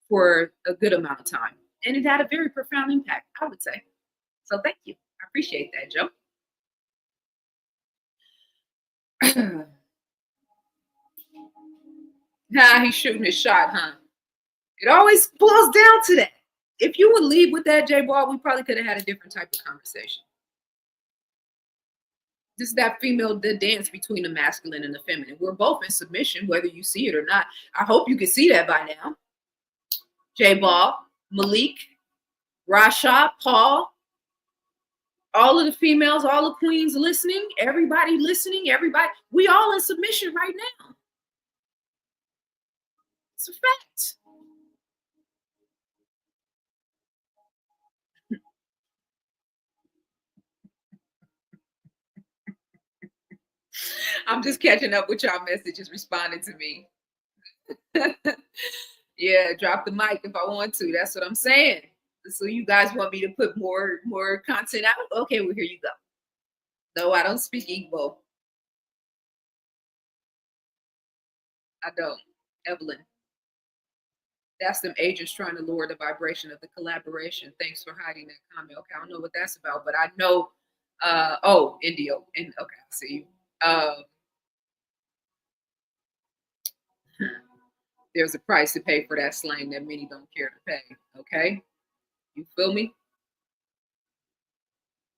for a good amount of time. And it had a very profound impact, I would say. So thank you. I appreciate that, Joe. Nah, he's shooting his shot, huh? It always boils down to that. If you would leave with that, J Ball, we probably could have had a different type of conversation. This is that female, the dance between the masculine and the feminine. We're both in submission, whether you see it or not. I hope you can see that by now. J Ball, Malik, Rasha, Paul, all of the females, all the queens listening, everybody, we all in submission right now. It's a fact. I'm just catching up with y'all messages responding to me. Yeah, drop the mic if I want to. That's what I'm saying. So you guys want me to put more content out? Okay, well, here you go. No, I don't speak Igbo. I don't. Evelyn. That's them agents trying to lower the vibration of the collaboration. Thanks for hiding that comment. Okay, I don't know what that's about, but I know. Oh, Indio. And okay, I see you. There's a price to pay for that slang that many don't care to pay. Okay, you feel me?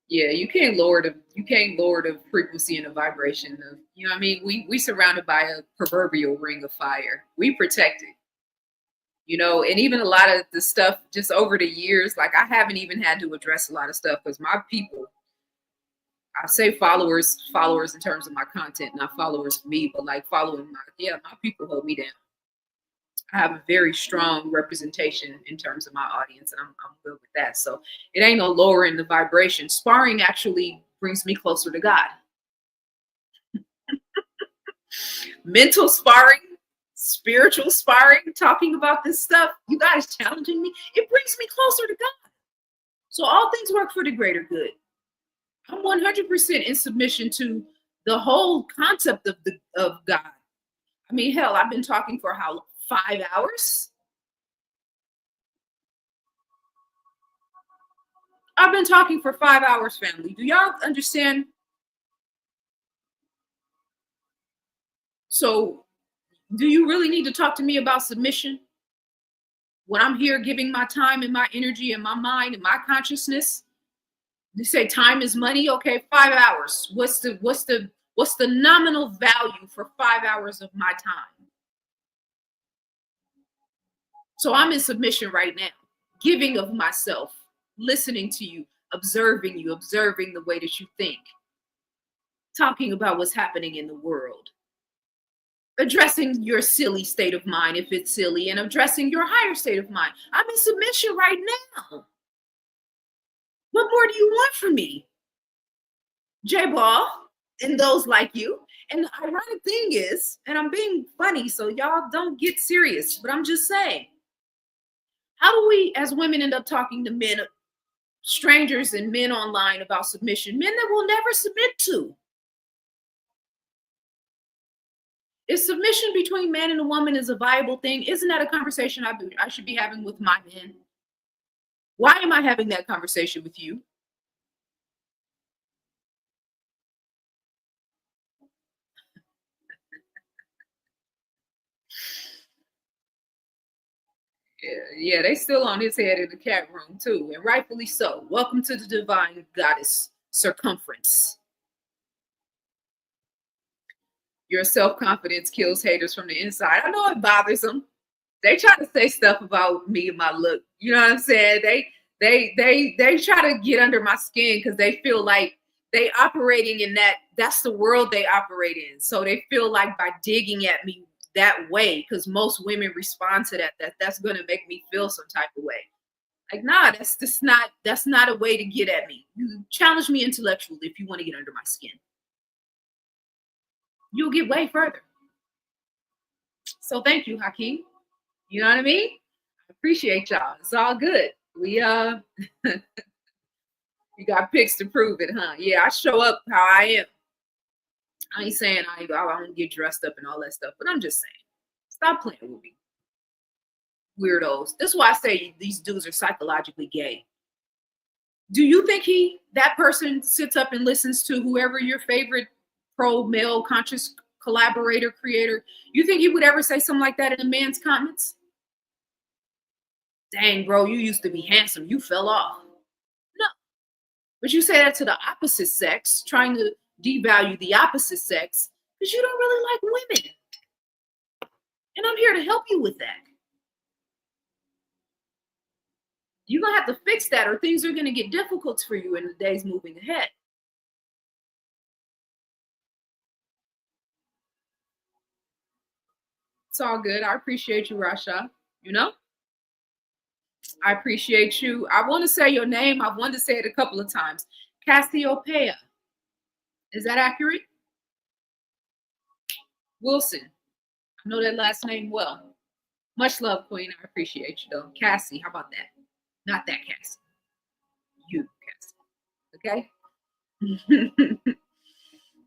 Yeah, you can't lower the frequency and the vibration of, you know what I mean? We surrounded by a proverbial ring of fire. We protect it. You know, and even a lot of the stuff just over the years, like I haven't even had to address a lot of stuff because my people, I say followers in terms of my content, not followers of me, but like following my people hold me down. I have a very strong representation in terms of my audience, and I'm good with that. So it ain't no lowering the vibration. Sparring actually brings me closer to God. Mental sparring, spiritual sparring, talking about this stuff, you guys challenging me, it brings me closer to God. So all things work for the greater good. I'm 100% in submission to the whole concept of God. I mean, hell, I've been talking for how long? 5 hours? I've been talking for 5 hours, family. Do y'all understand? So do you really need to talk to me about submission when I'm here giving my time and my energy and my mind and my consciousness? You say time is money. Okay, 5 hours. What's the nominal value for 5 hours of my time? So I'm in submission right now, giving of myself, listening to you, observing the way that you think, talking about what's happening in the world, addressing your silly state of mind if it's silly, and addressing your higher state of mind. I'm in submission right now. What more do you want from me, J-Ball, and those like you? And the ironic thing is, and I'm being funny, so y'all don't get serious, but I'm just saying, how do we as women end up talking to men, strangers and men online about submission, men that we'll never submit to? If submission between man and a woman is a viable thing, isn't that a conversation I should be having with my men? Why am I having that conversation with you? Yeah, they still on his head in the cat room too, and rightfully so. Welcome to the divine goddess circumference. Your self-confidence kills haters from the inside. I know it bothers them. They try to say stuff about me and my look. You know what I'm saying? They try to get under my skin because they feel like they operating in that's the world they operate in. So they feel like by digging at me, that way because most women respond to that's going to make me feel some type of way. Like, nah, that's not a way to get at me. You challenge me intellectually if you want to get under my skin. You'll get way further. So thank you, Hakeem. You know what I mean? I appreciate y'all. It's all good. We you got pics to prove it, huh? Yeah, I show up how I am. I ain't saying I don't get dressed up and all that stuff, but I'm just saying, stop playing with me. Weirdos. That's why I say these dudes are psychologically gay. Do you think that person sits up and listens to whoever your favorite pro male conscious collaborator creator? You think he would ever say something like that in a man's comments? Dang, bro, you used to be handsome. You fell off. No. But you say that to the opposite sex, trying to devalue the opposite sex because you don't really like women. And I'm here to help you with that. You're going to have to fix that or things are going to get difficult for you in the days moving ahead. It's all good. I appreciate you, Rasha. You know? I appreciate you. I want to say your name. I've wanted to say it a couple of times. Cassiopeia. Is that accurate? Wilson. I know that last name well. Much love, Queen. I appreciate you, though. Cassie, how about that? Not that Cassie. You, Cassie. Okay?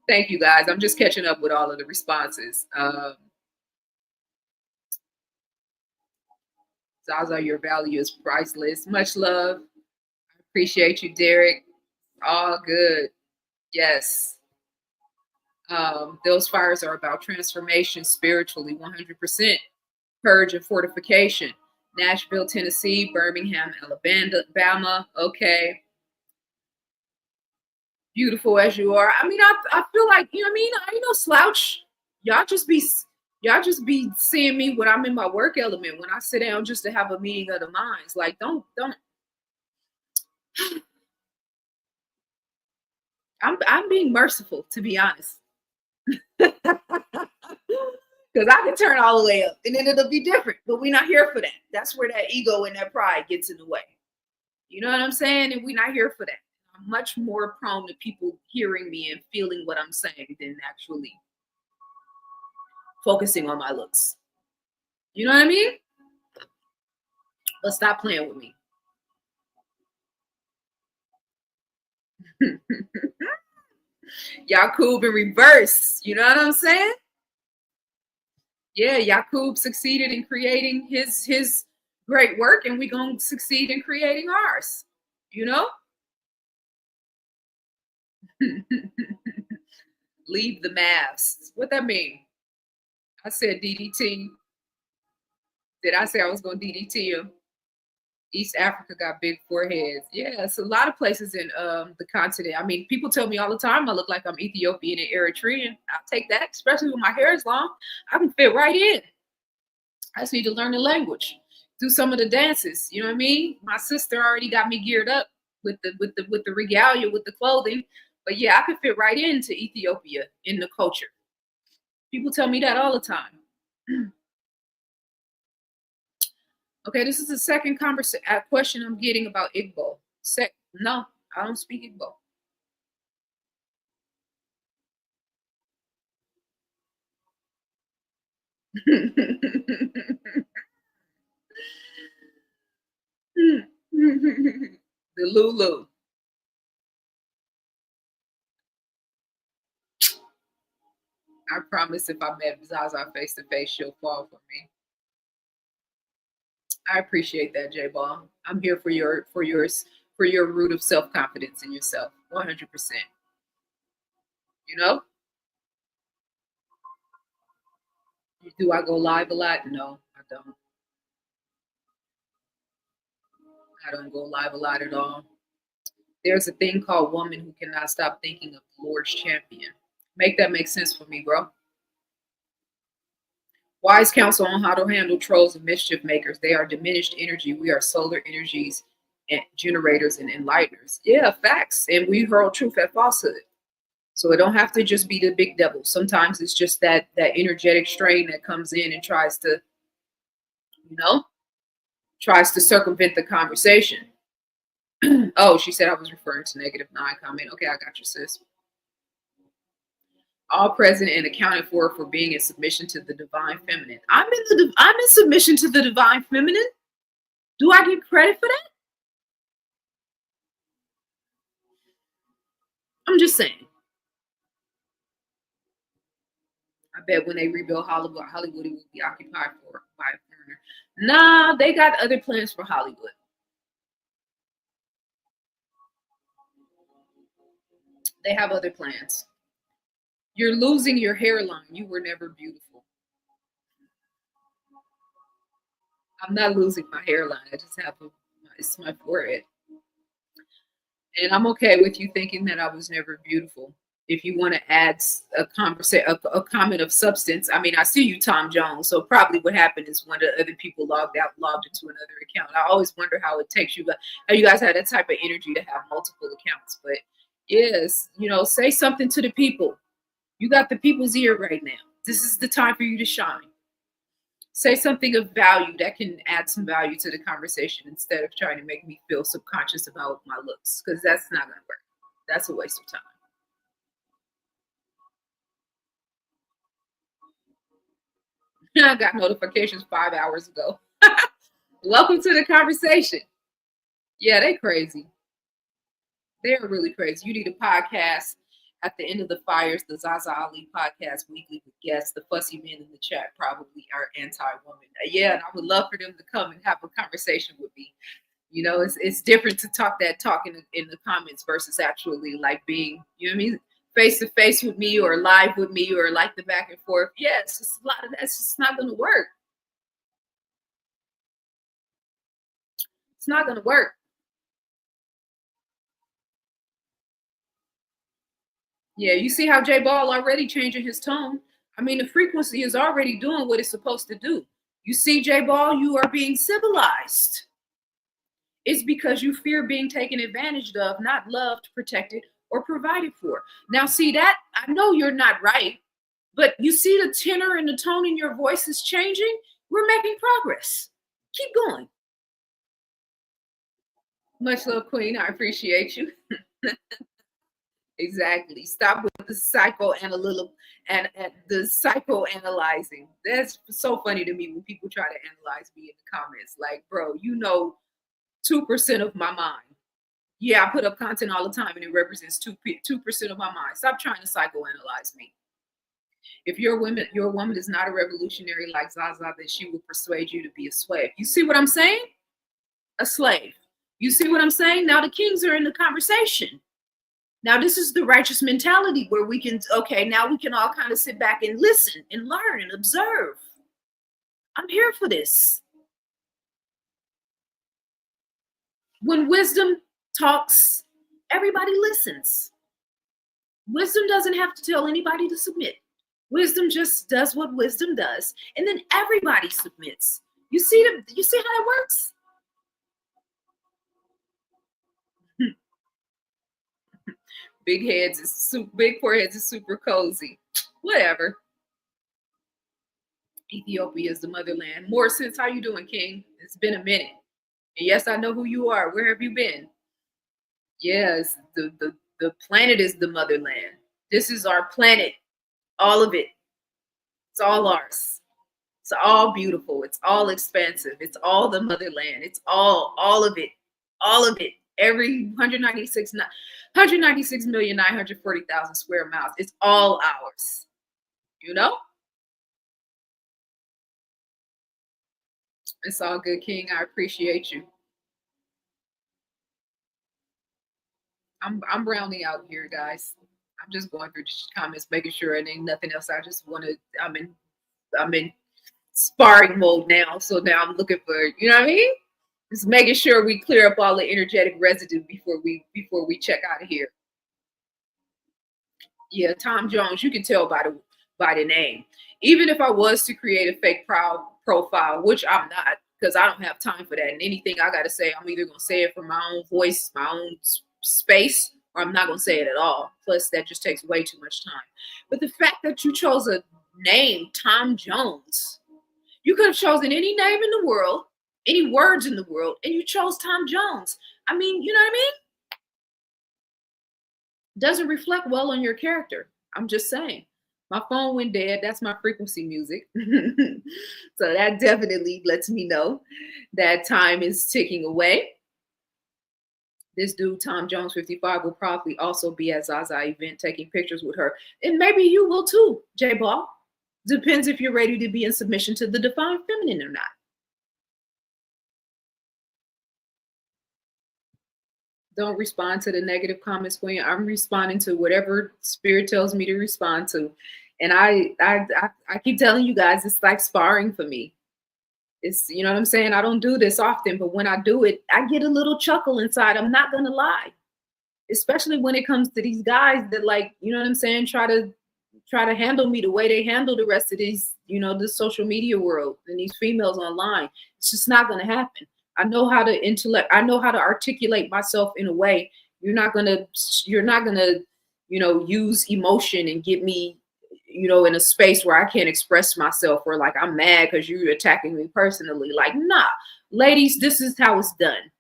Thank you, guys. I'm just catching up with all of the responses. Zaza, your value is priceless. Much love. I appreciate you, Derek. All good. Yes. Those fires are about transformation spiritually, 100%. Purge and fortification. Nashville, Tennessee, Birmingham, Alabama. Okay. Beautiful as you are. I mean, I feel like, you know what I mean? I ain't no slouch. Y'all just be seeing me when I'm in my work element, when I sit down just to have a meeting of the minds. Like, don't. I'm being merciful, to be honest. Because I can turn all the way up and then it'll be different, but we're not here for that. That's where that ego and that pride gets in the way. You know what I'm saying? And we're not here for that. I'm much more prone to people hearing me and feeling what I'm saying than actually focusing on my looks. You know what I mean? But stop playing with me. Yakub in reverse. You know what I'm saying? Yeah, Yakub succeeded in creating his great work, and we're going to succeed in creating ours. You know? Leave the masks. What that mean? I said DDT. Did I say I was going to DDT you? East Africa got big foreheads. Yeah, it's a lot of places in the continent. I mean, people tell me all the time I look like I'm Ethiopian and Eritrean. I'll take that, especially when my hair is long. I can fit right in. I just need to learn the language, do some of the dances. You know what I mean? My sister already got me geared up with the regalia, with the clothing. But yeah, I could fit right into Ethiopia in the culture. People tell me that all the time. Okay, this is the second question I'm getting about Igbo. No, I don't speak Igbo. The Lulu. I promise if I met Zaza face to face, she'll fall for me. I appreciate that, J Ball. I'm here for your root of self-confidence in yourself. 100%. You know? Do I go live a lot? No, I don't. I don't go live a lot at all. There's a thing called woman who cannot stop thinking of the Lord's champion. Make that make sense for me, bro. Wise counsel on how to handle trolls and mischief makers. They are diminished energy. We are solar energies and generators and enlighteners. Yeah, facts. And we hurl truth at falsehood. So it don't have to just be the big devil. Sometimes it's just that energetic strain that comes in and tries to, tries to circumvent the conversation. Oh, she said I was referring to -9 comment. Okay, I got you, sis. All present and accounted for being in submission to the divine feminine. I'm in submission to the divine feminine. Do I get credit for that? I'm just saying. I bet when they rebuild Hollywood, it will be occupied by a foreigner. Nah, they got other plans for Hollywood. They have other plans. You're losing your hairline. You were never beautiful. I'm not losing my hairline. I just have it's my forehead. And I'm okay with you thinking that I was never beautiful. If you want to add a comment of substance, I mean, I see you, Tom Jones. So probably what happened is one of the other people logged into another account. I always wonder how it takes you, how you guys have that type of energy to have multiple accounts. But yes, say something to the people. You got the people's ear right now. This is the time for you to shine. Say something of value that can add some value to the conversation instead of trying to make me feel subconscious about my looks, because that's not going to work. That's a waste of time. I got notifications 5 hours ago. Welcome to the conversation. Yeah, they crazy. They're really crazy. You need a podcast at the end of the fires, the ZaZa Ali podcast weekly with guests. The fussy men in the chat probably are anti-woman. Yeah, and I would love for them to come and have a conversation with me. It's different to talk in the comments versus actually like being, face to face with me or live with me or like the back and forth. Yes, it's a lot of that's just not going to work. It's not going to work. Yeah, you see how J Ball already changing his tone. I mean, the frequency is already doing what it's supposed to do. You see, J Ball, you are being civilized. It's because you fear being taken advantage of, not loved, protected, or provided for. Now, see that? I know you're not right, but you see the tenor and the tone in your voice is changing. We're making progress. Keep going. Much love, Queen. I appreciate you. Exactly. Stop with the psychoanalytical and the psychoanalyzing. That's so funny to me when people try to analyze me in the comments. Like, bro, 2% of my mind. Yeah, I put up content all the time and it represents 2% of my mind. Stop trying to psychoanalyze me. If your woman is not a revolutionary like ZaZa, then she will persuade you to be a slave. You see what I'm saying? A slave. You see what I'm saying? Now the kings are in the conversation. Now this is the righteous mentality where we can, now we can all kind of sit back and listen and learn and observe. I'm here for this. When wisdom talks, everybody listens. Wisdom doesn't have to tell anybody to submit. Wisdom just does what wisdom does, and then everybody submits. You see how that works? Big foreheads is super cozy. Whatever. Ethiopia is the motherland. More sense. How you doing, King? It's been a minute. And yes, I know who you are. Where have you been? Yes, the planet is the motherland. This is our planet. All of it. It's all ours. It's all beautiful. It's all expansive. It's all the motherland. It's all of it. All of it. Every 196,940,000 square miles. It's all ours. It's all good, King. I appreciate you. I'm rounding out here, guys. I'm just going through the comments, making sure it ain't nothing else. I just want to. I'm in sparring mode now, so now I'm looking for. You know what I mean? Just making sure we clear up all the energetic residue before we check out of here. Yeah, Tom Jones. You can tell by the name. Even if I was to create a fake profile, which I'm not, because I don't have time for that. And anything I got to say, I'm either going to say it from my own voice, my own space, or I'm not going to say it at all. Plus, that just takes way too much time. But the fact that you chose a name, Tom Jones, you could have chosen any name in the world, any words in the world, and you chose Tom Jones. I mean, you know what I mean? Doesn't reflect well on your character. I'm just saying. My phone went dead. That's my frequency music. So that definitely lets me know that time is ticking away. This dude, Tom Jones 55, will probably also be at ZaZa event taking pictures with her. And maybe you will too, J-Ball. Depends if you're ready to be in submission to the divine feminine or not. Don't respond to the negative comments, Queen. I'm responding to whatever spirit tells me to respond to. And I keep telling you guys, it's like sparring for me. It's, you know what I'm saying? I don't do this often, but when I do it, I get a little chuckle inside. I'm not going to lie. Especially when it comes to these guys that, like, you know what I'm saying, try to handle me the way they handle the rest of these, you know, the social media world and these females online. It's just not going to happen. I know how to I know how to articulate myself in a way. You're not gonna, you know, use emotion and get me, you know, in a space where I can't express myself, or like I'm mad because you're attacking me personally. Like, nah, ladies, this is how it's done.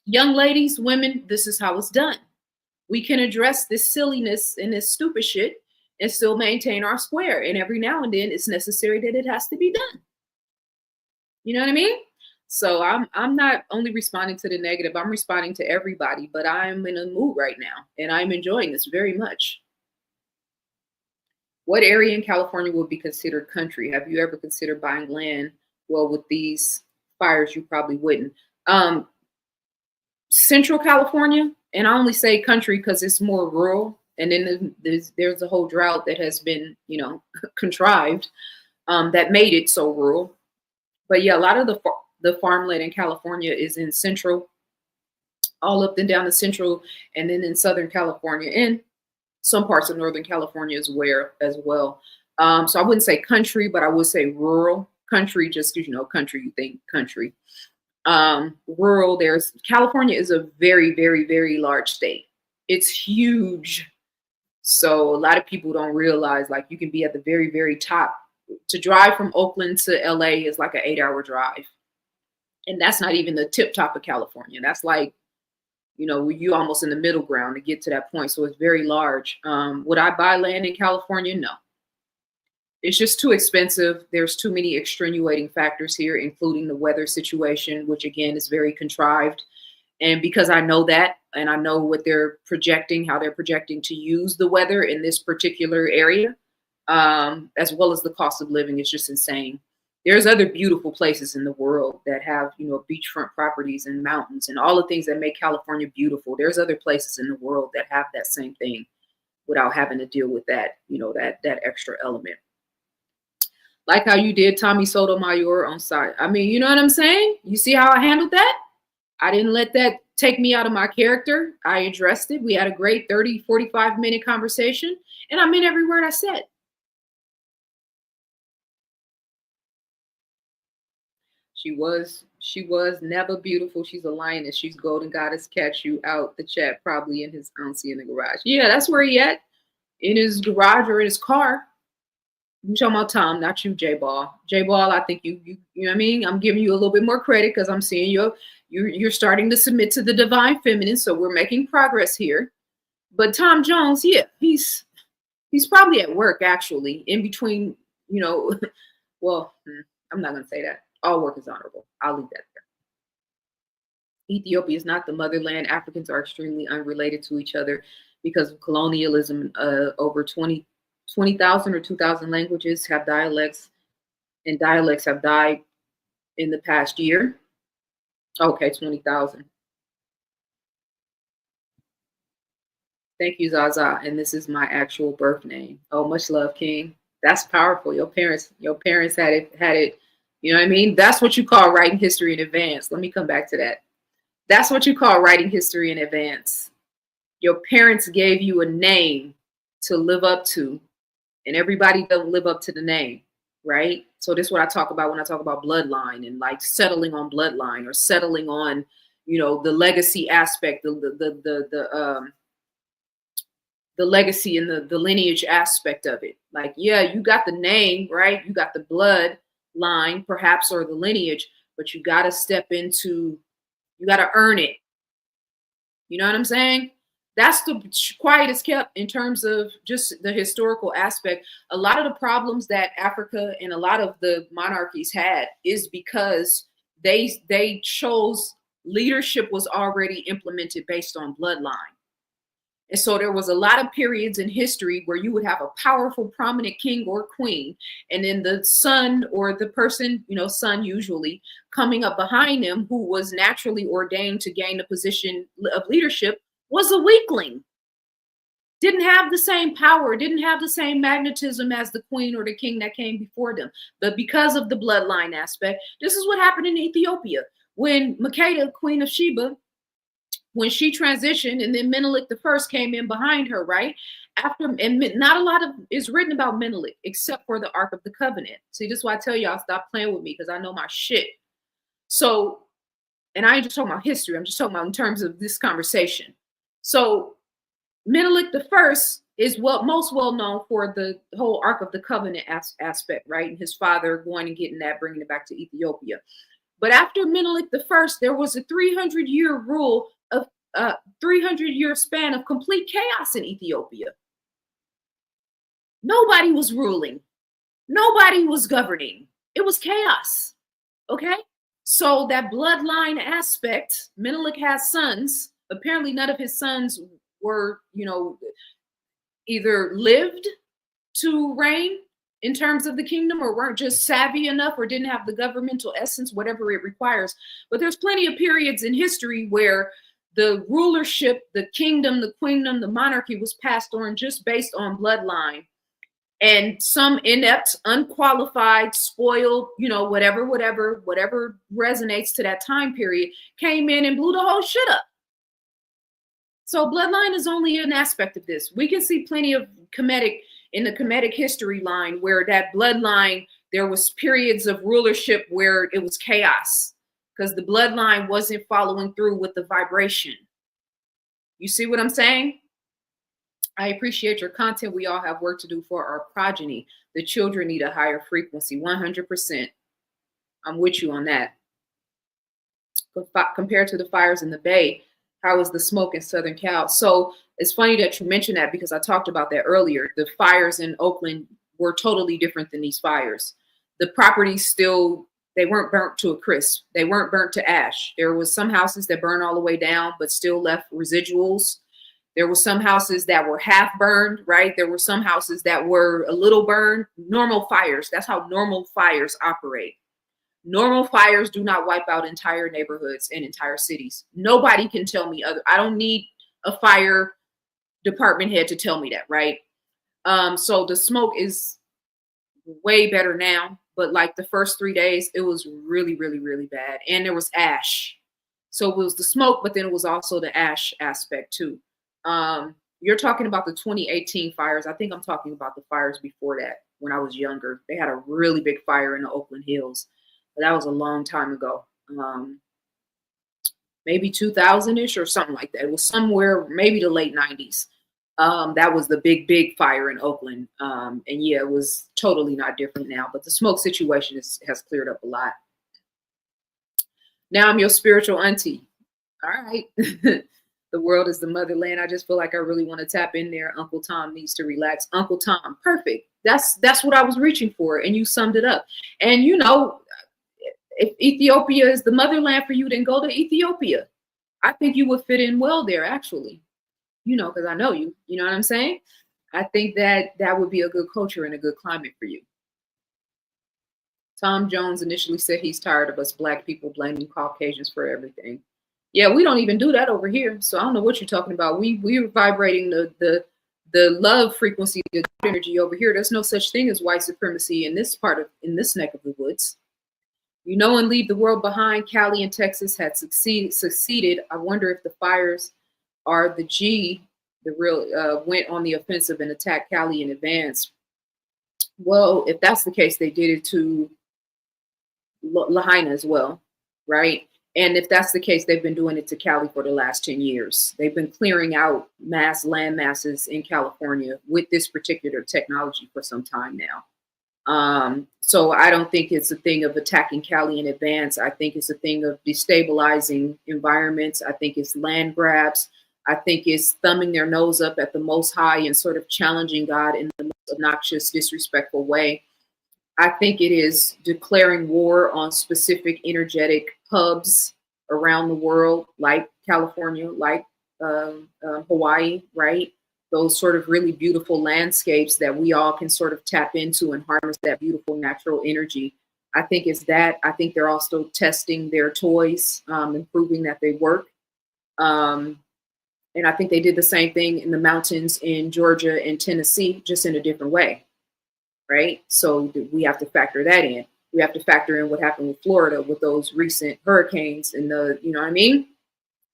Young ladies, women, this is how it's done. We can address this silliness and this stupid shit and still maintain our square. And every now and then it's necessary that it has to be done. You know what I mean? So I'm not only responding to the negative, I'm responding to everybody, but I'm in a mood right now and I'm enjoying this very much. What area in California would be considered country? Have you ever considered buying land? Well, with these fires, you probably wouldn't. Central California, and I only say country because it's more rural. And then there's a whole drought that has been, you know, contrived that made it so rural. But yeah, a lot of the farmland in California is in central, all up and down the central, and then in Southern California and some parts of Northern California as well. So I wouldn't say country, but I would say rural. Country, just because, you know, country, you think country. Rural, California is a very, very, very large state. It's huge. So a lot of people don't realize, like, you can be at the very, very top. To drive from Oakland to LA is like an 8-hour drive. And that's not even the tip top of California. That's like, you know, you almost in the middle ground to get to that point. So it's very large. Would I buy land in California? No. It's just too expensive. There's too many extenuating factors here, including the weather situation, which again is very contrived. And because I know that, and I know what they're projecting, how they're projecting to use the weather in this particular area, as well as the cost of living, is just insane. There's other beautiful places in the world that have, you know, beachfront properties and mountains and all the things that make California beautiful. There's other places in the world that have that same thing without having to deal with that, you know, that extra element. Like how you did Tommy Sotomayor on site. I mean, you know what I'm saying? You see how I handled that? I didn't let that take me out of my character. I addressed it. We had a great 30, 45-minute conversation, and I meant every word I said. She was never beautiful. She's a lioness. She's golden goddess. Catch you out the chat, probably in his auntie in the garage. Yeah, that's where he at. In his garage or in his car. I'm talking about Tom, not you, J-Ball. J-Ball, I think you know what I mean? I'm giving you a little bit more credit because I'm seeing you're starting to submit to the divine feminine, so we're making progress here. But Tom Jones, yeah, he's probably at work, actually, in between, you know, well, I'm not going to say that. All work is honorable. I'll leave that there. Ethiopia is not the motherland. Africans are extremely unrelated to each other because of colonialism. Over 20,000 or 2,000 languages have dialects, and dialects have died in the past year. Okay, 20,000. Thank you, ZaZa. And this is my actual birth name. Oh, much love, King. That's powerful. Your parents had it. You know what I mean? That's what you call writing history in advance. Let me come back to that. That's what you call writing history in advance. Your parents gave you a name to live up to, and everybody doesn't live up to the name, right? So this is what I talk about when I talk about bloodline and like settling on bloodline or settling on, you know, the legacy aspect, the legacy and the lineage aspect of it. Like, yeah, you got the name, right? You got the blood line, perhaps, or the lineage, but you got to step into, you got to earn it. You know what I'm saying? That's the quietest kept in terms of just the historical aspect. A lot of the problems that Africa and a lot of the monarchies had is because they chose, leadership was already implemented based on bloodline. And so there was a lot of periods in history where you would have a powerful, prominent king or queen, and then the son or the person, you know, son usually, coming up behind them, who was naturally ordained to gain a position of leadership, was a weakling. Didn't have the same power, didn't have the same magnetism as the queen or the king that came before them. But because of the bloodline aspect, this is what happened in Ethiopia. When Makeda, Queen of Sheba, when she transitioned, and then Menelik the First came in behind her, right? After, and not a lot of is written about Menelik except for the Ark of the Covenant. See, this is why I tell y'all stop playing with me, because I know my shit. So, and I ain't just talking about history, I'm just talking about in terms of this conversation. So Menelik the First is most well known for the whole Ark of the Covenant aspect, right? And his father going and getting that, bringing it back to Ethiopia. But after Menelik the First, there was a 300-year rule of 300-year span of complete chaos in Ethiopia. Nobody was ruling. Nobody was governing. It was chaos. Okay? So that bloodline aspect, Menelik has sons. Apparently none of his sons were, you know, either lived to reign in terms of the kingdom, or weren't just savvy enough, or didn't have the governmental essence, whatever it requires. But there's plenty of periods in history where the rulership, the kingdom, the queendom, the monarchy was passed on just based on bloodline. And some inept, unqualified, spoiled, you know, whatever resonates to that time period, came in and blew the whole shit up. So bloodline is only an aspect of this. We can see plenty of in the Kemetic history line where that bloodline, there was periods of rulership where it was chaos, because the bloodline wasn't following through with the vibration. You see what I'm saying? I appreciate your content. We all have work to do for our progeny. The children need a higher frequency, 100%. I'm with you on that. Compared to the fires in the Bay, how is the smoke in Southern Cal? So it's funny that you mentioned that, because I talked about that earlier. The fires in Oakland were totally different than these fires. The properties still, they weren't burnt to a crisp. They weren't burnt to ash. There was some houses that burned all the way down, but still left residuals. There were some houses that were half burned, right? There were some houses that were a little burned. Normal fires. That's how normal fires operate. Normal fires do not wipe out entire neighborhoods and entire cities. Nobody can tell me other. I don't need a fire department head to tell me that, right? So the smoke is way better now, but like the first 3 days, it was really, really, really bad. And there was ash. So it was the smoke, but then it was also the ash aspect too. You're talking about the 2018 fires. I think I'm talking about the fires before that, when I was younger. They had a really big fire in the Oakland Hills. But that was a long time ago. Maybe 2000-ish or something like that. It was somewhere, maybe the late 90s. That was the big fire in Oakland. And yeah, it was totally not different now, but the smoke situation has cleared up a lot. Now I'm your spiritual auntie. All right. The world is the motherland. I just feel like I really want to tap in there. Uncle Tom needs to relax. Uncle Tom, perfect. That's what I was reaching for. And you summed it up. And you know, if Ethiopia is the motherland for you, then go to Ethiopia. I think you would fit in well there, actually. You know, because I know you. You know what I'm saying? I think that would be a good culture and a good climate for you. Tom Jones initially said he's tired of us Black people blaming Caucasians for everything. Yeah, we don't even do that over here. So I don't know what you're talking about. We're vibrating the love frequency, the energy over here. There's no such thing as white supremacy in this neck of the woods. You know, and leave the world behind. Cali and Texas had succeeded. I wonder if the fires are the real went on the offensive and attacked Cali in advance. Well, if that's the case, they did it to Lahaina as well, right? And if that's the case, they've been doing it to Cali for the last 10 years. They've been clearing out mass land masses in California with this particular technology for some time now. So I don't think it's a thing of attacking Cali in advance. I think it's a thing of destabilizing environments. I think it's land grabs. I think it's thumbing their nose up at the Most High and sort of challenging God in the most obnoxious, disrespectful way. I think it is declaring war on specific energetic hubs around the world, like California, like Hawaii, right? Those sort of really beautiful landscapes that we all can sort of tap into and harness that beautiful natural energy. I think it's that. I think they're also testing their toys and proving that they work. And I think they did the same thing in the mountains in Georgia and Tennessee, just in a different way. Right? So we have to factor that in. We have to factor in what happened with Florida with those recent hurricanes and you know what I mean?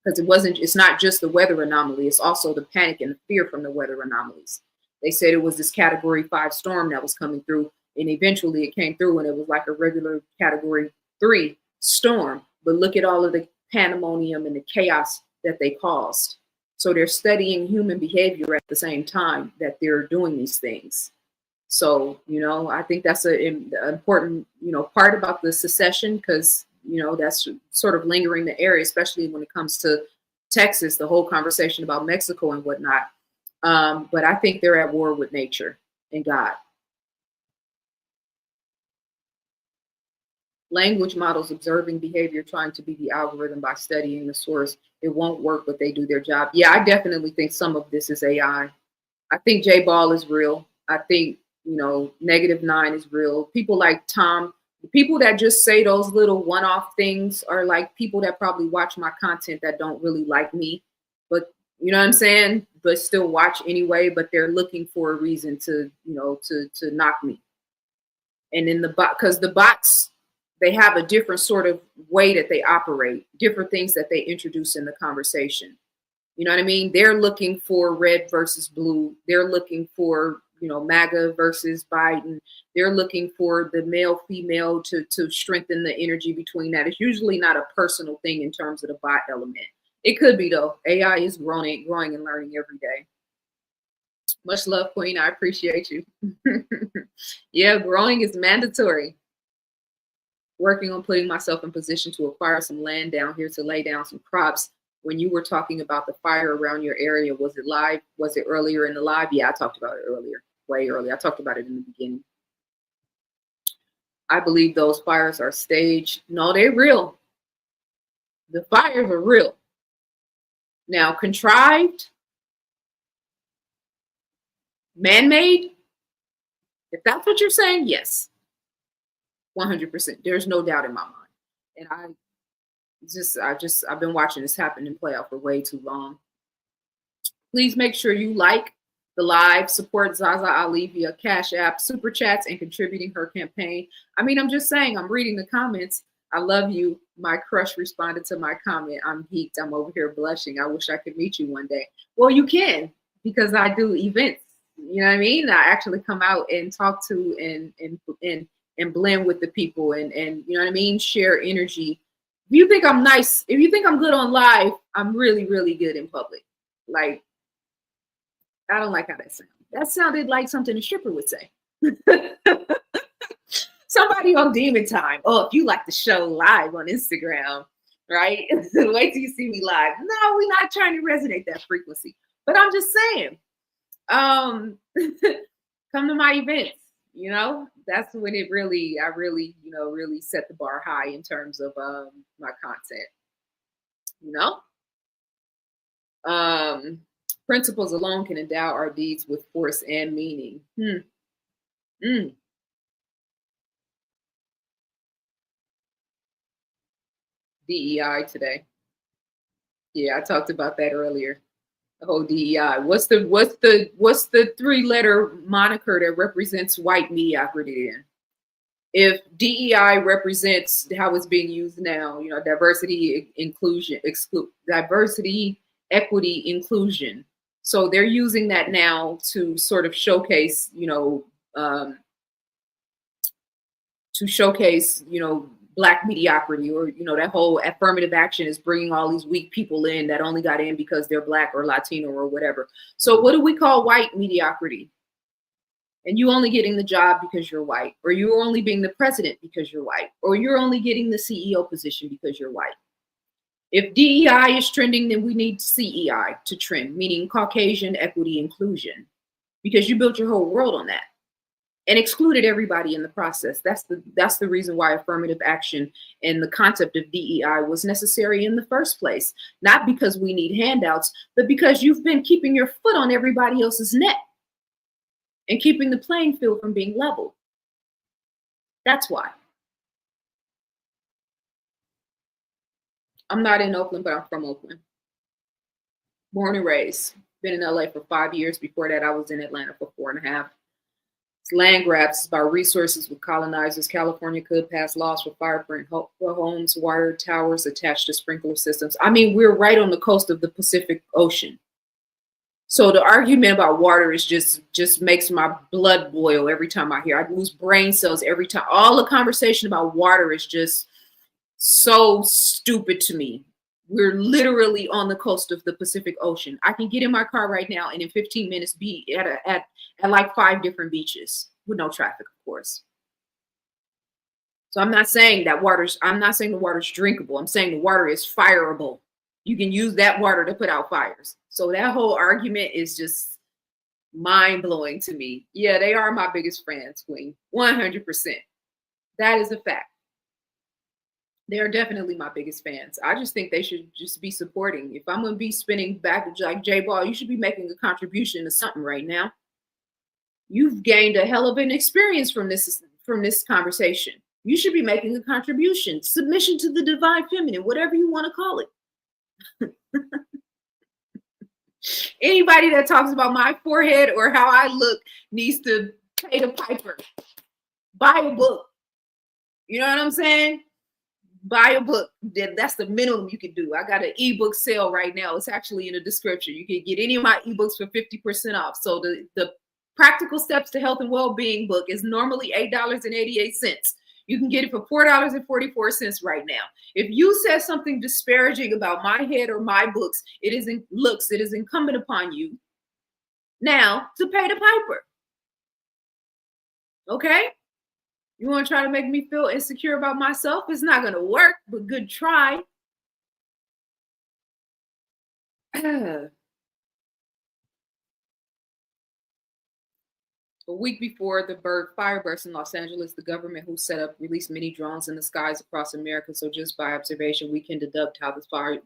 Because it's not just the weather anomaly, it's also the panic and the fear from the weather anomalies. They said it was this Category 5 storm that was coming through, and eventually it came through and it was like a regular Category 3 storm. But look at all of the pandemonium and the chaos that they caused. So they're studying human behavior at the same time that they're doing these things. So, I think that's an important, part about the secession, because, that's sort of lingering the area, especially when it comes to Texas, the whole conversation about Mexico and whatnot. But I think they're at war with nature and God. Language models observing behavior, trying to be the algorithm by studying the source. It won't work, but they do their job. Yeah, I definitely think some of this is AI. I think J-Ball is real. I think -9 is real. People like Tom, the people that just say those little one-off things are like people that probably watch my content that don't really like me, but you know what I'm saying? But still watch anyway, but they're looking for a reason to knock me. And in the bot, because the bots, they have a different sort of way that they operate, different things that they introduce in the conversation. You know what I mean? They're looking for red versus blue. They're looking for MAGA versus Biden. They're looking for the male female to strengthen the energy between that. It's usually not a personal thing in terms of the bot element. It could be though. AI is growing and learning every day. Much love, Queen. I appreciate you. Yeah, growing is mandatory. Working on putting myself in position to acquire some land down here to lay down some crops. When you were talking about the fire around your area, was it live? Was it earlier in the live? Yeah, I talked about it earlier, way earlier. I talked about it in the beginning. I believe those fires are staged. No, they're real. The fires are real. Now, contrived, man-made, if that's what you're saying, yes, 100%. There's no doubt in my mind. And I've been watching this happen and play out for way too long. Please make sure you like the live, support ZaZa Ali via Cash App, Super Chats, and contributing her campaign. I mean, I'm just saying, I'm reading the comments. I love you. My crush responded to my comment. I'm geeked. I'm over here blushing. I wish I could meet you one day. Well, you can, because I do events. You know what I mean? I actually come out and talk to and blend with the people and you know what I mean? Share energy. If you think I'm nice, if you think I'm good on live, I'm really, really good in public. Like, I don't like how that sounded. That sounded like something a stripper would say. Somebody on Demon Time. Oh, if you like the show live on Instagram, right? Wait till you see me live. No, we're not trying to resonate that frequency. But I'm just saying, come to my events. That's when I really, really set the bar high in terms of my content. Principles alone can endow our deeds with force and meaning. DEI today. Yeah, I talked about that earlier. The whole DEI. What's the 3-letter moniker that represents white mediocrity then? If DEI represents how it's being used now, diversity, inclusion, diversity, equity, inclusion. So they're using that now to sort of showcase, Black mediocrity, or, you know, that whole affirmative action is bringing all these weak people in that only got in because they're Black or Latino or whatever. So what do we call white mediocrity? And you only getting the job because you're white, or you're only being the president because you're white, or you're only getting the CEO position because you're white. If DEI is trending, then we need CEI to trend, meaning Caucasian equity inclusion, because you built your whole world on that and excluded everybody in the process. That's the reason why affirmative action and the concept of DEI was necessary in the first place. Not because we need handouts, but because you've been keeping your foot on everybody else's neck and keeping the playing field from being leveled. That's why. I'm not in Oakland, but I'm from Oakland. Born and raised. Been in LA for 5 years. Before that, I was in Atlanta for 4.5. It's land grabs. It's about resources with colonizers. California could pass laws for fireproof homes, water towers attached to sprinkler systems. I mean, we're right on the coast of the Pacific Ocean. So the argument about water is just makes my blood boil every time I hear. I lose brain cells every time. All the conversation about water is just so stupid to me. We're literally on the coast of the Pacific Ocean. I can get in my car right now and in 15 minutes be at like 5 different beaches with no traffic, of course. So I'm not saying the water's drinkable. I'm saying the water is fireable. You can use that water to put out fires. So that whole argument is just mind-blowing to me. Yeah, they are my biggest fans, Queen. 100%. That is a fact. They are definitely my biggest fans. I just think they should just be supporting. If I'm going to be spinning back like J Ball, you should be making a contribution to something right now. You've gained a hell of an experience from this conversation. You should be making a contribution, submission to the divine feminine, whatever you want to call it. Anybody that talks about my forehead or how I look needs to pay the piper. Buy a book. You know what I'm saying? Buy a book. That's the minimum you can do. I got an ebook sale right now. It's actually in the description. You can get any of my ebooks for 50% off. So the Practical Steps to Health and Wellbeing book is normally $8.88. You can get it for $4.44 right now. If you said something disparaging about my head or my books, it is incumbent upon you now to pay the piper. Okay? You want to try to make me feel insecure about myself? It's not going to work, but good try. A week before the fire burst in Los Angeles, the government released many drones in the skies across America. So just by observation, we can deduct how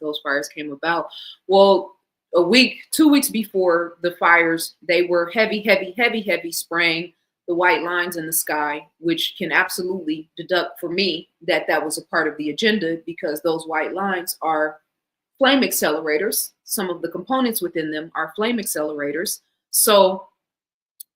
those fires came about. Well, 2 weeks before the fires, they were heavy spraying the white lines in the sky, which can absolutely deduct for me that was a part of the agenda, because those white lines are flame accelerators. Some of the components within them are flame accelerators. So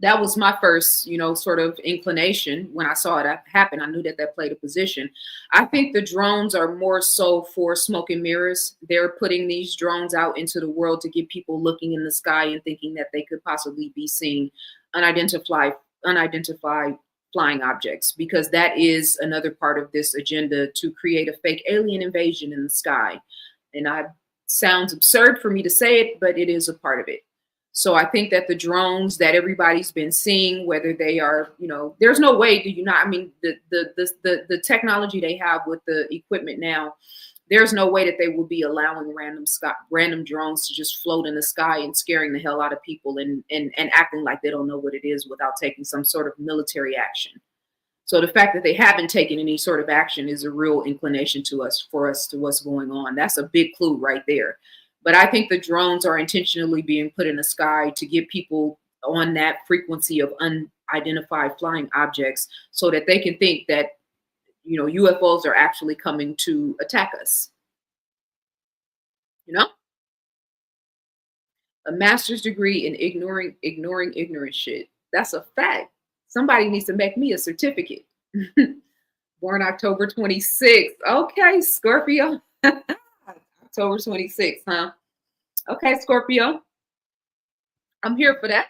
that was my first, sort of inclination when I saw it happen. I knew that played a position. I think the drones are more so for smoke and mirrors. They're putting these drones out into the world to get people looking in the sky and thinking that they could possibly be seeing unidentified flying objects, because that is another part of this agenda to create a fake alien invasion in the sky. And sounds absurd for me to say it, but it is a part of it. So I think that the drones that everybody's been seeing, whether they are, there's no way the technology they have with the equipment now, there's no way that they will be allowing random drones to just float in the sky and scaring the hell out of people and acting like they don't know what it is without taking some sort of military action. So the fact that they haven't taken any sort of action is a real inclination to what's going on. That's a big clue right there. But I think the drones are intentionally being put in the sky to get people on that frequency of unidentified flying objects so that they can think that, UFOs are actually coming to attack us. A master's degree in ignoring ignorant shit. That's a fact. Somebody needs to make me a certificate. Born October 26th. Okay, Scorpio. October 26th, huh? Okay, Scorpio. I'm here for that.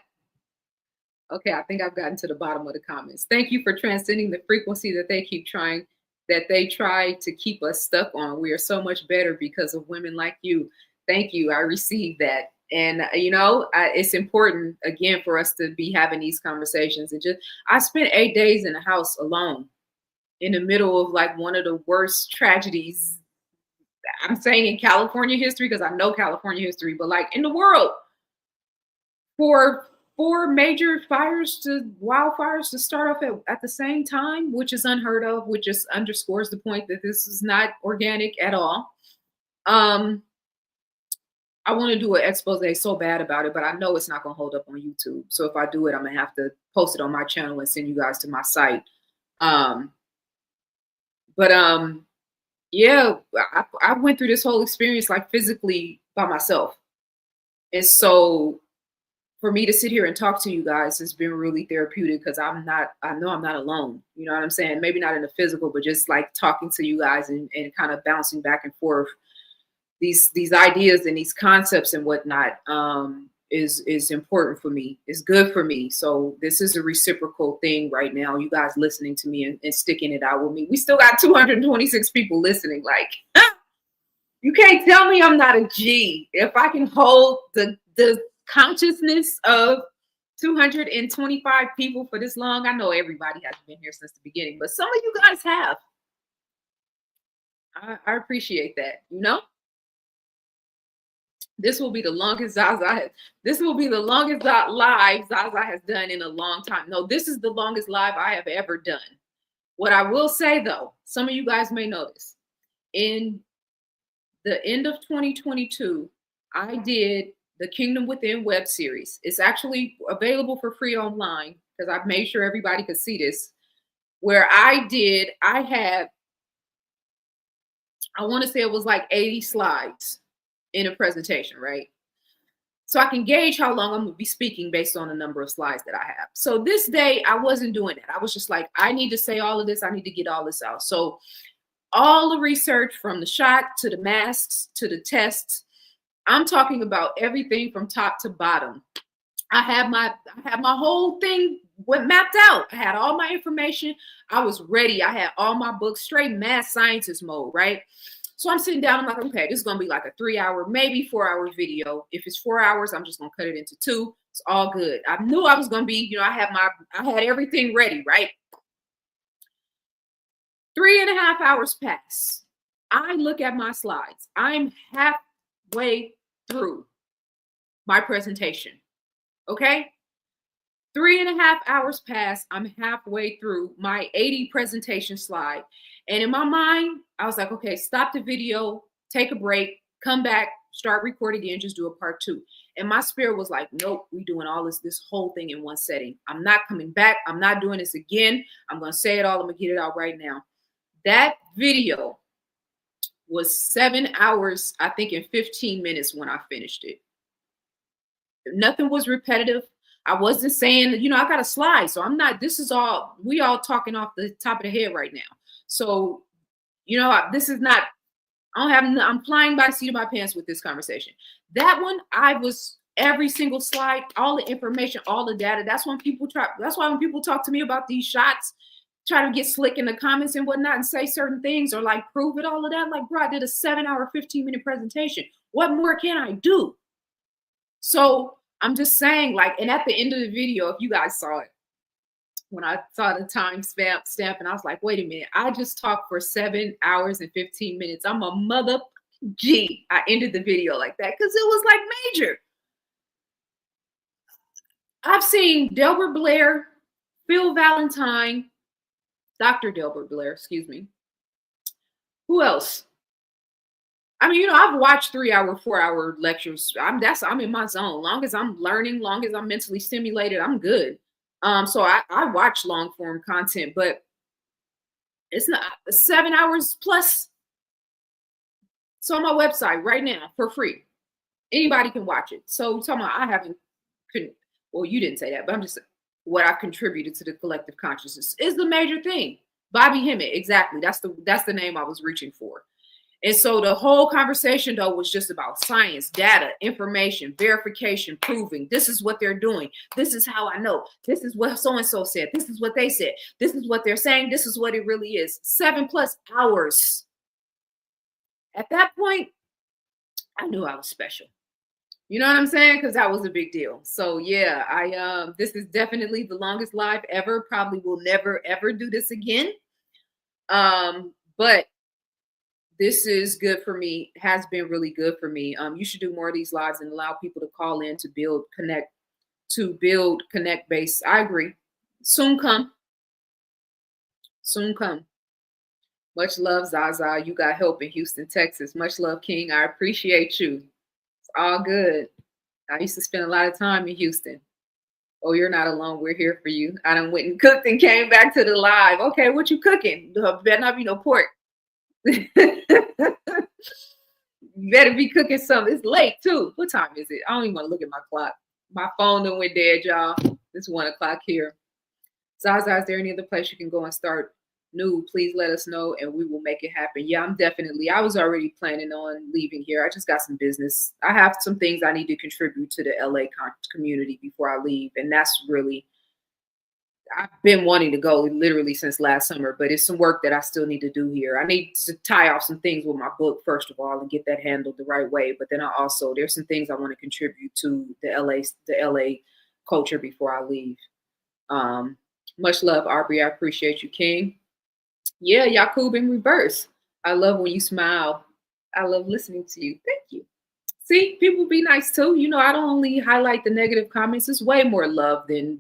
Okay, I think I've gotten to the bottom of the comments. Thank you for transcending the frequency that they keep trying that they try to keep us stuck on. We are so much better because of women like you. Thank you. I received that. And, it's important, again, for us to be having these conversations. And I spent 8 days in the house alone in the middle of like one of the worst tragedies. I'm saying in California history because I know California history, but like in the world, for 4 major wildfires to start off at the same time, which is unheard of, which just underscores the point that this is not organic at all. I want to do an expose so bad about it, but I know it's not going to hold up on YouTube. So if I do it, I'm going to have to post it on my channel and send you guys to my site. Yeah, I went through this whole experience like physically by myself. And so for me to sit here and talk to you guys has been really therapeutic because I know I'm not alone. You know what I'm saying? Maybe not in the physical, but just like talking to you guys and kind of bouncing back and forth these ideas and these concepts and whatnot is important for me. It's good for me. So this is a reciprocal thing right now. You guys listening to me and sticking it out with me. We still got 226 people listening. Like, you can't tell me I'm not a G. If I can hold the consciousness of 225 people for this long, I know everybody hasn't been here since the beginning, but some of you guys have. I appreciate that, This will be the longest this will be the longest live ZaZa has done in a long time. No, this is the longest live I have ever done. What I will say though, some of you guys may know this. In the end of 2022, I did the Kingdom Within web series. It's actually available for free online because I've made sure everybody could see this. Where I want to say it was like 80 slides in a presentation, right? So I can gauge how long I'm going to be speaking based on the number of slides that I have. So this day, I wasn't doing that. I was just like, I need to say all of this. I need to get all this out. So all the research from the shot to the masks to the tests, I'm talking about everything from top to bottom. I have my whole thing mapped out. I had all my information. I was ready. I had all my books, straight mad scientist mode, right? So I'm sitting down, I'm like, okay, this is going to be like a 3-hour, maybe 4-hour video. If it's 4 hours, I'm just going to cut it into 2. It's all good. I knew I was going to be, I had everything ready, right? 3.5 hours pass. I look at my slides. I'm halfway through my presentation. Okay? 3.5 hours pass. I'm halfway through my 80 presentation slide. And in my mind, I was like, okay, stop the video, take a break, come back, start recording again, just do a part 2. And my spirit was like, nope, we doing all this whole thing in one setting. I'm not coming back. I'm not doing this again. I'm going to say it all. I'm going to get it out right now. That video was 7 hours, I think, and 15 minutes when I finished it. Nothing was repetitive. I wasn't saying, I got a slide. So I'm not, we all talking off the top of the head right now. So, this is not, I'm flying by the seat of my pants with this conversation. That one, I was every single slide, all the information, all the data. That's why when people talk to me about these shots, try to get slick in the comments and whatnot and say certain things or like prove it, all of that. Like, bro, I did a 7-hour, 15-minute presentation. What more can I do? So I'm just saying, like, and at the end of the video, if you guys saw it, when I saw the time stamp, and I was like, wait a minute, I just talked for 7 hours and 15 minutes. I'm a mother G. I ended the video like that because it was like major. I've seen Delbert Blair, Phil Valentine, Dr. Delbert Blair, excuse me. Who else? I mean, I've watched 3-hour, 4-hour lectures. I'm in my zone. Long as I'm learning, long as I'm mentally stimulated, I'm good. So I watch long form content, but it's not 7 hours plus. It's on my website right now for free. Anybody can watch it. So talking about well, you didn't say that, but I'm just what I've contributed to the collective consciousness is the major thing. Bobby Hemmett, exactly. That's the name I was reaching for. And so the whole conversation, though, was just about science, data, information, verification, proving this is what they're doing. This is how I know. This is what so-and-so said. This is what they said. This is what they're saying. This is what it really is. 7+ hours. At that point, I knew I was special. You know what I'm saying? Because that was a big deal. So yeah, this is definitely the longest live ever. Probably will never, ever do this again. But this is good for me, has been really good for me. You should do more of these lives and allow people to call in to build connect base. I agree. Soon come. Soon come. Much love, ZaZa. You got help in Houston, Texas. Much love, King. I appreciate you. It's all good. I used to spend a lot of time in Houston. Oh, you're not alone. We're here for you. I done went and cooked and came back to the live. Okay, what you cooking? Better not be no pork. You better be cooking something. It's late too. What time is it? I don't even want to look at my clock. My phone done went dead, y'all. It's 1 o'clock here. ZaZa, is there any other place you can go and start new? Please let us know and we will make it happen. Yeah, I was already planning on leaving here. I just got some business. I have some things I need to contribute to the LA community before I leave. And that's really, I've been wanting to go literally since last summer, but it's some work that I still need to do here. I need to tie off some things with my book, first of all, and get that handled the right way. But then there's some things I want to contribute to the LA culture before I leave. Much love, Aubrey. I appreciate you, King. Yeah, Yakub in reverse. I love when you smile. I love listening to you. Thank you. See, people be nice too. You know, I don't only highlight the negative comments. It's way more love than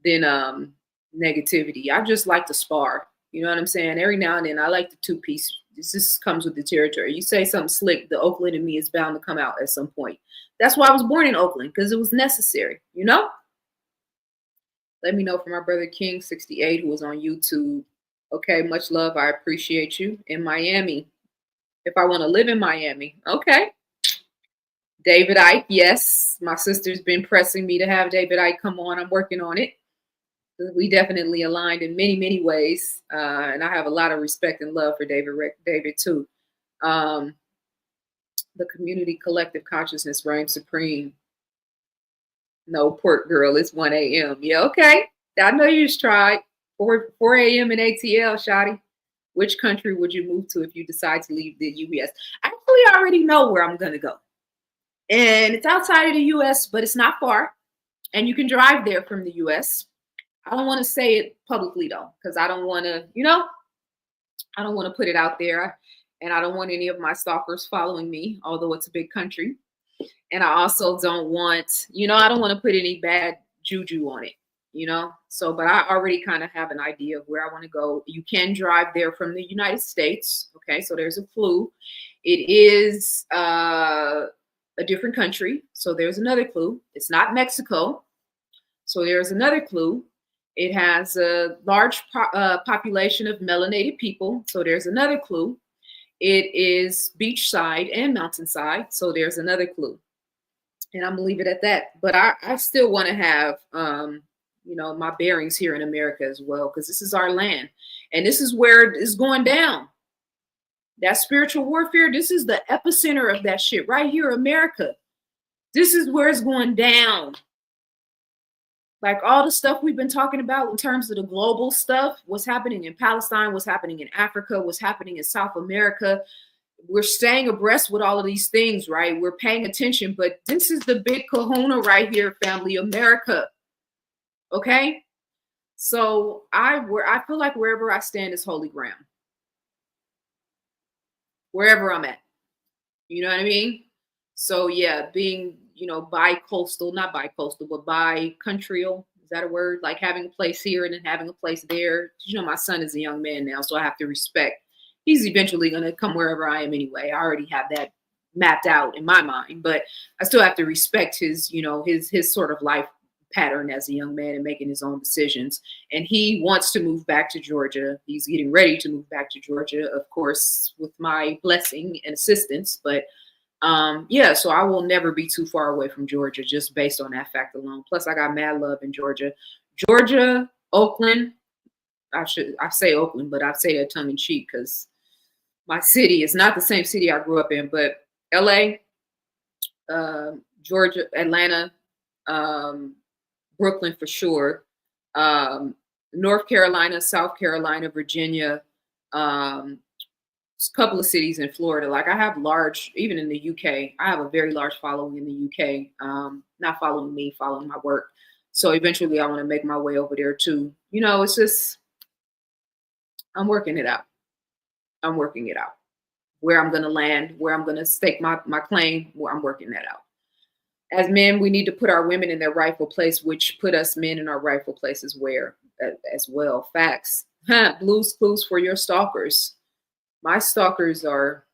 negativity. I just like to spar. You know what I'm saying? Every now and then I like the two-piece. This just comes with the territory. You say something slick, the Oakland in me is bound to come out at some point. That's why I was born in Oakland, because it was necessary, you know? Let me know from my brother King 68, who was on YouTube. Okay, much love. I appreciate you. In Miami. If I want to live in Miami. Okay. David Icke, yes. My sister's been pressing me to have David Icke come on. I'm working on it. We definitely aligned in many, many ways. And I have a lot of respect and love for David too. The community collective consciousness reigns supreme. No, pork girl, it's 1 a.m. Yeah, okay. I know you just tried. 4 a.m. in ATL, Shotty. Which country would you move to if you decide to leave the U.S.? Actually, I already know where I'm going to go. And it's outside of the U.S., but it's not far. And you can drive there from the U.S. I don't want to say it publicly, though, because I don't want to, I don't want to put it out there. And I don't want any of my stalkers following me, although it's a big country. And I also don't want, I don't want to put any bad juju on it, So, but I already kind of have an idea of where I want to go. You can drive there from the United States. Okay, so there's a clue. It is a different country. So there's another clue. It's not Mexico. So there's another clue. It has a large population of melanated people. So there's another clue. It is beachside and mountainside. So there's another clue. And I'm gonna leave it at that. But I still want to have, my bearings here in America as well, because this is our land. And this is where it's going down. That spiritual warfare, this is the epicenter of that shit right here, America. This is where it's going down. Like all the stuff we've been talking about in terms of the global stuff, what's happening in Palestine, what's happening in Africa, what's happening in South America. We're staying abreast with all of these things, right? We're paying attention, but this is the big kahuna right here, family, America. Okay? So I feel like wherever I stand is holy ground. Wherever I'm at. You know what I mean? So yeah, being, bi-coastal, not bi-coastal, but bi-countryal. Is that a word? Like having a place here and then having a place there. My son is a young man now, so I have to respect. He's eventually going to come wherever I am anyway. I already have that mapped out in my mind, but I still have to respect his, his sort of life pattern as a young man and making his own decisions. And he wants to move back to Georgia. He's getting ready to move back to Georgia, of course, with my blessing and assistance. But so I will never be too far away from Georgia just based on that fact alone. Plus, I got mad love in Georgia. Georgia, Oakland. I say Oakland, but I say that tongue in cheek because my city. It's not the same city I grew up in, but LA, Georgia, Atlanta, um, Brooklyn for sure, um, North Carolina, South Carolina, Virginia, a couple of cities in Florida. Like I have large, even in the UK, I have a very large following in the UK. Not following me, following my work. So eventually I want to make my way over there too. You know, it's just, I'm working it out. I'm working it out. Where I'm going to land, where I'm going to stake my claim, where I'm working that out. As men, we need to put our women in their rightful place, which put us men in our rightful places where as well. Facts. Blues clues for your stalkers. My stalkers are,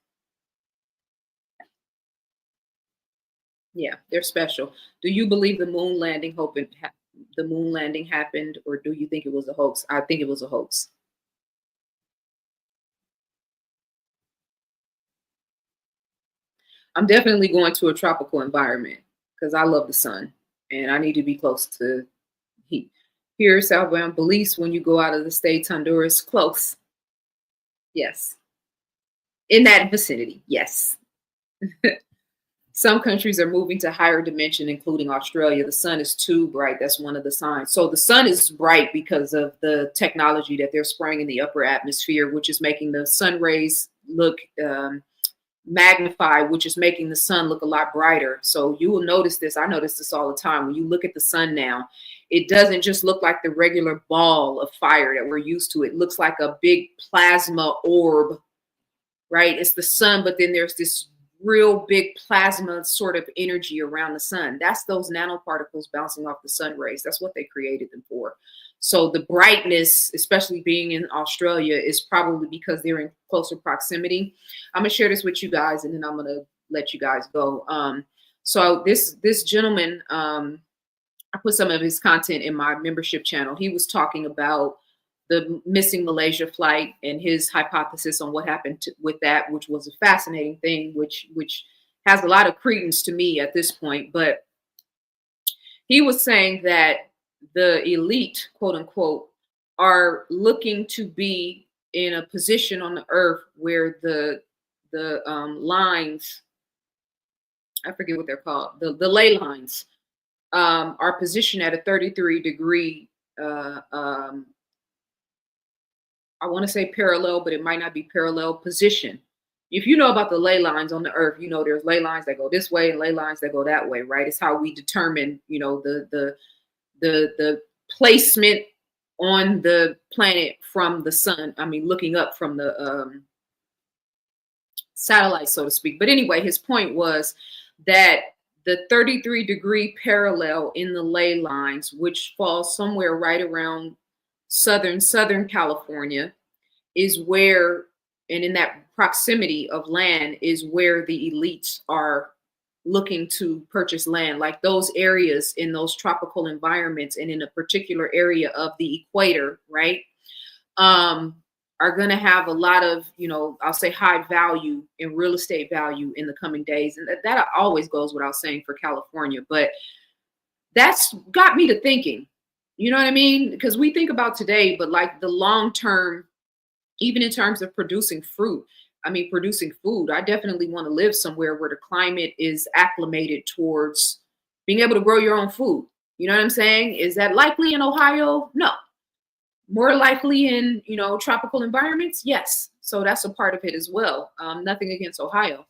yeah, they're special. Do you believe the moon landing happened, or do you think it was a hoax? I think it was a hoax. I'm definitely going to a tropical environment because I love the sun and I need to be close to heat. Here, southbound Belize, when you go out of the states, Honduras, close. Yes. In that vicinity, yes. Some countries are moving to higher dimension, including Australia. The sun is too bright. That's one of the signs. So the sun is bright because of the technology that they're spraying in the upper atmosphere, which is making the sun rays look magnified, which is making the sun look a lot brighter. So you will notice this. I notice this all the time. When you look at the sun now, it doesn't just look like the regular ball of fire that we're used to. It looks like a big plasma orb, right? It's the sun, but then there's this real big plasma sort of energy around the sun. That's those nanoparticles bouncing off the sun rays. That's what they created them for. So the brightness, especially being in Australia, is probably because they're in closer proximity. I'm gonna share this with you guys, and then I'm gonna let you guys go. So this gentleman, I put some of his content in my membership channel. He was talking about the missing Malaysia flight and his hypothesis on what happened with that, which was a fascinating thing, which has a lot of credence to me at this point. But he was saying that the elite, quote unquote, are looking to be in a position on the earth where the lines, I forget what they're called, the ley lines, are positioned at a 33-degree I want to say parallel, but it might not be parallel position. If you know about the ley lines on the earth, you know there's ley lines that go this way and ley lines that go that way, right? It's how we determine, you know, the placement on the planet from the sun. I mean, looking up from the satellite, so to speak. But anyway, his point was that the 33-degree parallel in the ley lines, which falls somewhere right around Southern California, is where, and in that proximity of land is where the elites are looking to purchase land. Like those areas in those tropical environments and in a particular area of the equator, right, are going to have a lot of, you know, I'll say high value in real estate value in the coming days. And that always goes without saying for California, but that's got me to thinking. You know what I mean? Because we think about today, but like the long term, even in terms of producing fruit, I mean, producing food, I definitely want to live somewhere where the climate is acclimated towards being able to grow your own food. You know what I'm saying? Is that likely in Ohio? No. More likely in, you know, tropical environments? Yes. So that's a part of it as well. Nothing against Ohio.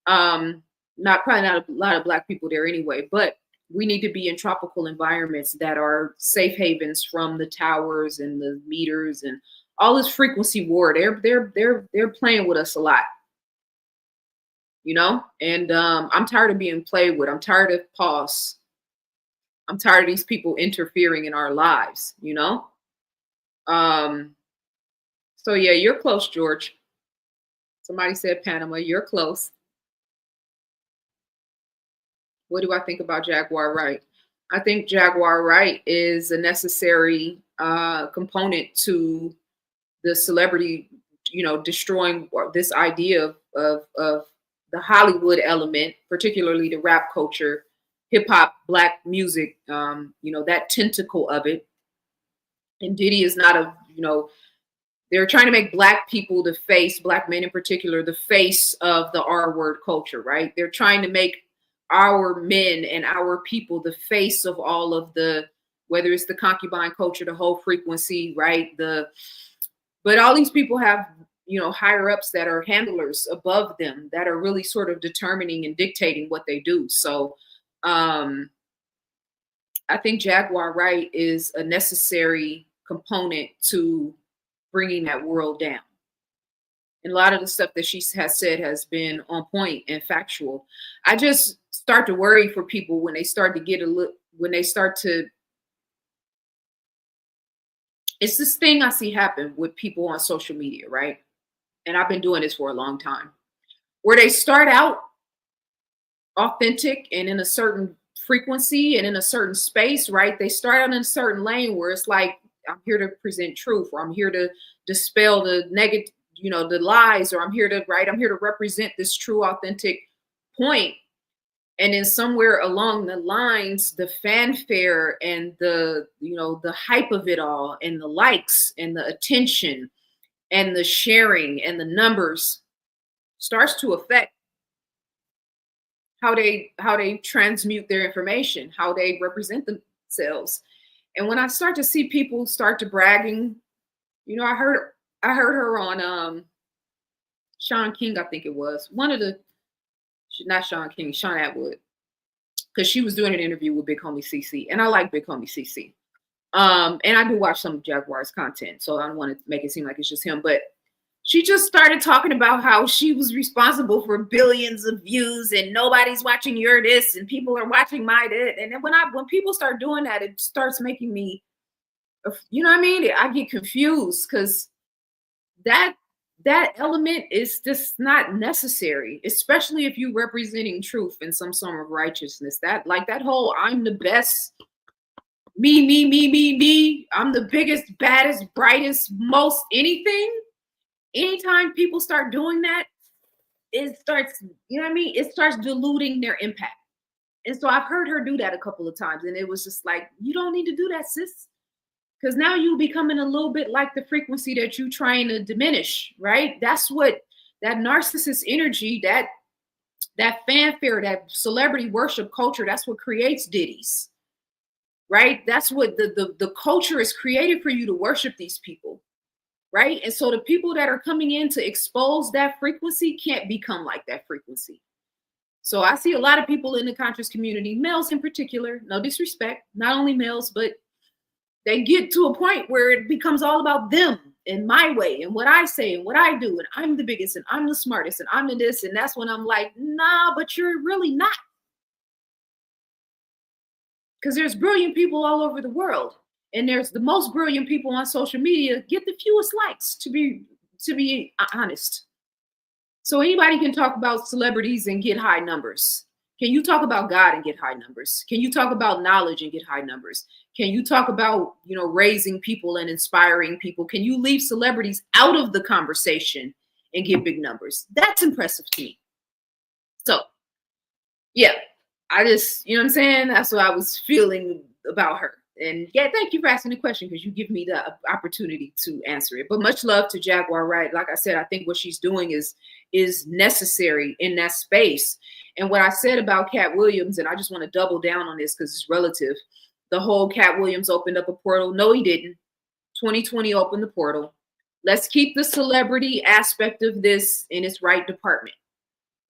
Probably not a lot of Black people there anyway, but we need to be in tropical environments that are safe havens from the towers and the meters and all this frequency war. They're playing with us a lot, you know. And I'm tired of being played with. I'm tired of pause. I'm tired of these people interfering in our lives, you know. So yeah, you're close, George. Somebody said Panama. You're close. What do I think about Jaguar Wright? I think Jaguar Wright is a necessary component to the celebrity, you know, destroying this idea of the Hollywood element, particularly the rap culture, hip hop, Black music, you know, that tentacle of it. And Diddy is not a, you know, they're trying to make Black people the face, Black men in particular, the face of the R word culture, right? They're trying to make our men and our people the face of all of the, whether it's the concubine culture, the whole frequency, right? But all these people have, you know, higher ups that are handlers above them that are really sort of determining and dictating what they do. So I think Jaguar Wright is a necessary component to bringing that world down. And a lot of the stuff that she has said has been on point and factual. I just start to worry for people when they start to get it's this thing I see happen with people on social media, right? And I've been doing this for a long time, where they start out authentic and in a certain frequency and in a certain space, right? They start out in a certain lane where it's like, I'm here to present truth, or I'm here to dispel the negative, you know, the lies, or I'm here to represent this true, authentic point. And then somewhere along the lines, the fanfare and the, you know, the hype of it all, and the likes and the attention and the sharing and the numbers starts to affect how they transmute their information, how they represent themselves. And when I start to see people start to bragging, you know, I heard her on Sean King, I think it was, not Sean King, Sean Atwood, because she was doing an interview with Big Homie CC, and I like Big Homie CC. And I do watch some of Jaguar's content, so I don't want to make it seem like it's just him, but she just started talking about how she was responsible for billions of views and nobody's watching your this and people are watching my this. And then when people start doing that, it starts making me, you know what I mean? I get confused, because that element is just not necessary, especially if you're representing truth and some sort of righteousness. That whole I'm the best, me, I'm the biggest, baddest, brightest, most anything. Anytime people start doing that, it starts, you know what I mean? It starts diluting their impact. And so I've heard her do that a couple of times, and it was just like, you don't need to do that, sis. Because now you're becoming a little bit like the frequency that you're trying to diminish, right? That's what that narcissist energy, that fanfare, that celebrity worship culture, that's what creates ditties, right? That's what the culture is created for, you to worship these people, right? And so the people that are coming in to expose that frequency can't become like that frequency. So I see a lot of people in the conscious community, males in particular, no disrespect, not only males, but they get to a point where it becomes all about them and my way and what I say and what I do. And I'm the biggest and I'm the smartest and I'm the this. And that's when I'm like, nah, but you're really not. Because there's brilliant people all over the world. And there's the most brilliant people on social media get the fewest likes, to be honest. So anybody can talk about celebrities and get high numbers. Can you talk about God and get high numbers? Can you talk about knowledge and get high numbers? Can you talk about, you know, raising people and inspiring people? Can you leave celebrities out of the conversation and get big numbers? That's impressive to me. So, yeah, I just, you know what I'm saying? That's what I was feeling about her. And yeah, thank you for asking the question, because you give me the opportunity to answer it. But much love to Jaguar Wright. Like I said, I think what she's doing is necessary in that space. And what I said about Cat Williams, and I just want to double down on this because it's relative. The whole Cat Williams opened up a portal. No, he didn't. 2020 opened the portal. Let's keep the celebrity aspect of this in its right department.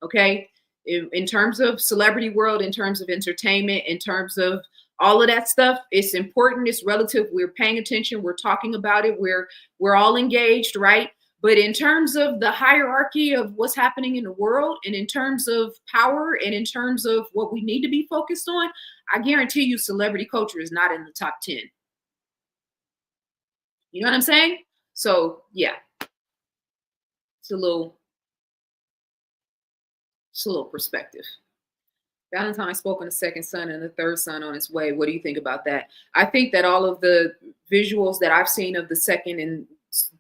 Okay? In terms of celebrity world, in terms of entertainment, in terms of all of that stuff, it's important, it's relative. We're paying attention, we're talking about it, we're all engaged, right? But in terms of the hierarchy of what's happening in the world, and in terms of power, and in terms of what we need to be focused on, I guarantee you celebrity culture is not in the top 10. You know what I'm saying? So yeah, it's a little perspective. Valentine spoke on the second son and the third son on its way. What do you think about that? I think that all of the visuals that I've seen of the second and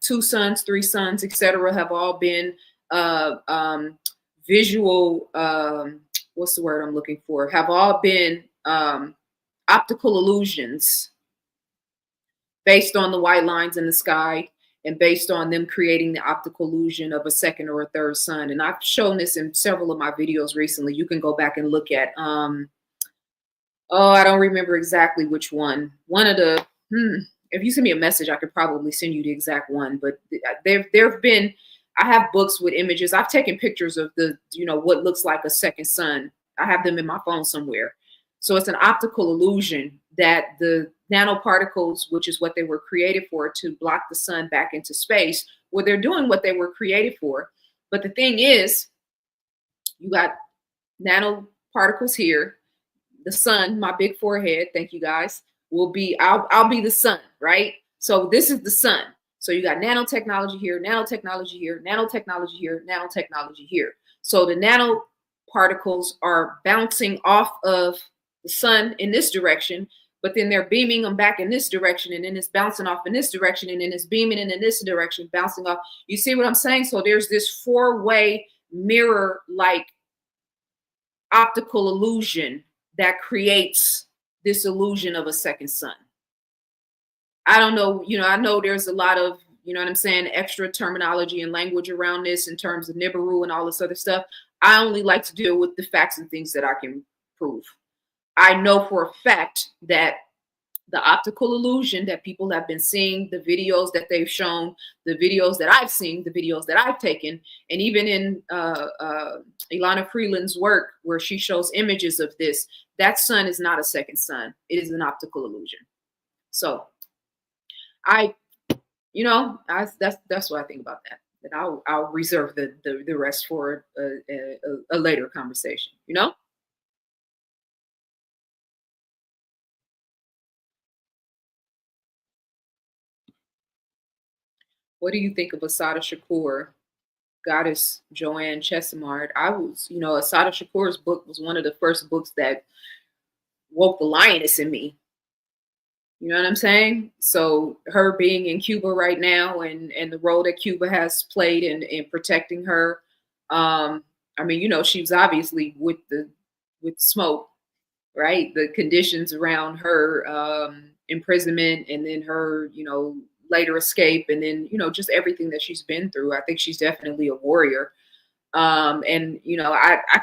2 sons, 3 sons, etc., have all been visual. What's the word I'm looking for? Have all been optical illusions based on the white lines in the sky and based on them creating the optical illusion of a second or a third sun. And I've shown this in several of my videos recently. You can go back and look at, oh, I don't remember exactly which one. One of the, if you send me a message, I could probably send you the exact one. But there've been, I have books with images. I've taken pictures of the, what looks like a second sun. I have them in my phone somewhere. So it's an optical illusion that the nanoparticles, which is what they were created for, to block the sun back into space, well, they're doing what they were created for. But the thing is, you got nanoparticles here. The sun, my big forehead, thank you guys, will be, I'll be the sun, right? So this is the sun. So you got nanotechnology here, nanotechnology here, nanotechnology here, nanotechnology here. So the nanoparticles are bouncing off of the sun in this direction, but then they're beaming them back in this direction, and then it's bouncing off in this direction, and then it's beaming in this direction, bouncing off. You see what I'm saying? So there's this four-way mirror-like optical illusion that creates this illusion of a second sun. I don't know, I know there's a lot of, extra terminology and language around this in terms of Nibiru and all this other stuff. I only like to deal with the facts and things that I can prove. I know for a fact that the optical illusion that people have been seeing, the videos that they've shown, the videos that I've seen, the videos that I've taken, and even in Ilana Freeland's work where she shows images of this, that sun is not a second sun. It is an optical illusion. So that's what I think about that. And I'll reserve the rest for a later conversation, What do you think of Assata Shakur, Goddess Joanne Chesimard? Assata Shakur's book was one of the first books that woke the lioness in me. You know what I'm saying? So her being in Cuba right now and the role that Cuba has played in protecting her. She was obviously with smoke, right? The conditions around her imprisonment, and then her, later escape, and then, just everything that she's been through. I think she's definitely a warrior. I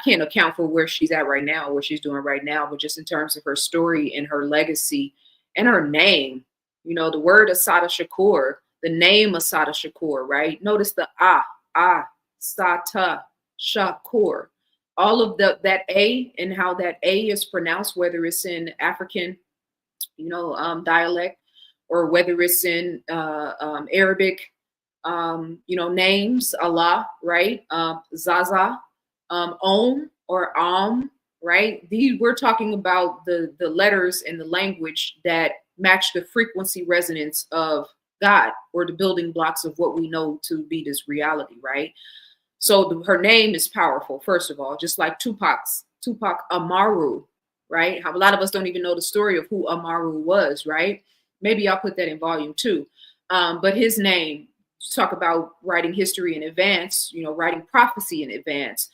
can't account for where she's at right now, what she's doing right now, but just in terms of her story and her legacy and her name, the word Assata Shakur, the name Assata Shakur, right? Notice the Sata Shakur. All of that A and how that A is pronounced, whether it's in African, dialect, or whether it's in Arabic, names, Allah, right? ZaZa, or right? We're talking about the letters and the language that match the frequency resonance of God, or the building blocks of what we know to be this reality, right? So her name is powerful, first of all, just like Tupac Amaru, right? How a lot of us don't even know the story of who Amaru was, right? Maybe I'll put that in volume 2. But his name, talk about writing history in advance, writing prophecy in advance.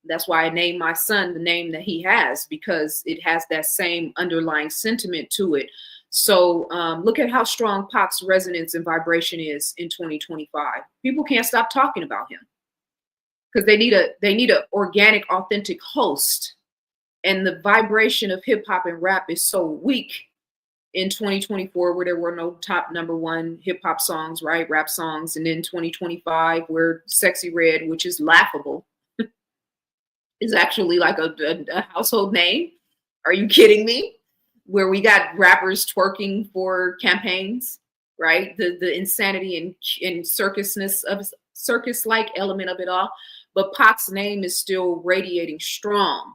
That's why I named my son the name that he has, because it has that same underlying sentiment to it. So look at how strong Pac's resonance and vibration is in 2025. People can't stop talking about him because they need a organic, authentic host. And the vibration of hip hop and rap is so weak in 2024, where there were no top #1 hip hop songs, right? Rap songs. And then 2025, where Sexy Red, which is laughable, is actually like a household name. Are you kidding me? Where we got rappers twerking for campaigns, right? The insanity and circus-like element of it all. But Pac's name is still radiating strong,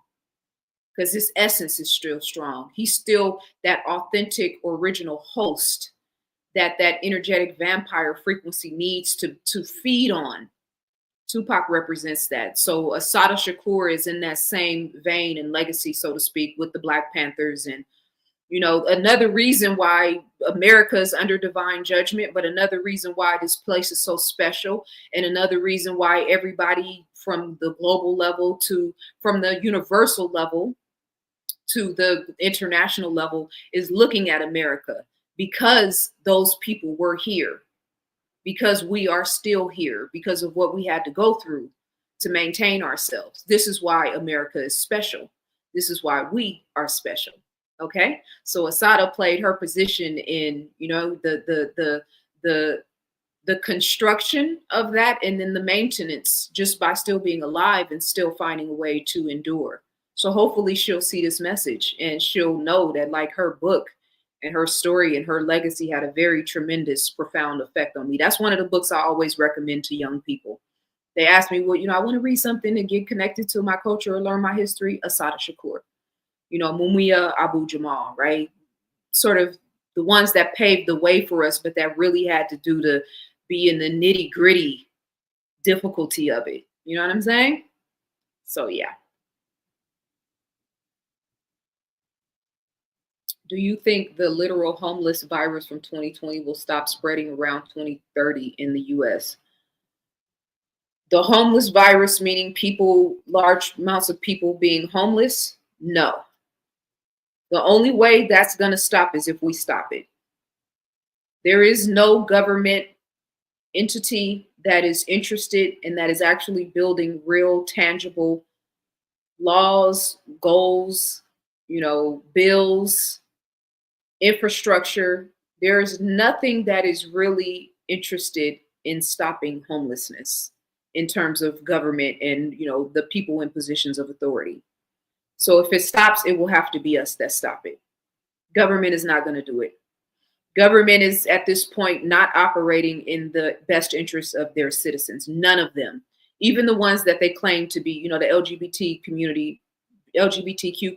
because his essence is still strong. He's still that authentic, original host that energetic vampire frequency needs to feed on. Tupac represents that. So Assata Shakur is in that same vein and legacy, so to speak, with the Black Panthers. And, another reason why America is under divine judgment, but another reason why this place is so special, and another reason why everybody from the global level from the universal level to the international level is looking at America, because those people were here, because we are still here, because of what we had to go through to maintain ourselves. This is why America is special. This is why we are special. Okay, so Asada played her position in, you know, the construction of that, and then the maintenance, just by still being alive and still finding a way to endure. So hopefully she'll see this message and she'll know that, like, her book and her story and her legacy had a very tremendous, profound effect on me. That's one of the books I always recommend to young people. They ask me, well, you know, I want to read something to get connected to my culture or learn my history. Assata Shakur, you know, Mumia Abu Jamal, right? Sort of the ones that paved the way for us, but that really had to do to be in the nitty gritty difficulty of it. You know what I'm saying? So yeah. Do you think the literal homeless virus from 2020 will stop spreading around 2030 in the US? The homeless virus, meaning people, large amounts of people being homeless? No. The only way that's going to stop is if we stop it. There is no government entity that is interested and that is actually building real, tangible laws, goals, you know, bills, infrastructure. There's nothing that is really interested in stopping homelessness in terms of government and, you know, the people in positions of authority. So if it stops, it will have to be us that stop it. Government is not going to do it. Government is at this point not operating in the best interests of their citizens. None of them, even the ones that they claim to be, you know, the LGBTQ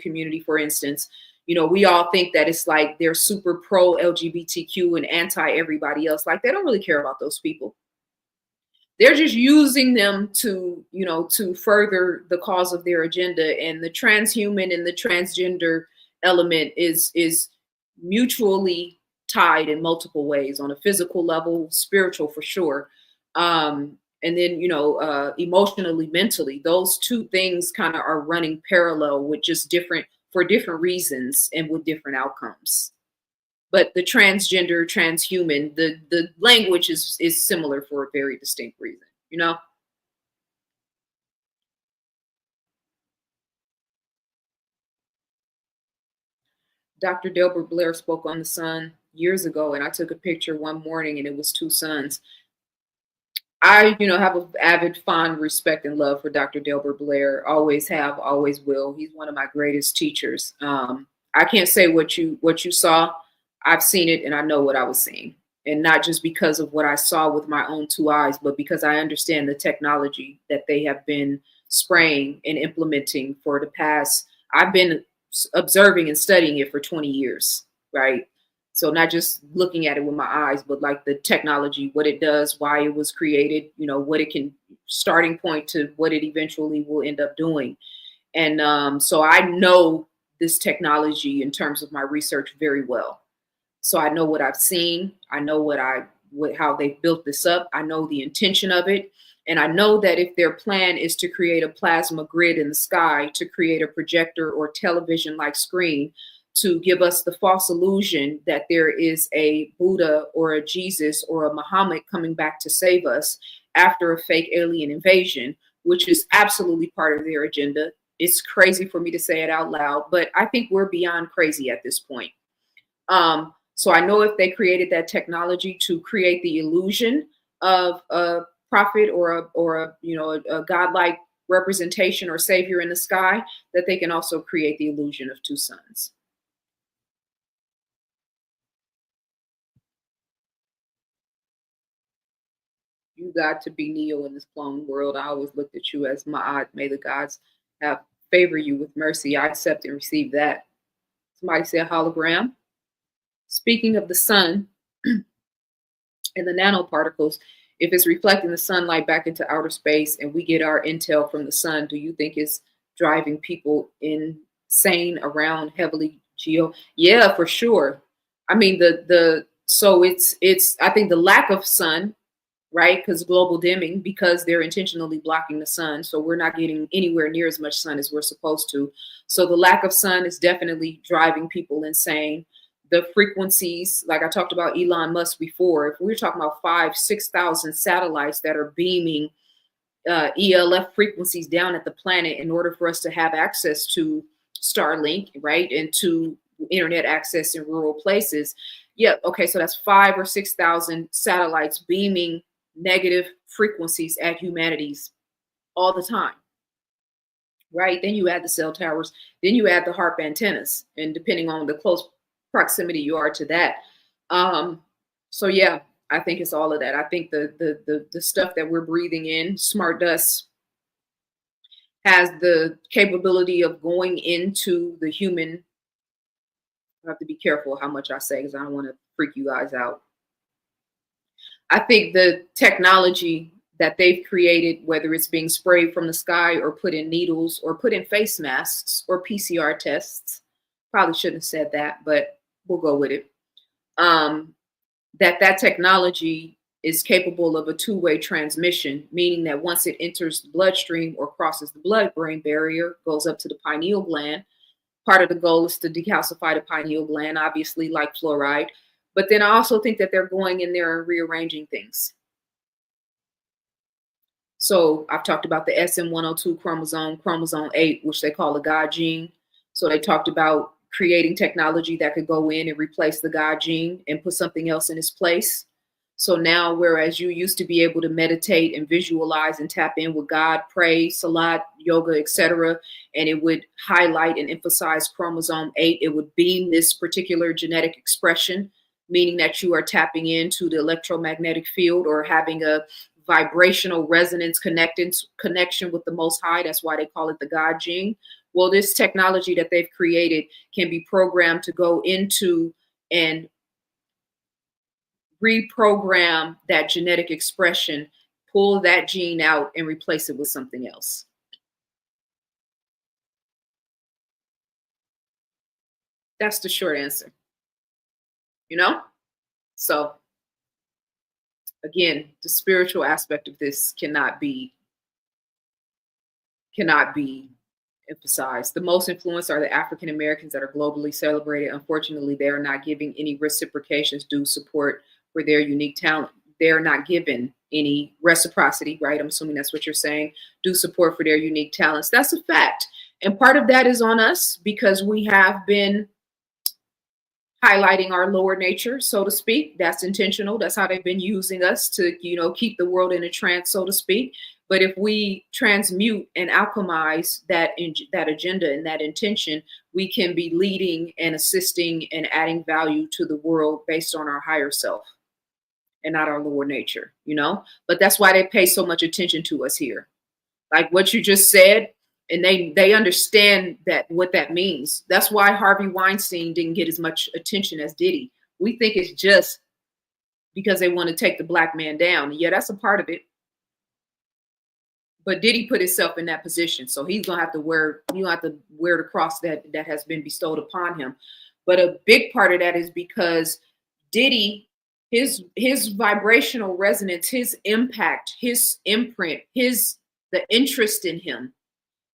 community, for instance. You know, we all think that it's like they're super pro LGBTQ and anti everybody else. Like, they don't really care about those people. They're just using them to, you know, to further the cause of their agenda. And the transhuman and the transgender element is mutually tied in multiple ways, on a physical level, spiritual for sure. And then, you know, emotionally, mentally, those two things kind of are running parallel with just for different reasons and with different outcomes. But the transgender, transhuman, the language is similar for a very distinct reason, you know? Dr. Delbert Blair spoke on the sun years ago, and I took a picture one morning and it was two suns. I, you know, have an avid, fond respect and love for Dr. Delbert Blair. Always have, always will. He's one of my greatest teachers. I can't say what you saw. I've seen it and I know what I was seeing. And not just because of what I saw with my own two eyes, but because I understand the technology that they have been spraying and implementing for the past. I've been observing and studying it for 20 years, right? So not just looking at it with my eyes, but like the technology, what it does, why it was created, you know, what it can, starting point to what it eventually will end up doing. And so I know this technology in terms of my research very well. So I know what I've seen. I know how they built this up. I know the intention of it. And I know that if their plan is to create a plasma grid in the sky, to create a projector or television-like screen, to give us the false illusion that there is a Buddha or a Jesus or a Muhammad coming back to save us after a fake alien invasion, which is absolutely part of their agenda. It's crazy for me to say it out loud, but I think we're beyond crazy at this point. So I know if they created that technology to create the illusion of a prophet or a godlike representation or savior in the sky, that they can also create the illusion of two suns. You got to be Neo in this clone world. I always looked at you as Ma'at. May the gods have favor you with mercy. I accept and receive that. Somebody said hologram. Speaking of the sun and the nanoparticles, if it's reflecting the sunlight back into outer space and we get our intel from the sun, do you think it's driving people insane around heavily geo? Yeah, for sure. I mean, so it's I think the lack of sun, right? Because global dimming, because they're intentionally blocking the sun. So we're not getting anywhere near as much sun as we're supposed to. So the lack of sun is definitely driving people insane. the frequencies, like I talked about Elon Musk before, if we're talking about 5,000-6,000 satellites that are beaming ELF frequencies down at the planet in order for us to have access to Starlink, right, and to internet access in rural places. Yeah, okay, so that's 5,000 or 6,000 satellites beaming negative frequencies at humanities all the time, right? Then you add the cell towers, then you add the HARP antennas, and depending on the close proximity you are to that. So yeah, I think it's all of that. I think the stuff that we're breathing in, smart dust, has the capability of going into the human. I have to be careful how much I say because I don't want to freak you guys out. I think the technology that they've created, whether it's being sprayed from the sky or put in needles or put in face masks or PCR tests, probably shouldn't have said that, but we'll go with it. That technology is capable of a two-way transmission, meaning that once it enters the bloodstream or crosses the blood-brain barrier, goes up to the pineal gland. Part of the goal is to decalcify the pineal gland, obviously, like fluoride. But then I also think that they're going in there and rearranging things. So I've talked about the SM102 chromosome 8, which they call the God gene. So they talked about creating technology that could go in and replace the God gene and put something else in its place. So now, whereas you used to be able to meditate and visualize and tap in with God, pray, salat, yoga, etc., and it would highlight and emphasize chromosome 8, it would beam this particular genetic expression, meaning that you are tapping into the electromagnetic field or having a vibrational resonance connection with the Most High. That's why they call it the God gene. Well, this technology that they've created can be programmed to go into and reprogram that genetic expression, pull that gene out and replace it with something else. That's the short answer. You know? So again, the spiritual aspect of this cannot be emphasized. The most influenced are the African Americans that are globally celebrated. Unfortunately, they are not giving any reciprocations due support for their unique talent. They're not given any reciprocity, right? I'm assuming that's what you're saying. Due support for their unique talents. That's a fact. And part of that is on us because we have been highlighting our lower nature, so to speak. That's intentional. That's how they've been using us to, keep the world in a trance, so to speak. But if we transmute and alchemize that agenda and that intention, we can be leading and assisting and adding value to the world based on our higher self and not our lower nature, But that's why they pay so much attention to us here. Like what you just said, and they understand what that means. That's why Harvey Weinstein didn't get as much attention as Diddy. We think it's just because they want to take the black man down. Yeah, that's a part of it. But Diddy put himself in that position, so he's gonna have to wear the cross that has been bestowed upon him. But a big part of that is because Diddy, his vibrational resonance, his impact, his imprint, the interest in him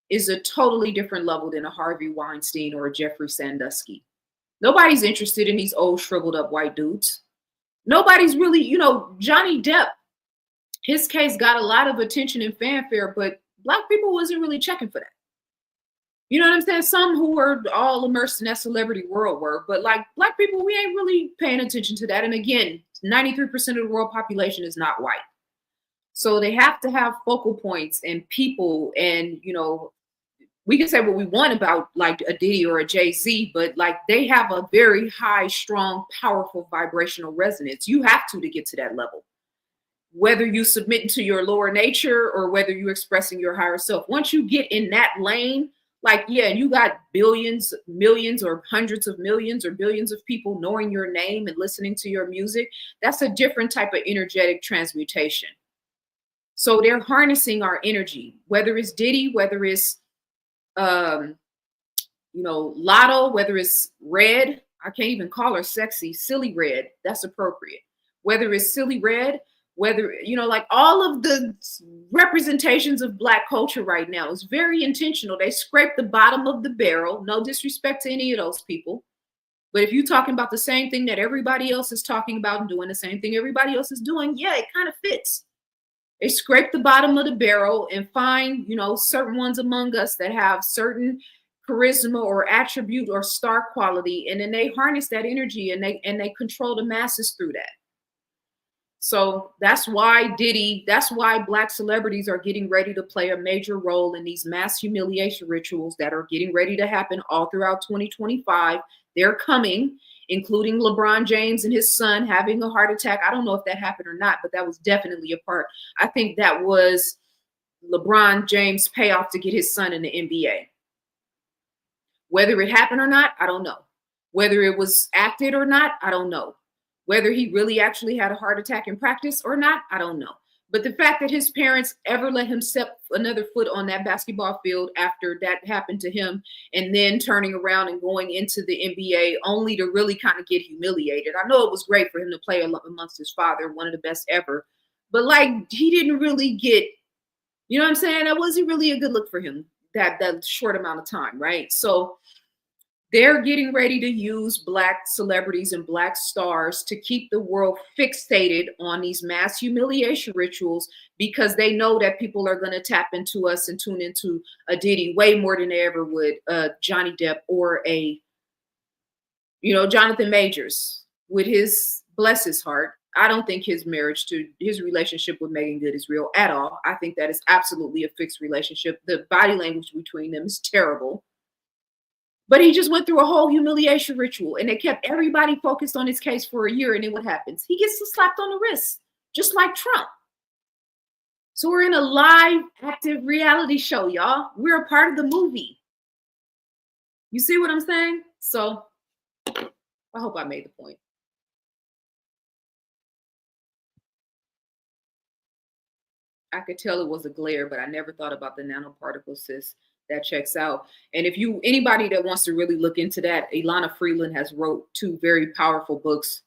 is a totally different level than a Harvey Weinstein or a Jeffrey Sandusky. Nobody's interested in these old shriveled up white dudes. Nobody's really, Johnny Depp, his case got a lot of attention and fanfare, but Black people wasn't really checking for that. You know what I'm saying? Some who were all immersed in that celebrity world were, but like Black people, we ain't really paying attention to that. And again, 93% of the world population is not white. So they have to have focal points and people, and we can say what we want about like a Diddy or a Jay-Z, but like they have a very high, strong, powerful vibrational resonance. You have to get to that level. Whether you submit to your lower nature or whether you're expressing your higher self. Once you get in that lane, you got billions, millions, or hundreds of millions or billions of people knowing your name and listening to your music, that's a different type of energetic transmutation. So they're harnessing our energy, whether it's Diddy, whether it's, Lotto, whether it's Red. I can't even call her sexy, Silly Red. That's appropriate. Whether it's Silly Red, whether, all of the representations of Black culture right now is very intentional. They scrape the bottom of the barrel. No disrespect to any of those people, But if you're talking about the same thing that everybody else is talking about and doing the same thing everybody else is doing, yeah, it kind of fits. They scrape the bottom of the barrel and find, certain ones among us that have certain charisma or attribute or star quality, and then they harness that energy and they control the masses through that. So that's why Black celebrities are getting ready to play a major role in these mass humiliation rituals that are getting ready to happen all throughout 2025. They're coming, including LeBron James and his son having a heart attack. I don't know if that happened or not, but that was definitely a part. I think that was LeBron James' payoff to get his son in the NBA. Whether it happened or not, I don't know. Whether it was acted or not, I don't know. Whether he really actually had a heart attack in practice or not, I don't know. But the fact that his parents ever let him step another foot on that basketball field after that happened to him, and then turning around and going into the NBA only to really kind of get humiliated. I know it was great for him to play amongst his father, one of the best ever, but like he didn't really get, you know what I'm saying? That wasn't really a good look for him that short amount of time, right? So they're getting ready to use Black celebrities and Black stars to keep the world fixated on these mass humiliation rituals, because they know that people are going to tap into us and tune into a Diddy way more than they ever would Johnny Depp or Jonathan Majors with his, bless his heart. I don't think his relationship with Megan Good is real at all. I think that is absolutely a fixed relationship. The body language between them is terrible. But he just went through a whole humiliation ritual, and they kept everybody focused on his case for a year. And then what happens? He gets slapped on the wrist, just like Trump. So we're in a live, active reality show, y'all. We're a part of the movie. You see what I'm saying? So I hope I made the point. I could tell it was a glare, but I never thought about the nanoparticles, sis. That checks out. And if anybody that wants to really look into that, Ilana Freeland has wrote 2 very powerful books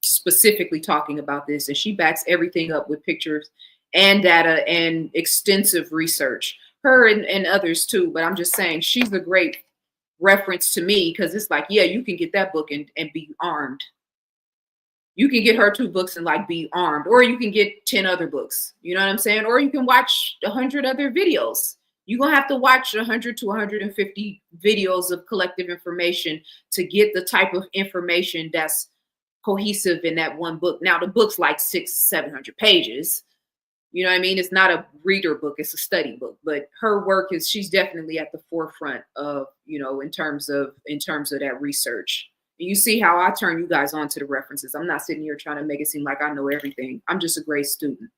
specifically talking about this, and she backs everything up with pictures and data and extensive research. Her and others too, but I'm just saying she's a great reference to me, because it's like, yeah, you can get that book and be armed. You can get her 2 books and like be armed, or you can get 10 other books. You know what I'm saying? Or you can watch 100 other videos. You're going to have to watch 100 to 150 videos of collective information to get the type of information that's cohesive in that one book. Now, the book's like 600-700 pages. You know what I mean? It's not a reader book. It's a study book. But her work she's definitely at the forefront of, in terms of that research. And you see how I turn you guys on to the references. I'm not sitting here trying to make it seem like I know everything. I'm just a great student.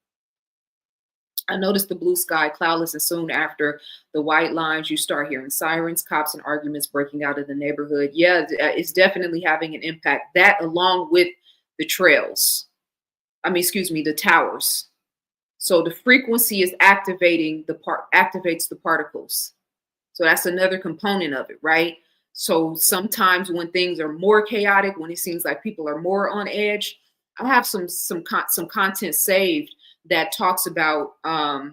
I noticed the blue sky cloudless, and soon after the white lines, you start hearing sirens, cops, and arguments breaking out of the neighborhood. Yeah, it's definitely having an impact. That, along with the trails. The towers. So the frequency is activates the particles. So that's another component of it, right? So sometimes when things are more chaotic, when it seems like people are more on edge, I have some content saved that talks about, and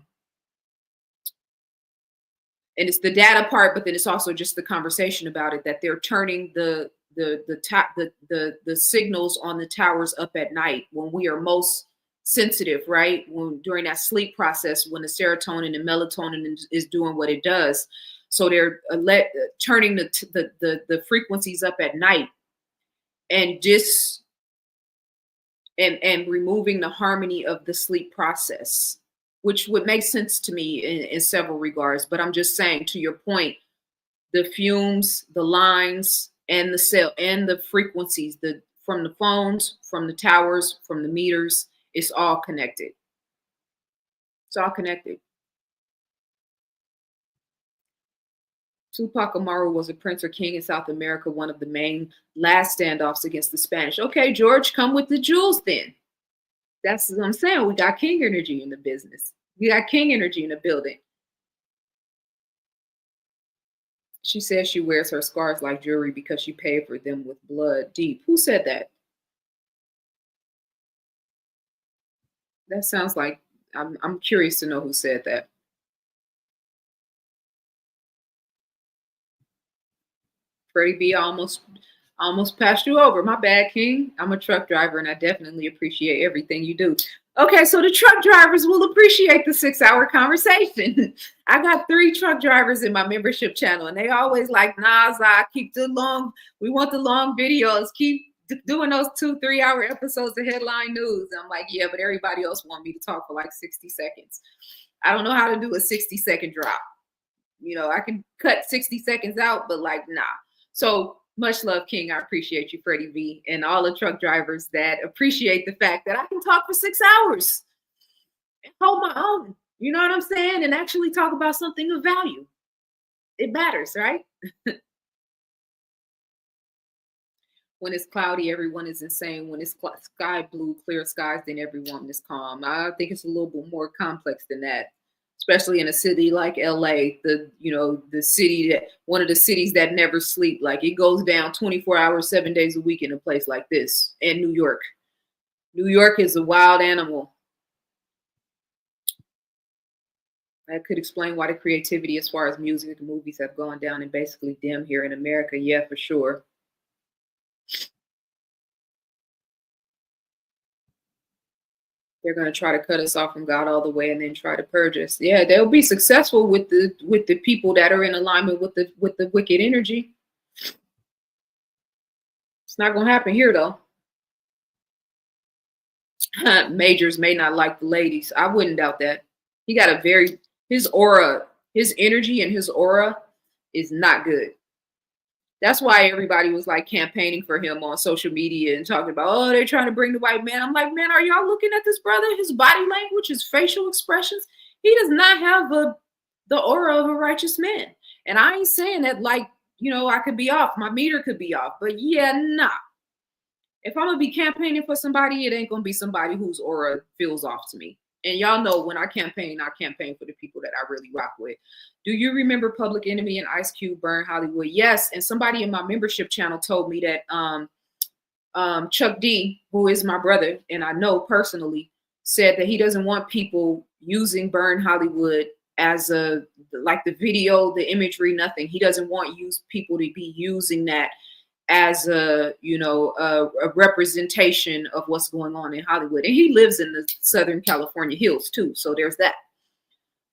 it's the data part, but then it's also just the conversation about it, that they're turning the signals on the towers up at night when we are most sensitive, right? During that sleep process, when the serotonin and melatonin is doing what it does. So they're turning the frequencies up at night, and and removing the harmony of the sleep process, which would make sense to me in several regards. But I'm just saying, to your point, the fumes, the lines, and the frequencies, from the phones, from the towers, from the meters, it's all connected. It's all connected. Tupac Amaru was a prince or king in South America, one of the main last standoffs against the Spanish. Okay, George, come with the jewels then. That's what I'm saying. We got king energy in the business. We got king energy in the building. She says she wears her scars like jewelry because she paid for them with blood. Deep. Who said that? That sounds like, I'm curious to know who said that. Freddie B, I Almost passed you over. My bad, King. I'm a truck driver and I definitely appreciate everything you do. Okay, so the truck drivers will appreciate the 6-hour conversation. I got 3 truck drivers in my membership channel and they always like, nah, Zah, keep the long, we want the long videos. Keep doing those 2-3 hour episodes of headline news. I'm like, yeah, but everybody else want me to talk for like 60 seconds. I don't know how to do a 60-second drop. You know, I can cut 60 seconds out, but like, nah. So much love, King. I appreciate you, Freddie V, and all the truck drivers that appreciate the fact that I can talk for 6 hours and hold my own. You know what I'm saying? And actually talk about something of value. It matters, right? When it's cloudy, everyone is insane. When it's sky blue, clear skies, then everyone is calm. I think it's a little bit more complex than that, especially in a city like LA, the city that one of the cities that never sleep. Like it goes down 24 hours, 7 days a week in a place like this. And New York. New York is a wild animal. That could explain why the creativity as far as music and movies have gone down and basically dim here in America. Yeah, for sure. They're going to try to cut us off from God all the way and then try to purge us. Yeah, they'll be successful with the people that are in alignment with the wicked energy. It's not going to happen here though. Majors may not like the ladies. I wouldn't doubt that. He got his aura, his energy and his aura is not good. That's why everybody was like campaigning for him on social media and talking about, oh, they're trying to bring the white man. I'm like, man, are y'all looking at this brother? His body language, his facial expressions. He does not have the aura of a righteous man. And I ain't saying that like, I could be off. My meter could be off. But yeah, nah. If I'm going to be campaigning for somebody, it ain't going to be somebody whose aura feels off to me. And y'all know when I campaign for the people that I really rock with. Do you remember Public Enemy and Ice Cube burn Hollywood? Yes. And somebody in my membership channel told me that Chuck D, who is my brother, and I know personally, said that he doesn't want people using Burn Hollywood as like the video, the imagery, nothing. He doesn't want people to be using that as a representation of what's going on in Hollywood. And he lives in the Southern California hills too. So there's that.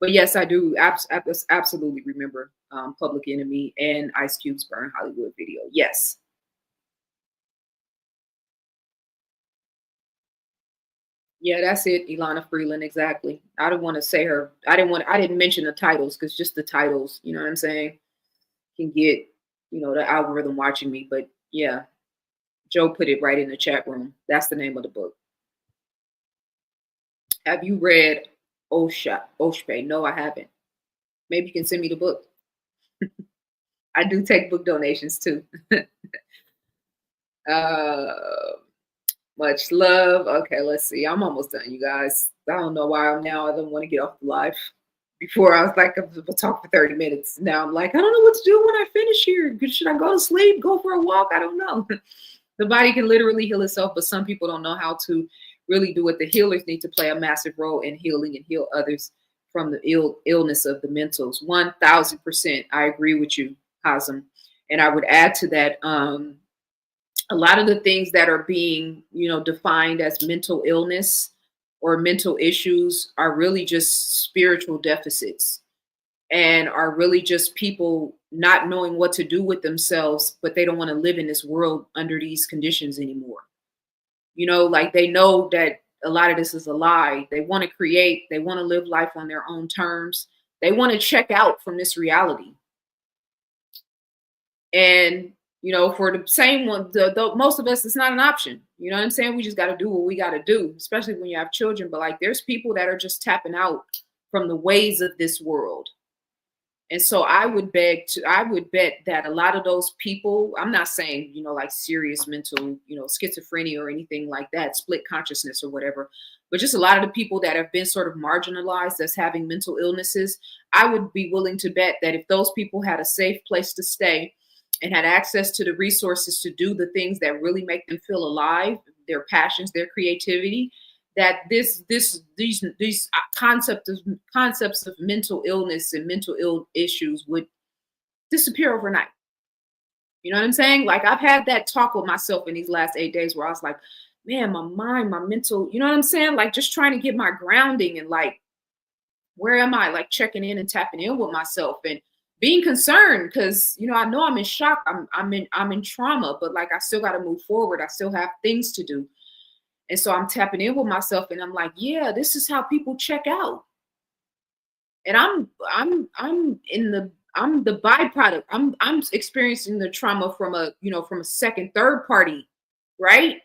But yes, I do absolutely remember Public Enemy and Ice Cube's Burn Hollywood video. Yes. Yeah, that's it, Ilana Freeland, exactly. I didn't want to say her. I didn't mention the titles because just the titles, you know what I'm saying, can get, the algorithm watching me. But yeah, Joe put it right in the chat room. That's the name of the book. Have you read Oshpe? No, I haven't. Maybe you can send me the book. I do take book donations too. Much love. Okay, let's see. I'm almost done, you guys. I don't know why I don't want to get off the live. Before I was like, we'll talk for 30 minutes. Now I'm like, I don't know what to do when I finish here. Should I go to sleep, go for a walk? I don't know. The body can literally heal itself, but some people don't know how to really do it. The healers need to play a massive role in healing and heal others from the illness of the mentals. 1000%. I agree with you, Hazem. And I would add to that, a lot of the things that are being, defined as mental illness or mental issues are really just spiritual deficits and are really just people not knowing what to do with themselves, but they don't want to live in this world under these conditions anymore. Like they know that a lot of this is a lie. They want to create, they want to live life on their own terms. They want to check out from this reality. And for the same one, the most of us, it's not an option. You know what I'm saying? We just got to do what we got to do, especially when you have children. But like, there's people that are just tapping out from the ways of this world. And so I would bet that a lot of those people, I'm not saying, like serious mental, schizophrenia or anything like that, split consciousness or whatever, but just a lot of the people that have been sort of marginalized as having mental illnesses, I would be willing to bet that if those people had a safe place to stay and had access to the resources to do the things that really make them feel alive, their passions, their creativity, that these concepts of mental illness and mental ill issues would disappear overnight. You know what I'm saying? Like I've had that talk with myself in these last 8 days where I was like, man, my mind, my mental, you know what I'm saying? Like just trying to get my grounding and like, where am I? Like checking in and tapping in with myself and being concerned because I know I'm in shock. I'm in trauma, but like I still got to move forward. I still have things to do. And so I'm tapping in with myself and I'm like, yeah, this is how people check out. And I'm the byproduct. I'm experiencing the trauma from a second, third party, right?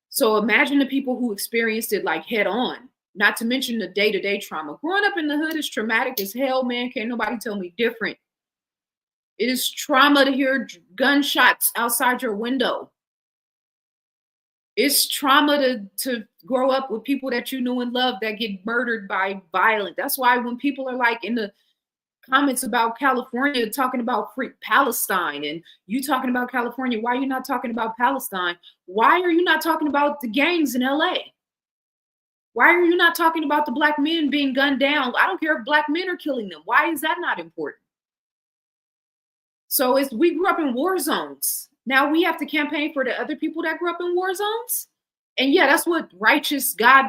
So imagine the people who experienced it like head on, not to mention the day-to-day trauma. Growing up in the hood is traumatic as hell, man. Can't nobody tell me different. It is trauma to hear gunshots outside your window. It's trauma to grow up with people that you knew and loved that get murdered by violence. That's why when people are like in the comments about California talking about free Palestine and you talking about California, why are you not talking about Palestine? Why are you not talking about the gangs in LA? Why are you not talking about the black men being gunned down? I don't care if black men are killing them. Why is that not important? So we grew up in war zones. Now we have to campaign for the other people that grew up in war zones. And yeah, that's what righteous, God,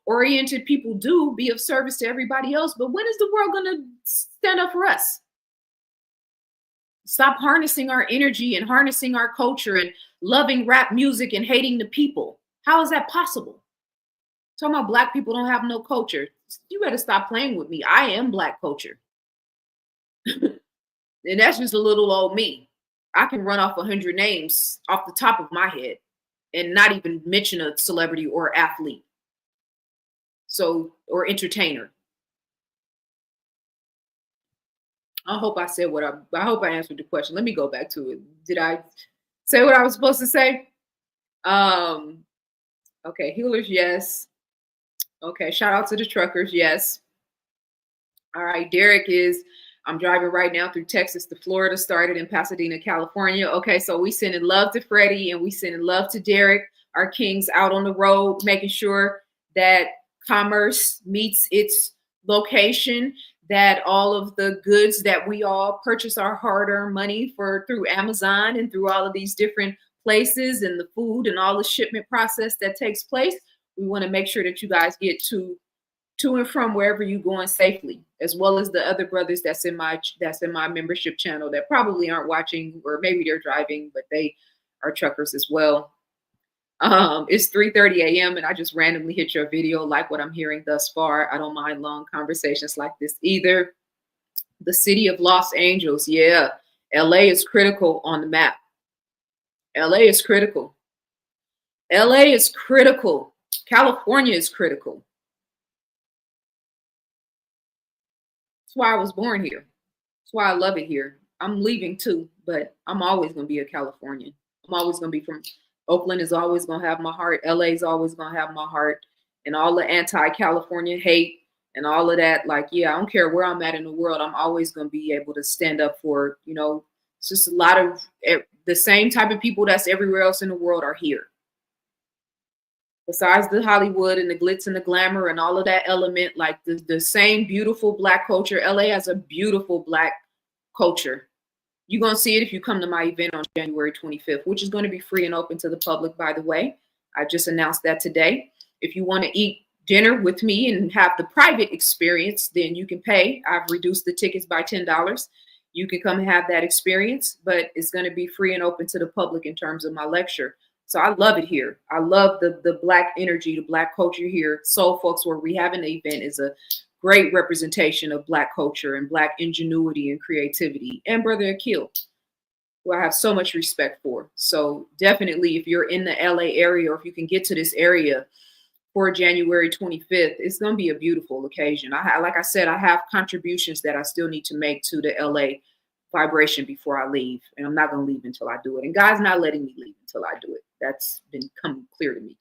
oriented people do, be of service to everybody else. But when is the world going to stand up for us? Stop harnessing our energy and harnessing our culture and loving rap music and hating the people. How is that possible? Talking about black people don't have no culture. You better stop playing with me. I am black culture. And that's just a little old me. I can run off 100 names off the top of my head and not even mention a celebrity or athlete. Or entertainer. I hope I said I hope I answered the question. Let me go back to it. Did I say what I was supposed to say? Okay, healers, yes. Okay, shout out to the truckers, yes. All right, Derek I'm driving right now through Texas to Florida, started in Pasadena, California. Okay, so we sending love to Freddie and we sending love to Derek, our kings out on the road, making sure that commerce meets its location, that all of the goods that we all purchase our hard-earned money through Amazon and through all of these different places and the food and all the shipment process that takes place, we want to make sure that you guys get to and from wherever you're going safely, as well as the other brothers that's in my membership channel that probably aren't watching, or maybe they're driving, but they are truckers as well. It's 3:30 a.m. and I just randomly hit your video, like what I'm hearing thus far. I don't mind long conversations like this either. The city of Los Angeles, yeah. LA is critical on the map. LA is critical. LA is critical. California is critical. That's why I was born here. That's why I love it here. I'm leaving too, but I'm always going to be a Californian. I'm always going to be from Oakland is always going to have my heart. LA is always going to have my heart. And all the anti-California hate and all of that. Like, yeah, I don't care where I'm at in the world. I'm always going to be able to stand up for, it's just a lot of the same type of people that's everywhere else in the world are here. Besides the Hollywood and the glitz and the glamour and all of that element, like the same beautiful black culture. LA has a beautiful black culture. You're going to see it if you come to my event on January 25th, which is going to be free and open to the public, by the way. I just announced that today. If you want to eat dinner with me and have the private experience, then you can pay. I've reduced the tickets by $10. You can come and have that experience, but it's going to be free and open to the public in terms of my lecture. So I love it here. I love the black energy, the black culture here. Soul Folks, where we have an event, is a great representation of black culture and black ingenuity and creativity. And Brother Akil, who I have so much respect for. So definitely, if you're in the LA area, or if you can get to this area for January 25th, it's going to be a beautiful occasion. Like I said, I have contributions that I still need to make to the LA vibration before I leave. And I'm not going to leave until I do it. And God's not letting me leave until I do it. That's become clear to me.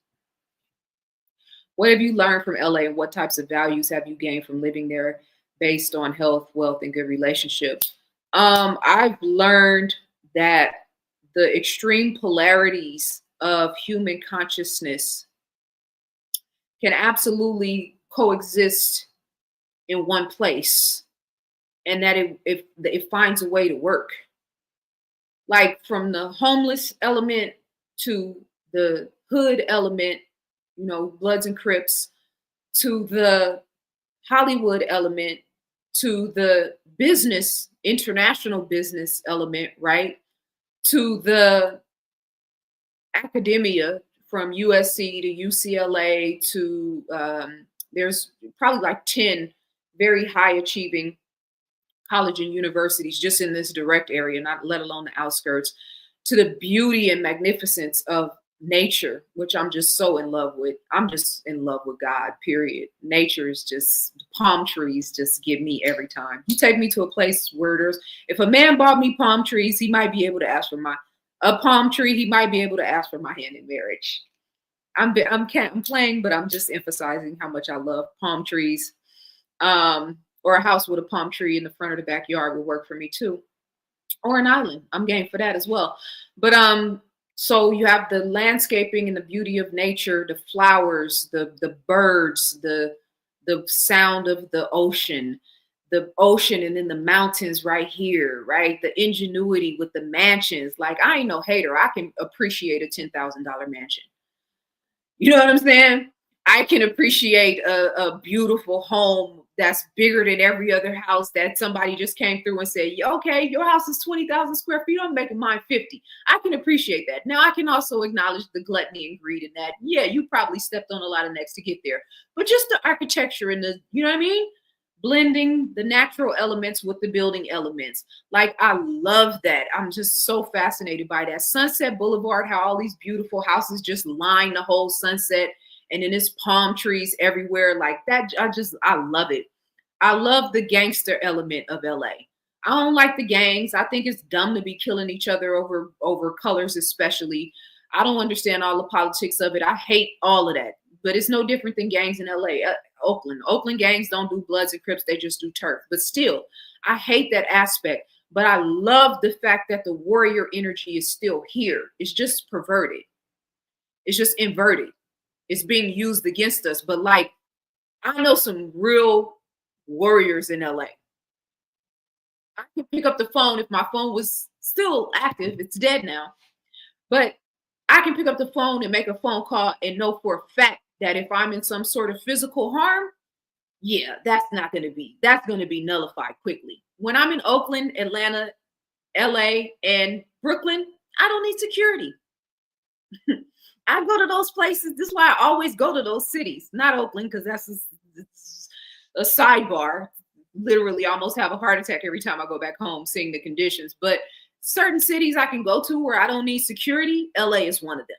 What have you learned from LA, and what types of values have you gained from living there based on health, wealth, and good relationships? I've learned that the extreme polarities of human consciousness can absolutely coexist in one place, and that it finds a way to work. like from the homeless element to the hood element, you know, Bloods and Crips, to the Hollywood element, to the business, international business element, right? To the academia from USC to UCLA to there's probably like 10 very high achieving college and universities just in this direct area, not let alone the outskirts, to the beauty and magnificence of nature, which I'm just so in love with. I'm just in love with God, period. Nature is just, palm trees just give me every time. You take me to a place where there's, if a man bought me palm trees, he might be able to ask for a palm tree, he might be able to ask for my hand in marriage. I'm playing, but I'm just emphasizing how much I love palm trees. Or a house with a palm tree in the front of the backyard would work for me too. Or an island. I'm game for that as well. But so you have the landscaping and the beauty of nature, the flowers, the birds, the sound of the ocean and then the mountains right here, right? The ingenuity with the mansions. Like, I ain't no hater. I can appreciate a $10,000 mansion. You know what I'm saying? I can appreciate a beautiful home that's bigger than every other house that somebody just came through and said, okay, your house is 20,000 square feet. I'm making mine 50. I can appreciate that. Now, I can also acknowledge the gluttony and greed in that. Yeah, you probably stepped on a lot of necks to get there. But just the architecture and the, you know what I mean? Blending the natural elements with the building elements. Like, I love that. I'm just so fascinated by that. Sunset Boulevard, how all these beautiful houses just line the whole sunset. And then there's palm trees everywhere like that. I love it. I love the gangster element of LA. I don't like the gangs. I think it's dumb to be killing each other over colors, especially. I don't understand all the politics of it. I hate all of that. But it's no different than gangs in LA. Oakland gangs don't do Bloods and Crips. They just do turf. But still, I hate that aspect. But I love the fact that the warrior energy is still here. It's just perverted. It's just inverted. It's being used against us. But like, I know some real warriors in LA. I could pick up the phone if my phone was still active. It's dead now. But I can pick up the phone and make a phone call and know for a fact that if I'm in some sort of physical harm, yeah, that's going to be nullified quickly. When I'm in Oakland, Atlanta, LA, and Brooklyn, I don't need security. I go to those places. This is why I always go to those cities, not Oakland, because that's a sidebar. Literally almost have a heart attack every time I go back home seeing the conditions. But certain cities I can go to where I don't need security, LA is one of them.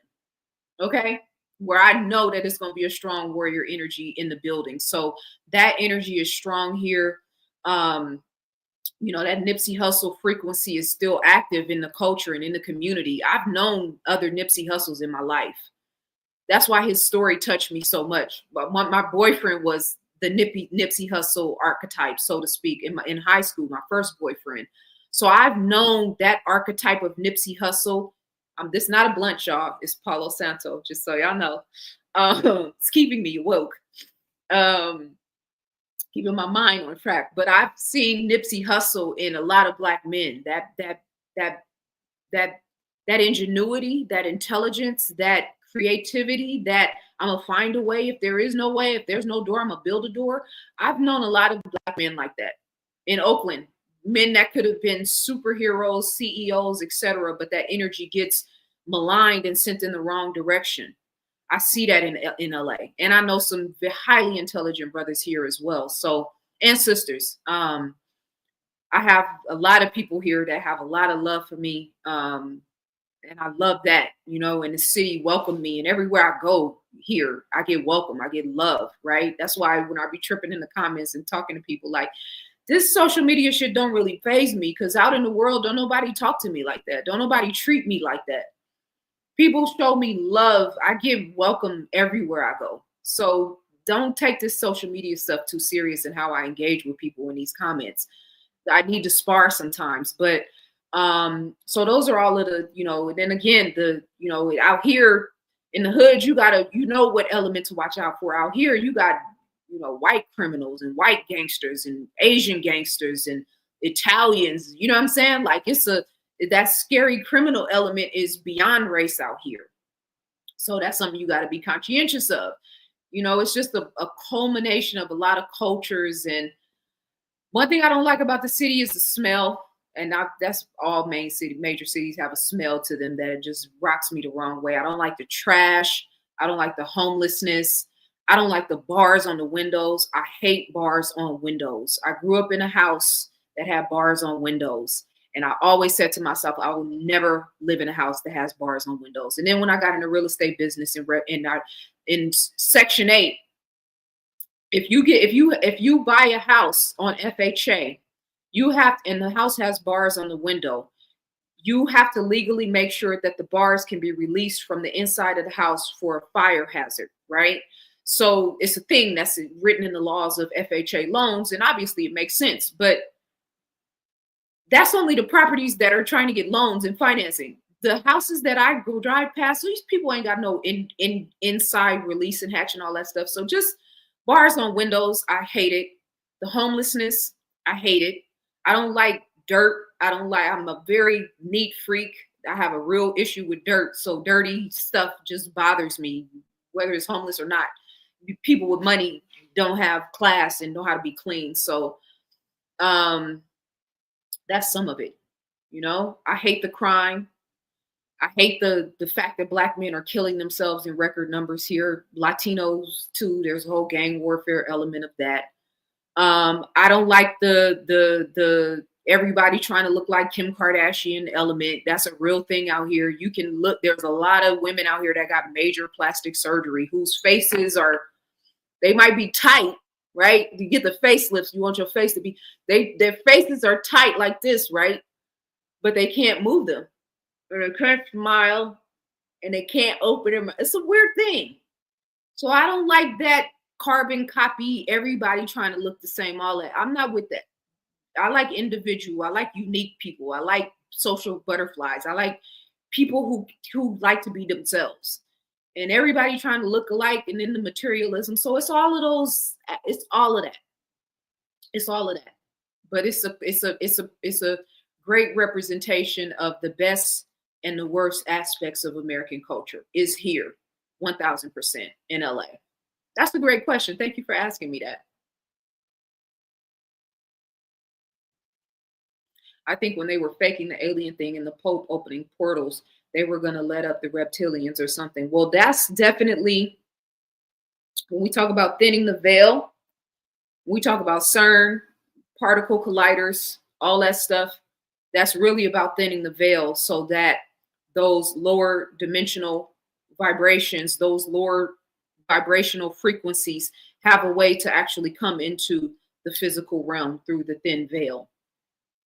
Okay? Where I know that it's going to be a strong warrior energy in the building. So that energy is strong here. You know, that Nipsey Hussle frequency is still active in the culture and in the community. I've known other Nipsey Hussles in my life. That's why his story touched me so much. But my boyfriend was the Nipsey Hussle archetype, so to speak, in high school, my first boyfriend. So I've known that archetype of Nipsey Hussle. This is not a blunt, y'all. It's Palo Santo, just so y'all know. It's keeping me woke. Keeping my mind on track. But I've seen Nipsey Hussle in a lot of Black men. That ingenuity, that intelligence, that creativity, that I'm gonna find a way. If there is no way, if there's no door, I'm gonna build a door. I've known a lot of Black men like that in Oakland. Men that could have been superheroes, CEOs, etc., but that energy gets maligned and sent in the wrong direction. I see that in LA, and I know some highly intelligent brothers here as well. So, and sisters. I have a lot of people here that have a lot of love for me, and I love that. You know, and the city welcomed me, and everywhere I go here, I get welcome. I get love. Right. That's why when I be tripping in the comments and talking to people like, this social media shit don't really faze me, because out in the world, don't nobody talk to me like that. Don't nobody treat me like that. People show me love. I get welcome everywhere I go. So don't take this social media stuff too serious in how I engage with people in these comments. I need to spar sometimes. But so those are all of the, you know, and then again, out here in the hood, you gotta, you know what element to watch out for. Out here, you got, you know, white criminals and white gangsters and Asian gangsters and Italians, you know what I'm saying? Like it's that scary criminal element is beyond race out here. So that's something you got to be conscientious of. You know, it's just a culmination of a lot of cultures. And one thing I don't like about the city is the smell. And that's all major cities have a smell to them that it just rocks me the wrong way. I don't like the trash. I don't like the homelessness. I don't like the bars on the windows. I hate bars on windows. I grew up in a house that had bars on windows. And I always said to myself, I will never live in a house that has bars on windows. And then when I got in the real estate business in Section 8, if you buy a house on FHA, and the house has bars on the window, you have to legally make sure that the bars can be released from the inside of the house for a fire hazard, right? So it's a thing that's written in the laws of FHA loans, and obviously it makes sense, but that's only the properties that are trying to get loans and financing. The houses that I go drive past, these people ain't got no inside release and hatch and all that stuff. So just bars on windows, I hate it. The homelessness, I hate it. I don't like dirt. I'm a very neat freak. I have a real issue with dirt. So dirty stuff just bothers me, whether it's homeless or not. People with money don't have class and know how to be clean. So that's some of it. You know, I hate the crime. I hate the fact that Black men are killing themselves in record numbers here. Latinos too. There's a whole gang warfare element of that. I don't like the everybody trying to look like Kim Kardashian element. That's a real thing out here. You can look, there's a lot of women out here that got major plastic surgery whose faces they might be tight, right? You get the facelifts, you want your face to be, their faces are tight like this, right? But they can't move them. Or they can't smile and they can't open them. It's a weird thing. So I don't like that carbon copy, everybody trying to look the same, all that. I'm not with that. I like individual. I like unique people. I like social butterflies. I like people who like to be themselves. And everybody trying to look alike and then the materialism. So it's all of those, it's all of that. It's all of that. But it's a great representation of the best and the worst aspects of American culture is here 1000% in LA. That's a great question. Thank you for asking me that. I think when they were faking the alien thing and the Pope opening portals, they were going to let up the reptilians or something. Well, that's definitely, when we talk about thinning the veil, we talk about CERN, particle colliders, all that stuff. That's really about thinning the veil so that those lower dimensional vibrations, those lower vibrational frequencies have a way to actually come into the physical realm through the thin veil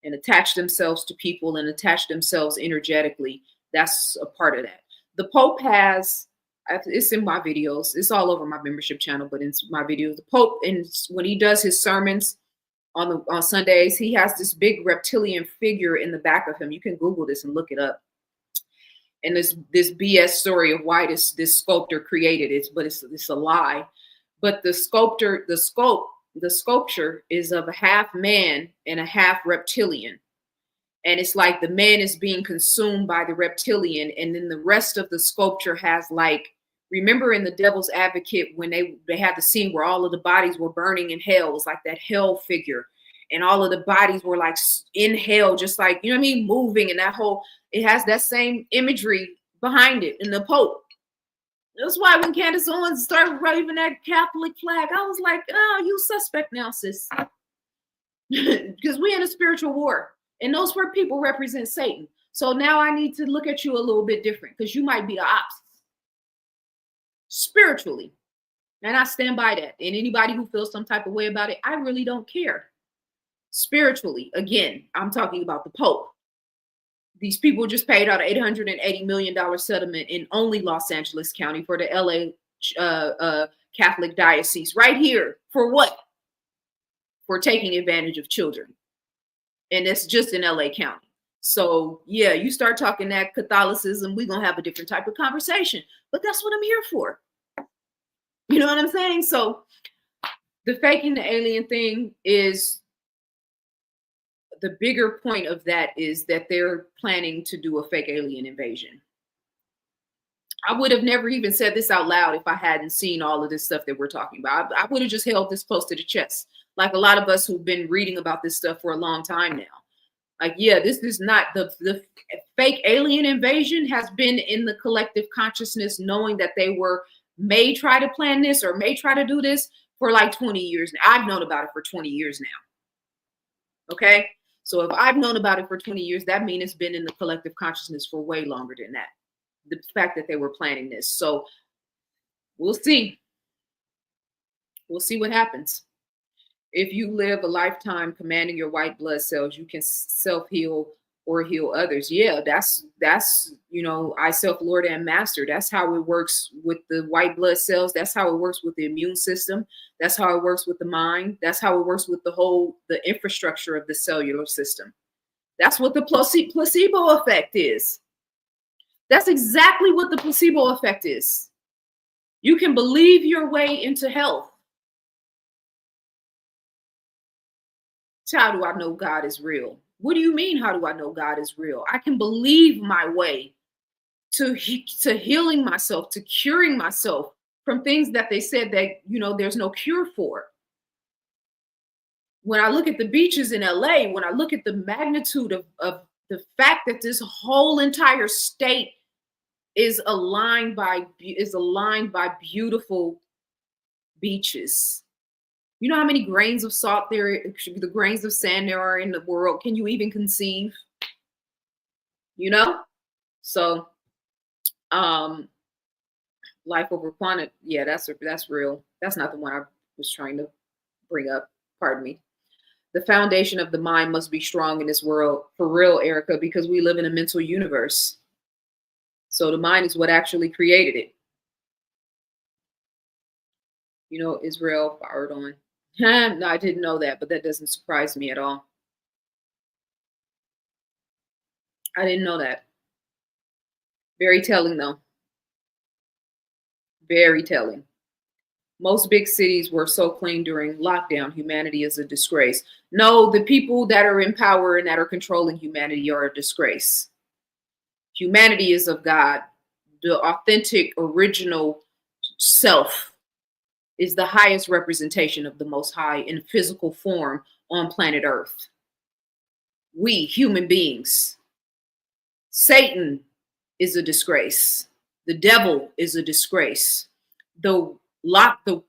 and attach themselves to people and attach themselves energetically. That's a part of that. The Pope has, it's in my videos, it's all over my membership channel, but in my videos, the Pope, and when he does his sermons on Sundays, he has this big reptilian figure in the back of him. You can Google this and look it up. And this BS story of why this sculptor created it, but it's a lie. But the sculpture is of a half man and a half reptilian. And it's like the man is being consumed by the reptilian. And then the rest of the sculpture has like, remember in The Devil's Advocate when they had the scene where all of the bodies were burning in hell. It was like that hell figure. And all of the bodies were like in hell, just like, you know what I mean? Moving, and that whole, it has that same imagery behind it in the Pope. That's why when Candace Owens started waving that Catholic flag, I was like, oh, you suspect now, sis. Because we in a spiritual war. And those where people represent Satan. So now I need to look at you a little bit different because you might be the opposite. Spiritually. And I stand by that. And anybody who feels some type of way about it, I really don't care. Spiritually, again, I'm talking about the Pope. These people just paid out an $880 million settlement in only Los Angeles County for the LA Catholic Diocese right here. For what? For taking advantage of children. And it's just in LA County. So yeah, you start talking that Catholicism, we're going to have a different type of conversation. But that's what I'm here for. You know what I'm saying? So the faking the alien thing is the bigger point of that is that they're planning to do a fake alien invasion. I would have never even said this out loud if I hadn't seen all of this stuff that we're talking about. I would have just held this close to the chest, like a lot of us who've been reading about this stuff for a long time now. Like, yeah, this is not the fake alien invasion has been in the collective consciousness, knowing that they may try to plan this or may try to do this for like 20 years. I've known about it for 20 years now. Okay. So if I've known about it for 20 years, that means it's been in the collective consciousness for way longer than that. The fact that they were planning this. So we'll see. We'll see what happens. If you live a lifetime commanding your white blood cells, you can self-heal or heal others. Yeah, that's I self-lord and master. That's how it works with the white blood cells. That's how it works with the immune system. That's how it works with the mind. That's how it works with the infrastructure of the cellular system. That's what the placebo effect is. That's exactly what the placebo effect is. You can believe your way into health. How do I know God is real? What do you mean, how do I know God is real? I can believe my way to healing myself, to curing myself from things that they said that, there's no cure for. When I look at the beaches in LA, when I look at the magnitude of the fact that this whole entire state is aligned by beautiful beaches. You know how many grains of salt the grains of sand there are in the world? Can you even conceive? So life over quantity. Yeah, that's real. That's not the one I was trying to bring up. Pardon me. The foundation of the mind must be strong in this world, for real, Erica, because we live in a mental universe. So the mind is what actually created it. Israel fired on. No, I didn't know that, but that doesn't surprise me at all. I didn't know that. Very telling, though. Very telling. Most big cities were so clean during lockdown. Humanity is a disgrace. No, the people that are in power and that are controlling humanity are a disgrace. Humanity is of God. The authentic, original self is the highest representation of the Most High in physical form on planet Earth. We, human beings. Satan is a disgrace. The devil is a disgrace. The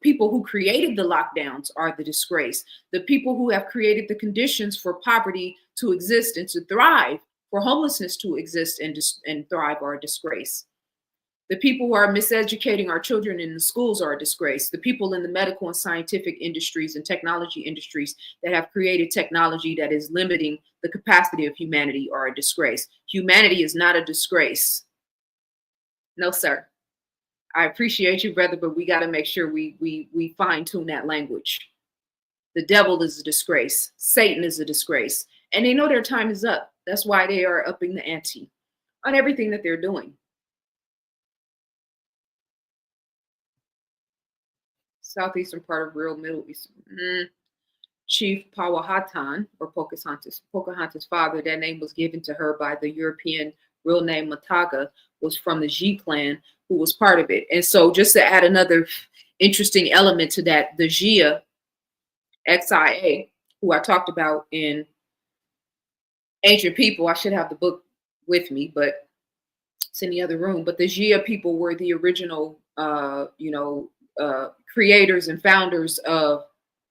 people who created the lockdowns are the disgrace. The people who have created the conditions for poverty to exist and to thrive, for homelessness to exist and thrive, are a disgrace. The people who are miseducating our children in the schools are a disgrace. The people in the medical and scientific industries and technology industries that have created technology that is limiting the capacity of humanity are a disgrace. Humanity is not a disgrace. No, sir. I appreciate you, brother, but we got to make sure we fine tune that language. The devil is a disgrace. Satan is a disgrace. And they know their time is up. That's why they are upping the ante on everything that they're doing. Southeastern part of real Middle East. Chief Powhatan, or Pocahontas' father, that name was given to her by the European real name Mataga, was from the G clan, who was part of it. And so just to add another interesting element to that, the Gia, XIA, who I talked about in Ancient People, I should have the book with me, but it's in the other room. But the Gia people were the original, creators and founders of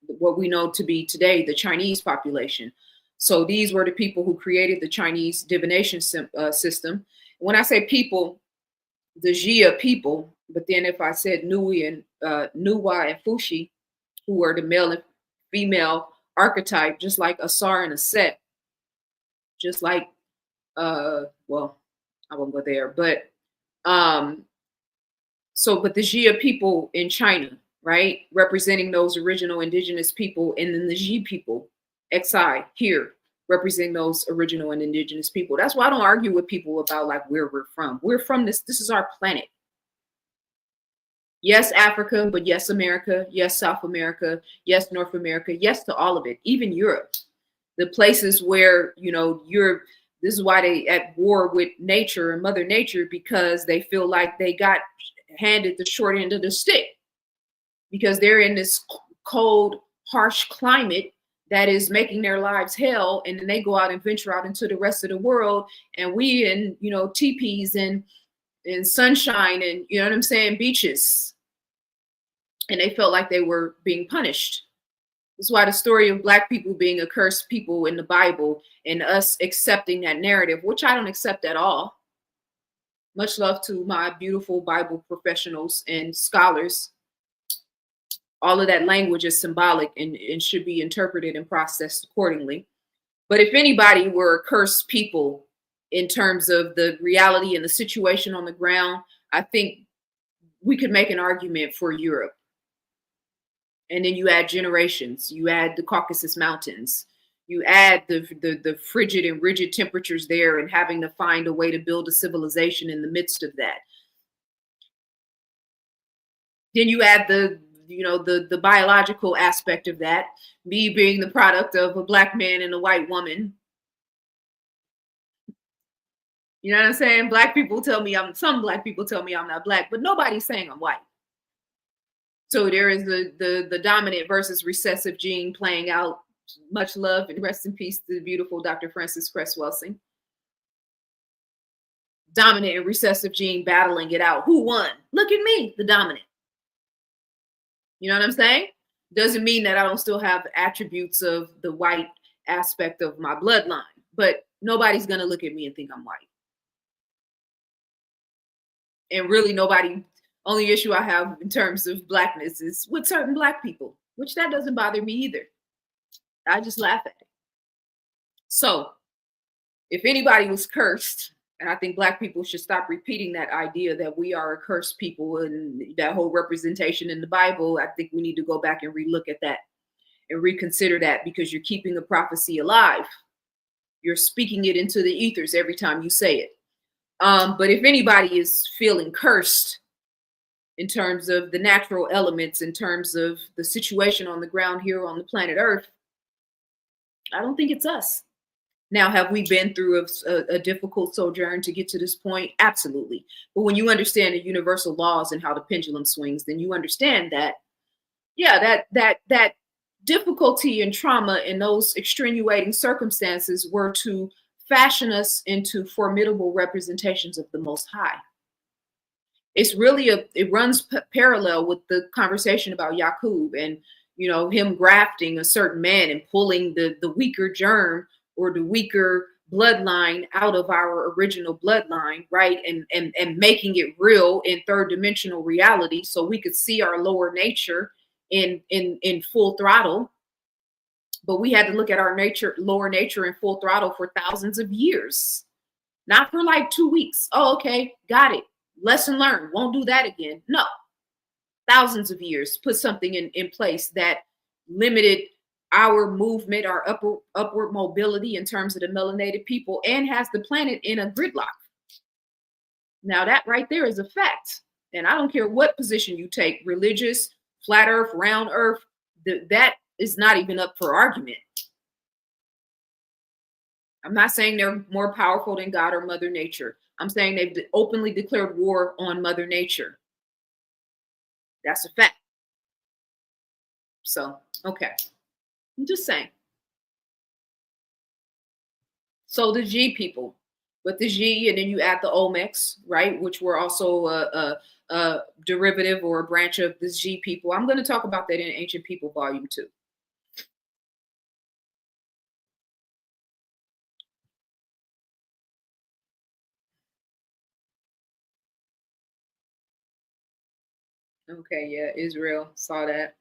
what we know to be today the Chinese population. So these were the people who created the Chinese divination system. When I say people, the Gia people, but then if I said Nui and Nuwa and Fushi, who were the male and female archetype, just like Asar and Aset, just like well, I won't go there, but but the Gia people in China, right, representing those original indigenous people, and then the Xi people, XI here, representing those original and indigenous people. That's why I don't argue with people about like where we're from. We're from this is our planet. Yes, Africa, but yes, America, yes, South America, yes, North America, yes to all of it, even Europe. The places where, you know, this is why they at war with nature and Mother Nature, because they feel like they got handed the short end of the stick, because they're in this cold, harsh climate that is making their lives hell. And then they go out and venture out into the rest of the world. And we in, you know, teepees and sunshine and, you know what I'm saying, beaches. And they felt like they were being punished. That's why the story of Black people being accursed people in the Bible and us accepting that narrative, which I don't accept at all. Much love to my beautiful Bible professionals and scholars. All of that language is symbolic and should be interpreted and processed accordingly. But if anybody were a cursed people in terms of the reality and the situation on the ground, I think we could make an argument for Europe. And then you add generations, you add the Caucasus Mountains, you add the frigid and rigid temperatures there and having to find a way to build a civilization in the midst of that. Then you add the biological aspect of that, me being the product of a Black man and a white woman. You know what I'm saying? Some Black people tell me I'm not Black, but nobody's saying I'm white. So there is the dominant versus recessive gene playing out. Much love and rest in peace to the beautiful Dr. Frances Cress Welsing. Dominant and recessive gene battling it out. Who won? Look at me, the dominant. You know what I'm saying? Doesn't mean that I don't still have attributes of the white aspect of my bloodline, but nobody's going to look at me and think I'm white. And really only issue I have in terms of Blackness is with certain Black people, which that doesn't bother me either. I just laugh at it. So if anybody was cursed, and I think Black people should stop repeating that idea that we are a cursed people and that whole representation in the Bible, I think we need to go back and relook at that and reconsider that, because you're keeping the prophecy alive. You're speaking it into the ethers every time you say it. But if anybody is feeling cursed in terms of the natural elements, in terms of the situation on the ground here on the planet Earth, I don't think it's us. Now, have we been through a difficult sojourn to get to this point? Absolutely. But when you understand the universal laws and how the pendulum swings, then you understand that, yeah, that difficulty and trauma and those extenuating circumstances were to fashion us into formidable representations of the Most High. It's really it runs parallel with the conversation about Yaqub and, you know, him grafting a certain man and pulling the weaker germ or the weaker bloodline out of our original bloodline, right? And making it real in third dimensional reality so we could see our lower nature in full throttle. But we had to look at our lower nature in full throttle for thousands of years, not for like 2 weeks. Oh, okay, got it. Lesson learned. Won't do that again. No, thousands of years. Put something in place that limited our movement, our upward mobility in terms of the melanated people, and has the planet in a gridlock. Now that right there is a fact. And I don't care what position you take, religious, flat earth, round earth, that is not even up for argument. I'm not saying they're more powerful than God or Mother Nature. I'm saying they've openly declared war on Mother Nature. That's a fact. So, okay. I'm just saying. So the G people, with the G, and then you add the Olmecs, right, which were also a derivative or a branch of the G people. I'm going to talk about that in Ancient People Volume 2. Okay, yeah, Israel, saw that.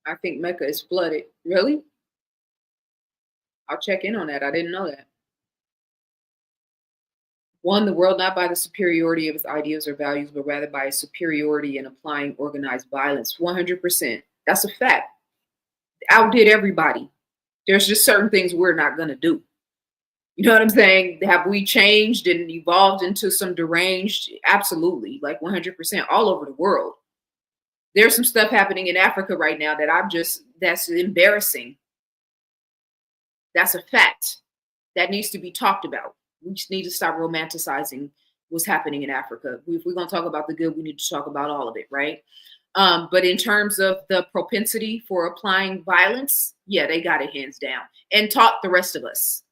I think Mecca is flooded. Really? I'll check in on that. I didn't know that. Won the world not by the superiority of its ideas or values, but rather by its superiority in applying organized violence. 100%. That's a fact. Outdid everybody. There's just certain things we're not going to do. You know what I'm saying? Have we changed and evolved into some deranged? Absolutely. Like 100% all over the world. There's some stuff happening in Africa right now that that's embarrassing. That's a fact that needs to be talked about. We just need to stop romanticizing what's happening in Africa. If we're going to talk about the good, we need to talk about all of it, right? But in terms of the propensity for applying violence, yeah, they got it hands down and taught the rest of us.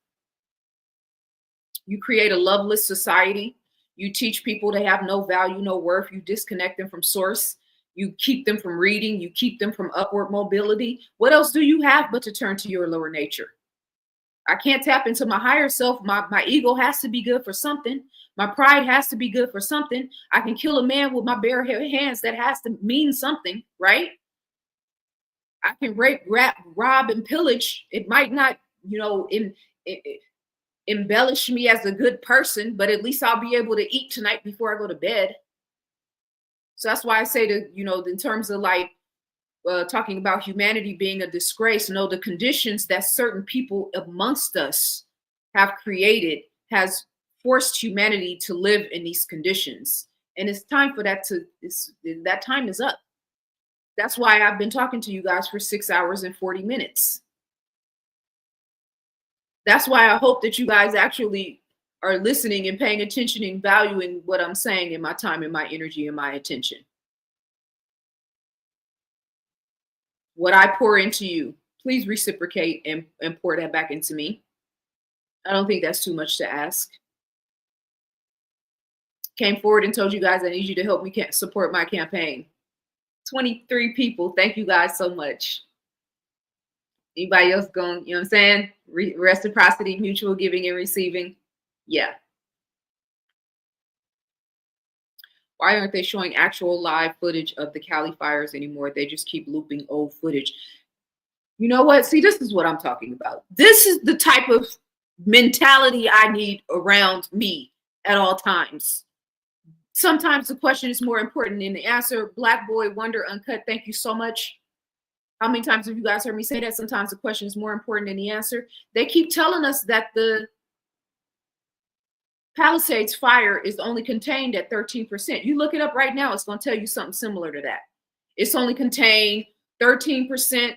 You create a loveless society. You teach people they have no value, no worth. You disconnect them from source. You keep them from reading. You keep them from upward mobility. What else do you have but to turn to your lower nature? I can't tap into my higher self. My ego has to be good for something. My pride has to be good for something. I can kill a man with my bare hands. That has to mean something, right? I can rape, rob, and pillage. It might not, embellish me as a good person, but at least I'll be able to eat tonight before I go to bed. So that's why I say that, in terms of like talking about humanity being a disgrace, no, the conditions that certain people amongst us have created has forced humanity to live in these conditions. And it's time for that that time is up. That's why I've been talking to you guys for 6 hours and 40 minutes. That's why I hope that you guys actually are listening and paying attention and valuing what I'm saying in my time and my energy and my attention. What I pour into you, please reciprocate and pour that back into me. I don't think that's too much to ask. Came forward and told you guys I need you to help me support my campaign. 23 people. Thank you guys so much. Anybody else going, you know what I'm saying? Reciprocity, mutual giving and receiving. Yeah. Why aren't they showing actual live footage of the Cali fires anymore? They just keep looping old footage. You know what? See, this is what I'm talking about. This is the type of mentality I need around me at all times. Sometimes the question is more important than the answer. Black Boy Wonder Uncut, thank you so much. How many times have you guys heard me say that? Sometimes the question is more important than the answer. They keep telling us that the Palisades fire is only contained at 13%. You look it up right now, it's going to tell you something similar to that. It's only contained 13%.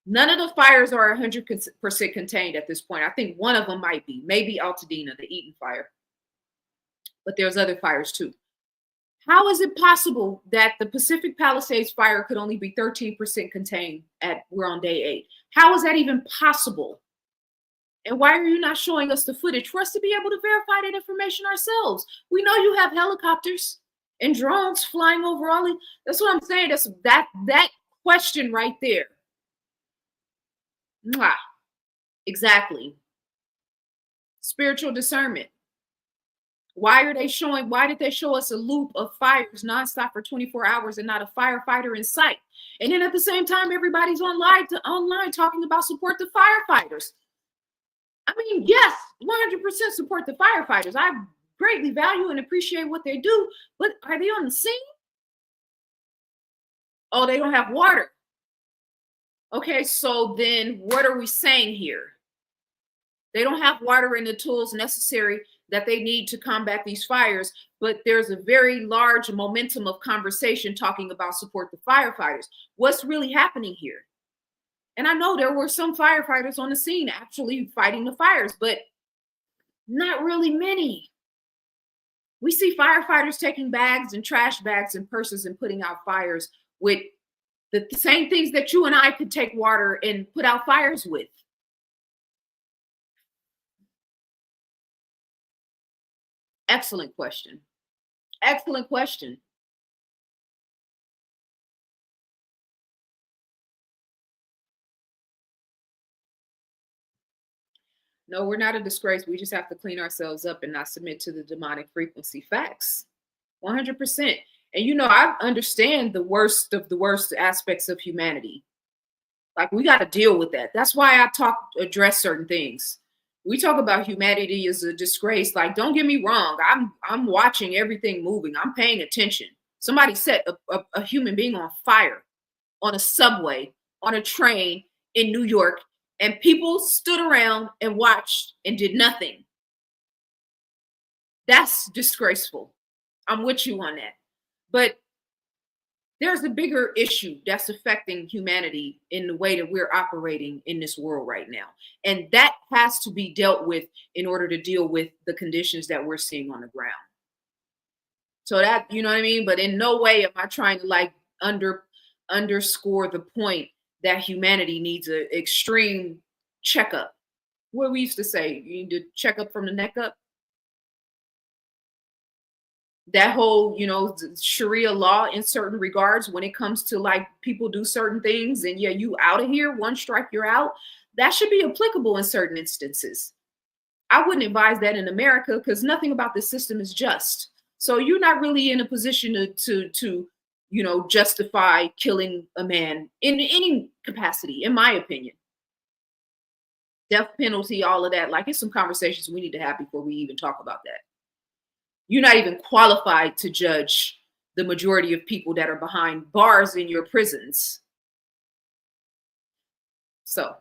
None of the fires are 100% contained at this point. I think one of them might be, maybe Altadena, the Eaton fire. But there's other fires too. How is it possible that the Pacific Palisades fire could only be 13% contained we're on day 8? How is that even possible? And why are you not showing us the footage for us to be able to verify that information ourselves? We know you have helicopters and drones flying over all. That's what I'm saying. That's that question right there. Mwah. Exactly. Spiritual discernment. Why did they show us a loop of fires nonstop for 24 hours and not a firefighter in sight? And then at the same time, everybody's online talking about support the firefighters. I mean, yes, 100% support the firefighters. I greatly value and appreciate what they do, but are they on the scene? Oh, they don't have water. Okay, so then what are we saying here? They don't have water and the tools necessary that they need to combat these fires, but there's a very large momentum of conversation talking about support the firefighters. What's really happening here? And I know there were some firefighters on the scene actually fighting the fires, but not really many. We see firefighters taking bags and trash bags and purses and putting out fires with the same things that you and I could take water and put out fires with. Excellent question. Excellent question. No, we're not a disgrace. We just have to clean ourselves up and not submit to the demonic frequency. Facts. 100%. And I understand the worst of the worst aspects of humanity. Like, we got to deal with that. That's why I address certain things. We talk about humanity as a disgrace. Like, don't get me wrong. I'm watching everything moving. I'm paying attention. Somebody set a human being on fire on a subway, on a train in New York, and people stood around and watched and did nothing. That's disgraceful. I'm with you on that. But there's a bigger issue that's affecting humanity in the way that we're operating in this world right now. And that has to be dealt with in order to deal with the conditions that we're seeing on the ground. So that, you know what I mean? But in no way am I trying to like underscore the point that humanity needs an extreme checkup. What we used to say, you need to check up from the neck up. That whole, you know, Sharia law in certain regards, when it comes to like people do certain things and yeah, you out of here, one strike, you're out. That should be applicable in certain instances. I wouldn't advise that in America because nothing about this system is just. So you're not really in a position to you know, justify killing a man in any capacity, in my opinion. Death penalty, all of that. Like, it's some conversations we need to have before we even talk about that. You're not even qualified to judge the majority of people that are behind bars in your prisons. So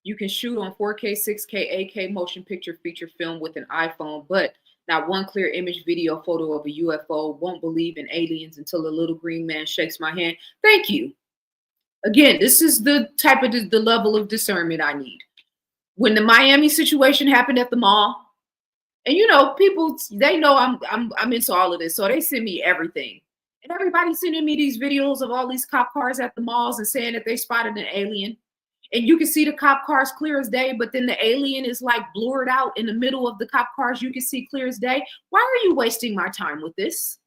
you can shoot on 4K, 6K, 8K motion picture feature film with an iPhone, but not one clear image, video, photo of a UFO. Won't believe in aliens until a little green man shakes my hand. Thank you. Again, this is the type of the level of discernment I need. When the Miami situation happened at the mall, and you know, people, they know I'm into all of this, so they send me everything. And everybody's sending me these videos of all these cop cars at the malls and saying that they spotted an alien. And you can see the cop cars clear as day, but then the alien is like blurred out in the middle of the cop cars. You can see clear as day. Why are you wasting my time with this?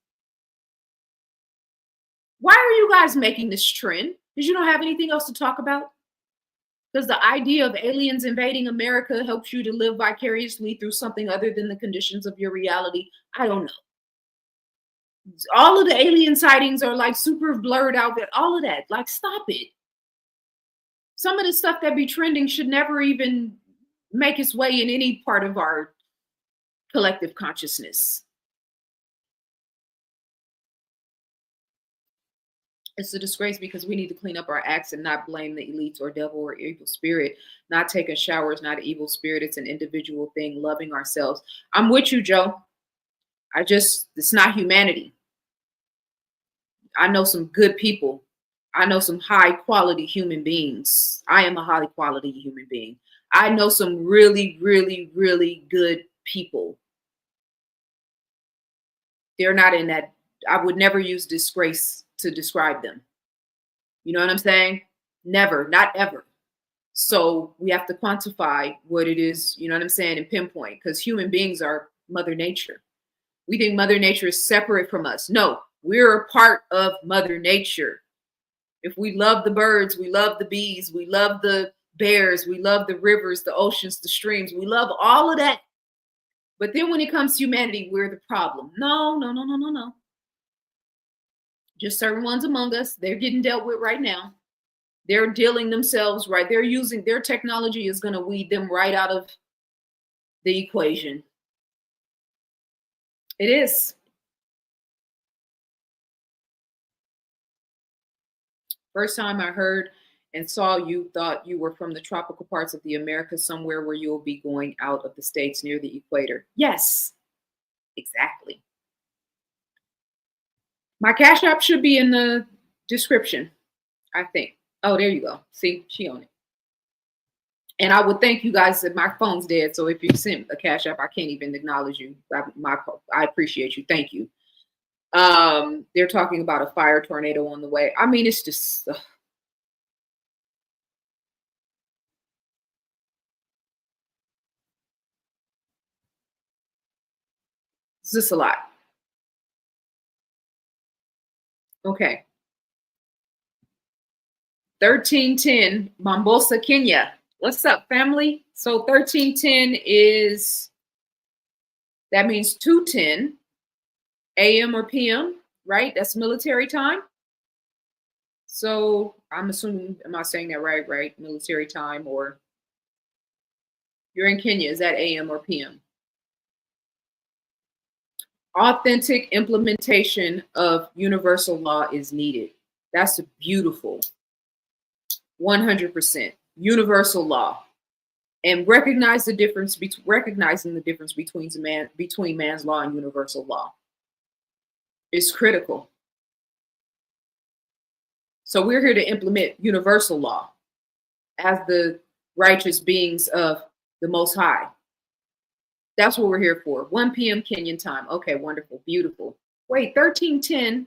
Why are you guys making this trend? Because you don't have anything else to talk about? Does the idea of aliens invading America helps you to live vicariously through something other than the conditions of your reality? I don't know. All of the alien sightings are like super blurred out. All of that, like, stop it. Some of the stuff that be trending should never even make its way in any part of our collective consciousness. It's a disgrace because we need to clean up our acts and not blame the elites or devil or evil spirit. Not taking showers, not an evil spirit. It's an individual thing, loving ourselves. I'm with you, Joe. It's not humanity. I know some good people. I know some high quality human beings. I am a high quality human being. I know some really, really, really good people. They're not in that. I would never use disgrace to describe them. You know what I'm saying? Never, not ever. So we have to quantify what it is, you know what I'm saying, and pinpoint, because human beings are Mother Nature. We think Mother Nature is separate from us. No, we're a part of Mother Nature. If we love the birds, we love the bees, we love the bears, we love the rivers, the oceans, the streams, we love all of that. But then when it comes to humanity, we're the problem. No. Just certain ones among us, they're getting dealt with right now. They're dealing themselves right. They're using their technology is going to weed them right out of the equation. It is. First time I heard and saw you, thought you were from the tropical parts of the Americas, somewhere where you'll be going out of the states near the equator. Yes, exactly. My Cash App should be in the description, I think. Oh, there you go. See, she on it. And I would thank you guys that my phone's dead. So if you sent a Cash App, I can't even acknowledge you. I appreciate you. Thank you. They're talking about a fire tornado on the way. I mean, it's just it's just a lot. Okay. 1310 Mombasa, Kenya. What's up, family? So 1310 that means 2:10 a.m. or p.m., right? That's military time. So I'm assuming, am I saying that right? Right? Military time, or you're in Kenya. Is that a.m. or p.m.? Authentic implementation of universal law is needed. That's beautiful. 100%. Universal law. and recognize the difference between recognizing the difference between man's law and universal law is critical. So we're here to implement universal law as the righteous beings of the Most High. That's what we're here for. 1 p.m. Kenyan time. Okay, wonderful, beautiful. Wait, 13:10.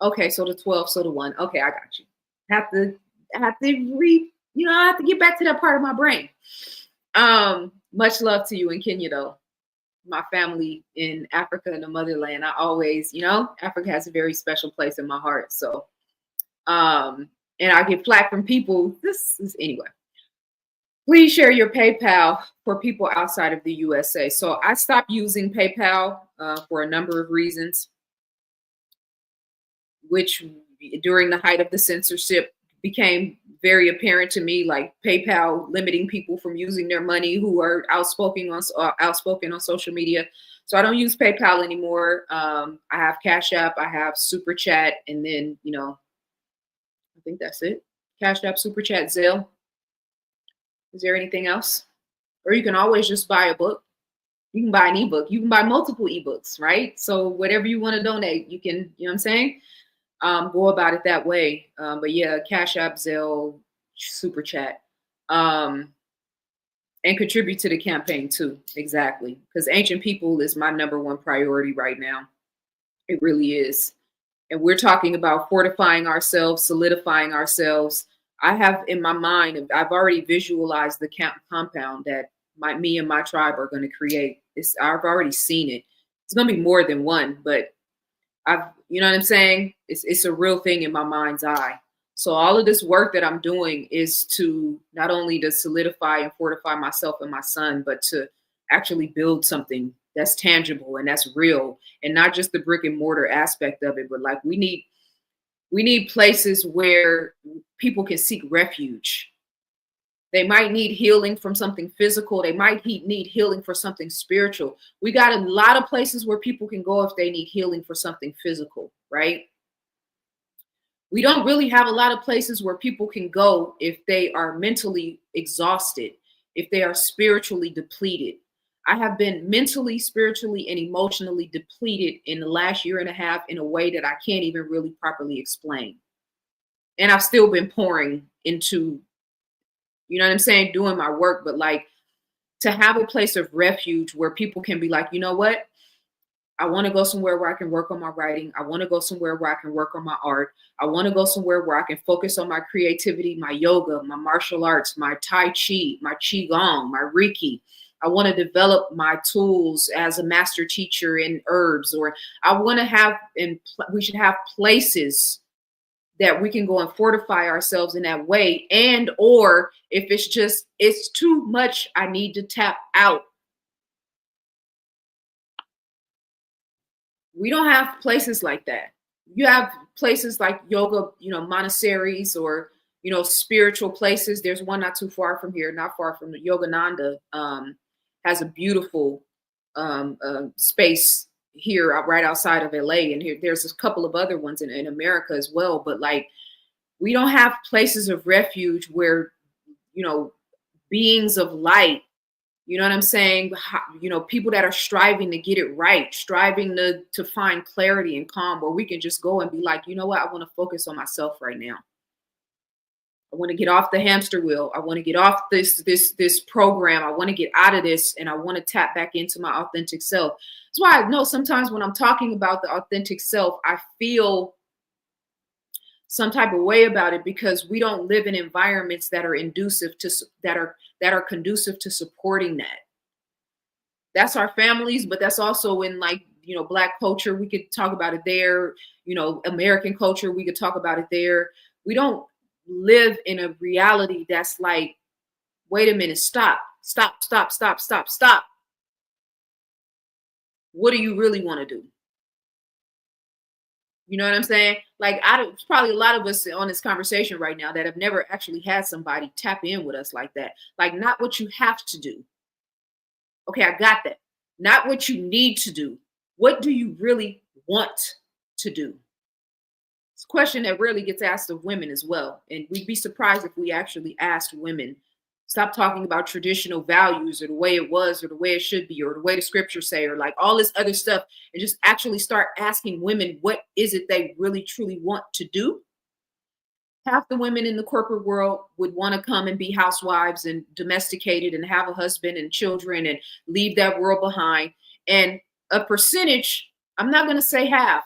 Okay, so the 12, so the 1. Okay, I got you. Have to I have to get back to that part of my brain. Much love to you in Kenya, though. My family in Africa and the motherland. I always, Africa has a very special place in my heart. So, and I get flack from people. This is anyway. Please share your PayPal for people outside of the USA. So I stopped using PayPal for a number of reasons, which during the height of the censorship became very apparent to me, like PayPal limiting people from using their money who are outspoken on social media. So I don't use PayPal anymore. I have Cash App, I have Super Chat, and then, I think that's it. Cash App, Super Chat, Zelle. Is there anything else? Or you can always just buy a book. You can buy an ebook. You can buy multiple ebooks, right? So whatever you want to donate, you can, you know what I'm saying? Go about it that way. But yeah, Cash App, Zelle, Super Chat, and contribute to the campaign too. Exactly. Because ancient people is my #1 priority right now. It really is. And we're talking about fortifying ourselves, solidifying ourselves. I have in my mind, I've already visualized the compound that me and my tribe are going to create. I've already seen it. It's going to be more than one, but you know what I'm saying? It's a real thing in my mind's eye. So all of this work that I'm doing is to not only to solidify and fortify myself and my son, but to actually build something that's tangible and that's real, and not just the brick and mortar aspect of it, but like we need places where people can seek refuge. They might need healing from something physical. They might need healing for something spiritual. We got a lot of places where people can go if they need healing for something physical, right? We don't really have a lot of places where people can go if they are mentally exhausted, if they are spiritually depleted. I have been mentally, spiritually, and emotionally depleted in the last year and a half in a way that I can't even really properly explain. And I've still been pouring into, you know what I'm saying, doing my work, but like to have a place of refuge where people can be like, you know what? I want to go somewhere where I can work on my writing. I want to go somewhere where I can work on my art. I want to go somewhere where I can focus on my creativity, my yoga, my martial arts, my Tai Chi, my Qigong, my Reiki. I want to develop my tools as a master teacher in herbs, or I want to have, and we should have places that we can go and fortify ourselves in that way. And, or if it's too much, I need to tap out. We don't have places like that. You have places like yoga, monasteries, or, spiritual places. There's one not too far from here, not far from the Yogananda, has a beautiful space here right outside of LA. And here there's a couple of other ones in America as well. But like, we don't have places of refuge where, beings of light, you know what I'm saying? People that are striving to get it right, striving to find clarity and calm, where we can just go and be like, you know what? I want to focus on myself right now. I want to get off the hamster wheel. I want to get off this program. I want to get out of this, and I want to tap back into my authentic self. That's why I know sometimes when I'm talking about the authentic self, I feel some type of way about it, because we don't live in environments that are that are conducive to supporting that. That's our families, but that's also in Black culture. We could talk about it there. American culture, we could talk about it there. We don't live in a reality that's like, wait a minute, stop. What do you really want to do? You know what I'm saying? Like, it's probably a lot of us on this conversation right now that have never actually had somebody tap in with us like that. Like, not what you have to do. Okay, I got that. Not what you need to do. What do you really want to do? It's a question that rarely gets asked of women as well. And we'd be surprised if we actually asked women Stop talking about traditional values or the way it was or the way it should be or the way the scriptures say or like all this other stuff, and just actually start asking women what is it they really truly want to do. Half the women in the corporate world would want to come and be housewives and domesticated and have a husband and children and leave that world behind. And a percentage, I'm not going to say half,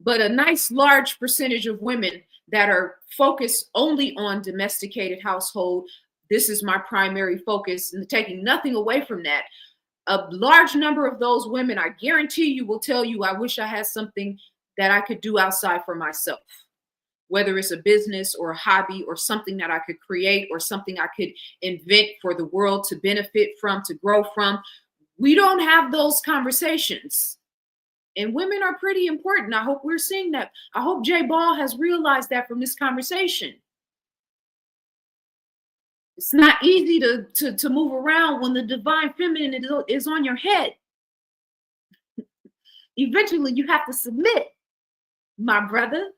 but a nice large percentage of women that are focused only on domesticated household. This is my primary focus, and taking nothing away from that. A large number of those women, I guarantee you, will tell you, I wish I had something that I could do outside for myself. Whether it's a business or a hobby or something that I could create or something I could invent for the world to benefit from, to grow from. We don't have those conversations. And women are pretty important. I hope we're seeing that. I hope Jay Ball has realized that from this conversation. It's not easy to move around when the divine feminine is on your head. Eventually, you have to submit, my brother.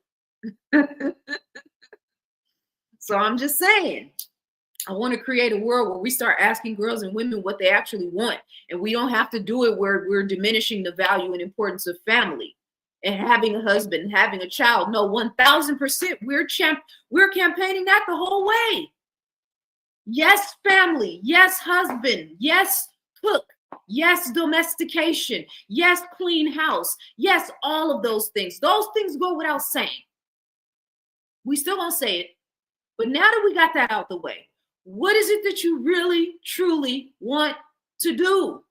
So I'm just saying, I want to create a world where we start asking girls and women what they actually want. And we don't have to do it where we're diminishing the value and importance of family and having a husband and having a child. No, 1000%. We're campaigning that the whole way. Yes, family. Yes, husband. Yes, cook. Yes, domestication. Yes, clean house. Yes, all of those things. Those things go without saying. We still won't say it. But now that we got that out the way, what is it that you really, truly want to do?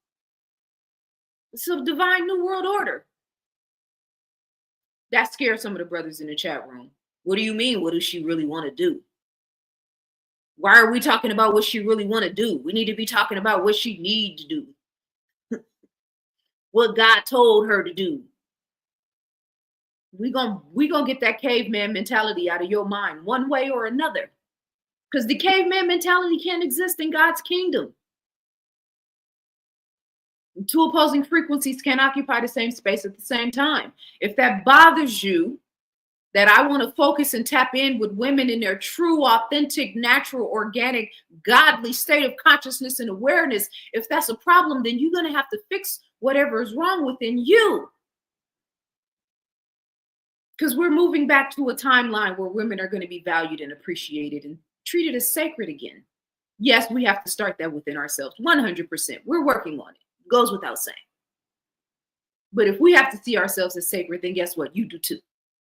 It's a divine new world order. That scared some of the brothers in the chat room. What do you mean? What does she really want to do? Why are we talking about what she really want to do? We need to be talking about what she need to do. What God told her to do. We gonna get that caveman mentality out of your mind one way or another. Because the caveman mentality can't exist in God's kingdom. Two opposing frequencies can't occupy the same space at the same time. If that bothers you, that I want to focus and tap in with women in their true, authentic, natural, organic, godly state of consciousness and awareness, if that's a problem, then you're going to have to fix whatever is wrong within you. Because we're moving back to a timeline where women are going to be valued and appreciated and treated as sacred again. Yes, we have to start that within ourselves. 100%. We're working on it. It goes without saying. But if we have to see ourselves as sacred, then guess what? You do too.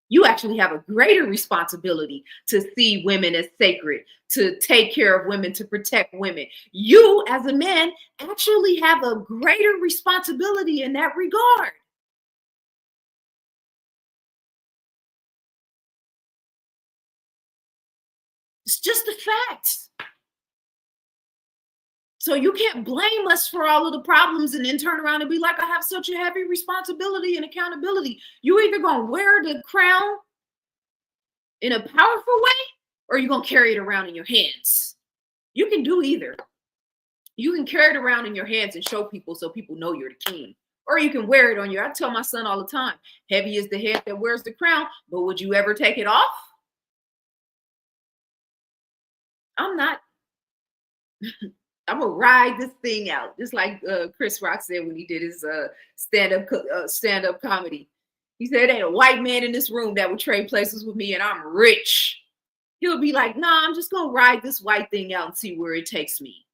You actually have a greater responsibility to see women as sacred, to take care of women, to protect women. You, as a man, actually have a greater responsibility in that regard. It's just the facts. So you can't blame us for all of the problems and then turn around and be like, I have such a heavy responsibility and accountability. You either gonna wear the crown in a powerful way, or you're gonna carry it around in your hands. You can do either. You can carry it around in your hands and show people so people know you're the king. Or you can wear it on I tell my son all the time, heavy is the head that wears the crown, but would you ever take it off? I'm not. I'm gonna ride this thing out, just like Chris Rock said when he did his stand-up comedy. He said, "Ain't a white man in this room that would trade places with me, and I'm rich." He'll be like, "Nah, I'm just gonna ride this white thing out and see where it takes me.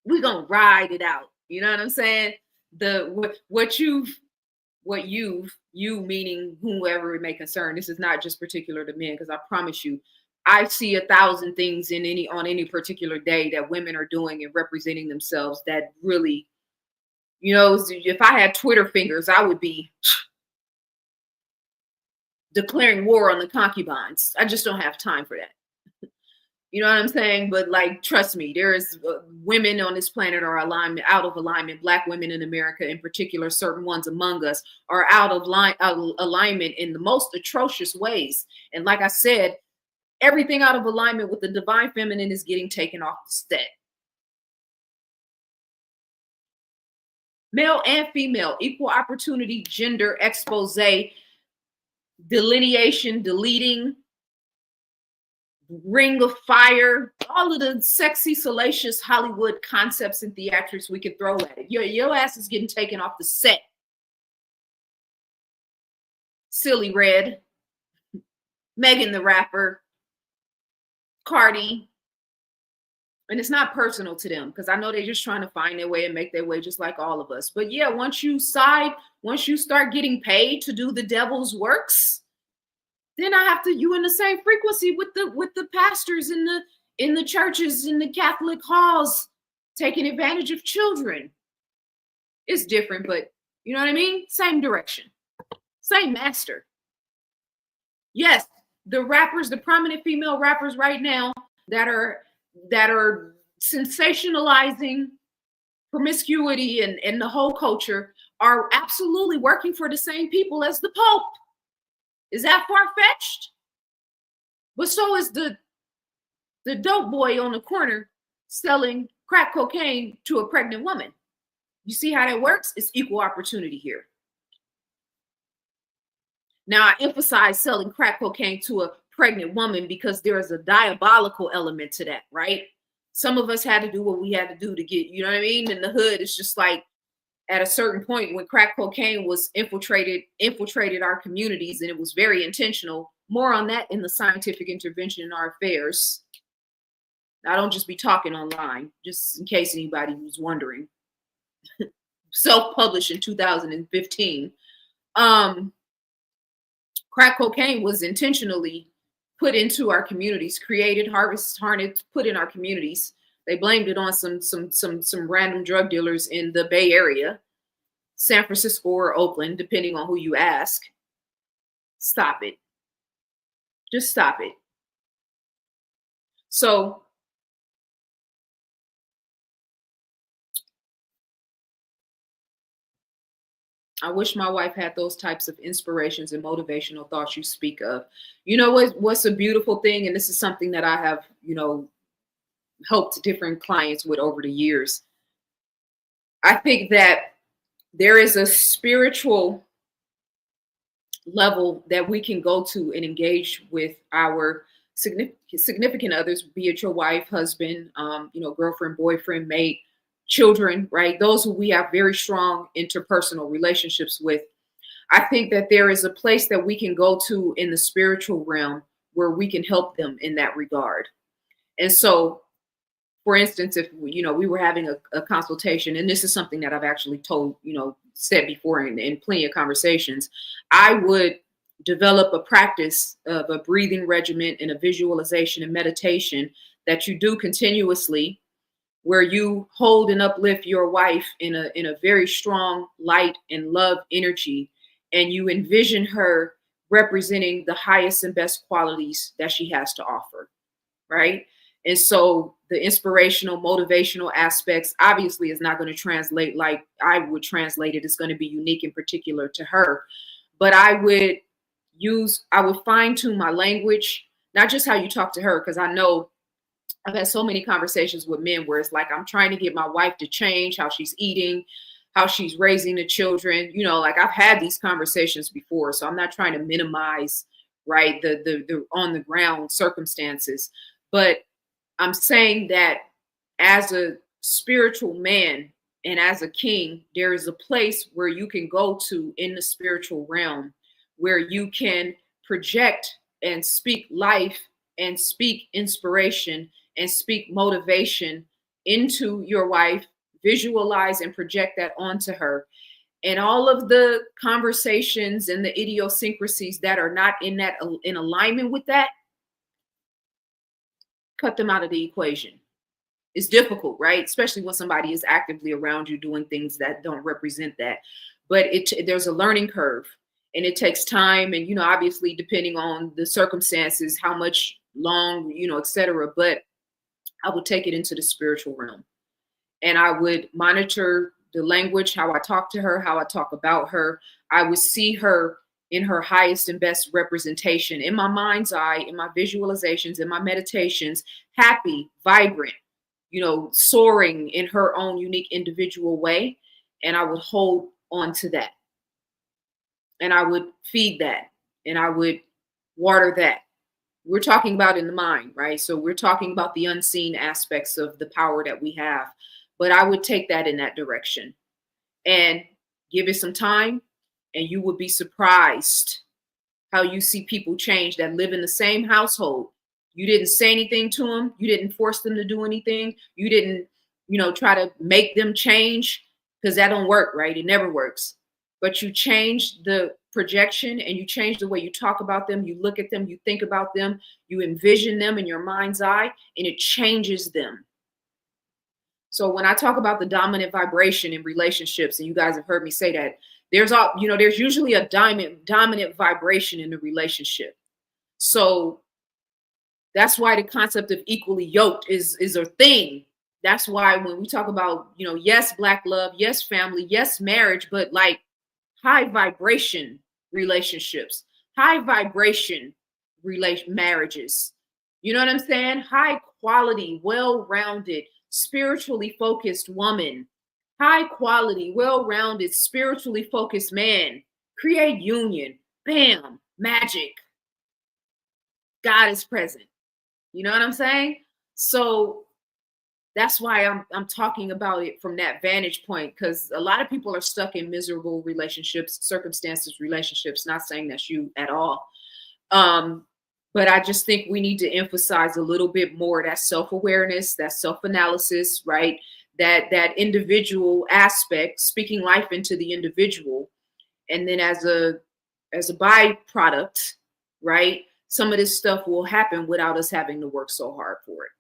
We're gonna ride it out." You know what I'm saying? You meaning whoever it may concern. This is not just particular to men, because I promise you, I see 1,000 things on any particular day that women are doing and representing themselves that really, if I had Twitter fingers, I would be declaring war on the concubines. I just don't have time for that. You know what I'm saying? But like, trust me, there's women on this planet are out of alignment. Black women in America, in particular, certain ones among us are out of alignment in the most atrocious ways. And like I said, everything out of alignment with the divine feminine is getting taken off the set. Male and female, equal opportunity, gender, expose, delineation, deleting, Ring of Fire, all of the sexy, salacious Hollywood concepts and theatrics we could throw at it. Your ass is getting taken off the set. Silly Red, Megan the Rapper, Cardi. And it's not personal to them because I know they're just trying to find their way and make their way just like all of us. But yeah, once you start getting paid to do the devil's works, then you in the same frequency with the pastors in the churches, in the Catholic halls, taking advantage of children. It's different, but you know what I mean? Same direction, same master. Yes, the rappers, the prominent female rappers right now that are sensationalizing promiscuity and the whole culture are absolutely working for the same people as the Pope. Is that far-fetched? But so is the dope boy on the corner selling crack cocaine to a pregnant woman. You see how that works? It's equal opportunity here. Now, I emphasize selling crack cocaine to a pregnant woman because there is a diabolical element to that, right? Some of us had to do what we had to do to get, you know what I mean? In the hood, it's just like at a certain point when crack cocaine was infiltrated our communities, and it was very intentional. More on that in the scientific intervention in our affairs. I don't just be talking online, just in case anybody was wondering. Self-published in 2015. Crack cocaine was intentionally put into our communities, created, harnessed, put in our communities. They blamed it on some random drug dealers in the Bay Area, San Francisco or Oakland, depending on who you ask. Stop it. Just stop it. So I wish my wife had those types of inspirations and motivational thoughts you speak of. You know what's a beautiful thing, and this is something that I have, helped different clients with over the years. I think that there is a spiritual level that we can go to and engage with our significant others, be it your wife, husband, girlfriend, boyfriend, mate, children, right? Those who we have very strong interpersonal relationships with. I think that there is a place that we can go to in the spiritual realm where we can help them in that regard. And so, for instance, if we were having a consultation, and this is something that I've actually said before in plenty of conversations, I would develop a practice of a breathing regimen and a visualization and meditation that you do continuously, where you hold and uplift your wife in a very strong light and love energy, and you envision her representing the highest and best qualities that she has to offer, right? And so the inspirational, motivational aspects obviously is not going to translate like I would translate it. It's going to be unique and particular to her. But I would fine tune my language, not just how you talk to her, because I know I've had so many conversations with men where it's like, I'm trying to get my wife to change how she's eating, how she's raising the children. Like I've had these conversations before, so I'm not trying to minimize, right, the on the ground circumstances. But I'm saying that as a spiritual man and as a king, there is a place where you can go to in the spiritual realm where you can project and speak life and speak inspiration and speak motivation into your wife, visualize and project that onto her. And all of the conversations and the idiosyncrasies that are not in alignment with that, cut them out of the equation. It's difficult, right? Especially when somebody is actively around you doing things that don't represent that. But there's a learning curve, and it takes time, and obviously depending on the circumstances, how much long, et cetera. But I would take it into the spiritual realm, and I would monitor the language, how I talk to her, how I talk about her. I would see her in her highest and best representation, in my mind's eye, in my visualizations, in my meditations, happy, vibrant, soaring in her own unique individual way. And I would hold on to that. And I would feed that. And I would water that. we're talking about in the mind, right? So we're talking about the unseen aspects of the power that we have. But I would take that in that direction and give it some time, and you would be surprised how you see people change that live in the same household. You didn't say anything to them. You didn't force them to do anything. You didn't, try to make them change, because that don't work, right? It never works. But you change the projection, and you change the way you talk about them. You look at them, you think about them, you envision them in your mind's eye, and it changes them. So when I talk about the dominant vibration in relationships, and you guys have heard me say that, there's usually a dominant vibration in the relationship. So that's why the concept of equally yoked is a thing. That's why when we talk about, yes, Black love, yes, family, yes, marriage, but like high vibration relationships, high vibration marriages. You know what I'm saying? High quality, well-rounded, spiritually focused woman, high quality, well-rounded, spiritually focused man, create union, bam, magic. God is present. You know what I'm saying? So that's why I'm talking about it from that vantage point, because a lot of people are stuck in miserable relationships, circumstances, relationships. Not saying that's you at all. But I just think we need to emphasize a little bit more that self-awareness, that self-analysis, right? That individual aspect, speaking life into the individual. And then as a byproduct, right? Some of this stuff will happen without us having to work so hard for it.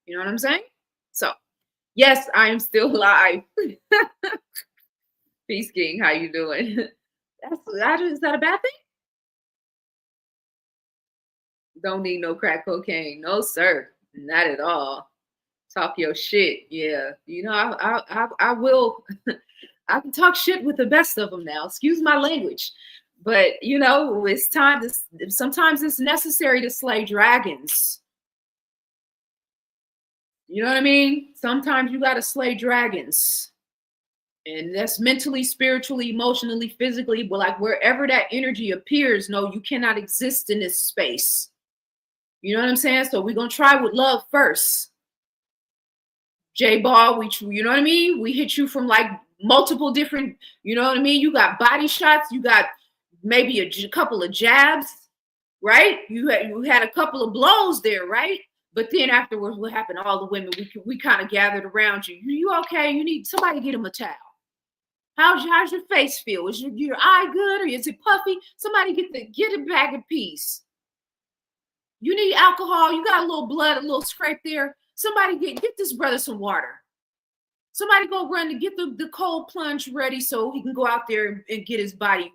You know what I'm saying? So, yes, I am still live. Peace, King. How you doing? Is that a bad thing? Don't need no crack cocaine. No, sir. Not at all. Talk your shit. Yeah. I will. I can talk shit with the best of them now. Excuse my language. But, it's time to, sometimes it's necessary to slay dragons. You know what I mean? Sometimes you got to slay dragons. And that's mentally, spiritually, emotionally, physically, but like wherever that energy appears, no, you cannot exist in this space. You know what I'm saying? So we're going to try with love first. J-Ball, you know what I mean? We hit you from like multiple different, you know what I mean? You got body shots. You got maybe a couple of jabs, right? You had a couple of blows there, right? But then afterwards, what happened? All the women, we kind of gathered around you. You okay? You need somebody to get him a towel. How's your face feel? Is your eye good or is it puffy? Somebody get a bag of peas. You need alcohol. You got a little blood, a little scrape there. Somebody get this brother some water. Somebody go run to get the cold plunge ready so he can go out there and get his body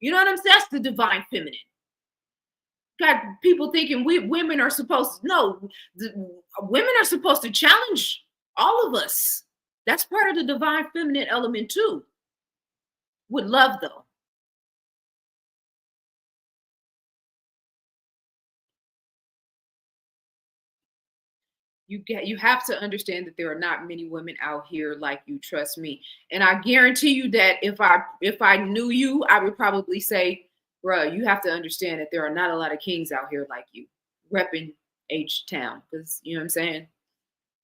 you know what I'm saying? That's the divine feminine. Got people thinking women are supposed to, no, women are supposed to challenge all of us. That's part of the divine feminine element too. With love though. You have to understand that there are not many women out here like you, trust me. And I guarantee you that if I knew you, I would probably say, bruh, you have to understand that there are not a lot of kings out here like you, repping H-Town. Because, you know what I'm saying?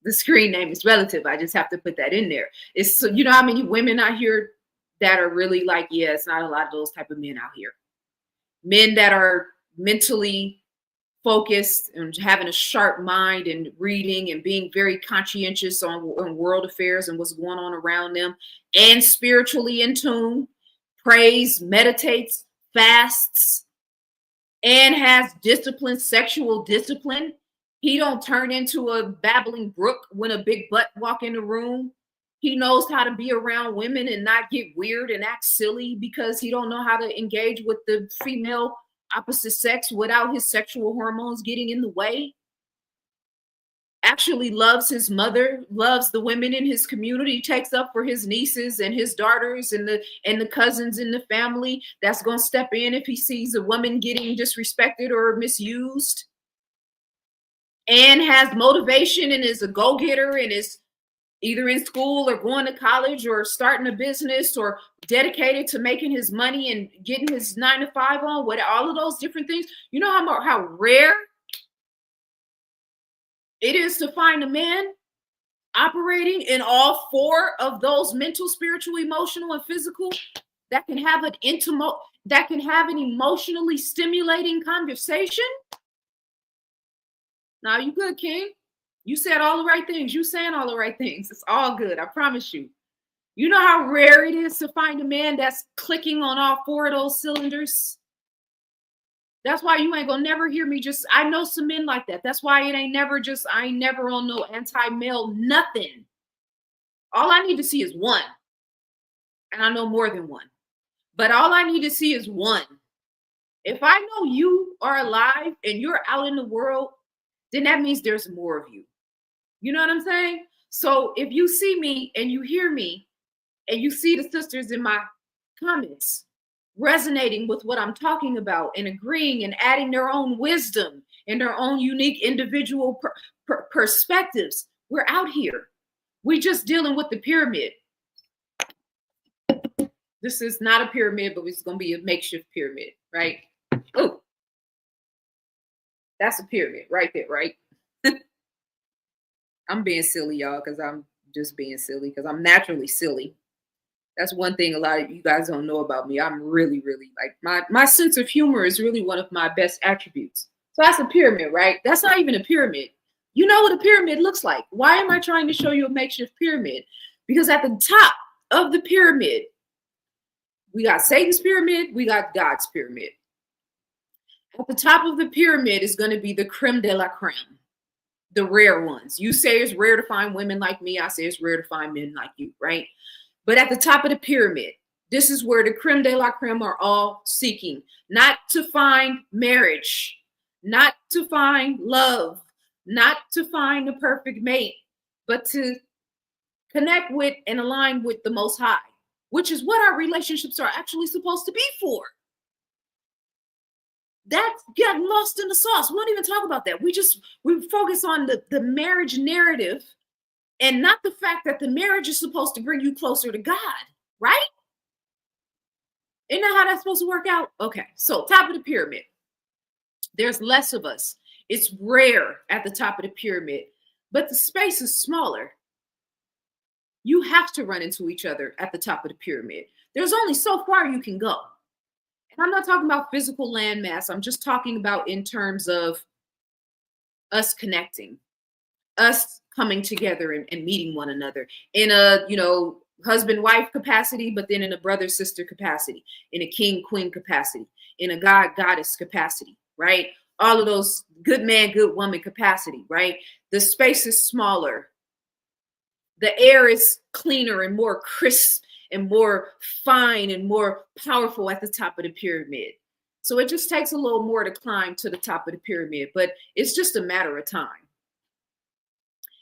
The screen name is relative. I just have to put that in there. It's, you know how many women out here that are really like, yeah, it's not a lot of those type of men out here. Men that are mentally focused and having a sharp mind and reading and being very conscientious on world affairs and what's going on around them, and spiritually in tune, prays, meditates, fasts, and has discipline, sexual discipline. He don't turn into a babbling brook when a big butt walk in the room. He knows how to be around women and not get weird and act silly because he don't know how to engage with the female opposite sex without his sexual hormones getting in the way. Actually loves his mother, loves the women in his community, takes up for his nieces and his daughters and the cousins in the family that's going to step in if he sees a woman getting disrespected or misused, and has motivation and is a go-getter and is either in school or going to college or starting a business or dedicated to making his money and getting his 9 to 5 on, what all of those different things. You know how rare it is to find a man operating in all 4 of those: mental, spiritual, emotional, and physical, that can have an emotionally stimulating conversation. Now you good, King. You said all the right things. You saying all the right things. It's all good. I promise you. You know how rare it is to find a man that's clicking on all 4 of those cylinders? That's why you ain't gonna never hear me I know some men like that. That's why I ain't never on no anti-male nothing. All I need to see is one. And I know more than one. But all I need to see is one. If I know you are alive and you're out in the world, then that means there's more of you. You know what I'm saying? So if you see me and you hear me and you see the sisters in my comments resonating with what I'm talking about and agreeing and adding their own wisdom and their own unique individual perspectives, we're out here. We're just dealing with the pyramid. This is not a pyramid, but it's going to be a makeshift pyramid, right? Oh, that's a pyramid right there, right? I'm being silly, y'all, because I'm just being silly, because I'm naturally silly. That's one thing a lot of you guys don't know about me. I'm really, really like my sense of humor is really one of my best attributes. So that's a pyramid, right? That's not even a pyramid. You know what a pyramid looks like. Why am I trying to show you a makeshift pyramid? Because at the top of the pyramid, we got Satan's pyramid, we got God's pyramid. At the top of the pyramid is going to be the creme de la creme, the rare ones. You say it's rare to find women like me. I say it's rare to find men like you, right? But at the top of the pyramid, this is where the creme de la creme are all seeking, not to find marriage, not to find love, not to find the perfect mate, but to connect with and align with the Most High, which is what our relationships are actually supposed to be for. That's getting lost in the sauce. We don't even talk about that. We focus on the marriage narrative and not the fact that the marriage is supposed to bring you closer to God, right? Isn't that how that's supposed to work out? Okay, so top of the pyramid. There's less of us. It's rare at the top of the pyramid, but the space is smaller. You have to run into each other at the top of the pyramid. There's only so far you can go. And I'm not talking about physical landmass. I'm just talking about in terms of us connecting, us coming together and meeting one another in a, husband-wife capacity, but then in a brother-sister capacity, in a king-queen capacity, in a god-goddess capacity, right? All of those good man, good woman capacity, right? The space is smaller. The air is cleaner and more crisp and more fine and more powerful at the top of the pyramid. So it just takes a little more to climb to the top of the pyramid, but it's just a matter of time.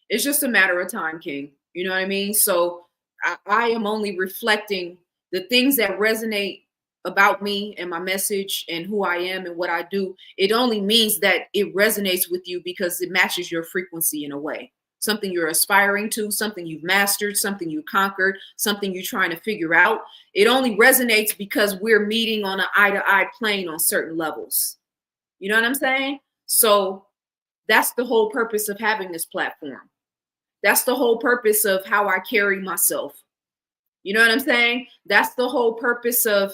It's just a matter of time, King. You know what I mean? So I am only reflecting the things that resonate about me and my message and who I am and what I do. It only means that it resonates with you because it matches your frequency in a way. Something you're aspiring to, something you've mastered, something you conquered, something you're trying to figure out. It only resonates because we're meeting on an eye-to-eye plane on certain levels. You know what I'm saying? So that's the whole purpose of having this platform. That's the whole purpose of how I carry myself. You know what I'm saying? That's the whole purpose of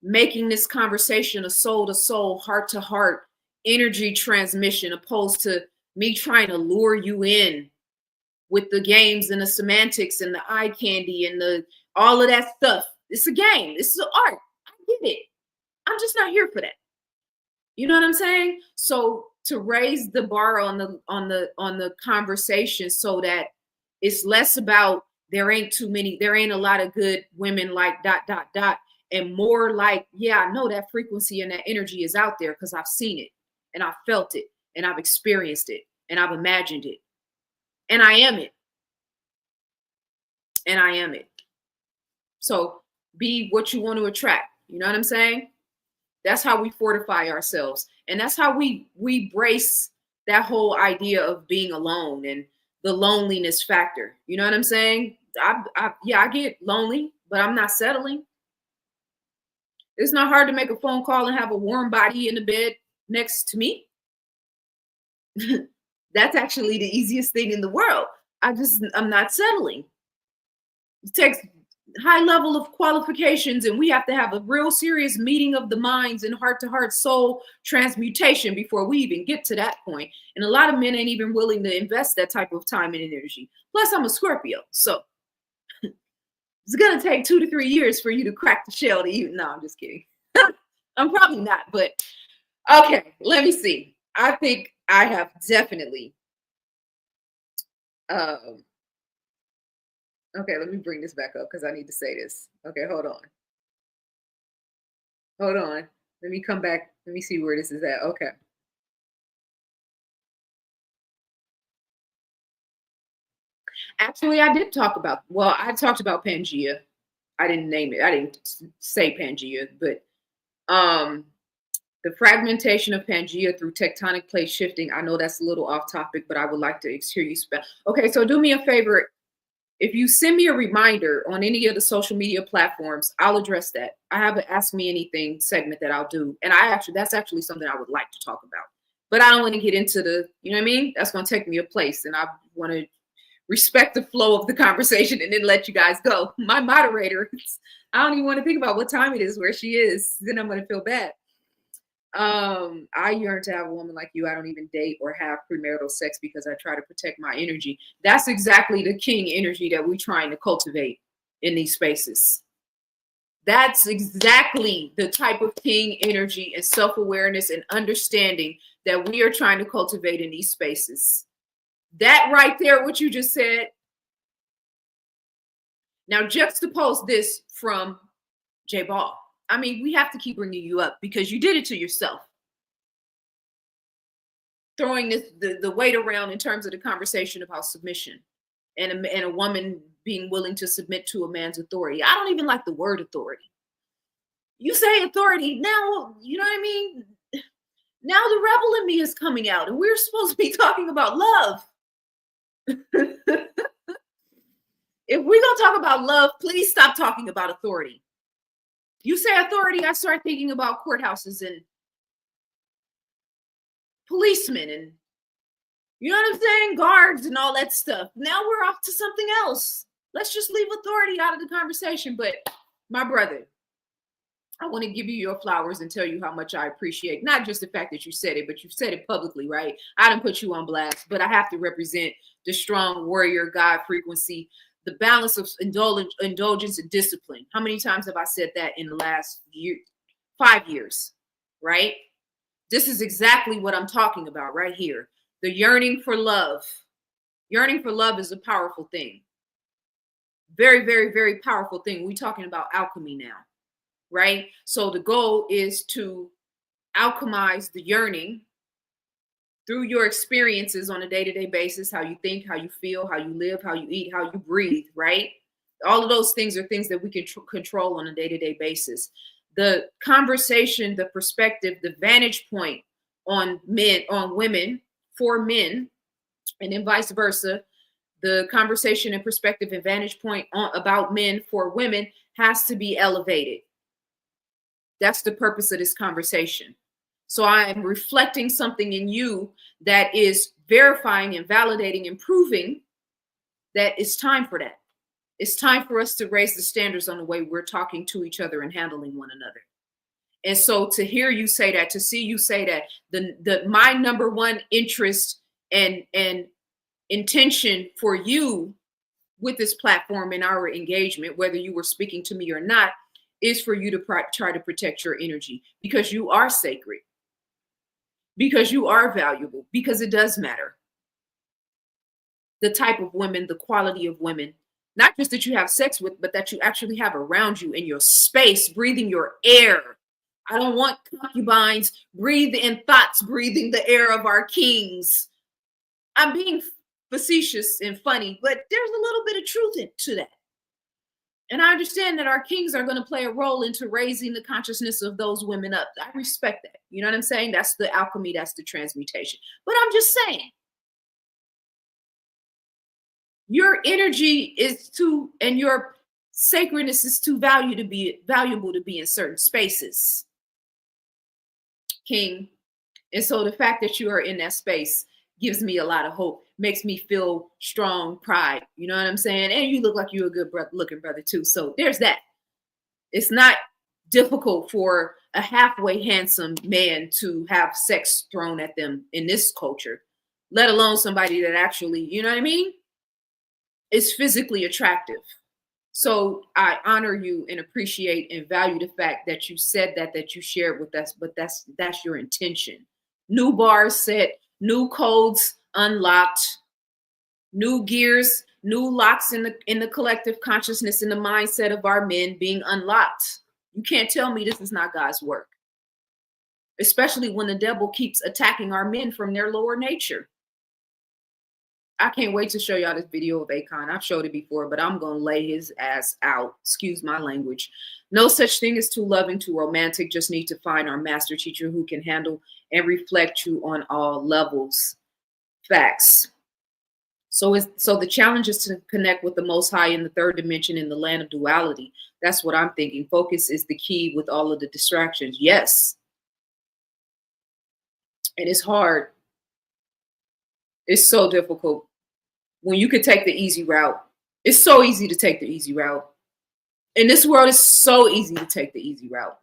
making this conversation a soul-to-soul, heart-to-heart energy transmission, opposed to me trying to lure you in with the games and the semantics and the eye candy and all of that stuff. It's a game. It's an art. I get it. I'm just not here for that. You know what I'm saying? So to raise the bar on the conversation so that it's less about there ain't a lot of good women like ... and more like, yeah, I know that frequency and that energy is out there because I've seen it and I've felt it and I've experienced it and I've imagined it. And I am it. And I am it. So be what you want to attract. You know what I'm saying? That's how we fortify ourselves. And that's how we brace that whole idea of being alone and the loneliness factor. You know what I'm saying? Yeah, I get lonely, but I'm not settling. It's not hard to make a phone call and have a warm body in the bed next to me. That's actually the easiest thing in the world. I'm not settling. It takes high level of qualifications, and we have to have a real serious meeting of the minds and heart to heart soul transmutation before we even get to that point. And a lot of men ain't even willing to invest that type of time and energy. Plus, I'm a Scorpio, so it's gonna take 2 to 3 years for you to crack the shell to even. No, I'm just kidding. I'm probably not, but okay, let me see. I think I have definitely okay, let me bring this back up because I need to say this. Okay, hold on. Hold on. Let me come back. Let me see where this is at. Okay. Actually, I did talk about, well, I talked about Pangea. I didn't name it. I didn't say Pangea, but the fragmentation of Pangea through tectonic plate shifting. I know that's a little off topic, but I would like to hear you spell. Okay, so do me a favor. If you send me a reminder on any of the social media platforms, I'll address that. I have an Ask Me Anything segment that I'll do. And that's actually something I would like to talk about. But I don't want to get into the, you know what I mean? That's going to take me a place. And I want to respect the flow of the conversation and then let you guys go. My moderator, I don't even want to think about what time it is, where she is. Then I'm going to feel bad. I yearn to have a woman like you. I don't even date or have premarital sex because I try to protect my energy. That's exactly the king energy that we're trying to cultivate in these spaces. That's exactly the type of king energy and self-awareness and understanding that we are trying to cultivate in these spaces. That right there, what you just said. Now juxtapose this from J Ball. I mean, we have to keep bringing you up because you did it to yourself. Throwing the weight around in terms of the conversation about submission and a woman being willing to submit to a man's authority. I don't even like the word authority. You say authority, now, you know what I mean? Now the rebel in me is coming out, and we're supposed to be talking about love. If we're going to talk about love, please stop talking about authority. You say authority, I start thinking about courthouses and policemen and, you know what I'm saying, guards and all that stuff. Now we're off to something else. Let's just leave authority out of the conversation. But my brother, I want to give you your flowers and tell you how much I appreciate not just the fact that you said it, but you've said it publicly, right? I didn't put you on blast, but I have to represent the strong warrior God frequency, the balance of indulgence and discipline. How many times have I said that in the last 5 years, right? This is exactly what I'm talking about right here. The yearning for love. Yearning for love is a powerful thing. Very, very, very powerful thing. We're talking about alchemy now, right? So the goal is to alchemize the yearning through your experiences on a day-to-day basis, how you think, how you feel, how you live, how you eat, how you breathe, right? All of those things are things that we can control on a day-to-day basis. The conversation, the perspective, the vantage point on men, on women, for men, and then vice versa, the conversation and perspective and vantage point about men for women has to be elevated. That's the purpose of this conversation. So I am reflecting something in you that is verifying and validating and proving that it's time for that. It's time for us to raise the standards on the way we're talking to each other and handling one another. And so to hear you say that, to see you say that, my number one interest and intention for you with this platform and our engagement, whether you were speaking to me or not, is for you to try to protect your energy because you are sacred, because you are valuable, because it does matter. The type of women, the quality of women, not just that you have sex with, but that you actually have around you in your space, breathing your air. I don't want concubines breathing thoughts, breathing the air of our kings. I'm being facetious and funny, but there's a little bit of truth to that. And I understand that our kings are going to play a role into raising the consciousness of those women up. I respect that. You know what I'm saying? That's the alchemy. That's the transmutation. But I'm just saying, Your energy is too, and your sacredness is too valuable to be in certain spaces, King. And so the fact that you are in that space gives me a lot of hope, makes me feel strong pride. You know what I'm saying? And you look like you're a good looking brother too. So there's that. It's not difficult for a halfway handsome man to have sex thrown at them in this culture, let alone somebody that actually, you know what I mean, is physically attractive. So I honor you and appreciate and value the fact that you said that you shared with us, but that's your intention. New bars set, new codes unlocked, new gears, new locks in the collective consciousness, in the mindset of our men being unlocked. You can't tell me this is not God's work, especially when the devil keeps attacking our men from their lower nature. I can't wait to show y'all this video of Akon. I've showed it before, but I'm going to lay his ass out. Excuse my language. No such thing as too loving, too romantic. Just need to find our master teacher who can handle and reflect you on all levels. Facts. So the challenge is to connect with the Most High in the third dimension in the land of duality. That's what I'm thinking. Focus is the key with all of the distractions. Yes. And it's hard. It's so difficult. When you could take the easy route, it's so easy to take the easy route. In this world, it's so easy to take the easy route.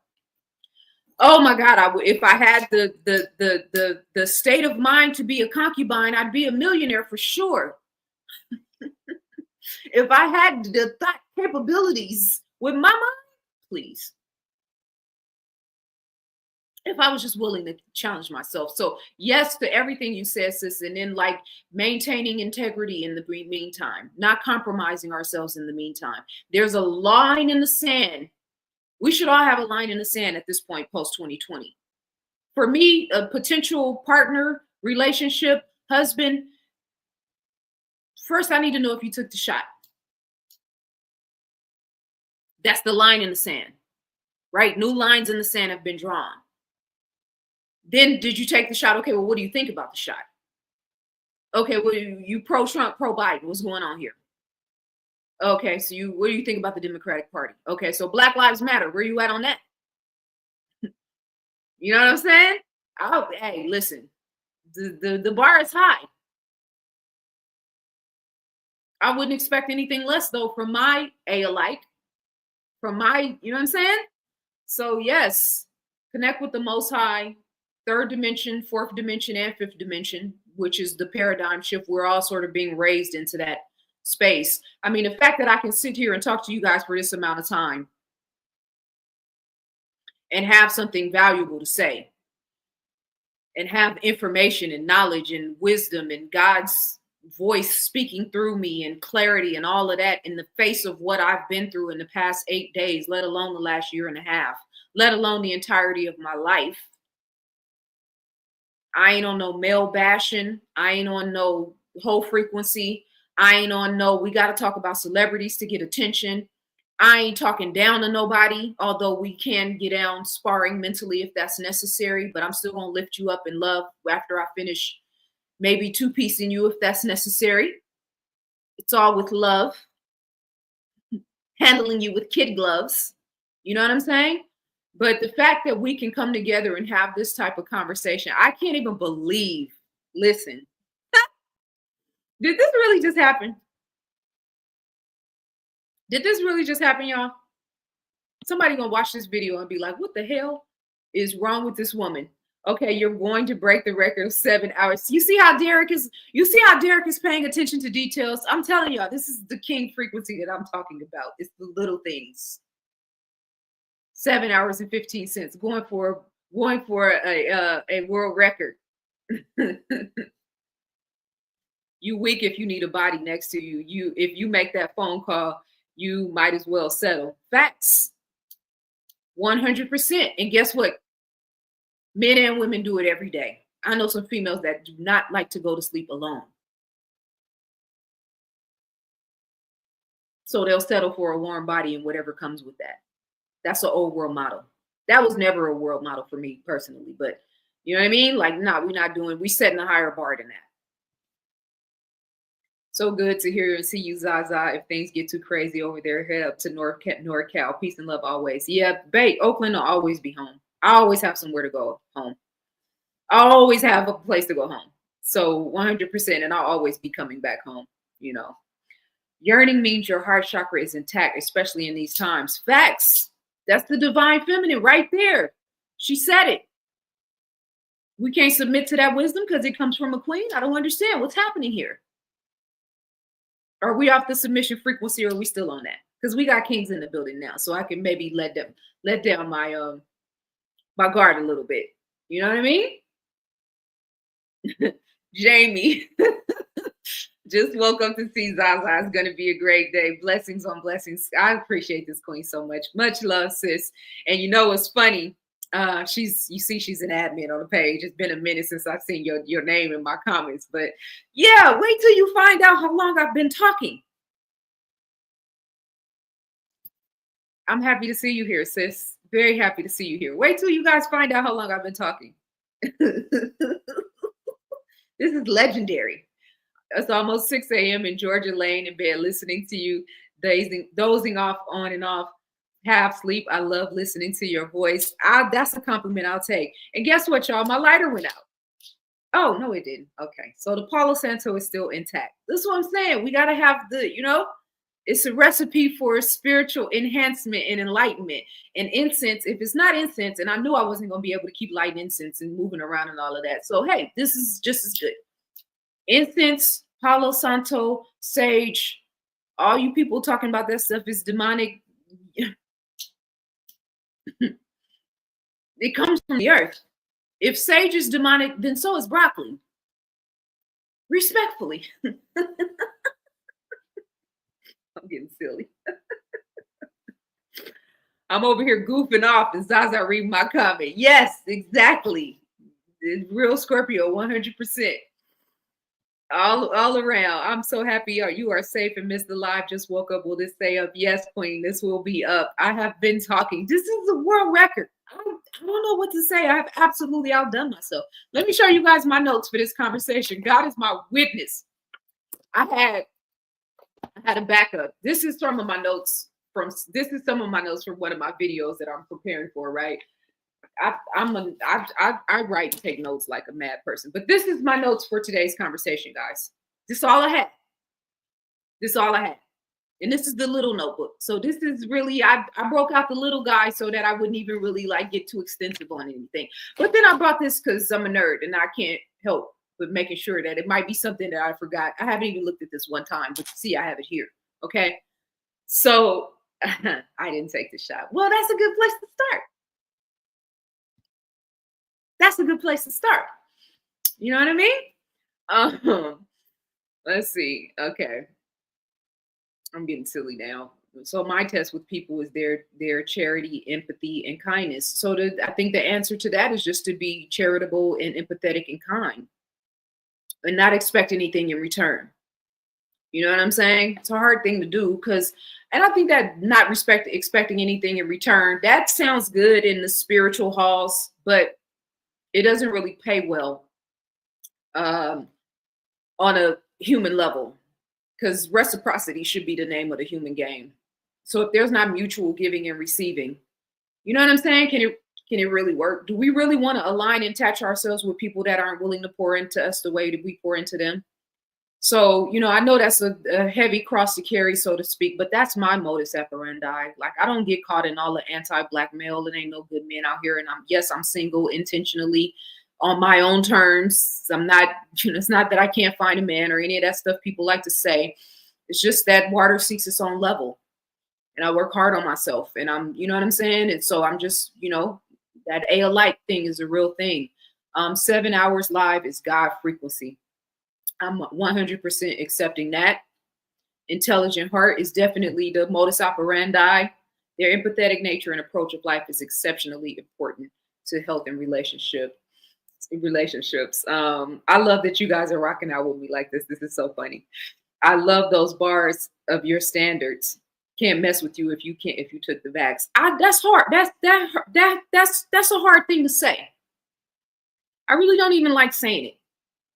Oh my God! If I had the state of mind to be a concubine, I'd be a millionaire for sure. If I had the thought capabilities with my mind, please. If I was just willing to challenge myself. So yes to everything you said, sis, and then like maintaining integrity in the meantime, not compromising ourselves in the meantime. There's a line in the sand. We should all have a line in the sand at this point, post 2020. For me, a potential partner, relationship, husband, first I need to know if you took the shot. That's the line in the sand, right? New lines in the sand have been drawn. Then did you take the shot? Okay, well, what do you think about the shot? Okay, well, you pro-Trump, pro-Biden. What's going on here? Okay, so what do you think about the Democratic Party? Okay, so Black Lives Matter. Where you at on that? You know what I'm saying? Hey, listen, the bar is high. I wouldn't expect anything less though from my alike, from my, you know what I'm saying? So yes, connect with the Most High. Third dimension, fourth dimension, and fifth dimension, which is the paradigm shift. We're all sort of being raised into that space. I mean, the fact that I can sit here and talk to you guys for this amount of time and have something valuable to say and have information and knowledge and wisdom and God's voice speaking through me and clarity and all of that in the face of what I've been through in the past 8 days, let alone the last year and a half, let alone the entirety of my life. I ain't on no male bashing. I ain't on no whole frequency. I ain't on no, we got to talk about celebrities to get attention. I ain't talking down to nobody, although we can get down sparring mentally if that's necessary, but I'm still going to lift you up in love after I finish maybe two-piecing you if that's necessary. It's all with love, handling you with kid gloves. You know what I'm saying? But the fact that we can come together and have this type of conversation, I can't even believe, listen, did this really just happen? Did this really just happen, y'all? Somebody gonna watch this video and be like, what the hell is wrong with this woman? Okay, you're going to break the record of 7 hours. You see how Derek is paying attention to details? I'm telling y'all, this is the king frequency that I'm talking about. It's the little things. 7 hours and 15 cents, going for a world record. You weak if you need a body next to you. If you make that phone call, you might as well settle. Facts. 100%. And guess what? Men and women do it every day. I know some females that do not like to go to sleep alone. So they'll settle for a warm body and whatever comes with that. That's an old world model. That was never a world model for me personally, but you know what I mean? Like, we're not doing, we setting a higher bar than that. So good to hear and see you, Zaza. If things get too crazy over there, head up to NorCal. Peace and love always. Yeah, babe, Oakland will always be home. I always have somewhere to go home. I always have a place to go home. So 100%, and I'll always be coming back home, you know. Yearning means your heart chakra is intact, especially in these times. Facts. That's the divine feminine right there. She said it. We can't submit to that wisdom because it comes from a queen. I don't understand what's happening here. Are we off the submission frequency, or are we still on that? Because we got kings in the building now, so I can maybe let down my my guard a little bit. You know what I mean? Jamie just woke up to see Zaza. It's gonna be a great day. Blessings on blessings. I appreciate this queen so much. Much love, sis. And you know what's funny? She's an admin on the page. It's been a minute since I've seen your name in my comments, but yeah, wait till you find out how long I've been talking. I'm happy to see you here, sis. Very happy to see you here. Wait till you guys find out how long I've been talking. This is legendary. It's almost 6 a.m. in Georgia Lane in bed, listening to you, dozing off on and off. Half sleep. I love listening to your voice. That's a compliment I'll take. And guess what, y'all? My lighter went out. Oh, no, it didn't. Okay. So the Palo Santo is still intact. This is what I'm saying. We got to have it's a recipe for spiritual enhancement and enlightenment. And incense, if it's not incense, and I knew I wasn't going to be able to keep lighting incense and moving around and all of that. So, hey, this is just as good. Incense, Palo Santo, sage, all you people talking about that stuff is demonic. It comes from the earth. If sage is demonic, then so is broccoli. Respectfully. I'm getting silly. I'm over here goofing off and Zaza reading my comment. Yes, exactly. Real Scorpio, 100%. All around. I'm so happy you are safe and missed the live. Just woke up. Will this stay up? Yes, queen. This will be up. I have been talking. This is a world record. I don't know what to say. I have absolutely outdone myself. Let me show you guys my notes for this conversation. God is my witness. I had a backup. This is some of my notes from one of my videos that I'm preparing for, right? I write and take notes like a mad person, but this is my notes for today's conversation, guys. This is all I had. And this is the little notebook. So this is really, I broke out the little guy so that I wouldn't even really get too extensive on anything. But then I brought this because I'm a nerd and I can't help but making sure that it might be something that I forgot. I haven't even looked at this one time, but see, I have it here. Okay. So I didn't take the shot. Well, that's a good place to start. You know what I mean? Let's see. Okay. I'm getting silly now. So my test with people is their charity, empathy, and kindness. So I think the answer to that is just to be charitable and empathetic and kind and not expect anything in return. You know what I'm saying? It's a hard thing to do and I think that not expecting anything in return, that sounds good in the spiritual halls, but it doesn't really pay well on a human level, because reciprocity should be the name of the human game. So if there's not mutual giving and receiving, you know what I'm saying? Can it really work? Do we really want to align and attach ourselves with people that aren't willing to pour into us the way that we pour into them? So, I know that's a heavy cross to carry, so to speak, but that's my modus operandi. Like, I don't get caught in all the anti-Black male. It ain't no good men out here. And I'm single intentionally on my own terms. I'm not, it's not that I can't find a man or any of that stuff people like to say. It's just that water seeks its own level. And I work hard on myself and you know what I'm saying? And so I'm just, that alike thing is a real thing. 7 hours live is God frequency. I'm 100% accepting that. Intelligent heart is definitely the modus operandi. Their empathetic nature and approach of life is exceptionally important to health and relationships. I love that you guys are rocking out with me like this. This is so funny. I love those bars of your standards. Can't mess with you if you took the vax. That's hard. That's a hard thing to say. I really don't even like saying it.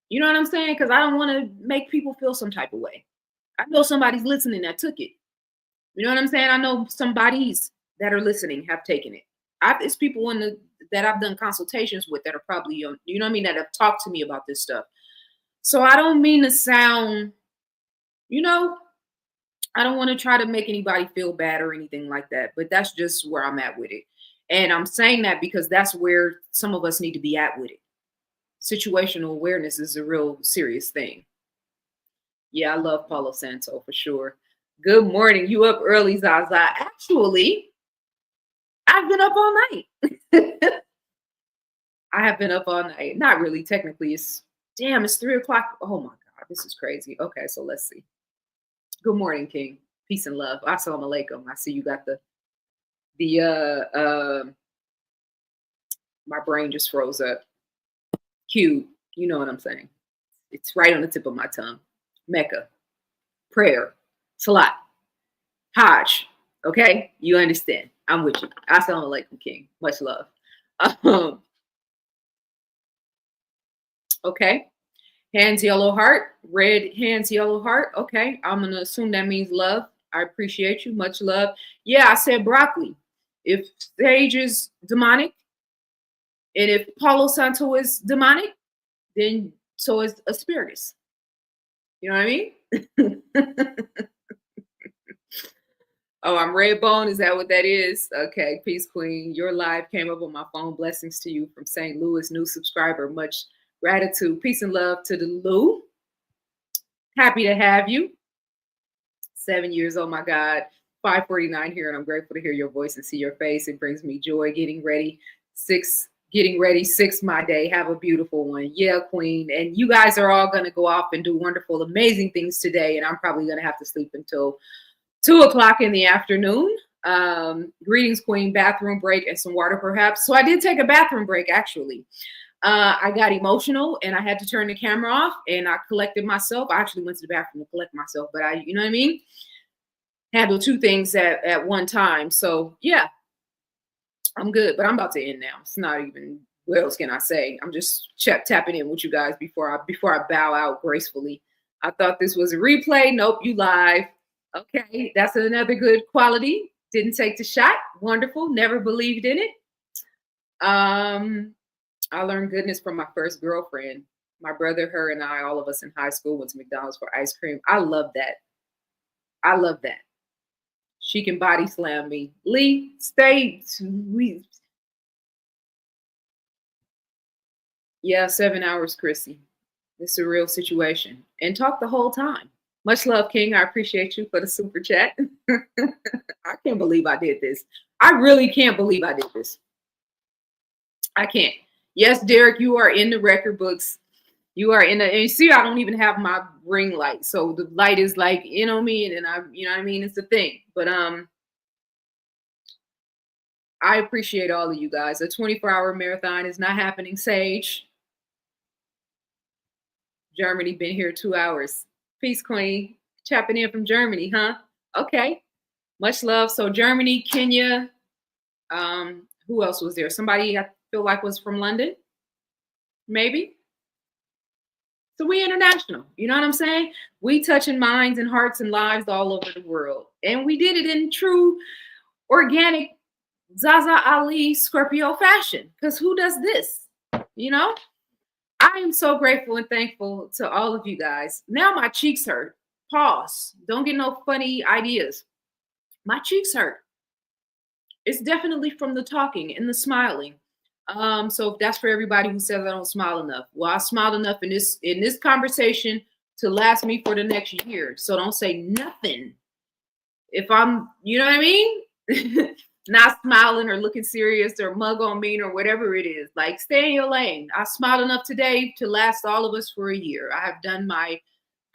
You know what I'm saying? Because I don't want to make people feel some type of way. I know somebody's listening that took it. You know what I'm saying? I know some bodies that are listening have taken it. It's people that I've done consultations with that are probably, you know what I mean, that have talked to me about this stuff. So I don't mean to sound, you know, I don't want to try to make anybody feel bad or anything like that, but that's just where I'm at with it. And I'm saying that because that's where some of us need to be at with it. Situational awareness is a real serious thing. Yeah, I love Paulo Santo for sure. Good morning. You up early, ZaZa? Actually, I've been up all night. I have been up all night. Not really. Technically, it's 3:00. Oh my God, this is crazy. Okay, so let's see. Good morning, King. Peace and love. Assalamu alaikum. I see you got the my brain just froze up. Q. You know what I'm saying? It's right on the tip of my tongue. Mecca, prayer, salat, Hajj. Okay, you understand? I'm with you. Assalamu alaikum, King. Much love. Okay. Hands yellow heart, red hands yellow heart. Okay, I'm gonna assume that means love. I appreciate you. Much love. Yeah, I said broccoli. If Sage is demonic, and if Paulo Santo is demonic, then so is asparagus. You know what I mean? Oh, I'm red bone. Is that what that is? Okay, peace, queen. Your live came up on my phone. Blessings to you from St. Louis, new subscriber. Much gratitude. Peace and love to the Lou. Happy to have you. 7 years, oh my God. 5:49 here, and I'm grateful to hear your voice and see your face. It brings me joy. Getting ready, 6 my day. Have a beautiful one. Yeah, queen. And you guys are all going to go off and do wonderful, amazing things today, and I'm probably going to have to sleep until 2:00 in the afternoon. Greetings, queen. Bathroom break and some water, perhaps. So I did take a bathroom break, actually. I got emotional and I had to turn the camera off and I collected myself. I actually went to the bathroom to collect myself, but you know what I mean? Handle two things at one time. So yeah, I'm good, but I'm about to end now. It's not even, what else can I say? I'm just tapping in with you guys before I bow out gracefully. I thought this was a replay. Nope, you live. Okay, that's another good quality. Didn't take the shot. Wonderful. Never believed in it. I learned goodness from my first girlfriend. My brother, her, and I, all of us in high school went to McDonald's for ice cream. I love that. I love that. She can body slam me. Lee, stay. Yeah, 7 hours, Chrissy. It's a real situation. And talk the whole time. Much love, King. I appreciate you for the super chat. I can't believe I did this. I really can't believe I did this. I can't. Yes, Derek, you are in the record books. You are in the, and you see, I don't even have my ring light. So the light is like, you know me, and I, you know what I mean? It's a thing. But I appreciate all of you guys. A 24-hour marathon is not happening, Sage. Germany been here 2 hours. Peace, Queen. Chapping in from Germany, huh? Okay. Much love. So Germany, Kenya. Who else was there? Somebody I feel like was from London. Maybe. So we international. You know what I'm saying? We touching minds and hearts and lives all over the world. And we did it in true organic ZaZa Ali Scorpio fashion. Because who does this? You know? I am so grateful and thankful to all of you guys. Now my cheeks hurt. Pause. Don't get no funny ideas. My cheeks hurt. It's definitely from the talking and the smiling. So if that's for everybody who says I don't smile enough. Well, I smiled enough in this conversation to last me for the next year. So don't say nothing. If I'm, you know what I mean? Not smiling or looking serious or mug on me or whatever it is. Like, stay in your lane. I smiled enough today to last all of us for a year. I have done my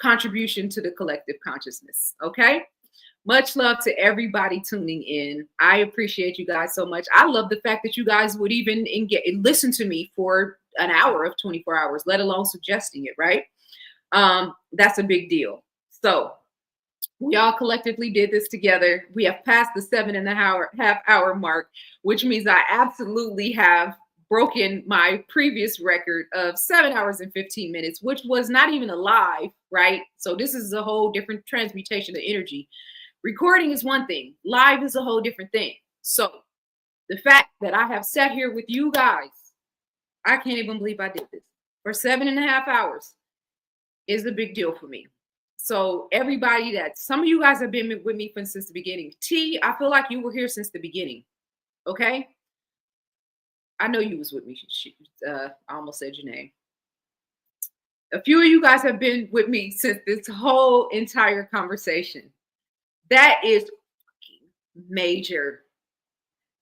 contribution to the collective consciousness. Okay? Much love to everybody tuning in. I appreciate you guys so much. I love the fact that you guys would even listen to me for an hour of 24 hours, let alone suggesting it, right? That's a big deal. So we all collectively did this together. We have passed the 7.5 hour mark, which means I absolutely have broken my previous record of 7 hours and 15 minutes, which was not even a live, right? So this is a whole different transmutation of energy. Recording is one thing, live is a whole different thing. So the fact that I have sat here with you guys, I can't even believe I did this for 7.5 hours is a big deal for me. So everybody that, some of you guys have been with me since the beginning. T, I feel like you were here since the beginning. Okay. I know you was with me. I almost said your name. A few of you guys have been with me since this whole entire conversation. That is major.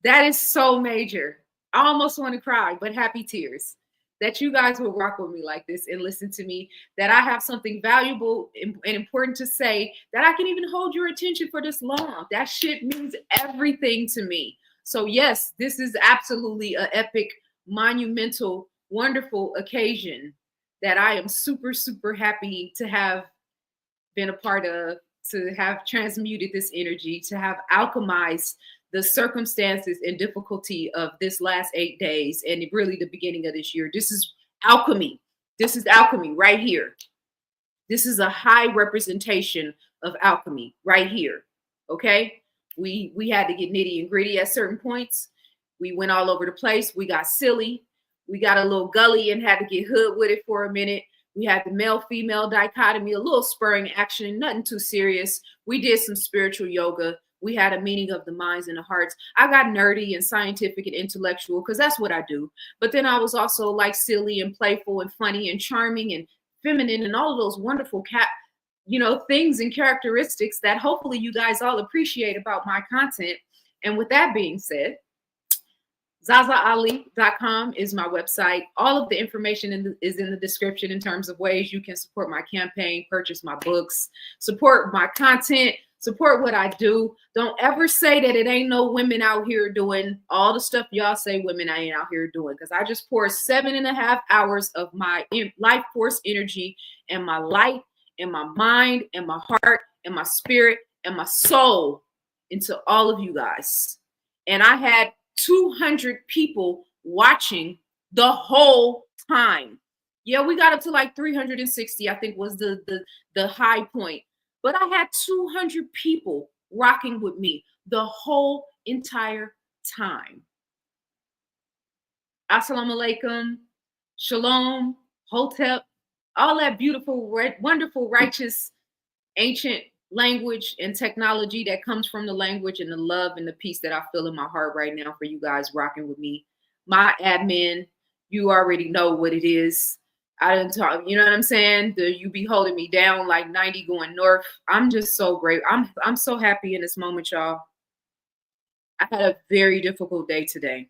That is so major. I almost want to cry, but happy tears that you guys will rock with me like this and listen to me, that I have something valuable and important to say, that I can even hold your attention for this long. That shit means everything to me. So yes, this is absolutely an epic, monumental, wonderful occasion that I am super, super happy to have been a part of, to have transmuted this energy, to have alchemized the circumstances and difficulty of this last 8 days and really the beginning of this year. This is alchemy. This is alchemy right here. This is a high representation of alchemy right here. Okay. We had to get nitty and gritty at certain points. We went all over the place. We got silly. We got a little gully and had to get hood with it for a minute. We had the male-female dichotomy, a little spurring action, nothing too serious. We did some spiritual yoga. We had a meeting of the minds and the hearts. I got nerdy and scientific and intellectual because that's what I do. But then I was also like silly and playful and funny and charming and feminine and all of those wonderful things and characteristics that hopefully you guys all appreciate about my content. And with that being said, ZaZaAli.com is my website. All of the information is in the description in terms of ways you can support my campaign, purchase my books, support my content, support what I do. Don't ever say that it ain't no women out here doing all the stuff y'all say women ain't out here doing, because I just poured 7.5 hours of my life force energy and my light and my mind and my heart and my spirit and my soul into all of you guys. And I had 200 people watching the whole time. Yeah, we got up to like 360, I think was the high point. But I had 200 people rocking with me the whole entire time. Assalamu alaikum, shalom, hotep, all that beautiful, wonderful, righteous, ancient language and technology that comes from the language and the love and the peace that I feel in my heart right now for you guys rocking with me. My admin, you already know what it is. I didn't talk, you know what I'm saying? You be holding me down like 90 going north. I'm just so great. I'm so happy in this moment, y'all. I had a very difficult day today.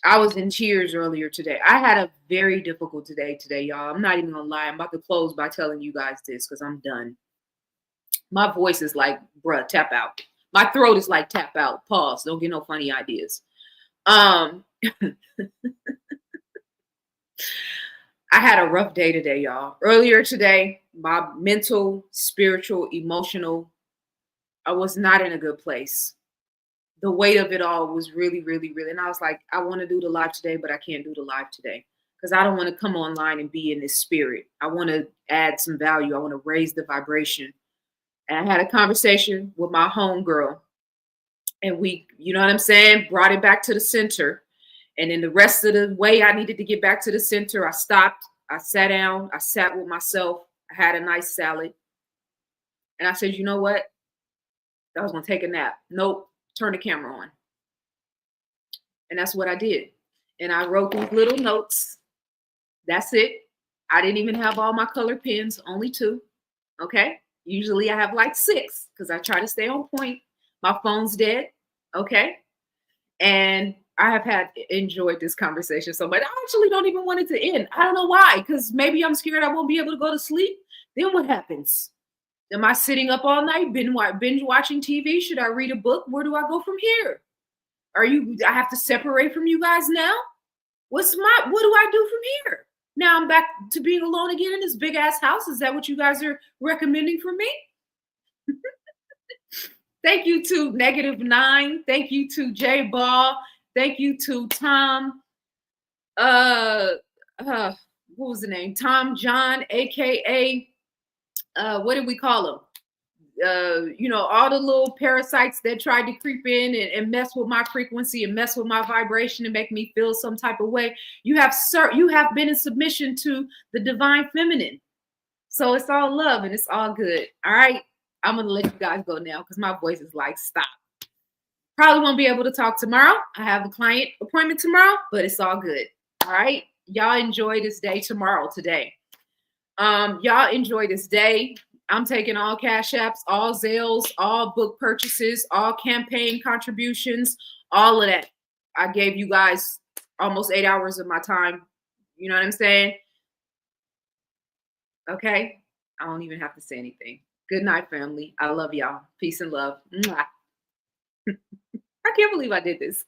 I was in tears earlier today. I had a very difficult day today, y'all. I'm not even gonna lie. I'm about to close by telling you guys this because I'm done. My voice is like, bruh, tap out. My throat is like, tap out. Pause. Don't get no funny ideas. I had a rough day today, y'all. Earlier today, my mental, spiritual, emotional, I was not in a good place. The weight of it all was really, really, really. And I was like, I want to do the live today, but I can't do the live today because I don't want to come online and be in this spirit. I want to add some value. I want to raise the vibration. And I had a conversation with my homegirl, and we, you know what I'm saying, brought it back to the center. And then the rest of the way I needed to get back to the center, I stopped, I sat down, I sat with myself, I had a nice salad. And I said, you know what? I was going to take a nap. Nope, turn the camera on. And that's what I did. And I wrote these little notes. That's it. I didn't even have all my color pens, only 2. Okay. Usually I have like 6 because I try to stay on point. My phone's dead. Okay. And I have enjoyed this conversation so much. I actually don't even want it to end. I don't know why, because maybe I'm scared I won't be able to go to sleep. Then what happens? Am I sitting up all night, binge watching TV? Should I read a book? Where do I go from here? I have to separate from you guys now? What do I do from here? Now I'm back to being alone again in this big ass house. Is that what you guys are recommending for me? Thank you to -9. Thank you to J Ball. Thank you to Tom. What was the name? Tom John, aka what did we call him? All the little parasites that tried to creep in and mess with my frequency and mess with my vibration and make me feel some type of way. You have been in submission to the divine feminine. So it's all love and it's all good. All right. I'm going to let you guys go now because my voice is like, stop. Probably won't be able to talk tomorrow. I have a client appointment tomorrow, but it's all good. All right. Y'all enjoy this day today. Y'all enjoy this day. I'm taking all Cash Apps, all Zales, all book purchases, all campaign contributions, all of that. I gave you guys almost 8 hours of my time. You know what I'm saying? Okay. I don't even have to say anything. Good night, family. I love y'all. Peace and love. Mwah. I can't believe I did this.